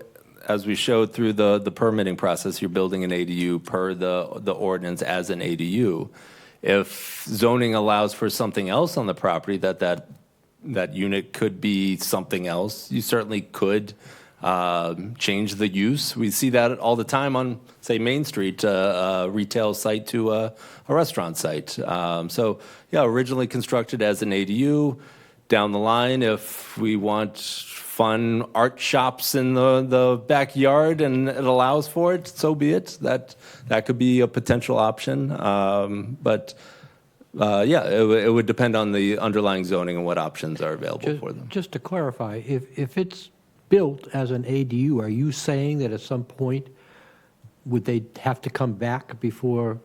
as we showed through the permitting process, you're building an ADU per the ordinance as an ADU. If zoning allows for something else on the property, that unit could be something else, you certainly could change the use. We see that all the time on, say, Main Street, a retail site to a restaurant site. So, yeah, originally constructed as an ADU. Down the line, if we want fun art shops in the backyard and it allows for it, so be it. That could be a potential option. But yeah, it would depend on the underlying zoning and what options are available for them. Just to clarify, if it's built as an ADU, are you saying that at some point would they have to come back before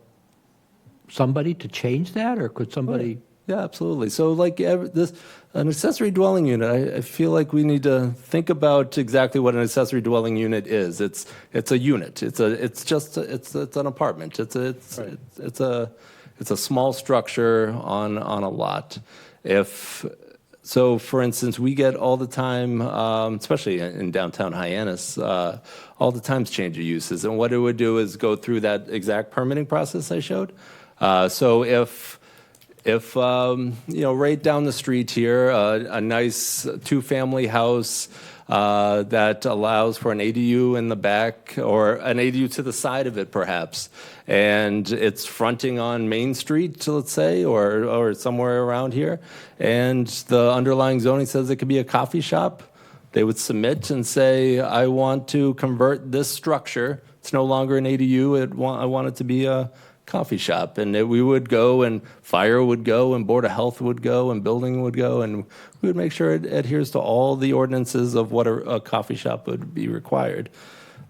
somebody to change that, or could somebody? Yeah, absolutely. So like an accessory dwelling unit, I feel like we need to think about exactly what an accessory dwelling unit is. It's a unit. It's an apartment. It's a small structure on a lot. So, for instance, we get all the time, especially in downtown Hyannis, all the times change of uses. And what it would do is go through that exact permitting process I showed. So if right down the street here, a nice two-family house that allows for an ADU in the back or an ADU to the side of it, perhaps, and it's fronting on Main Street, let's say, or somewhere around here, and the underlying zoning says it could be a coffee shop, they would submit and say, I want to convert this structure. It's no longer an ADU. I want it to be a coffee shop, and we would go, and fire would go, and Board of Health would go, and building would go, and we would make sure it adheres to all the ordinances of what a coffee shop would be required.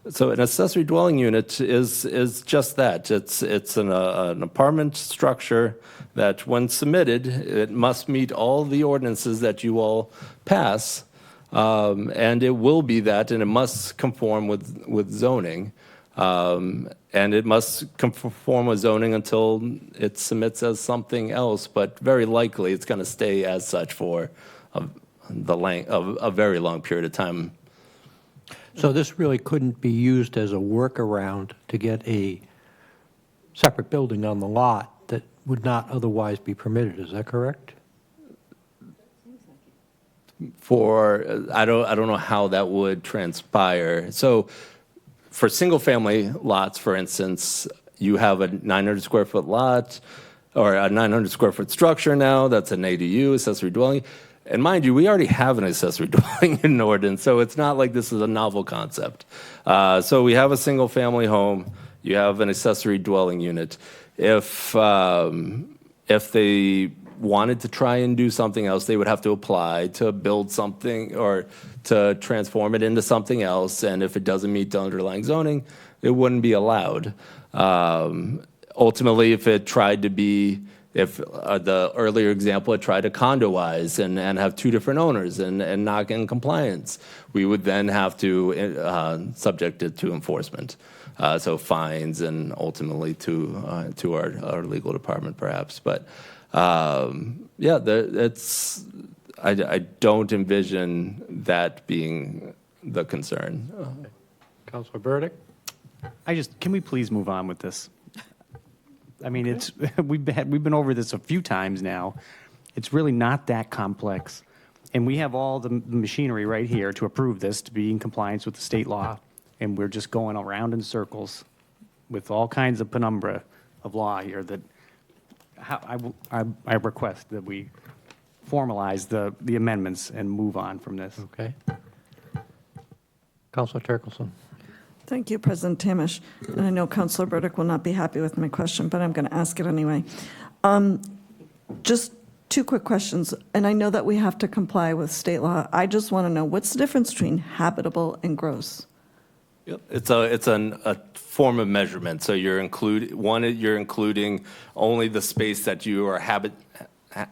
So an accessory dwelling unit is just that. It's an apartment structure that, when submitted, it must meet all the ordinances that you all pass, and it will be that, and it must conform with zoning, and it must conform with zoning until it submits as something else. But very likely, it's going to stay as such for a very long period of time. So this really couldn't be used as a workaround to get a separate building on the lot that would not otherwise be permitted, is that correct? I don't know how that would transpire. So for single-family lots, for instance, you have a 900 square foot lot or a 900 square foot structure now. That's an ADU, accessory dwelling. And mind you, we already have an accessory dwelling in ordinance, so it's not like this is a novel concept. So we have a single-family home. You have an accessory dwelling unit. If they wanted to try and do something else, they would have to apply to build something or to transform it into something else. And if it doesn't meet the underlying zoning, it wouldn't be allowed. Ultimately, if it tried to be, if the earlier example, it tried to condoize and have two different owners and not get in compliance, we would then have to subject it to enforcement. So fines and ultimately to our legal department, perhaps. But yeah, I don't envision that being the concern. Councilor Burdick? Can we please move on with this? I mean, we've been over this a few times now. It's really not that complex. And we have all the machinery right here to approve this, to be in compliance with the state law. And we're just going around in circles with all kinds of penumbra of law here that I request that we formalize the amendments and move on from this. Okay. Councilor Turkelson. Thank you, President Tamish. And I know Councilor Burdick will not be happy with my question, but I'm going to ask it anyway. Just two quick questions. And I know that we have to comply with state law. I just want to know, what's the difference between habitable and gross? Yep. It's a form of measurement. So you're including only the space that you are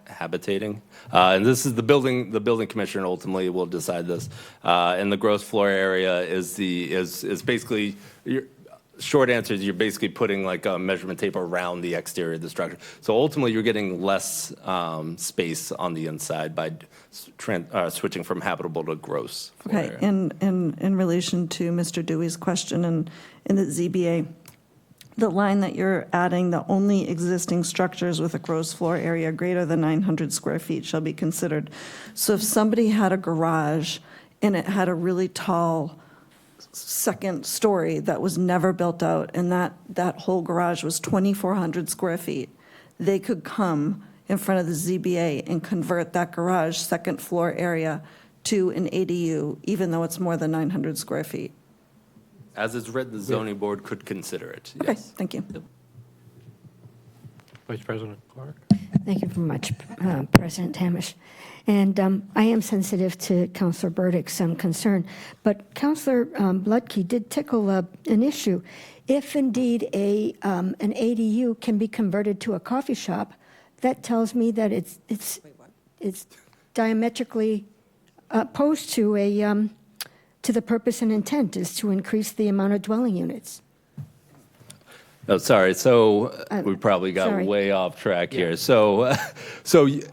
habitating, and this is the building commissioner ultimately will decide this. And the gross floor area is basically, short answer is you're basically putting like a measurement tape around the exterior of the structure. So ultimately you're getting less space on the inside by switching from habitable to gross floor Okay, area. in relation to Mr. Dewey's question in the ZBA, the line that you're adding, the only existing structures with a gross floor area greater than 900 square feet shall be considered. So if somebody had a garage and it had a really tall second story that was never built out, and that whole garage was 2,400 square feet, they could come in front of the ZBA and convert that garage second floor area to an ADU, even though it's more than 900 square feet. As it's written, the zoning board could consider it. Okay, Yes. thank you. Vice President Clark. Thank you very much, President Tamish. And I am sensitive to Councilor Burdick's concern, but Councilor Bludkey did tickle an issue. If indeed an ADU can be converted to a coffee shop, that tells me that it's diametrically opposed to the purpose and intent is to increase the amount of dwelling units. Oh, sorry. So we probably got sorry. way off track here. So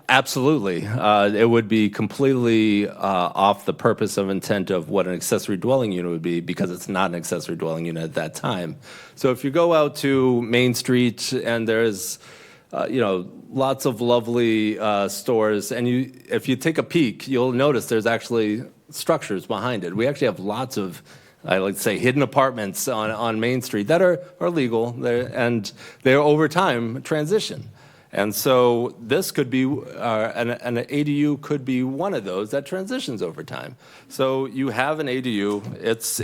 absolutely, it would be completely off the purpose of intent of what an accessory dwelling unit would be, because it's not an accessory dwelling unit at that time. So if you go out to Main Street and there's lots of lovely stores, and if you take a peek, you'll notice there's actually structures behind it. We actually have lots of, I like to say, hidden apartments on Main Street that are legal, and they're over time transition. And so this could be, an ADU could be one of those that transitions over time. So you have an ADU, it's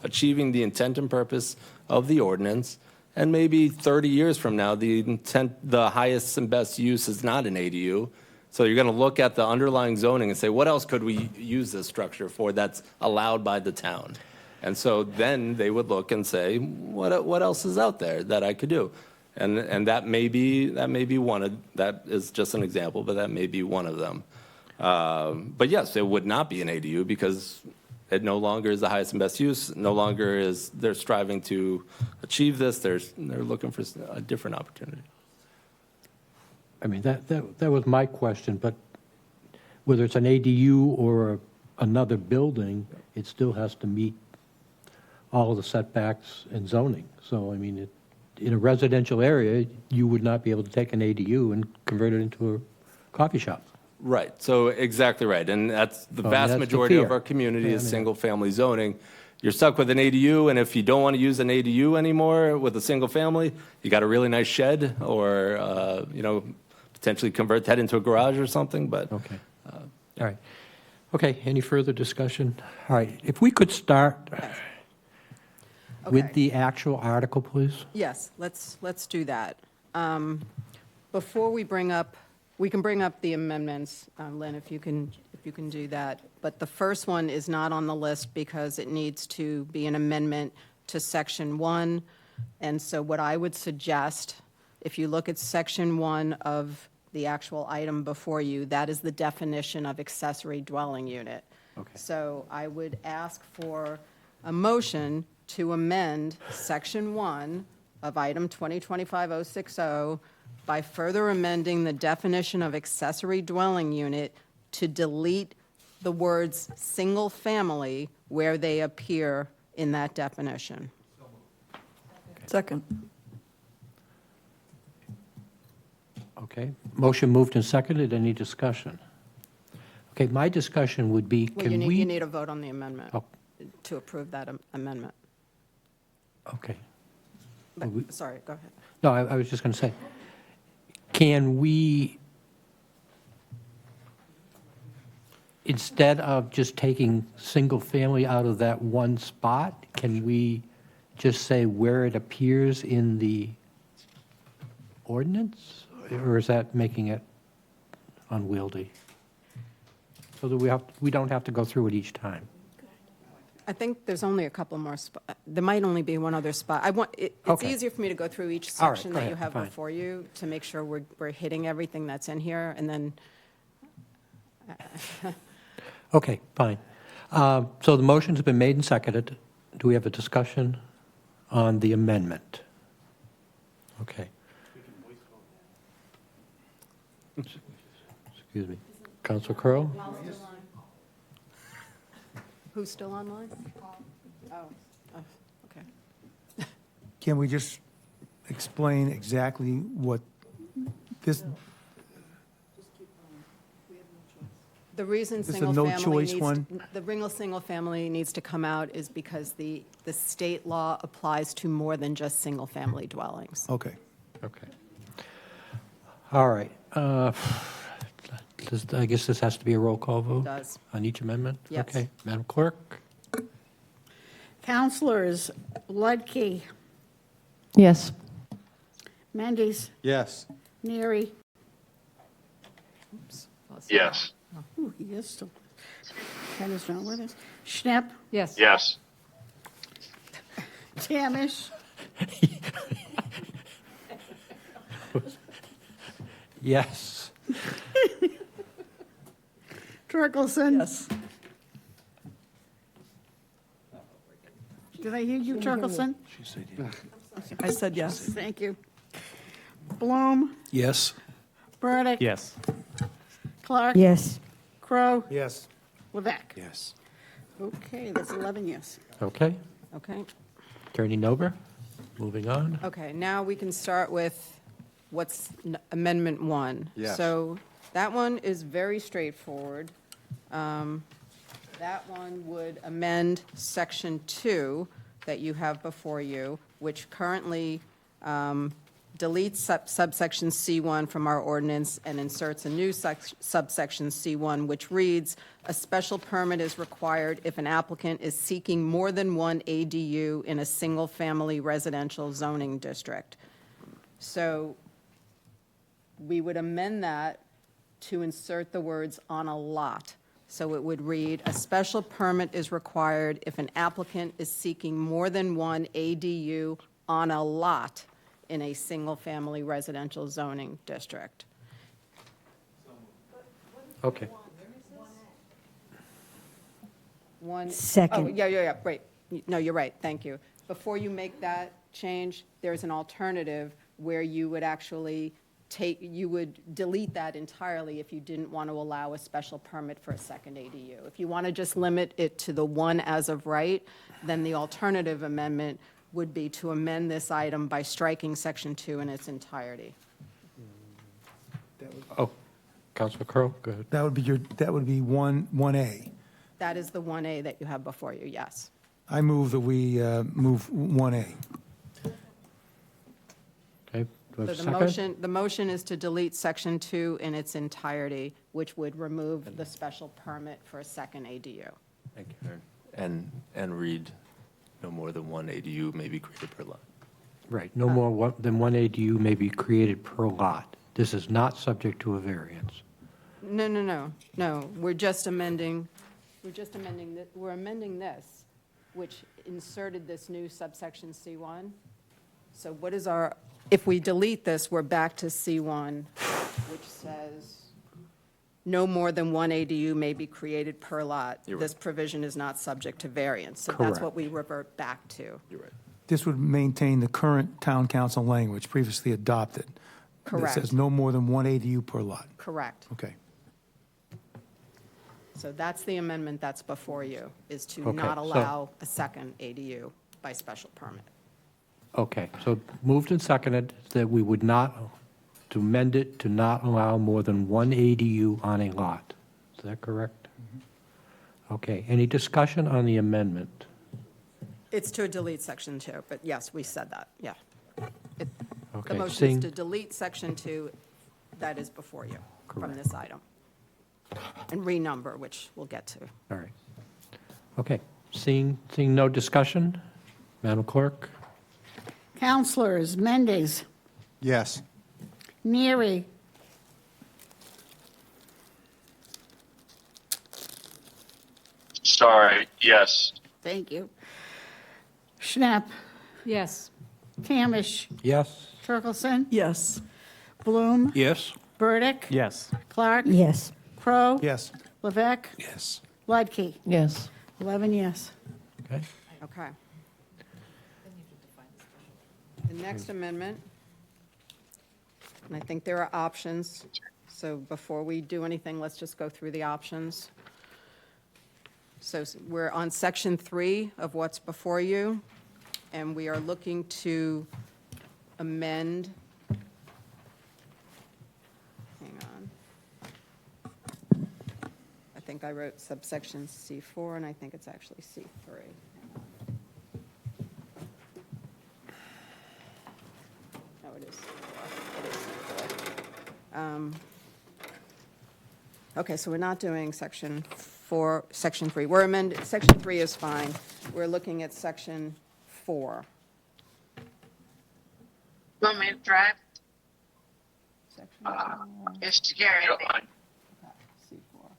achieving the intent and purpose of the ordinance, and maybe 30 years from now, the highest and best use is not an ADU. So you're going to look at the underlying zoning and say, what else could we use this structure for that's allowed by the town? And so then they would look and say, what else is out there that I could do? And that may be one of, that is just an example, but that may be one of them. But yes, it would not be an ADU because it no longer is the highest and best use. No longer is they're striving to achieve this. They're looking for a different opportunity. I mean, that was my question, but whether it's an ADU or another building, it still has to meet all of the setbacks and zoning. So, I mean, in a residential area, you would not be able to take an ADU and convert it into a coffee shop. Right. So exactly right. And that's the vast majority of our community is single-family zoning. You're stuck with an ADU, and if you don't want to use an ADU anymore with a single family, you got a really nice shed or, potentially convert that into a garage or something, but. Okay. All right. Okay, any further discussion? All right, if we could start with the actual article, please. Yes, let's do that. Before we bring up, we can bring up the amendments, Lynn, if you can do that. But the first one is not on the list because it needs to be an amendment to Section 1. And so what I would suggest, if you look at Section 1 of the actual item before you, that is the definition of accessory dwelling unit. Okay. So I would ask for a motion to amend Section 1 of item 2025-060 by further amending the definition of accessory dwelling unit to delete the words single family where they appear in that definition. Second. Okay, motion moved and seconded. Any discussion? Okay, my discussion would be, Well, can you need a vote on the amendment Oh. to approve that amendment. Okay. But, sorry, go ahead. No, I was just going to say, can we, instead of just taking single family out of that one spot, can we just say where it appears in the ordinance? Or is that making it unwieldy? So that we don't have to go through it each time. I think there's only a couple more spots. There might only be one other spot. It's Okay. easier for me to go through each All right, section go that you ahead, have fine. before you to make sure we're hitting everything that's in here, and then. Okay, fine. So the motion's been made and seconded. Do we have a discussion on the amendment? Okay. Excuse me. Council Crowe? Who's still online? Oh, okay. Can we just explain exactly what this, The reason This is a single no family choice needs, one? the single family needs to come out is because the state law applies to more than just single family dwellings. okay. Okay. All right. I guess this has to be a roll call vote? Does. On each amendment? Yes. Okay. Madam Clerk? Counselors Ludke, Yes. Mendes, Yes. Neary. Yes. Ooh, he is still. Ken is not with us. Schnepp, Yes. Yes. Tamish, Yes. Torkelson. Yes. Did I hear you, Torkelson? She said yes. I said yes. Thank you. Bloom, Yes. Burdick. Yes. Clark. Yes. Crow. Yes. Levesque. Yes. Okay, that's 11 yes. Okay. Okay. Attorney Nober, moving on. Okay, now we can start with what's Amendment 1. Yes. So that one is very straightforward. That one would amend Section 2 that you have before you, which currently deletes subsection C1 from our ordinance and inserts a new subsection C1, which reads, "A special permit is required if an applicant is seeking more than one ADU in a single-family residential zoning district." So we would amend that to insert the words "on a lot." So it would read, "A special permit is required if an applicant is seeking more than one ADU on a lot in a single-family residential zoning district." Okay. Second. Oh, yeah, right. No, you're right, thank you. Before you make that change, there's an alternative where you would actually you would delete that entirely if you didn't want to allow a special permit for a second ADU. If you want to just limit it to the one as of right, then the alternative amendment would be to amend this item by striking Section 2 in its entirety. Oh, Councilor Crowe, go ahead. That would be 1A. That is the 1A that you have before you, yes. I move that we move 1A. Okay, do I have So a second? the motion is to delete Section 2 in its entirety, which would remove the special permit for a second ADU. Thank you, Aaron. And read, no more than one ADU may be created per lot. Right, no more than one ADU may be created per lot. This is not subject to a variance. No, we're just amending this, which inserted this new subsection C1. So what is if we delete this, we're back to C1, which says, no more than one ADU may be created per lot. This provision is not subject to variance. So that's what we revert back to. You're right. This would maintain the current town council language previously adopted. Correct. That says no more than one ADU per lot. Correct. Okay. So that's the amendment that's before you, is to Okay, not so- allow a second ADU by special permit. Okay, so moved and seconded that we would not, to amend it to not allow more than one ADU on a lot. Is that correct? Okay, any discussion on the amendment? It's to delete Section 2, but yes, we said that, yeah. The Okay, motion is seeing- to delete Section 2 that is before you from Correct. this item. And renumber, which we'll get to. All right. Okay, seeing no discussion, Madam Clerk? Councilors Mendez, Yes. Neary, Sorry, yes. thank you, Schnapp, Yes. Tamish, Yes. Turkelson, Yes. Bloom, Yes? Burdick, Yes. Clark, Yes. Crow, Yes. Levesque, Yes. Ludke, Yes. 11 yes. Okay. Okay. The next amendment, and I think there are options, so before we do anything, let's just go through the options. So we're on Section 3 of what's before you, and we are looking to amend, hang on. I think I wrote subsection C4, and I think it's actually C3. No, it is C4. It is C4. Okay, so we're not doing Section 3. Section 3 is fine. We're looking at Section 4. Want me to drive? Section 4. It's Gary. C4.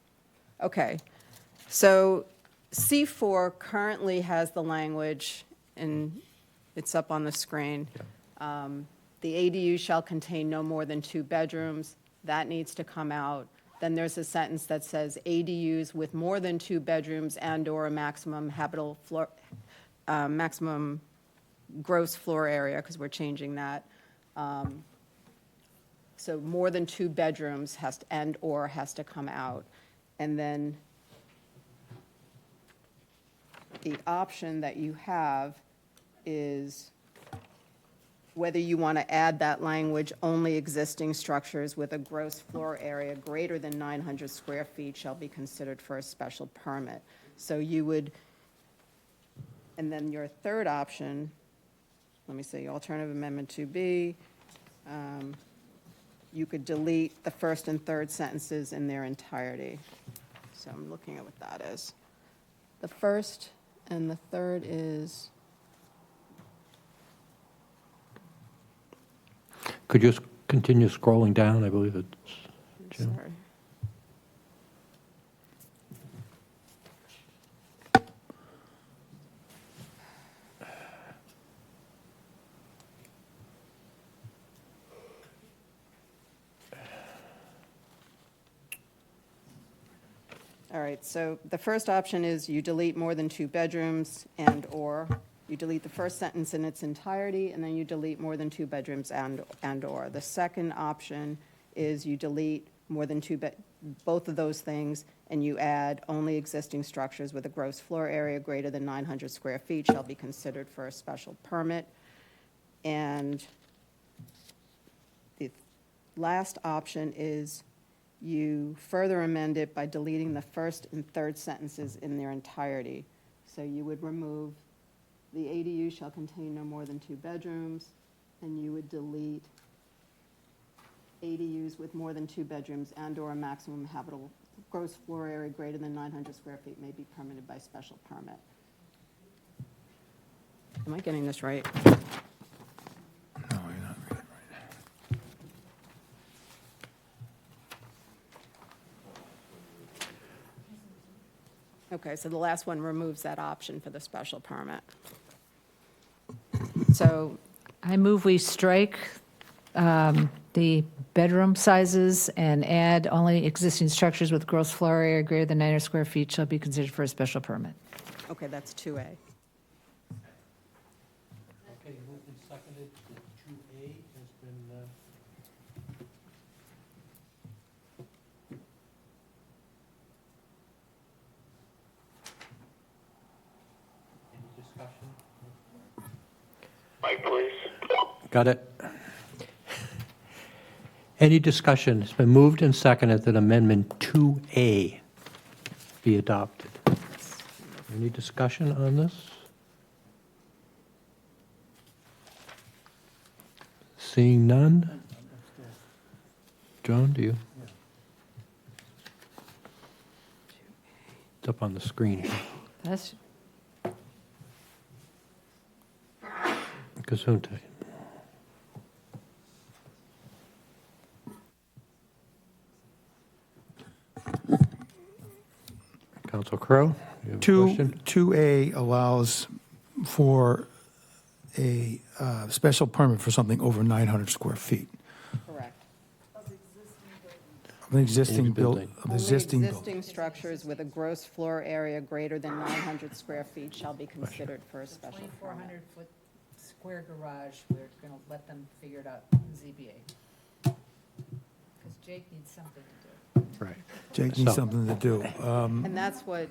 Okay, so C4 currently has the language, and it's up on the screen. The ADU shall contain no more than 2 bedrooms. That needs to come out. Then there's a sentence that says ADUs with more than 2 bedrooms and/or a maximum habitable floor, maximum gross floor area, because we're changing that. So more than 2 bedrooms has to, and/or has to come out. And then the option that you have is whether you want to add that language, only existing structures with a gross floor area greater than 900 square feet shall be considered for a special permit. So you would, and then your third option, let me see, alternative amendment 2B, you could delete the first and third sentences in their entirety. So I'm looking at what that is. The first and the third is, Could you continue scrolling down? I believe it's Jim. sorry. All right, so the first option is you delete more than 2 bedrooms and/or. You delete the first sentence in its entirety, and then you delete more than 2 bedrooms and/or. The second option is you delete more than both of those things, and you add only existing structures with a gross floor area greater than 900 square feet shall be considered for a special permit. And the last option is you further amend it by deleting the first and third sentences in their entirety. So you would remove the ADU shall contain no more than 2 bedrooms, and you would delete ADUs with more than 2 bedrooms and/or a maximum habitable gross floor area greater than 900 square feet may be permitted by special permit. Am I getting this right? Okay, so the last one removes that option for the special permit. So I move we strike the bedroom sizes and add only existing structures with gross floor area greater than 900 square feet shall be considered for a special permit. okay, that's 2A. Okay, moved and seconded that 2A has been, any discussion? Mike, please. Got it. Any discussion? It's been moved and seconded that Amendment 2A be adopted. Any discussion on this? Seeing none? Joan, do you? It's up on the screen. That's, Gesundheit. Council Crowe, you have a question? 2A allows for a special permit for something over 900 square feet. Correct. Of an existing building. of Only existing building. existing structures with a gross floor area greater than 900 square feet shall be considered for a special permit. 2,400-foot square garage, we're going to let them figure it out, ZBA. Because Jake needs something to do. Right. Jake needs something to do. And that's what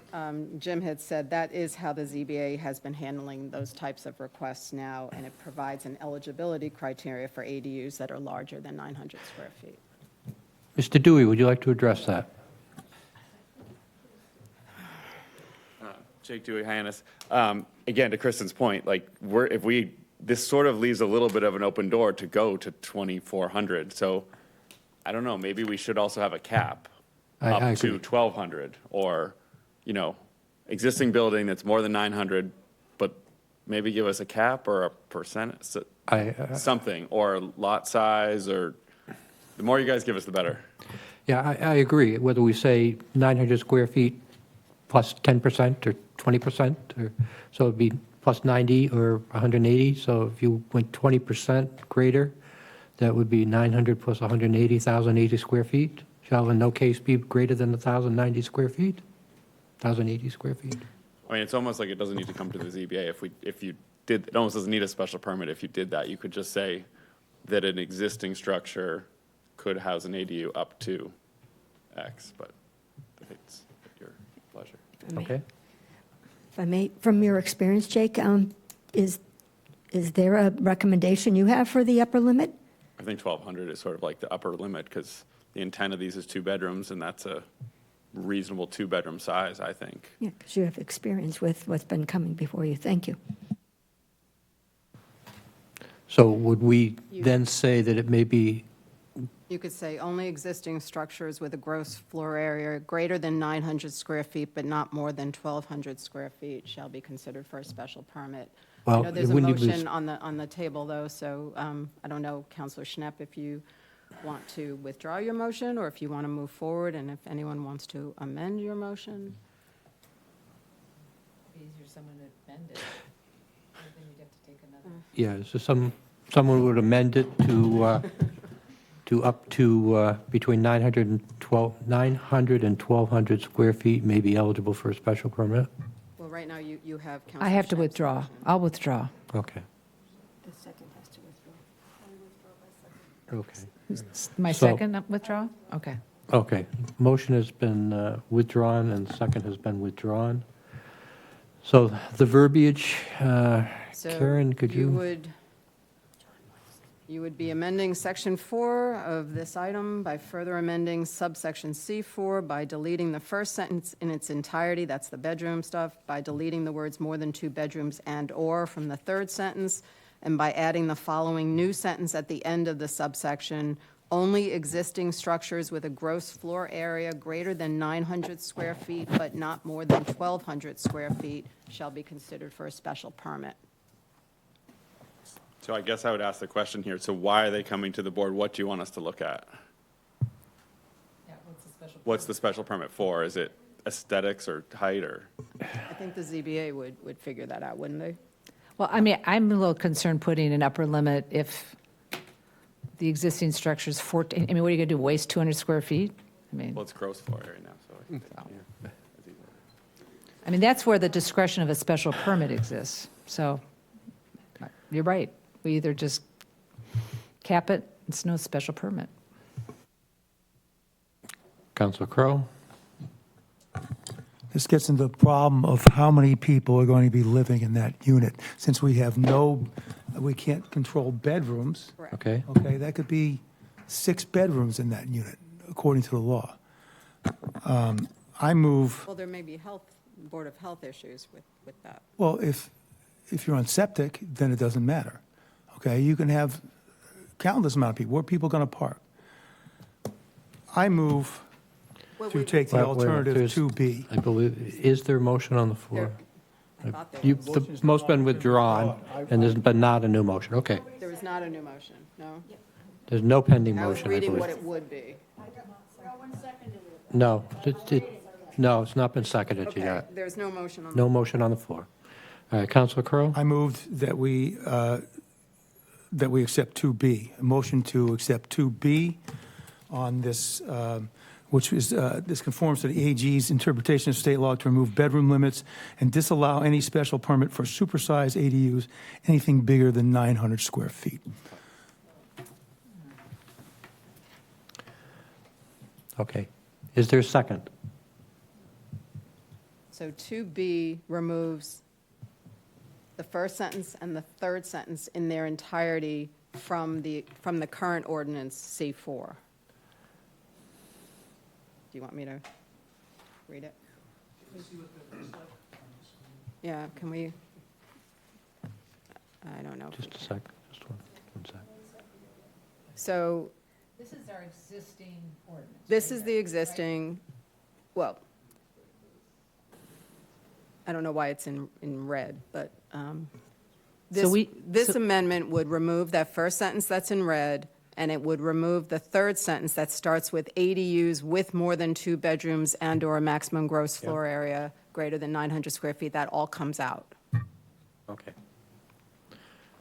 Jim had said, that is how the ZBA has been handling those types of requests now, and it provides an eligibility criteria for ADUs that are larger than 900 square feet. Mr. Dewey, would you like to address that? Jake Dewey, Hyannis. Again, to Kristen's point, like this sort of leaves a little bit of an open door to go to 2,400. So I don't know, maybe we should also have a cap I up to agree. 1,200, or, existing building that's more than 900, but maybe give us a cap or a percent, something, or lot size, or the more you guys give us, the better. Yeah, I agree. Whether we say 900 square feet plus 10% or 20%, or so it'd be plus 90 or 180. So if you went 20% greater, that would be 900 plus 180, 1,080 square feet. Shall in no case be greater than 1,090 square feet, 1,080 square feet. I mean, it's almost like it doesn't need to come to the ZBA. If you did, it almost doesn't need a special permit. If you did that, you could just say that an existing structure could house an ADU up to X, but it's at your pleasure. Okay. If I may, from your experience, Jake, is there a recommendation you have for the upper limit? I think 1,200 is sort of like the upper limit, because the intent of these is 2 bedrooms, and that's a reasonable 2-bedroom size, I think. Yeah, because you have experience with what's been coming before you. Thank you. So would we then say that it may be, You could say only existing structures with a gross floor area greater than 900 square feet, but not more than 1,200 square feet shall be considered for a special permit. I Well, know there's it a wouldn't even be- motion on the table, though, so I don't know, Counselor Schnapp, if you want to withdraw your motion, or if you want to move forward, and if anyone wants to amend your motion. Easier someone to amend it. Then you'd have to take another. yeah, so someone would amend it to to up to between 900 and 1,200 square feet may be eligible for a special permit? Well, right now, you have Councilor I have to Shanks' withdraw. motion. I'll withdraw. Okay. The second has to withdraw. Okay. My So- second withdraw? Okay. Okay. Motion has been withdrawn and second has been withdrawn. So the verbiage, So Karen, could you? You would be amending Section 4 of this item by further amending subsection C4 by deleting the first sentence in its entirety, that's the bedroom stuff, by deleting the words "more than 2 bedrooms and/or" from the third sentence, and by adding the following new sentence at the end of the subsection: "Only existing structures with a gross floor area greater than 900 square feet but not more than 1,200 square feet shall be considered for a special permit." So I guess I would ask the question here, so why are they coming to the board? What do you want us to look at? What's the special permit for? Is it aesthetics or height or? I think the ZBA would figure that out, wouldn't they? Well, I mean, I'm a little concerned putting an upper limit if the existing structure's 14, I mean, what are you going to do, waste 200 square feet? I mean, Well, it's gross floor area now, so. Yeah. I mean, that's where the discretion of a special permit exists. So you're right. We either just cap it, it's no special permit. Councilor Crowe? This gets into the problem of how many people are going to be living in that unit. Since we can't control bedrooms. Okay. Okay, that could be 6 bedrooms in that unit, according to the law. I move, Well, there may be Board of Health issues with that. well, if you're on septic, then it doesn't matter. Okay, you can have countless amount of people. Where are people going to park? I move to take the Wait, wait, alternative there's- 2B. I believe, is there a motion on the floor? thought there The motion's been withdrawn, and there's been not a new motion. Okay. There was not a new motion, no? There's no pending I was motion, I reading what believe. it would be. No, no, it's not been seconded Okay, yet. there's no motion on the No motion on the floor. All right, Councilor Crowe? I moved that we accept 2B, a motion to accept 2B on this, which is, this conforms to the AG's interpretation of state law to remove bedroom limits and disallow any special permit for supersized ADUs, anything bigger than 900 square feet. Okay. Is there a second? So 2B removes the first sentence and the third sentence in their entirety from the current ordinance C4. Do you want me to read it? Yeah, can we? I don't know. Just a sec, just one sec. So This is our existing ordinance. this is the existing, well, I don't know why it's in red, but this amendment would remove that first sentence that's in red, and it would remove the third sentence that starts with ADUs with more than 2 bedrooms and/or a maximum gross floor area greater than 900 square feet. That all comes out. Okay.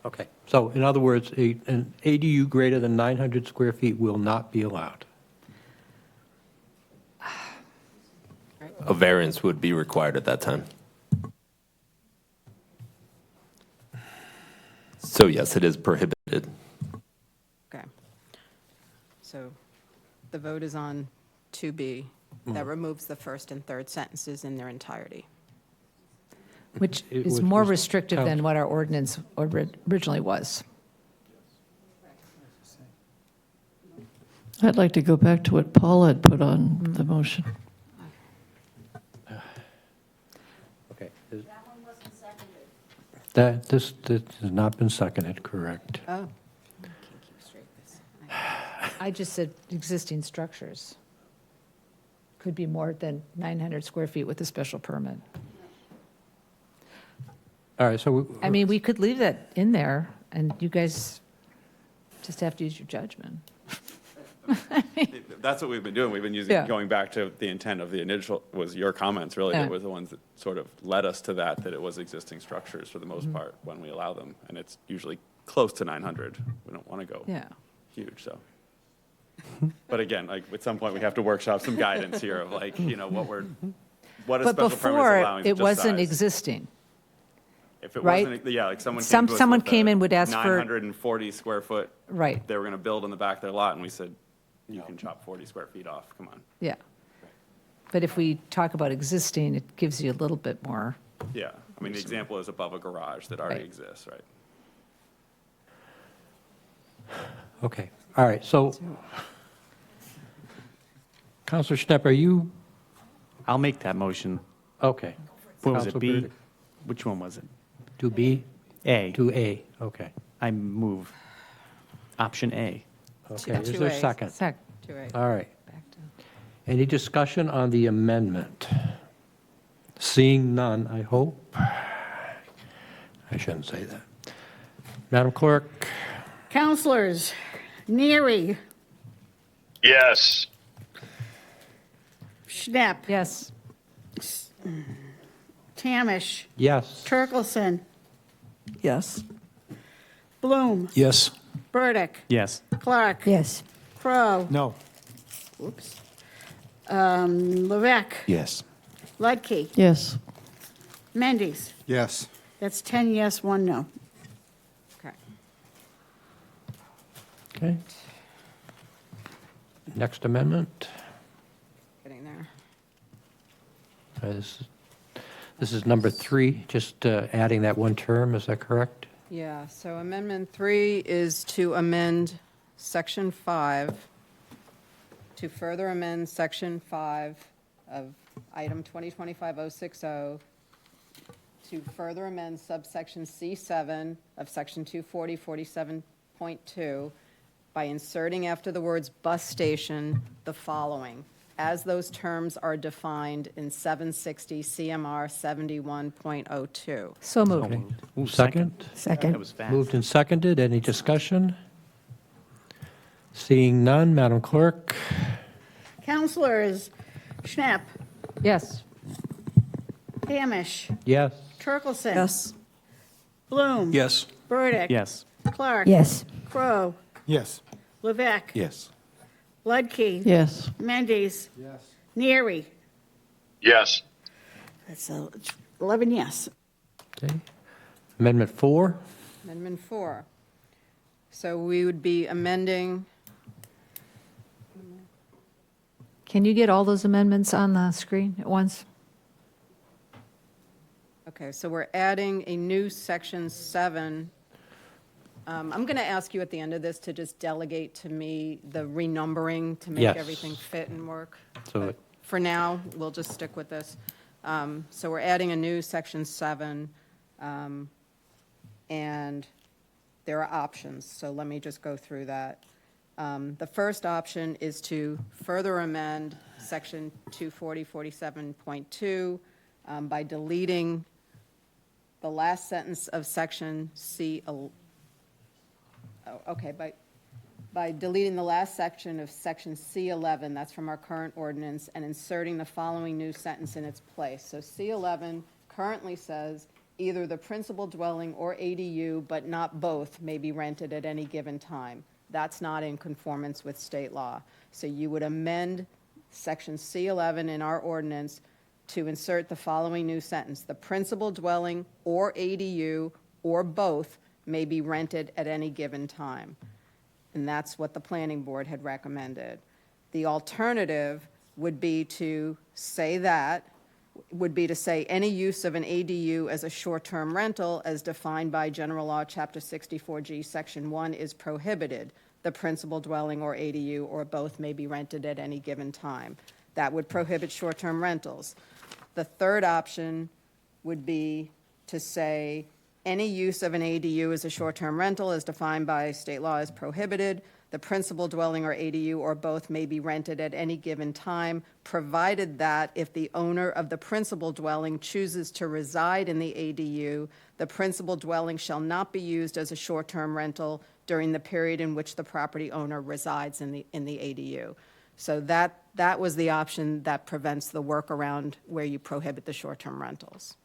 Okay. So in other words, an ADU greater than 900 square feet will not be allowed. A variance would be required at that time. So yes, it is prohibited. Okay. So the vote is on 2B. That removes the first and third sentences in their entirety. Which It is was- more was restrictive than count- what our ordinance originally was. I'd like to go back to what Paul had put on the motion. Okay. This has not been seconded, correct? Oh. I just said existing structures. Could be more than 900 square feet with a special permit. All right, so I mean, we could leave that in there, and you guys just have to use your judgment. That's what we've been doing. We've been using, Yeah. going back to the intent of the initial, was your comments, really, Yeah. that was the ones that sort of led us to that it was existing structures for the most Mm-hmm. part when we allow them. And it's usually close to 900. We don't want to go Yeah. huge, so. But again, like, at some point, we have to workshop some guidance here of like, what a But special permit is before, allowing. it just wasn't size. existing. If it right? wasn't, yeah, like someone Some- came to us someone with came a in, would ask for- 940 square foot. Right. They were going to build on the back of their lot, and we said, you can chop 40 square feet off, come on. Yeah. But if we talk about existing, it gives you a little bit more. Yeah, I mean, the example is above a garage that already Right. exists, right? Okay, all right, so, Counselor Schnepp, are you, I'll make that motion. okay. What was it, Counselor B? Burdick? Which one was it? To B? A. To A, okay. I move option A. Okay, is there a second? Second. 2A. All right. Any discussion on the amendment? Seeing none, I hope. I shouldn't say that. Madam Clerk? Counselors, Neary, Yes. Schnepp, Yes. Tamish, Yes. Turkelson, Yes. Bloom, Yes. Burdick, Yes. Clark, Yes. Crow, No. whoops, Levesque, Yes. Ludke, Yes. Mendes. Yes. That's 10 yes, 1 no. Okay. Okay. Next amendment? Getting there. This is number 3, just adding that one term, is that correct? Yeah, so Amendment 3 is to amend Section 5, to further amend Section 5 of Item 2025-060, to further amend subsection C7 of Section 240-47.2 by inserting after the words bus station the following, as those terms are defined in 760 CMR 71.02. So moved. Okay. Ooh, Second? Second. That was fast. Moved and seconded, any discussion? Seeing none, Madam Clerk? Counselors, Schnepp, Yes. Tamish, Yes. Turkelson. Yes. Bloom. Yes. Burdick. Yes. Clark. Yes. Crow. Yes. Levesque. Yes. Ludke. Yes. Mendes. Neary. Yes. That's 11 yes. Okay. Amendment 4? Amendment 4. So we would be amending, Can you get all those amendments on the screen at once? okay, so we're adding a new Section 7. I'm going to ask you at the end of this to just delegate to me the renumbering to make Yes. everything fit and work. So But for now, we'll just stick with this. So we're adding a new Section 7, and there are options, so let me just go through that. The first option is to further amend Section 240-47.2 by deleting the last sentence of Section C. By deleting the last section of Section C11, that's from our current ordinance, and inserting the following new sentence in its place. So C11 currently says, either the principal dwelling or ADU, but not both, may be rented at any given time. That's not in conformance with state law. So you would amend Section C11 in our ordinance to insert the following new sentence: the principal dwelling or ADU or both may be rented at any given time. And that's what the planning board had recommended. The alternative would be to say any use of an ADU as a short-term rental as defined by General Law, Chapter 64G, Section 1 is prohibited. The principal dwelling or ADU or both may be rented at any given time. That would prohibit short-term rentals. The third option would be to say any use of an ADU as a short-term rental as defined by state law is prohibited. The principal dwelling or ADU or both may be rented at any given time, provided that if the owner of the principal dwelling chooses to reside in the ADU, the principal dwelling shall not be used as a short-term rental during the period in which the property owner resides in the ADU. So that was the option that prevents the workaround where you prohibit the short-term rentals.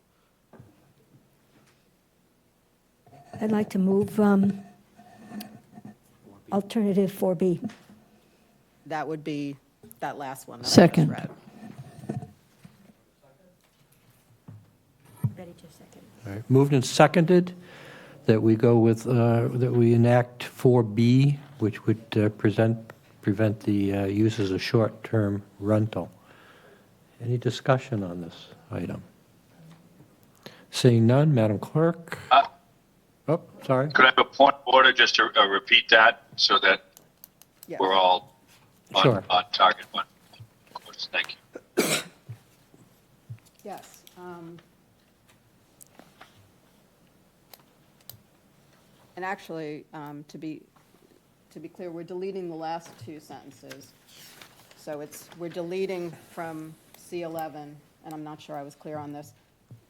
I'd like to move alternative 4B. That would be that last one that I just Second. read. Ready to second. All right, moved and seconded that we go with, that we enact 4B, which would prevent the use as a short-term rental. Any discussion on this item? Seeing none, Madam Clerk? Oh, sorry. Could I have a point of order just to repeat that so that Yes. we're all Sure. on target? Of course, thank you. Yes. And actually, to be clear, we're deleting the last two sentences. So we're deleting from C11, and I'm not sure I was clear on this.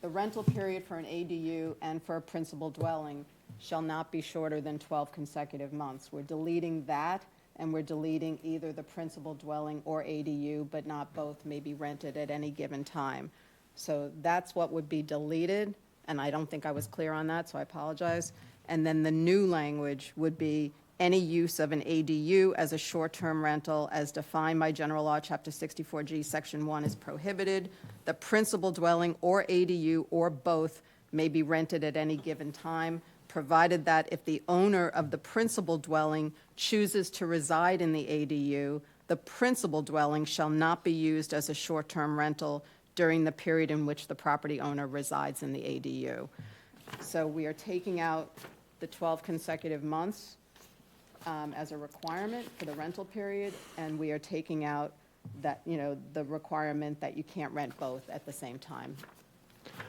The rental period for an ADU and for a principal dwelling shall not be shorter than 12 consecutive months. We're deleting that, and we're deleting either the principal dwelling or ADU, but not both may be rented at any given time. So that's what would be deleted, and I don't think I was clear on that, so I apologize. And then the new language would be any use of an ADU as a short-term rental as defined by General Law, Chapter 64G, Section 1 is prohibited. The principal dwelling or ADU or both may be rented at any given time, provided that if the owner of the principal dwelling chooses to reside in the ADU, the principal dwelling shall not be used as a short-term rental during the period in which the property owner resides in the ADU. So we are taking out the 12 consecutive months as a requirement for the rental period, and we are taking out that, the requirement that you can't rent both at the same time,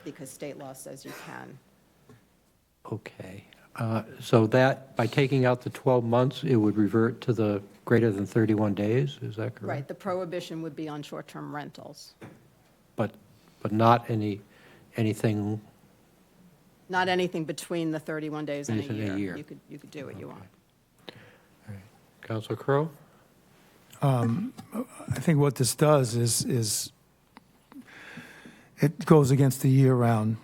because state law says you can. Okay. So that, by taking out the 12 months, it would revert to the greater than 31 days, is that correct? Right, the prohibition would be on short-term rentals. But not anything, Not anything between the 31 days and a Between a year. year. You could do what you want. Counselor Crowe? I think what this does is it goes against the year-round.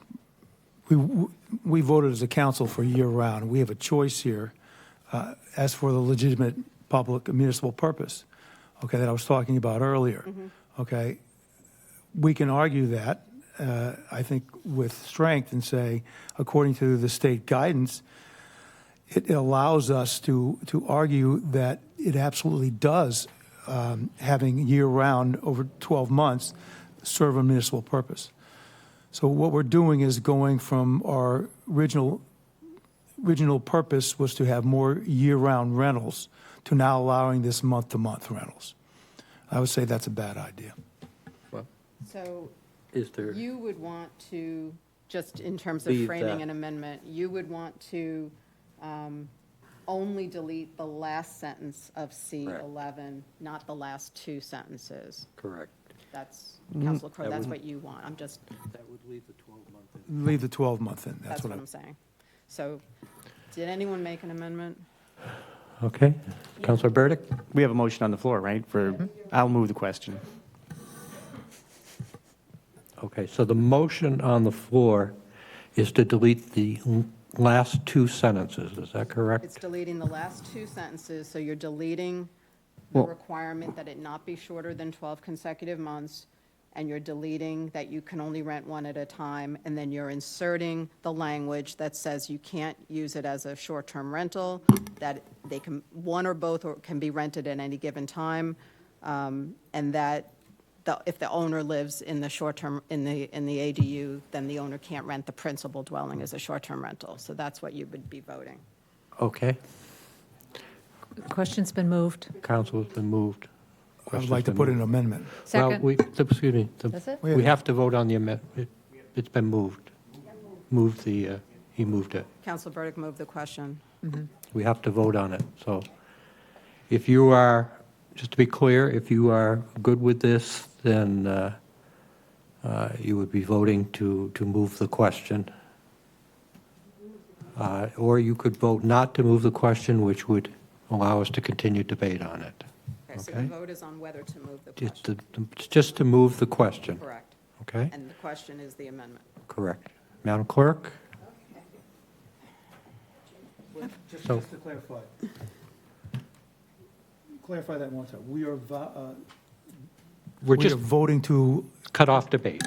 We voted as a council for year-round. We have a choice here as for the legitimate public municipal purpose, okay, that I was talking about earlier, okay? We can argue that, I think, with strength and say, according to the state guidance, it allows us to argue that it absolutely does, having year-round over 12 months, serve a municipal purpose. So what we're doing is going from our original purpose was to have more year-round rentals to now allowing this month-to-month rentals. I would say that's a bad idea. So Is there? you would want to, just in terms of Leave framing that. an amendment, you would want to only delete the last sentence of C11, not the last two sentences. Correct. That's, Councilor Crowe, that's what you want. I'm just, That would leave the 12 month in. Leave the 12-month in. that's what I'm saying. So, did anyone make an amendment? Okay. Counselor Burdick? We have a motion on the floor, right? I'll move the question. Okay, so the motion on the floor is to delete the last two sentences, is that correct? It's deleting the last two sentences, so you're deleting the Well- requirement that it not be shorter than 12 consecutive months, and you're deleting that you can only rent one at a time, and then you're inserting the language that says you can't use it as a short-term rental, that they can, one or both can be rented at any given time, and that if the owner lives in the short-term, in the ADU, then the owner can't rent the principal dwelling as a short-term rental. So that's what you would be voting. Okay. Question's been moved. Council has been moved. I would like to put in an amendment. Well, Second. excuse me. That's it? We have to vote on the amendment. It's been moved. He moved it. Councilor Burdick moved the question. We have to vote on it. So if you are, just to be clear, if you are good with this, then you would be voting to move the question. Or you could vote not to move the question, which would allow us to continue debate on it. Okay, so the vote is on whether to move the It's question. it's just to move the question. Correct. Okay? And the question is the amendment. Correct. Madam Clerk? Just So- to clarify. clarify that one time. We are We're we just are voting to, cut off debate.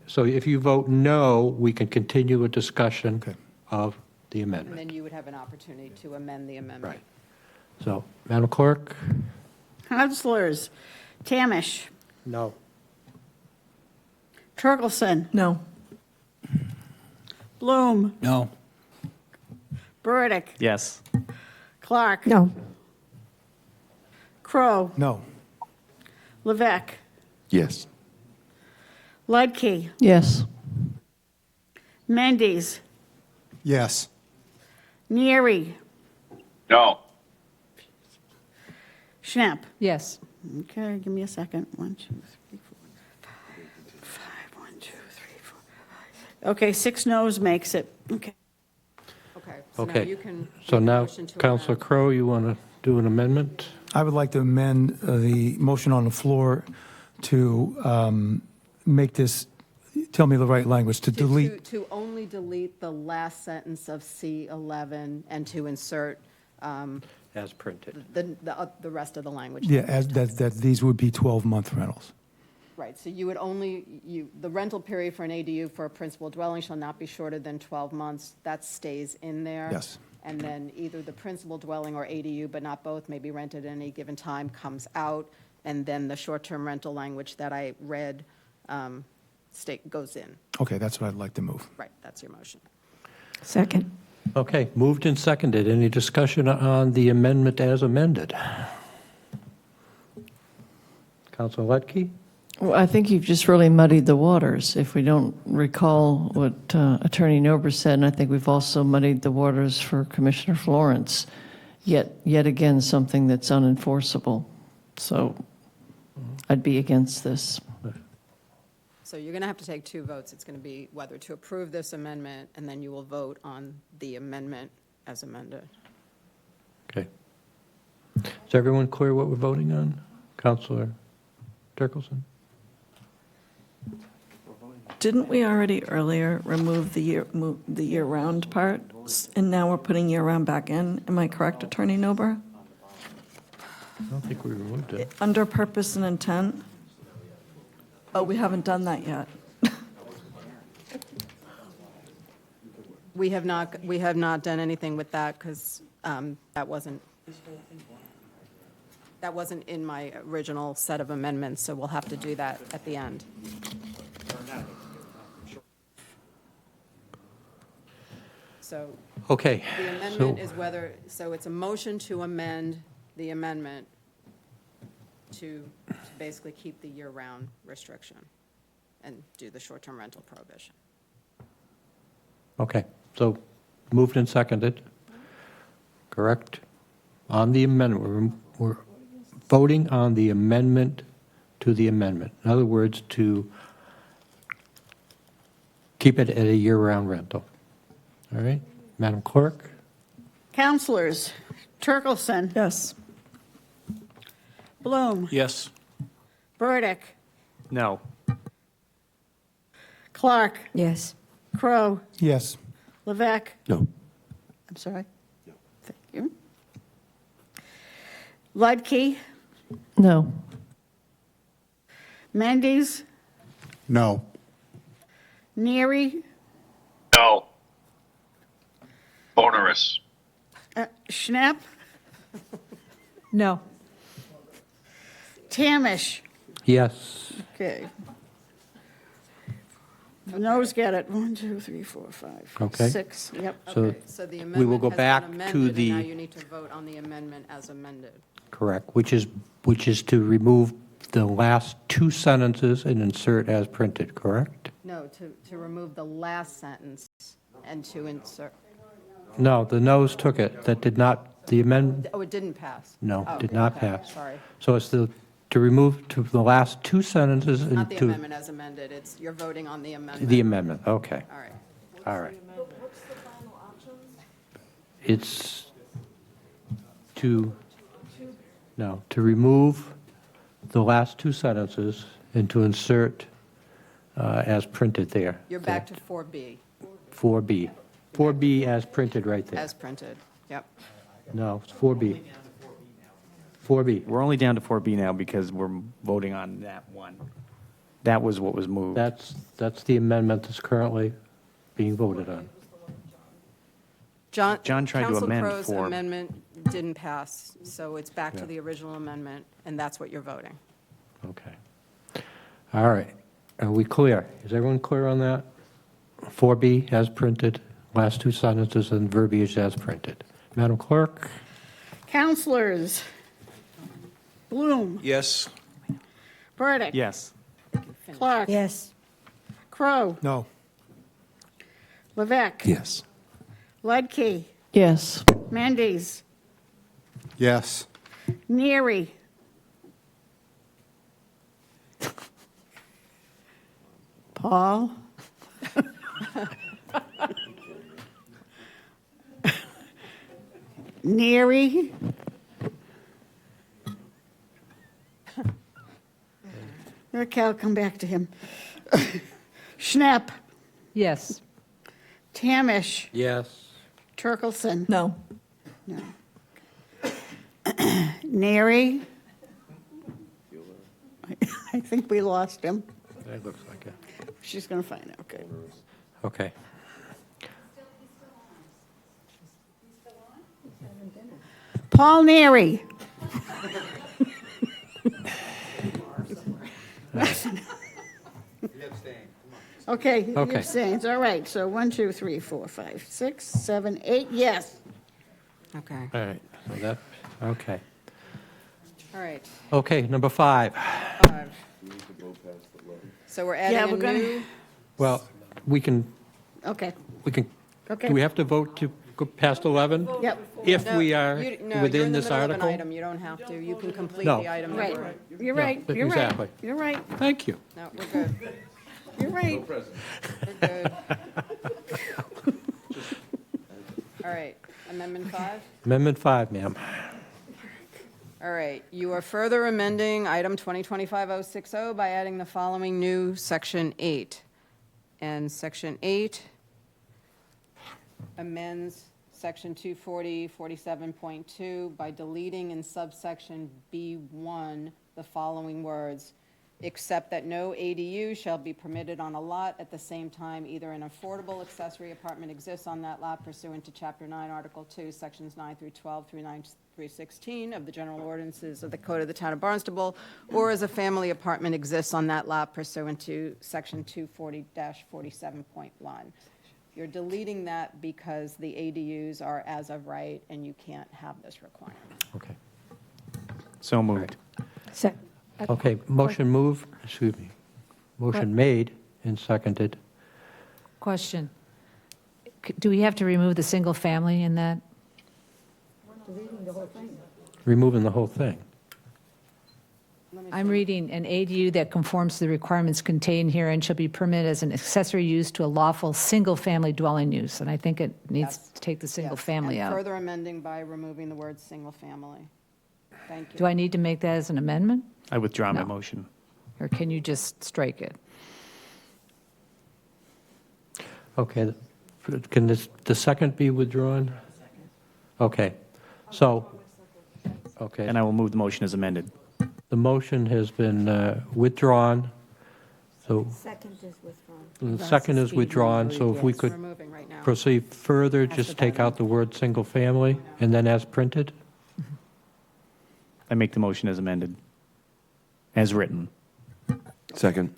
So if you vote no, we can continue a discussion of the And amendment. then you would have an opportunity to amend the amendment. Right. So, Madam Clerk? Councilors, Tamish, No. Turkelson, No. Bloom, No. Burdick, Yes. Clark, No. Crow, no. Levesque, Yes. Ludke, Yes. Mendes, Yes. Neary, No. Schnapp. Yes. Okay, give me a second. 1, 2, 3, 4, 5. 1, 2, 3, 4, 5. Okay, 6 noes makes it. Okay. Okay, so now Okay. you can. So make a now, motion to Counselor amend. Crowe, you want to do an amendment? I would like to amend the motion on the floor to make this, tell me the right language, to delete, To only delete the last sentence of C11 and to insert As printed. the rest of the language. yeah, as, that these would be 12-month rentals. Right, so you would only, the rental period for an ADU for a principal dwelling shall not be shorter than 12 months. That stays in there. Yes. And then either the principal dwelling or ADU, but not both, may be rented at any given time, comes out. And then the short-term rental language that I read goes in. Okay, that's what I'd like to move. Right, that's your motion. Second. Okay, moved and seconded. Any discussion on the amendment as amended? Counselor Letke? Well, I think you've just really muddied the waters. If we don't recall what Attorney Nober said, and I think we've also muddied the waters for Commissioner Florence, yet again, something that's unenforceable. So I'd be against this. So you're going to have to take 2 votes. It's going to be whether to approve this amendment, and then you will vote on the amendment as amended. Okay. Is everyone clear what we're voting on? Counselor Turkelson? Didn't we already earlier remove the year-round part? And now we're putting year-round back in? Am I correct, Attorney Nober? I don't think we removed it. Under purpose and intent? Oh, we haven't done that yet. We have not done anything with that because that wasn't in my original set of amendments, so we'll have to do that at the end. So Okay. the amendment is whether, so it's a motion to amend the amendment to basically keep the year-round restriction and do the short-term rental prohibition. Okay, so moved and seconded, correct? On the amendment, we're voting on the amendment to the amendment. In other words, to keep it at a year-round rental. All right, Madam Clerk? Councilors, Turkelson, Yes. Bloom, Yes. Burdick, No. Clark, Yes. Crow, Yes. Levesque. No. I'm sorry? Thank you. Ludke, No. Mendes, No. Neary, No. Onerous. Schnapp, No. Tamish. Yes. Okay. The noes get it. 1, 2, 3, 4, 5, Okay. 6. Yep. So Okay, so the we will amendment go has back been to amended, and now the, you need to vote on the amendment as amended. correct, which is to remove the last 2 sentences and insert as printed, correct? No, to remove the last sentence and to insert, No, the noes took it. That did not, the amendment, oh, it didn't pass? no, Oh, did not okay, pass. Sorry. So it's to remove to the last 2 sentences and Not the to amendment as amended, it's, you're voting on the amendment. the amendment, okay. All right. All right. It's to remove the last 2 sentences and to insert as printed there. You're back to 4B, 4B. 4B as printed right there. as printed, yep. No, it's 4B. 4B. We're only down to 4B now because we're voting on that one. That was what was moved. That's the amendment that's currently being voted on. John tried to amend Council Crow's 4. amendment didn't pass, so it's back to Yeah. the original amendment, and that's what you're voting. Okay. All right. Are we clear? Is everyone clear on that? 4B as printed, last two sentences and verbiage as printed. Madam Clerk? Counselors, Bloom, Yes. Burdick. Yes. Clark. Yes. Crow. No. Levesque. Yes. Ledke. Yes. Mendes. Yes. Neary. Paul. Neary. Okay, I'll come back to him. Schnapp. Yes. Tamish. Yes. Turkelson. No. No. Neri. I think we lost him. That looks like it. She's going to find out, okay. Okay. Paul Neri. Okay, he Okay. abstains, all right, so 1, 2, 3, 4, 5, 6, 7, 8, yes. Okay, All right. So that, okay. all right. Okay, number 5. So we're Yeah, adding a we're gonna- new, Well, we can, Okay, do we have to vote to go past 11? yep. If no, we are you- no, within you're in the this middle of an article? item, you don't have to, you can complete No. the item Right, number. you're right, Yeah, you're right, exactly. you're right, Thank you. No, we're good, you're right. we're good. All right, Amendment 5? Amendment 5, ma'am. All right, you are further amending item 2025-060 by adding the following new Section 8. And Section 8 amends Section 240-47.2 by deleting in subsection B1 the following words, except that no ADU shall be permitted on a lot at the same time either an affordable accessory apartment exists on that lot pursuant to Chapter 9, Article 2, Sections 9 through 12 through 9 through 16 of the General Ordinances of the Code of the Town of Barnstable, or as a family apartment exists on that lot pursuant to Section 240-47.1. You're deleting that because the ADUs are as of right, and you can't have this requirement. Okay. So moved. Okay, motion made and seconded. Question. Do we have to remove the single family in that? Removing the whole thing. I'm reading an ADU that conforms to the requirements contained herein shall be permitted as an accessory use to a lawful single-family dwelling use. And I think it needs to take the single Yes, family and out. further amending by removing the word single family. Thank you. Do I need to make that as an amendment? I withdraw my No. motion. Or can you just strike it? Okay, can the second be withdrawn? Okay, so, okay. And I will move the motion as amended. The motion has been withdrawn, so Second is withdrawn. the second is withdrawn, so if we could Removing right now. proceed further, just take out the word single family and then as printed? I make the motion as amended, as written. Second.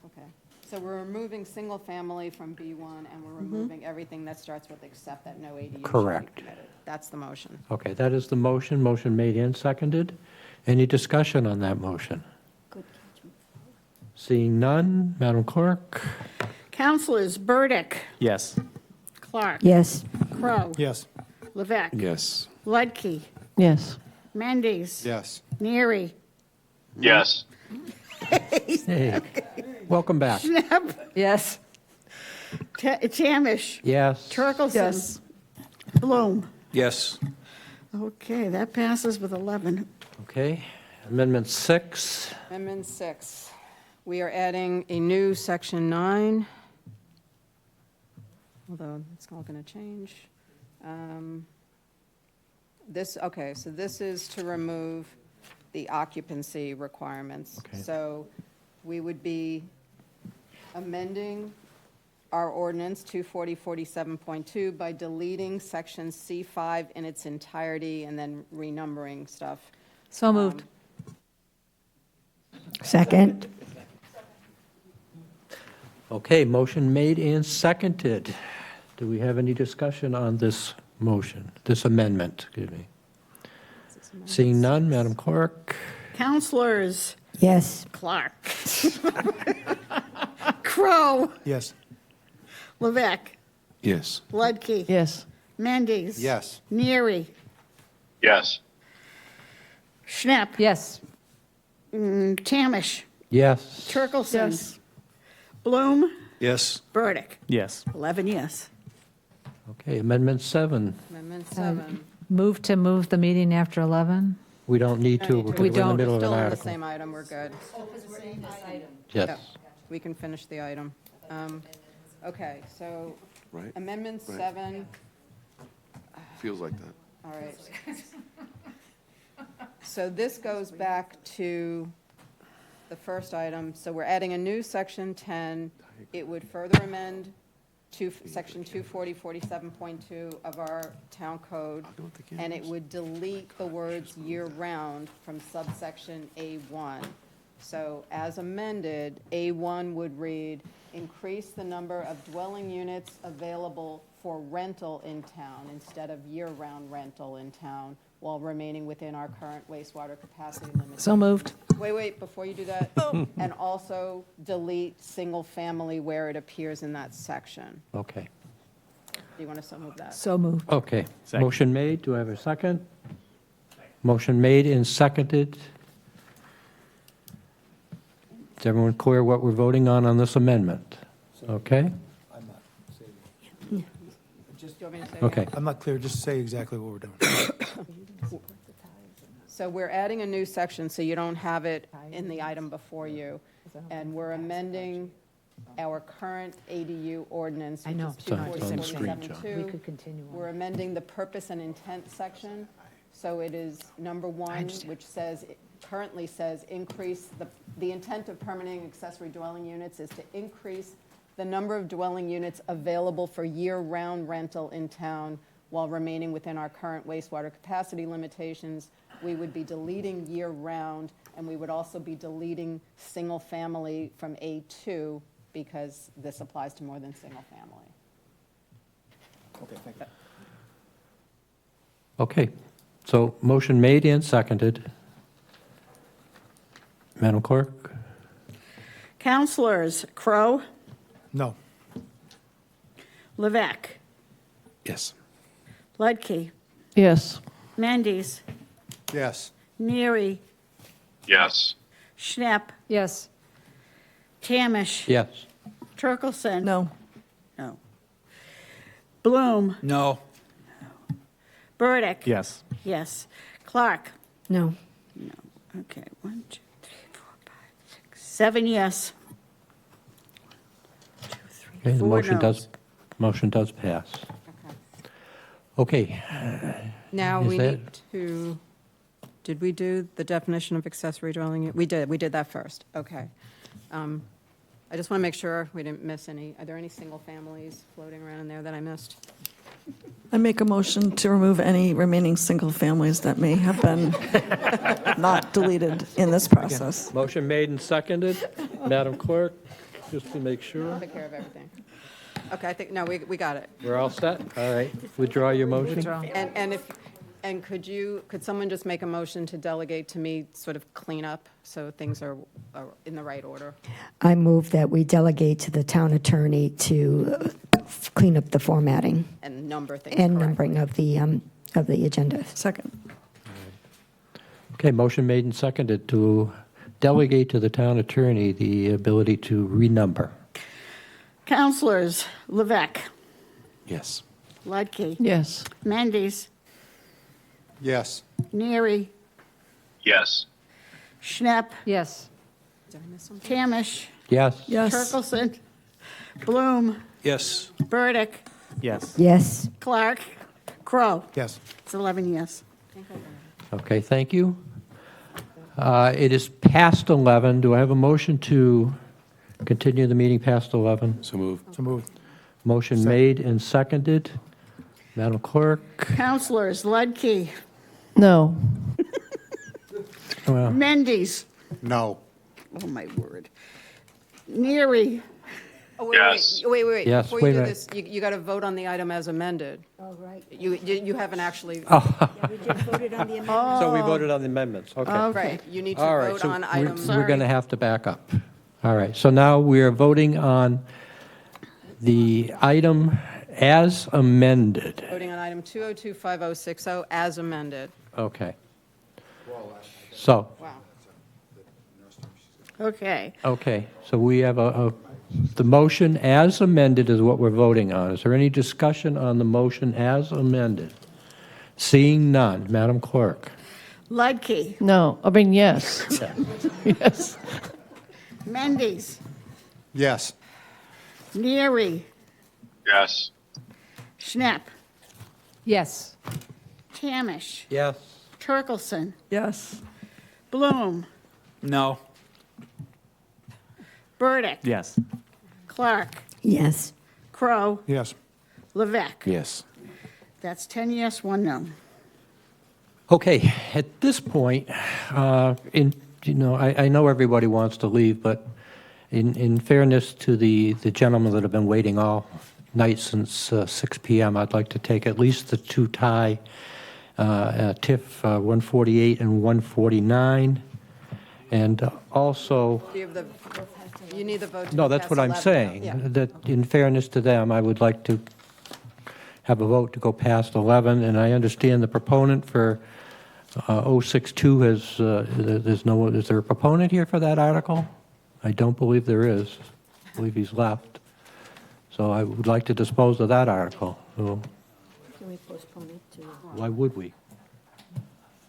Okay, so we're removing single family from B1, and we're removing everything that starts with except that no ADU shall be Correct. permitted. That's the motion. Okay, that is the motion made and seconded. Any discussion on that motion? Seeing none, Madam Clerk? Counselors, Burdick. Yes. Clark. Yes. Crow. Yes. Levesque. Yes. Ledke. Yes. Mendes. Yes. Neary. Yes. Hey, welcome back. Schnapp. Yes. Tamish. Yes. Turkelson. Yes. Bloom. Yes. Okay, that passes with 11. Okay, Amendment 6. Amendment 6, we are adding a new Section 9, although it's all going to change. Okay, so this is to remove the occupancy requirements. Okay. So we would be amending our ordinance 24047.2 by deleting section C5 in its entirety and then renumbering stuff. So moved. Second. Okay, motion made and seconded. Do we have any discussion on this motion, this amendment, excuse me? Seeing none, Madam Clerk? Counselors Yes. Clark. Crow. Yes. Levesque. Yes. Ludke. Yes. Mendes. Yes. Neary. Yes. Schnapp. Yes. Tamish. Yes. Turkelson. Yes. Bloom. Yes. Burdick. Yes. 11 yes. Okay, Amendment 7. Amendment 7. Move to move the meeting after 11? We don't need to, because we're in the don't. middle of an Still in the article. same item, we're good. Yes. Yeah, we can finish the item. Okay, so Right. Amendment Right. 7, Feels like that. all right. So this goes back to the first item. So we're adding a new section 10. It would further amend to section 24047.2 of our town code, and it would delete the words year-round from subsection A1. So as amended, A1 would read, increase the number of dwelling units available for rental in town instead of year-round rental in town, while remaining within our current wastewater capacity limits. So moved. Wait, before you do that, and also delete single-family where it appears in that section. Okay. Do you want to so move that? So moved. Okay. Second. Motion made. Do I have a second? Motion made and seconded. Is everyone clear what we're voting on this amendment? Okay? Do you want me to say? Okay. I'm not clear, just say exactly what we're doing. So we're adding a new section, so you don't have it in the item before you. And we're amending our current ADU ordinance, I which know. is It's on the screen, John. 247.2. We could continue on. We're amending the purpose and intent section. So it is number 1, which says, currently says, increase, the intent of permitting accessory dwelling units is to increase the number of dwelling units available for year-round rental in town while remaining within our current wastewater capacity limitations. We would be deleting year-round, and we would also be deleting single-family from A2 because this applies to more than single-family. Okay, thank you. Okay. So motion made and seconded. Madam Clerk? Counselors Crow. No. Levesque. Yes. Ludke. Yes. Mendes. Yes. Neary. Yes. Schnapp. Yes. Tamish. Yes. Turkelson. No. No. Bloom. No. Burdick. Yes. Yes. Clark. No. No. Okay, 1, 2, 3, 4, 5, 6, 7 yes. 2, 3, Okay, the 4 noes. motion does pass. Okay. Now Is we that- need to, did we do the definition of accessory dwelling unit? We did that first, okay. I just want to make sure we didn't miss any. Are there any single families floating around in there that I missed? I make a motion to remove any remaining single families that may have been not deleted in this process. Motion made and seconded. Madam Clerk, just to make sure. Took care of everything. Okay, I think, no, we got it. We're all set? All right. Withdraw your motion. Withdraw. And could someone just make a motion to delegate to me sort of clean up so things are in the right order? I move that we delegate to the town attorney to clean up the formatting And number things and correctly. numbering of the agenda. Second. Okay, motion made and seconded to delegate to the town attorney the ability to renumber. Counselors Levesque. Yes. Ludke. Yes. Mendes. Yes. Neary. Yes. Schnapp. Yes. Did I miss something? Tamish. Yes. Yes. Turkelson. Bloom. Yes. Burdick. Yes. Yes. Clark. Crow. Yes. It's 11 yes. Okay, thank you. It is past 11. Do I have a motion to continue the meeting past 11? So move. So moved. Motion made and seconded. Madam Clerk? Counselors, Ludkey, No. Well, Mendes. No. Oh, my word. Neary. Oh, wait, Yes. wait. Yes, Before wait you a do minute. this, you got to vote on the item as amended. Oh, right. You haven't actually. Yeah, we just voted on the amendment. So we voted on the amendments, okay. Right, you need to All right, vote so on we're- item. we're going to have to back up. All right, so now we are voting on the item as amended. Voting on item 2025060 as amended. Okay. So, Wow. Okay. okay, so we have the motion as amended is what we're voting on. Is there any discussion on the motion as amended? Seeing none, Madam Clerk? Ludkey, No. I mean, yes. Yes. Mendes, Yes. Neary, Yes. Schnapp, Yes. Tamish, Yes. Turkelson, Yes. Bloom, No. Burdick, Yes. Clark, Yes. Crow, Yes. Levesque. Yes. That's 10 yes, 1 no. Okay, at this point, I know everybody wants to leave, but in fairness to the gentlemen that have been waiting all night since 6 p.m., I'd like to take at least the two tie TIF 148 and 149, and also, You need the vote to no, go that's past what I'm 11. saying, Yeah. that in fairness to them, I would like to have a vote to go past 11, and I understand the proponent for 062 has, is there a proponent here for that article? I don't believe there is. I believe he's left. So I would like to dispose of that article. So Can we postpone it to? why would we?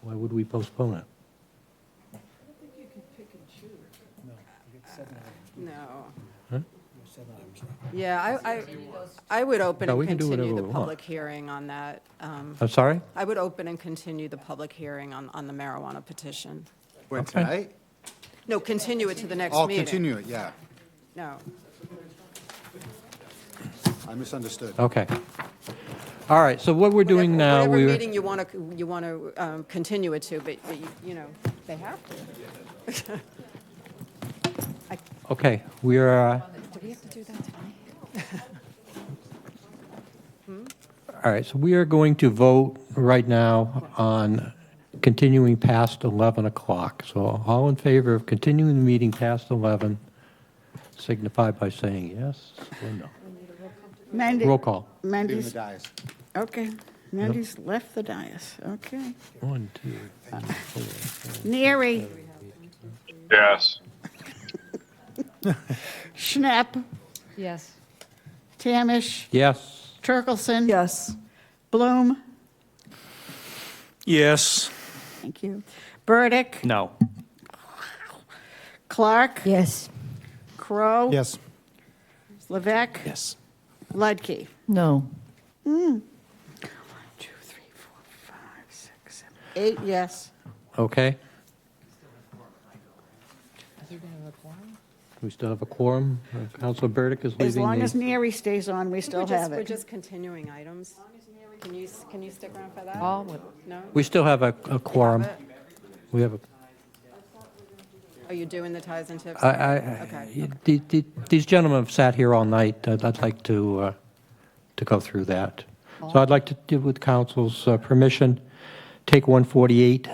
Why would we postpone it? No. Huh? Yeah, I would open No, and we can do continue whatever the we want. public hearing on that. I'm sorry? I would open and continue the public hearing on the marijuana petition. When, tonight? No, continue it to the next Oh, meeting. continue it, yeah. No. I misunderstood. Okay. All right, so what we're doing now, Whatever we're, meeting you want to continue it to, but you know, they have to. okay, we are, Do we have to do that tonight? all right, so we are going to vote right now on continuing past 11 o'clock. So all in favor of continuing the meeting past 11 signify by saying yes or no. Mendes. Roll call. Mendes. the dais. Okay. Mendes left the dais. Okay. 1, 2, 3, 4. Neary, Yes. Schnapp, Yes. Tamish, Yes. Turkelson. Yes. Bloom. Yes. Thank you. Burdick. No. Clark. Yes. Crow. Yes. Levesque. Yes. Ludkey. No. 1, 2, 3, 4, 5, 6, 7, 8 yes. Okay. We still have a quorum. Councilor Burdick is leaving As long as the... Neary stays on, we still have We're it. just continuing items. Can you stick around for that? No? We still have a quorum. We have a... Are you doing the ties and tips? Okay. Okay. These gentlemen have sat here all night. I'd like to go through that. So I'd like to, with council's permission, take 148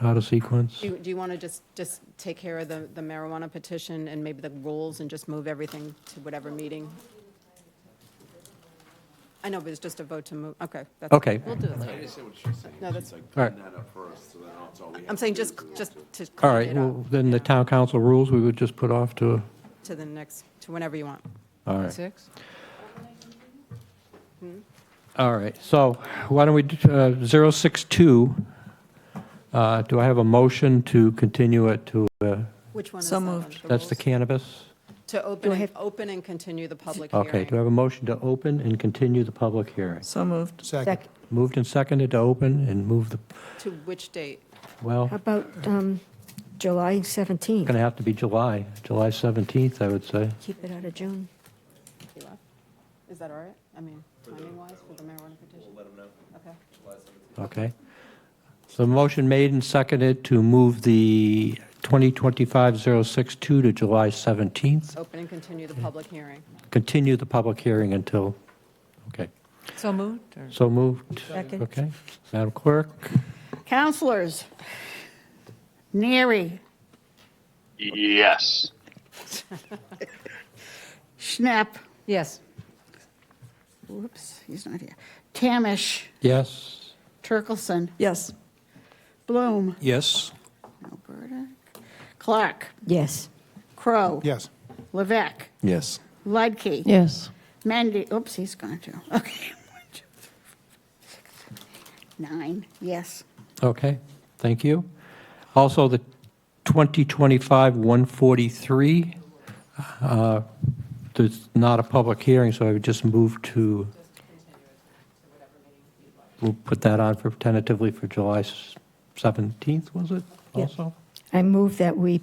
out of sequence. Do you want to just take care of the marijuana petition and maybe the rules and just move everything to whatever meeting? I know, but it's just a vote to move, okay. Okay. We'll do that later. No, that's, All right. I'm saying just to All clean right, it up well, then the town council rules, we would just put off to, to the next, to whenever you want. all right. 6? All right, so why don't we, 062, do I have a motion to continue it to, Which one is So that? moved. The that's the rules? cannabis? To open and continue the public hearing. Okay, do I have a motion to open and continue the public hearing? So moved. Second. Moved and seconded to open and move the, To which date? well, How about July 17th? going to have to be July 17th, I would say. Keep it out of June. Is that all right? I mean, timing-wise for the marijuana petition? We'll let them know. Okay. Okay. So motion made and seconded to move the 2025-062 to July 17th. Open and continue the public hearing. Continue the public hearing until, okay. So moved? or- So moved. Second. Okay. Madam Clerk? Counselors, Neary, Yes. Schnapp, Yes. whoops, he's not here, Tamish, Yes. Turkelson, Yes. Bloom, Yes. Alberta, Clark, Yes. Crow. Yes. Levesque, Yes. Ludke. Yes. Mendy, oops, he's gone too. Okay. 1, 2, 3, 4, 5, 6, 7, 8, 9, yes. Okay, thank you. Also, the 2025-143, there's not a public hearing, so I would just move to, we'll put that on for tentatively for July 17th, was it, Yeah. also? I move that we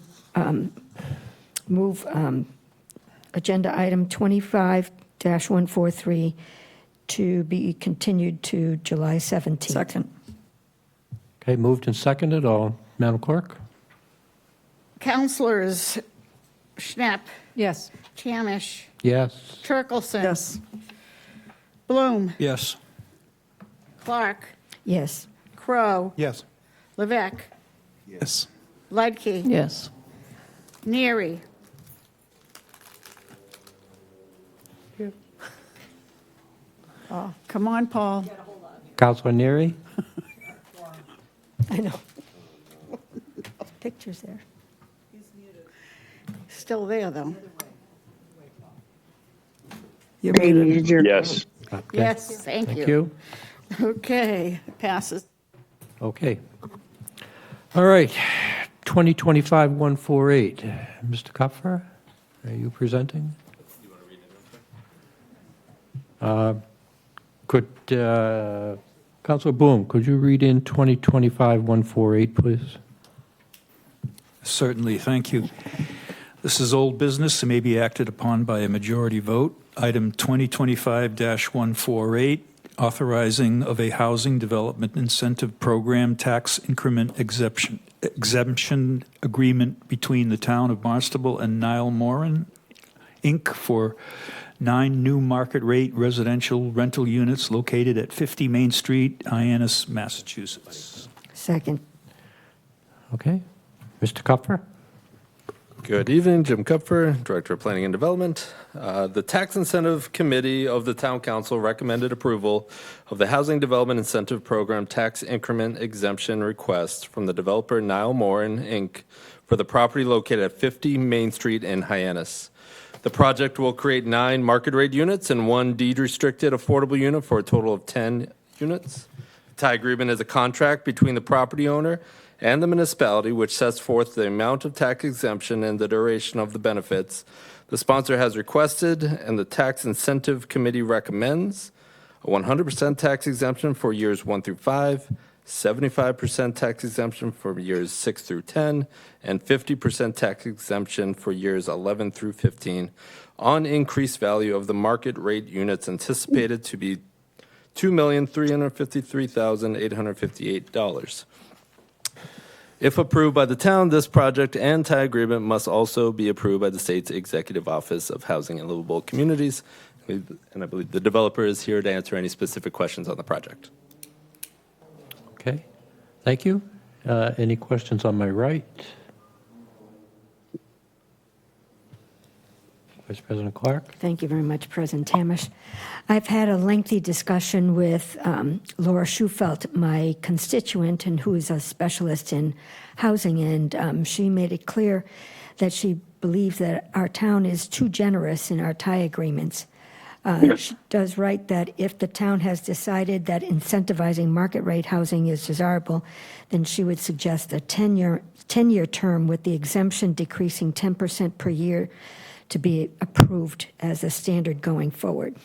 move agenda item 25-143 to be continued to July 17th. Second. Okay, moved and seconded, all, Madam Clerk? Counselors, Schnapp, Yes. Tamish, Yes. Turkelson. Yes. Bloom, Yes. Clark, Yes. Crow, Yes. Levesque, Yes. Ludke. Yes. Neary. Oh, come on, Paul. Counselor Neary? I know. Pictures there. Still there, though. You're muted. Yes. Okay. Yes, thank Thank you. you. Okay, passes. Okay. All right, 2025-148. Mr. Kupfer, are you presenting? Could, Councilor Bloom, could you read in 2025-148, please? Certainly, thank you. This is old business and may be acted upon by a majority vote. Item 2025-148, authorizing of a housing development incentive program tax increment exemption agreement between the Town of Barnstable and Niall Moran, Inc. for 9 new market rate residential rental units located at 50 Main Street, Hyannis, Massachusetts. Second. Okay. Mr. Kupfer? Good evening, Jim Kupfer, Director of Planning and Development. The Tax Incentive Committee of the Town Council recommended approval of the Housing Development Incentive Program tax increment exemption request from the developer Niall Moran, Inc. for the property located at 50 Main Street in Hyannis. The project will create 9 market rate units and 1 deed-restricted affordable unit for a total of 10 units. The tie agreement is a contract between the property owner and the municipality, which sets forth the amount of tax exemption and the duration of the benefits. The sponsor has requested, and the Tax Incentive Committee recommends, a 100% tax exemption for years 1 through 5, 75% tax exemption for years 6 through 10, and 50% tax exemption for years 11 through 15 on increased value of the market rate units anticipated to be $2,353,858. If approved by the town, this project and tie agreement must also be approved by the state's Executive Office of Housing and Livable Communities. And I believe the developer is here to answer any specific questions on the project. Okay, thank you. Any questions on my right? Vice President Clark? Thank you very much, President Tamish. I've had a lengthy discussion with Laura Schulte, my constituent, and who is a specialist in housing, and she made it clear that she believes that our town is too generous in our tie agreements. She does write that if the town has decided that incentivizing market rate housing is desirable, then she would suggest a 10-year term with the exemption decreasing 10% per year to be approved as a standard going forward.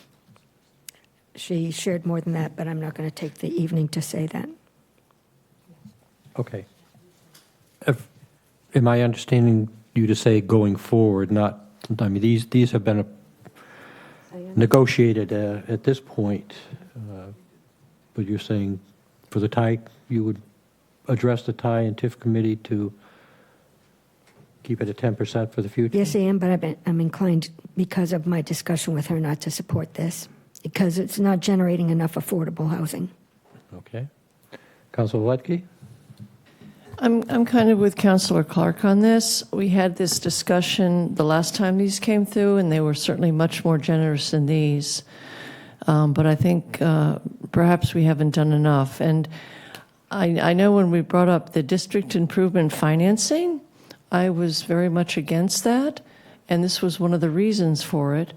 She shared more than that, but I'm not going to take the evening to say that. Okay. Am I understanding you to say going forward, not, I mean, these have been negotiated at this point, but you're saying for the tie, you would address the tie and TIF committee to keep it at 10% for the future? Yes, I am, but I'm inclined, because of my discussion with her, not to support this, because it's not generating enough affordable housing. Okay. Councilor Ledke? I'm kind of with Councilor Clark on this. We had this discussion the last time these came through, and they were certainly much more generous than these. But I think perhaps we haven't done enough. And I know when we brought up the district improvement financing, I was very much against that, and this was one of the reasons for it.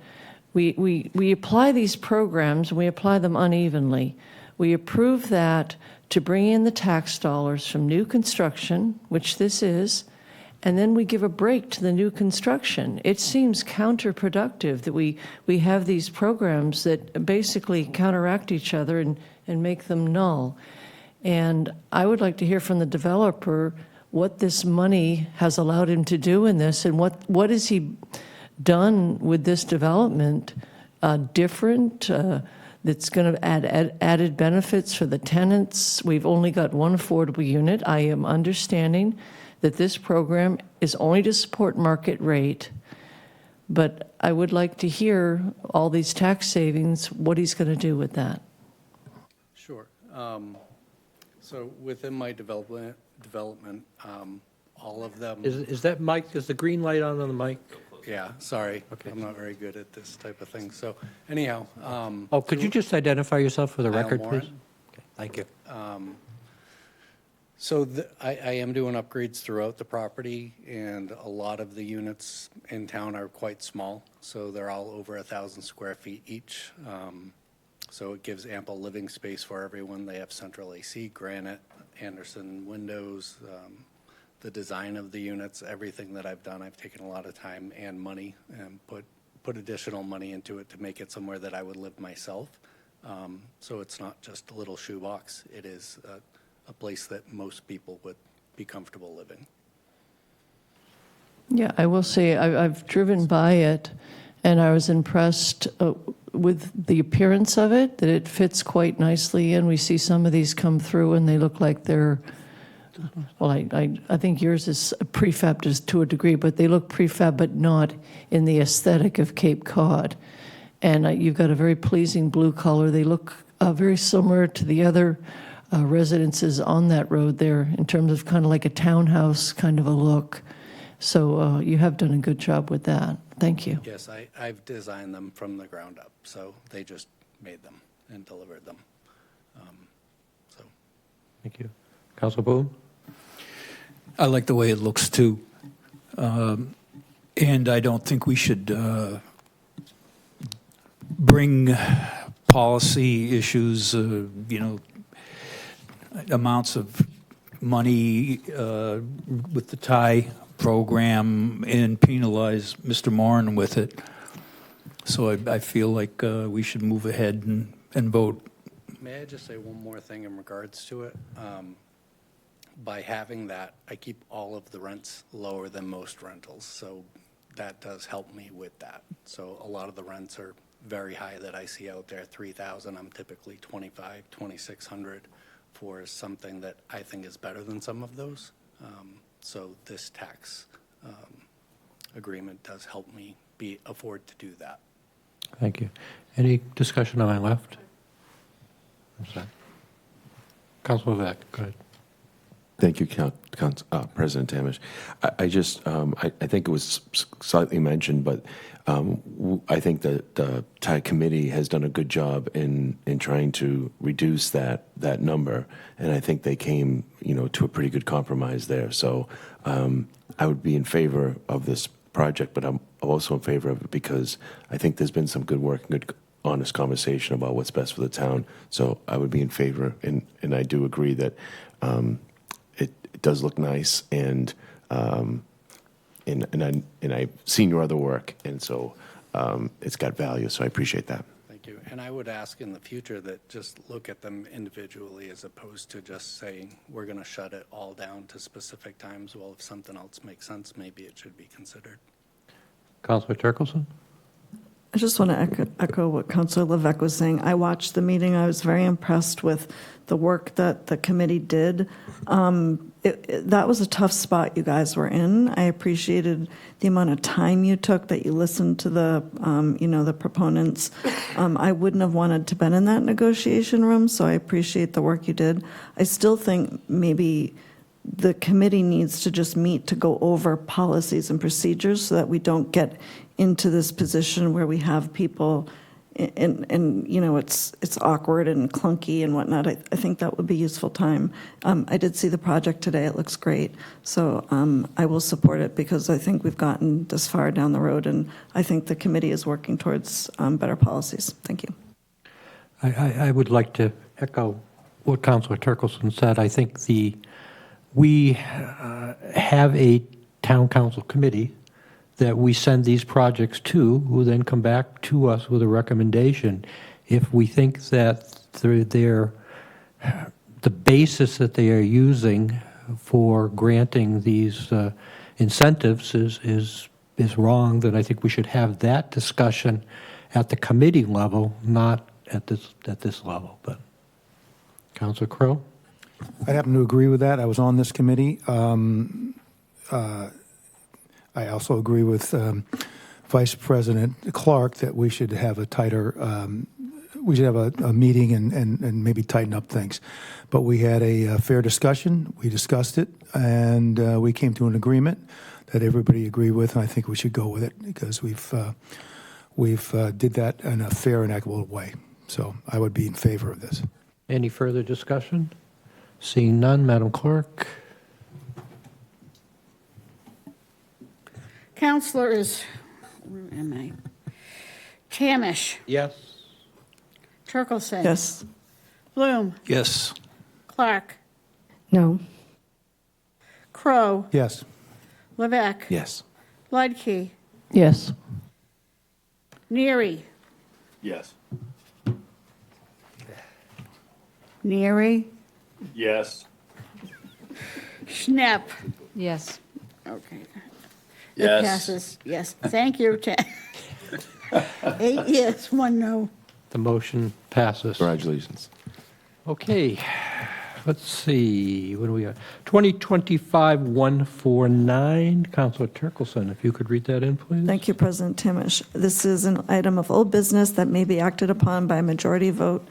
We apply these programs, and we apply them unevenly. We approve that to bring in the tax dollars from new construction, which this is, and then we give a break to the new construction. It seems counterproductive that we have these programs that basically counteract each other and make them null. And I would like to hear from the developer what this money has allowed him to do in this, and what has he done with this development different, that's going to add added benefits for the tenants. We've only got one affordable unit. I am understanding that this program is only to support market rate, but I would like to hear all these tax savings, what he's going to do with that. Sure. So within my development, all of them. Is that mic, is the green light on the mic? Yeah, sorry. Okay. I'm not very good at this type of thing. So anyhow. Could you just identify yourself for the Kyle record, Moran. please? Okay, thank you. So I am doing upgrades throughout the property, and a lot of the units in town are quite small. So they're all over 1,000 square feet each. So it gives ample living space for everyone. They have central AC, granite, Anderson windows, the design of the units, everything that I've done, I've taken a lot of time and money and put additional money into it to make it somewhere that I would live myself. So it's not just a little shoebox. It is a place that most people would be comfortable living. Yeah, I will say I've driven by it, and I was impressed with the appearance of it, that it fits quite nicely in. We see some of these come through, and they look like they're, well, I think yours is prefab to a degree, but they look prefab, but not in the aesthetic of Cape Cod. And you've got a very pleasing blue color. They look very similar to the other residences on that road there in terms of kind of like a townhouse kind of a look. So you have done a good job with that. Thank you. Yes, I've designed them from the ground up. So they just made them and delivered them. Thank you. Councilor Boone? I like the way it looks too. And I don't think we should bring policy issues, amounts of money with the tie program and penalize Mr. Moran with it. So I feel like we should move ahead and vote. May I just say one more thing in regards to it? By having that, I keep all of the rents lower than most rentals. So that does help me with that. So a lot of the rents are very high that I see out there, 3,000. I'm typically 25, 2,600 for something that I think is better than some of those. So this tax agreement does help me afford to do that. Thank you. Any discussion on my left? I'm sorry. Councilor Vec, go ahead. Thank you, President Tamish. I think it was slightly mentioned, but I think that the tie committee has done a good job in trying to reduce that number, and I think they came, to a pretty good compromise there. So I would be in favor of this project, but I'm also in favor of it because I think there's been some good work and good, honest conversation about what's best for the town. So I would be in favor, and I do agree that it does look nice, and and I've seen your other work, and so it's got value, so I appreciate that. Thank you. And I would ask in the future that just look at them individually as opposed to just saying, we're going to shut it all down to specific times. Well, if something else makes sense, maybe it should be considered. Councilor Turkelson? I just want to echo what Councilor Levesque was saying. I watched the meeting. I was very impressed with the work that the committee did. That was a tough spot you guys were in. I appreciated the amount of time you took, that you listened to the, the proponents. I wouldn't have wanted to been in that negotiation room, so I appreciate the work you did. I still think maybe the committee needs to just meet to go over policies and procedures so that we don't get into this position where we have people and it's awkward and clunky and whatnot. I think that would be useful time. I did see the project today. It looks great. So I will support it because I think we've gotten this far down the road, and I think the committee is working towards better policies. Thank you. I would like to echo what Councilor Turkelson said. I think we have a town council committee that we send these projects to, who then come back to us with a recommendation. If we think that the basis that they are using for granting these incentives is wrong, then I think we should have that discussion at the committee level, not at this level. But Councilor Crowe? I happen to agree with that. I was on this committee. I also agree with Vice President Clark that we should have a tighter, we should have a meeting and maybe tighten up things. But we had a fair discussion. We discussed it, and we came to an agreement that everybody agreed with, and I think we should go with it because we've did that in a fair and equitable way. So I would be in favor of this. Any further discussion? Seeing none, Madam Clerk. Councilors, where am I? Tamish. Yes. Turkelson. Yes. Bloom. Yes. Clark. No. Crow. Yes. Levesque. Yes. Ludke. Yes. Neary. Yes. Neary. Yes. Schnepp. Yes. Okay. It Yes. passes. Yes. Thank you. 8 yes, 1 no. The motion passes. Congratulations. Okay, let's see, what do we got? 2025-149, Councilor Turkelson, if you could read that in, please. Thank you, President Timish. This is an item of old business that may be acted upon by a majority vote.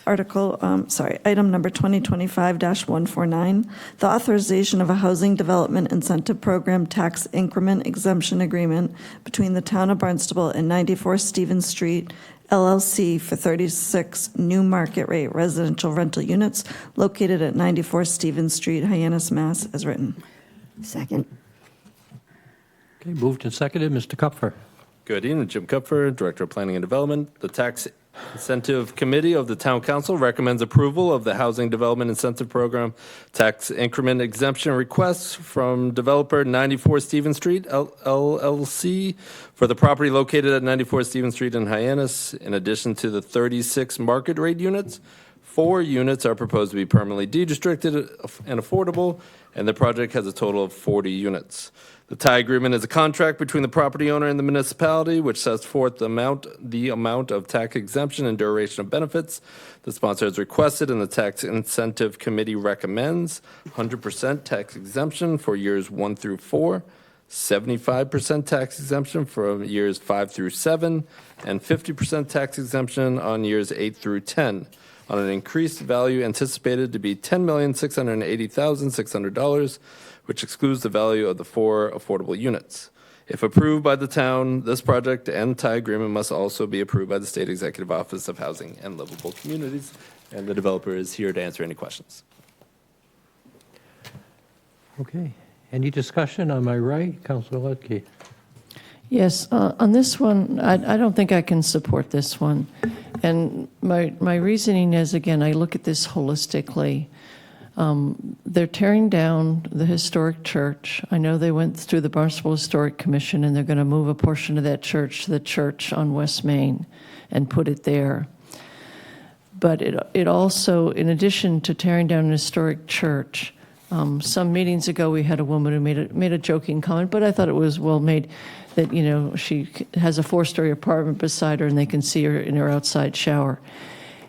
Item number 2025-149, the authorization of a housing development incentive program tax increment exemption agreement between the Town of Barnstable and 94 Stevens Street, LLC for 36 new market rate residential rental units located at 94 Stevens Street, Hyannis, Mass, as written. Second. Okay, moved and seconded, Mr. Kupfer. Good evening, Jim Kupfer, Director of Planning and Development. The Tax Incentive Committee of the Town Council recommends approval of the Housing Development Incentive Program tax increment exemption requests from developer 94 Stevens Street, LLC, for the property located at 94 Stevens Street in Hyannis. In addition to the 36 market rate units, 4 units are proposed to be permanently deed-restricted and affordable, and the project has a total of 40 units. The tie agreement is a contract between the property owner and the municipality, which sets forth the amount of tax exemption and duration of benefits the sponsor has requested, and the Tax Incentive Committee recommends 100% tax exemption for years 1 through 4, 75% tax exemption for years 5 through 7, and 50% tax exemption on years 8 through 10, on an increased value anticipated to be $10,680,600, which excludes the value of the 4 affordable units. If approved by the town, this project and tie agreement must also be approved by the State Executive Office of Housing and Livable Communities, and the developer is here to answer any questions. Okay, any discussion on my right? Councilor Ludke. Yes, on this one, I don't think I can support this one. And my reasoning is, again, I look at this holistically. They're tearing down the historic church. I know they went through the Barnstable Historic Commission, and they're going to move a portion of that church to the church on West Main and put it there. But it also, in addition to tearing down an historic church, some meetings ago we had a woman who made a joking comment, but I thought it was well made, that, you know, she has a 4-story apartment beside her and they can see her in her outside shower.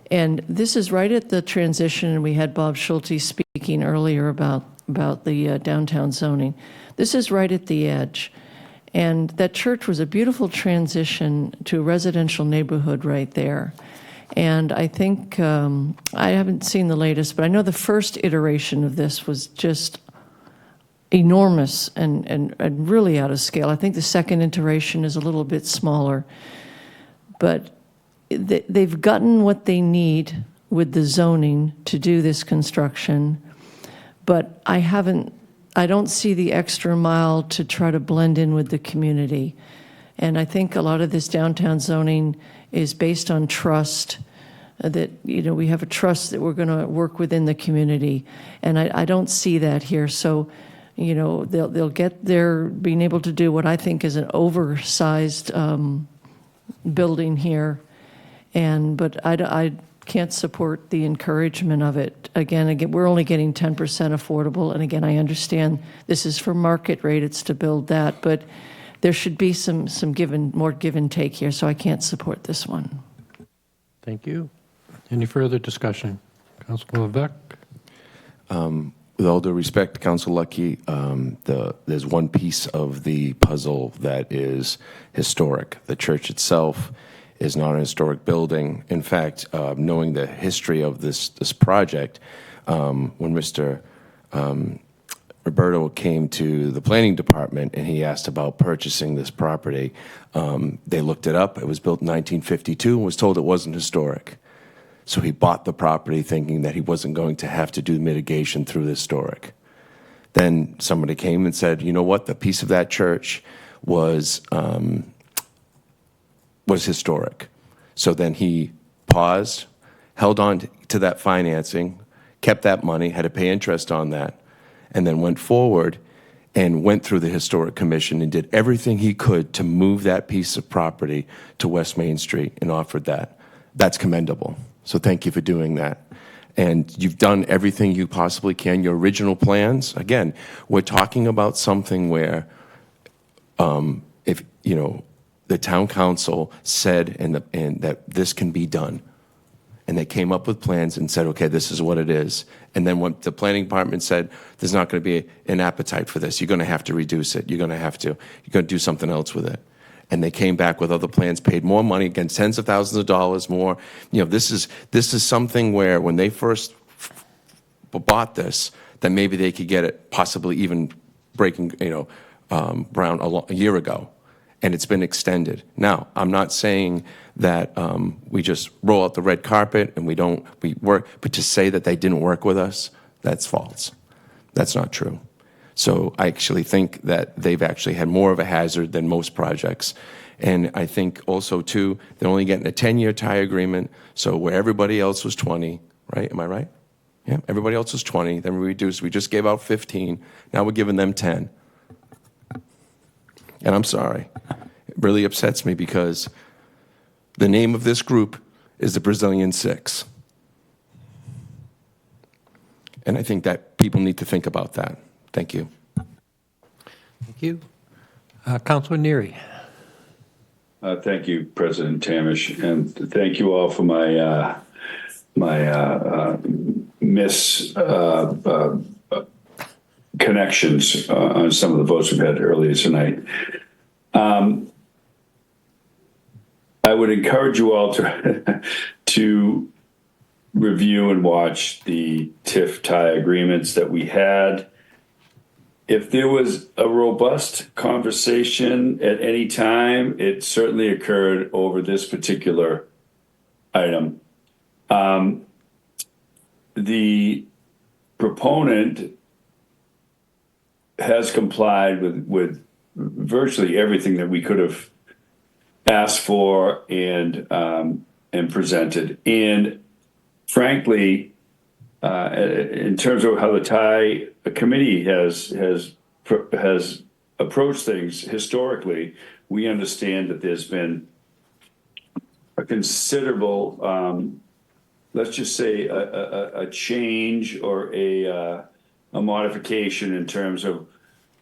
And this is right at the transition, and we had Bob Schulte speaking earlier about the downtown zoning. This is right at the edge. And that church was a beautiful transition to a residential neighborhood right there. And I think, I haven't seen the latest, but I know the first iteration of this was just enormous and really out of scale. I think the second iteration is a little bit smaller. But they've gotten what they need with the zoning to do this construction, but I don't see the extra mile to try to blend in with the community. And I think a lot of this downtown zoning is based on trust, that, you know, we have a trust that we're going to work within the community. And I don't see that here. So, you know, they'll get there being able to do what I think is an oversized building here. But I can't support the encouragement of it. Again, we're only getting 10% affordable. And again, I understand this is for market rate, it's to build that, but there should be some more give and take here, so I can't support this one. Thank you. Any further discussion? Councilor Levesque? With all due respect, Council Lucky, there's one piece of the puzzle that is historic. The church itself is not a historic building. In fact, knowing the history of this project, when Mr. Roberto came to the planning department and he asked about purchasing this property, they looked it up. It was built in 1952 and was told it wasn't historic. So he bought the property thinking that he wasn't going to have to do mitigation through the historic. Then somebody came and said, you know what, the piece of that church was historic. So then he paused, held on to that financing, kept that money, had to pay interest on that, and then went forward and went through the Historic Commission and did everything he could to move that piece of property to West Main Street and offered that. That's commendable. So thank you for doing that. And you've done everything you possibly can. Your original plans, again, we're talking about something where if, you know, the town council said and that this can be done. And they came up with plans and said, okay, this is what it is. And then when the planning department said, there's not going to be an appetite for this, you're going to have to reduce it. You're going to do something else with it. And they came back with other plans, paid more money, again, tens of thousands of dollars more. You know, this is something where when they first bought this, that maybe they could get it possibly even breaking, you know, ground a year ago. And it's been extended. Now, I'm not saying that we just roll out the red carpet and we work, but to say that they didn't work with us, that's false. That's not true. So I actually think that they've actually had more of a hazard than most projects. And I think also, too, they're only getting a 10-year tie agreement, so where everybody else was 20, right? Am I right? Yeah, everybody else was 20, then we reduced. We just gave out 15. Now we're giving them 10. And I'm sorry. It really upsets me because the name of this group is the Brazilian Six. And I think that people need to think about that. Thank you. Thank you. Councilor Neary. Thank you, President Tamish, and thank you all for my connections on some of the votes we've had earlier tonight. I would encourage you all to review and watch the TIF tie agreements that we had. If there was a robust conversation at any time, it certainly occurred over this particular item. The proponent has complied with virtually everything that we could have asked for and presented. And frankly, in terms of how the Thai committee has approached things historically, we understand that there's been a considerable, let's just say, a change or a modification in terms of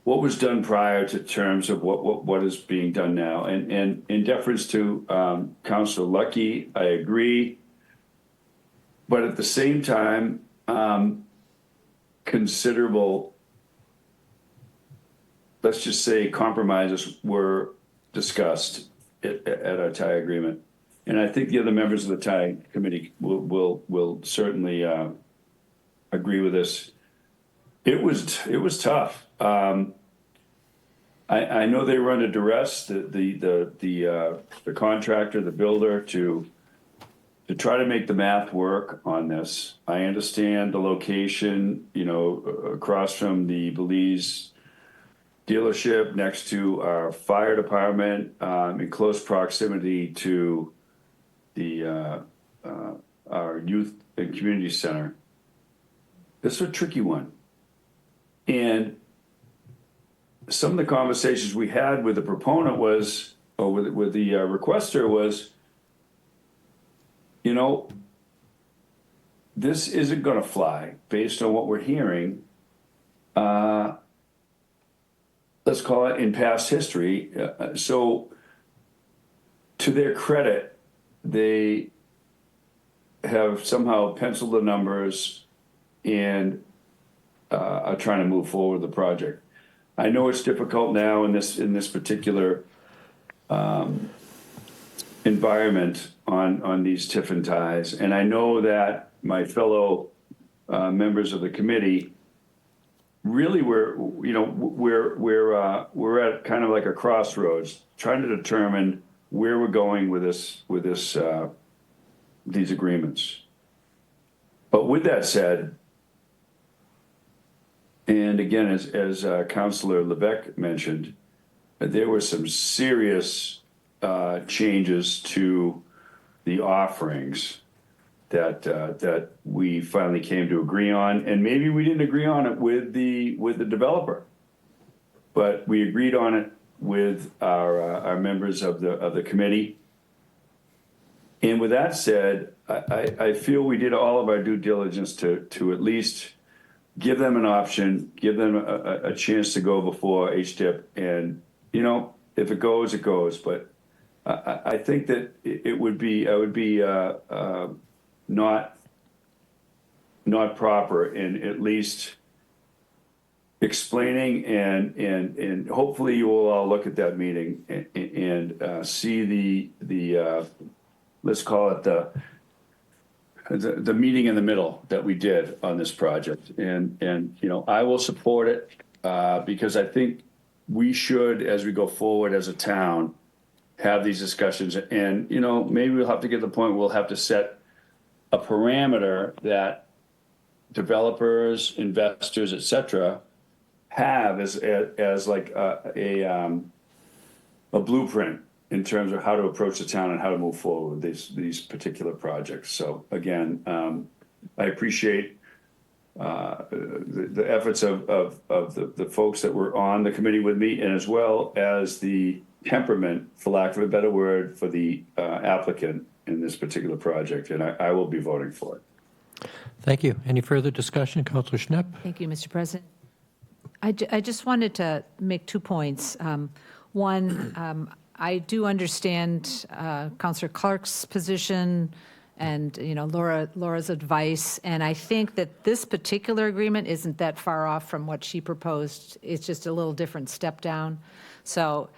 what was done prior to terms of what is being done now. And in deference to Councilor Lucky, I agree. But at the same time, considerable, let's just say, compromises were discussed at our Thai agreement. And I think the other members of the Thai committee will certainly agree with this. It was tough. I know they were under duress, the contractor, the builder, to try to make the math work on this. I understand the location, across from the Belize dealership, next to our fire department, in close proximity to our youth and community center. This is a tricky one. And some of the conversations we had with the proponent was, or with the requester was, this isn't going to fly based on what we're hearing. Let's call it in past history. So to their credit, they have somehow penciled the numbers and are trying to move forward with the project. I know it's difficult now in this particular environment on these TIF and ties, and I know that my fellow members of the committee really we're at kind of like a crossroads, trying to determine where we're going with these agreements. But with that said, and again, as Councilor Lebec mentioned, there were some serious changes to the offerings that we finally came to agree on, and maybe we didn't agree on it with the developer, but we agreed on it with our members of the committee. And with that said, I feel we did all of our due diligence to at least give them an option, give them a chance to go before HDIP, and if it goes, it goes. But I think that I would be not proper in at least explaining and hopefully you will all look at that meeting and see the let's call it the meeting in the middle that we did on this project. And I will support it because I think we should, as we go forward as a town, have these discussions. And maybe we'll have to get to the point where we'll have to set a parameter that developers, investors, et cetera, have as like a blueprint in terms of how to approach the town and how to move forward with these particular projects. So again, I appreciate the efforts of the folks that were on the committee with me, and as well as the temperament, for lack of a better word, for the applicant in this particular project, and I will be voting for it. Thank you. Any further discussion, Councilor Schnapp? Thank you, Mr. President. I just wanted to make 2 points. One, I do understand Councilor Clark's position and Laura's advice, and I think that this particular agreement isn't that far off from what she proposed. It's just a little different step down. So,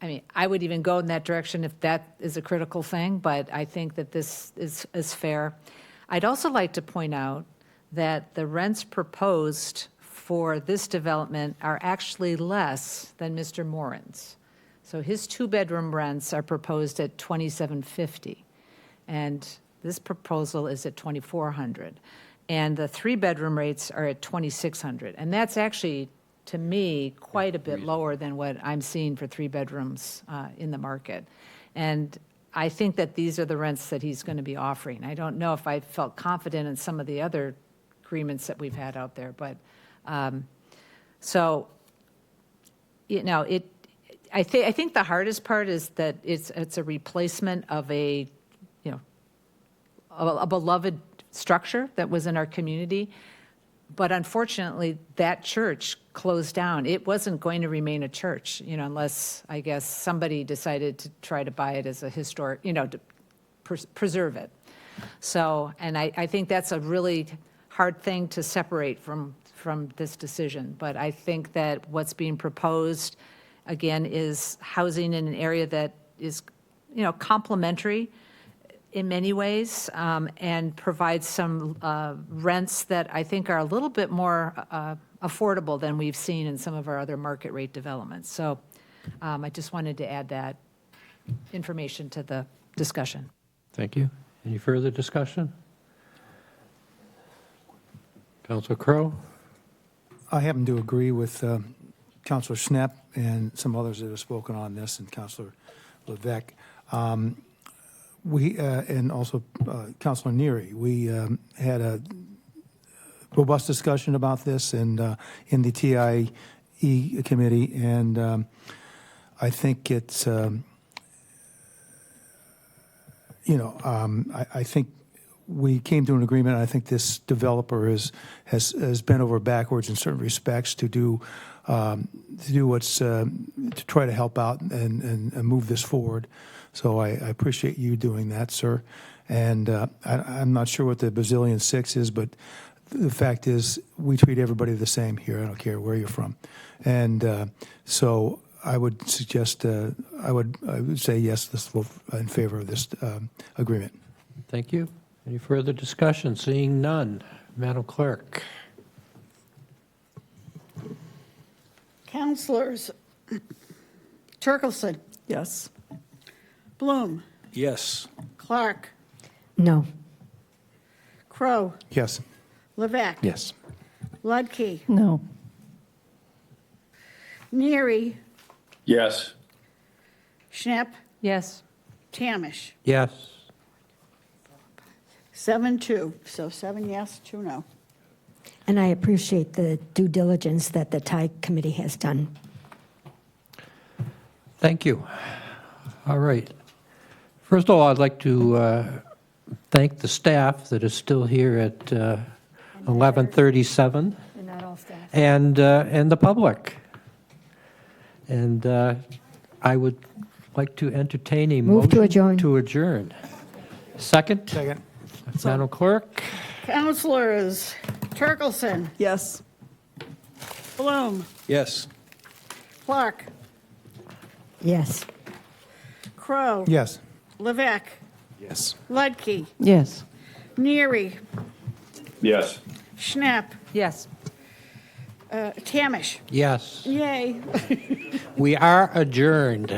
I mean, I would even go in that direction if that is a critical thing, but I think that this is fair. I'd also like to point out that the rents proposed for this development are actually less than Mr. Morin's. So his 2-bedroom rents are proposed at $2,750, and this proposal is at $2,400, and the 3-bedroom rates are at $2,600, and that's actually, to me, quite a bit lower than what I'm seeing for 3 bedrooms in the market. And I think that these are the rents that he's going to be offering. I don't know if I felt confident in some of the other agreements that we've had out there, but, so, you know, I think the hardest part is that it's a replacement of a beloved structure that was in our community. But unfortunately, that church closed down. It wasn't going to remain a church, unless, I guess, somebody decided to try to buy it as a historic, to preserve it. So, and I think that's a really hard thing to separate from this decision. But I think that what's being proposed, again, is housing in an area that is, complementary in many ways, and provides some rents that I think are a little bit more affordable than we've seen in some of our other market rate developments. So I just wanted to add that information to the discussion. Thank you. Any further discussion? Councilor Crowe? I happen to agree with Councilor Schnepp and some others that have spoken on this, and Councilor Levesque. And also Councilor Neary, we had a robust discussion about this and in the TIE committee, and I think it's, I think we came to an agreement. I think this developer has bent over backwards in certain respects to do what's to try to help out and move this forward. So I appreciate you doing that, sir. And I'm not sure what the bazillion six is, but the fact is we treat everybody the same here. I don't care where you're from. And so I would suggest, I would say yes, let's vote in favor of this agreement. Thank you. Any further discussion? Seeing none. Madam Clerk. Councilors Turkelson, Yes. Bloom, Yes. Clark, No. Crow, Yes. Levesque. Yes. Ludke, No. Neary, Yes. Schnepp, Yes. Tamish. Yes. 7-2, so 7 yes, 2 no. And I appreciate the due diligence that the TIE committee has done. Thank you. All right. First of all, I'd like to thank the staff that is still here at 11:37. And not all staff. And the public. And I would like to entertain a Move to motion adjourn. to adjourn. Second? Second. Madam Clerk? Councilors Turkelson, Yes. Bloom, Yes. Clark, Yes. Crow, Yes. Levesque, Yes. Ludke, Yes. Neary, Yes. Schnepp, Yes. Tamish. Yes. Yay. We are adjourned.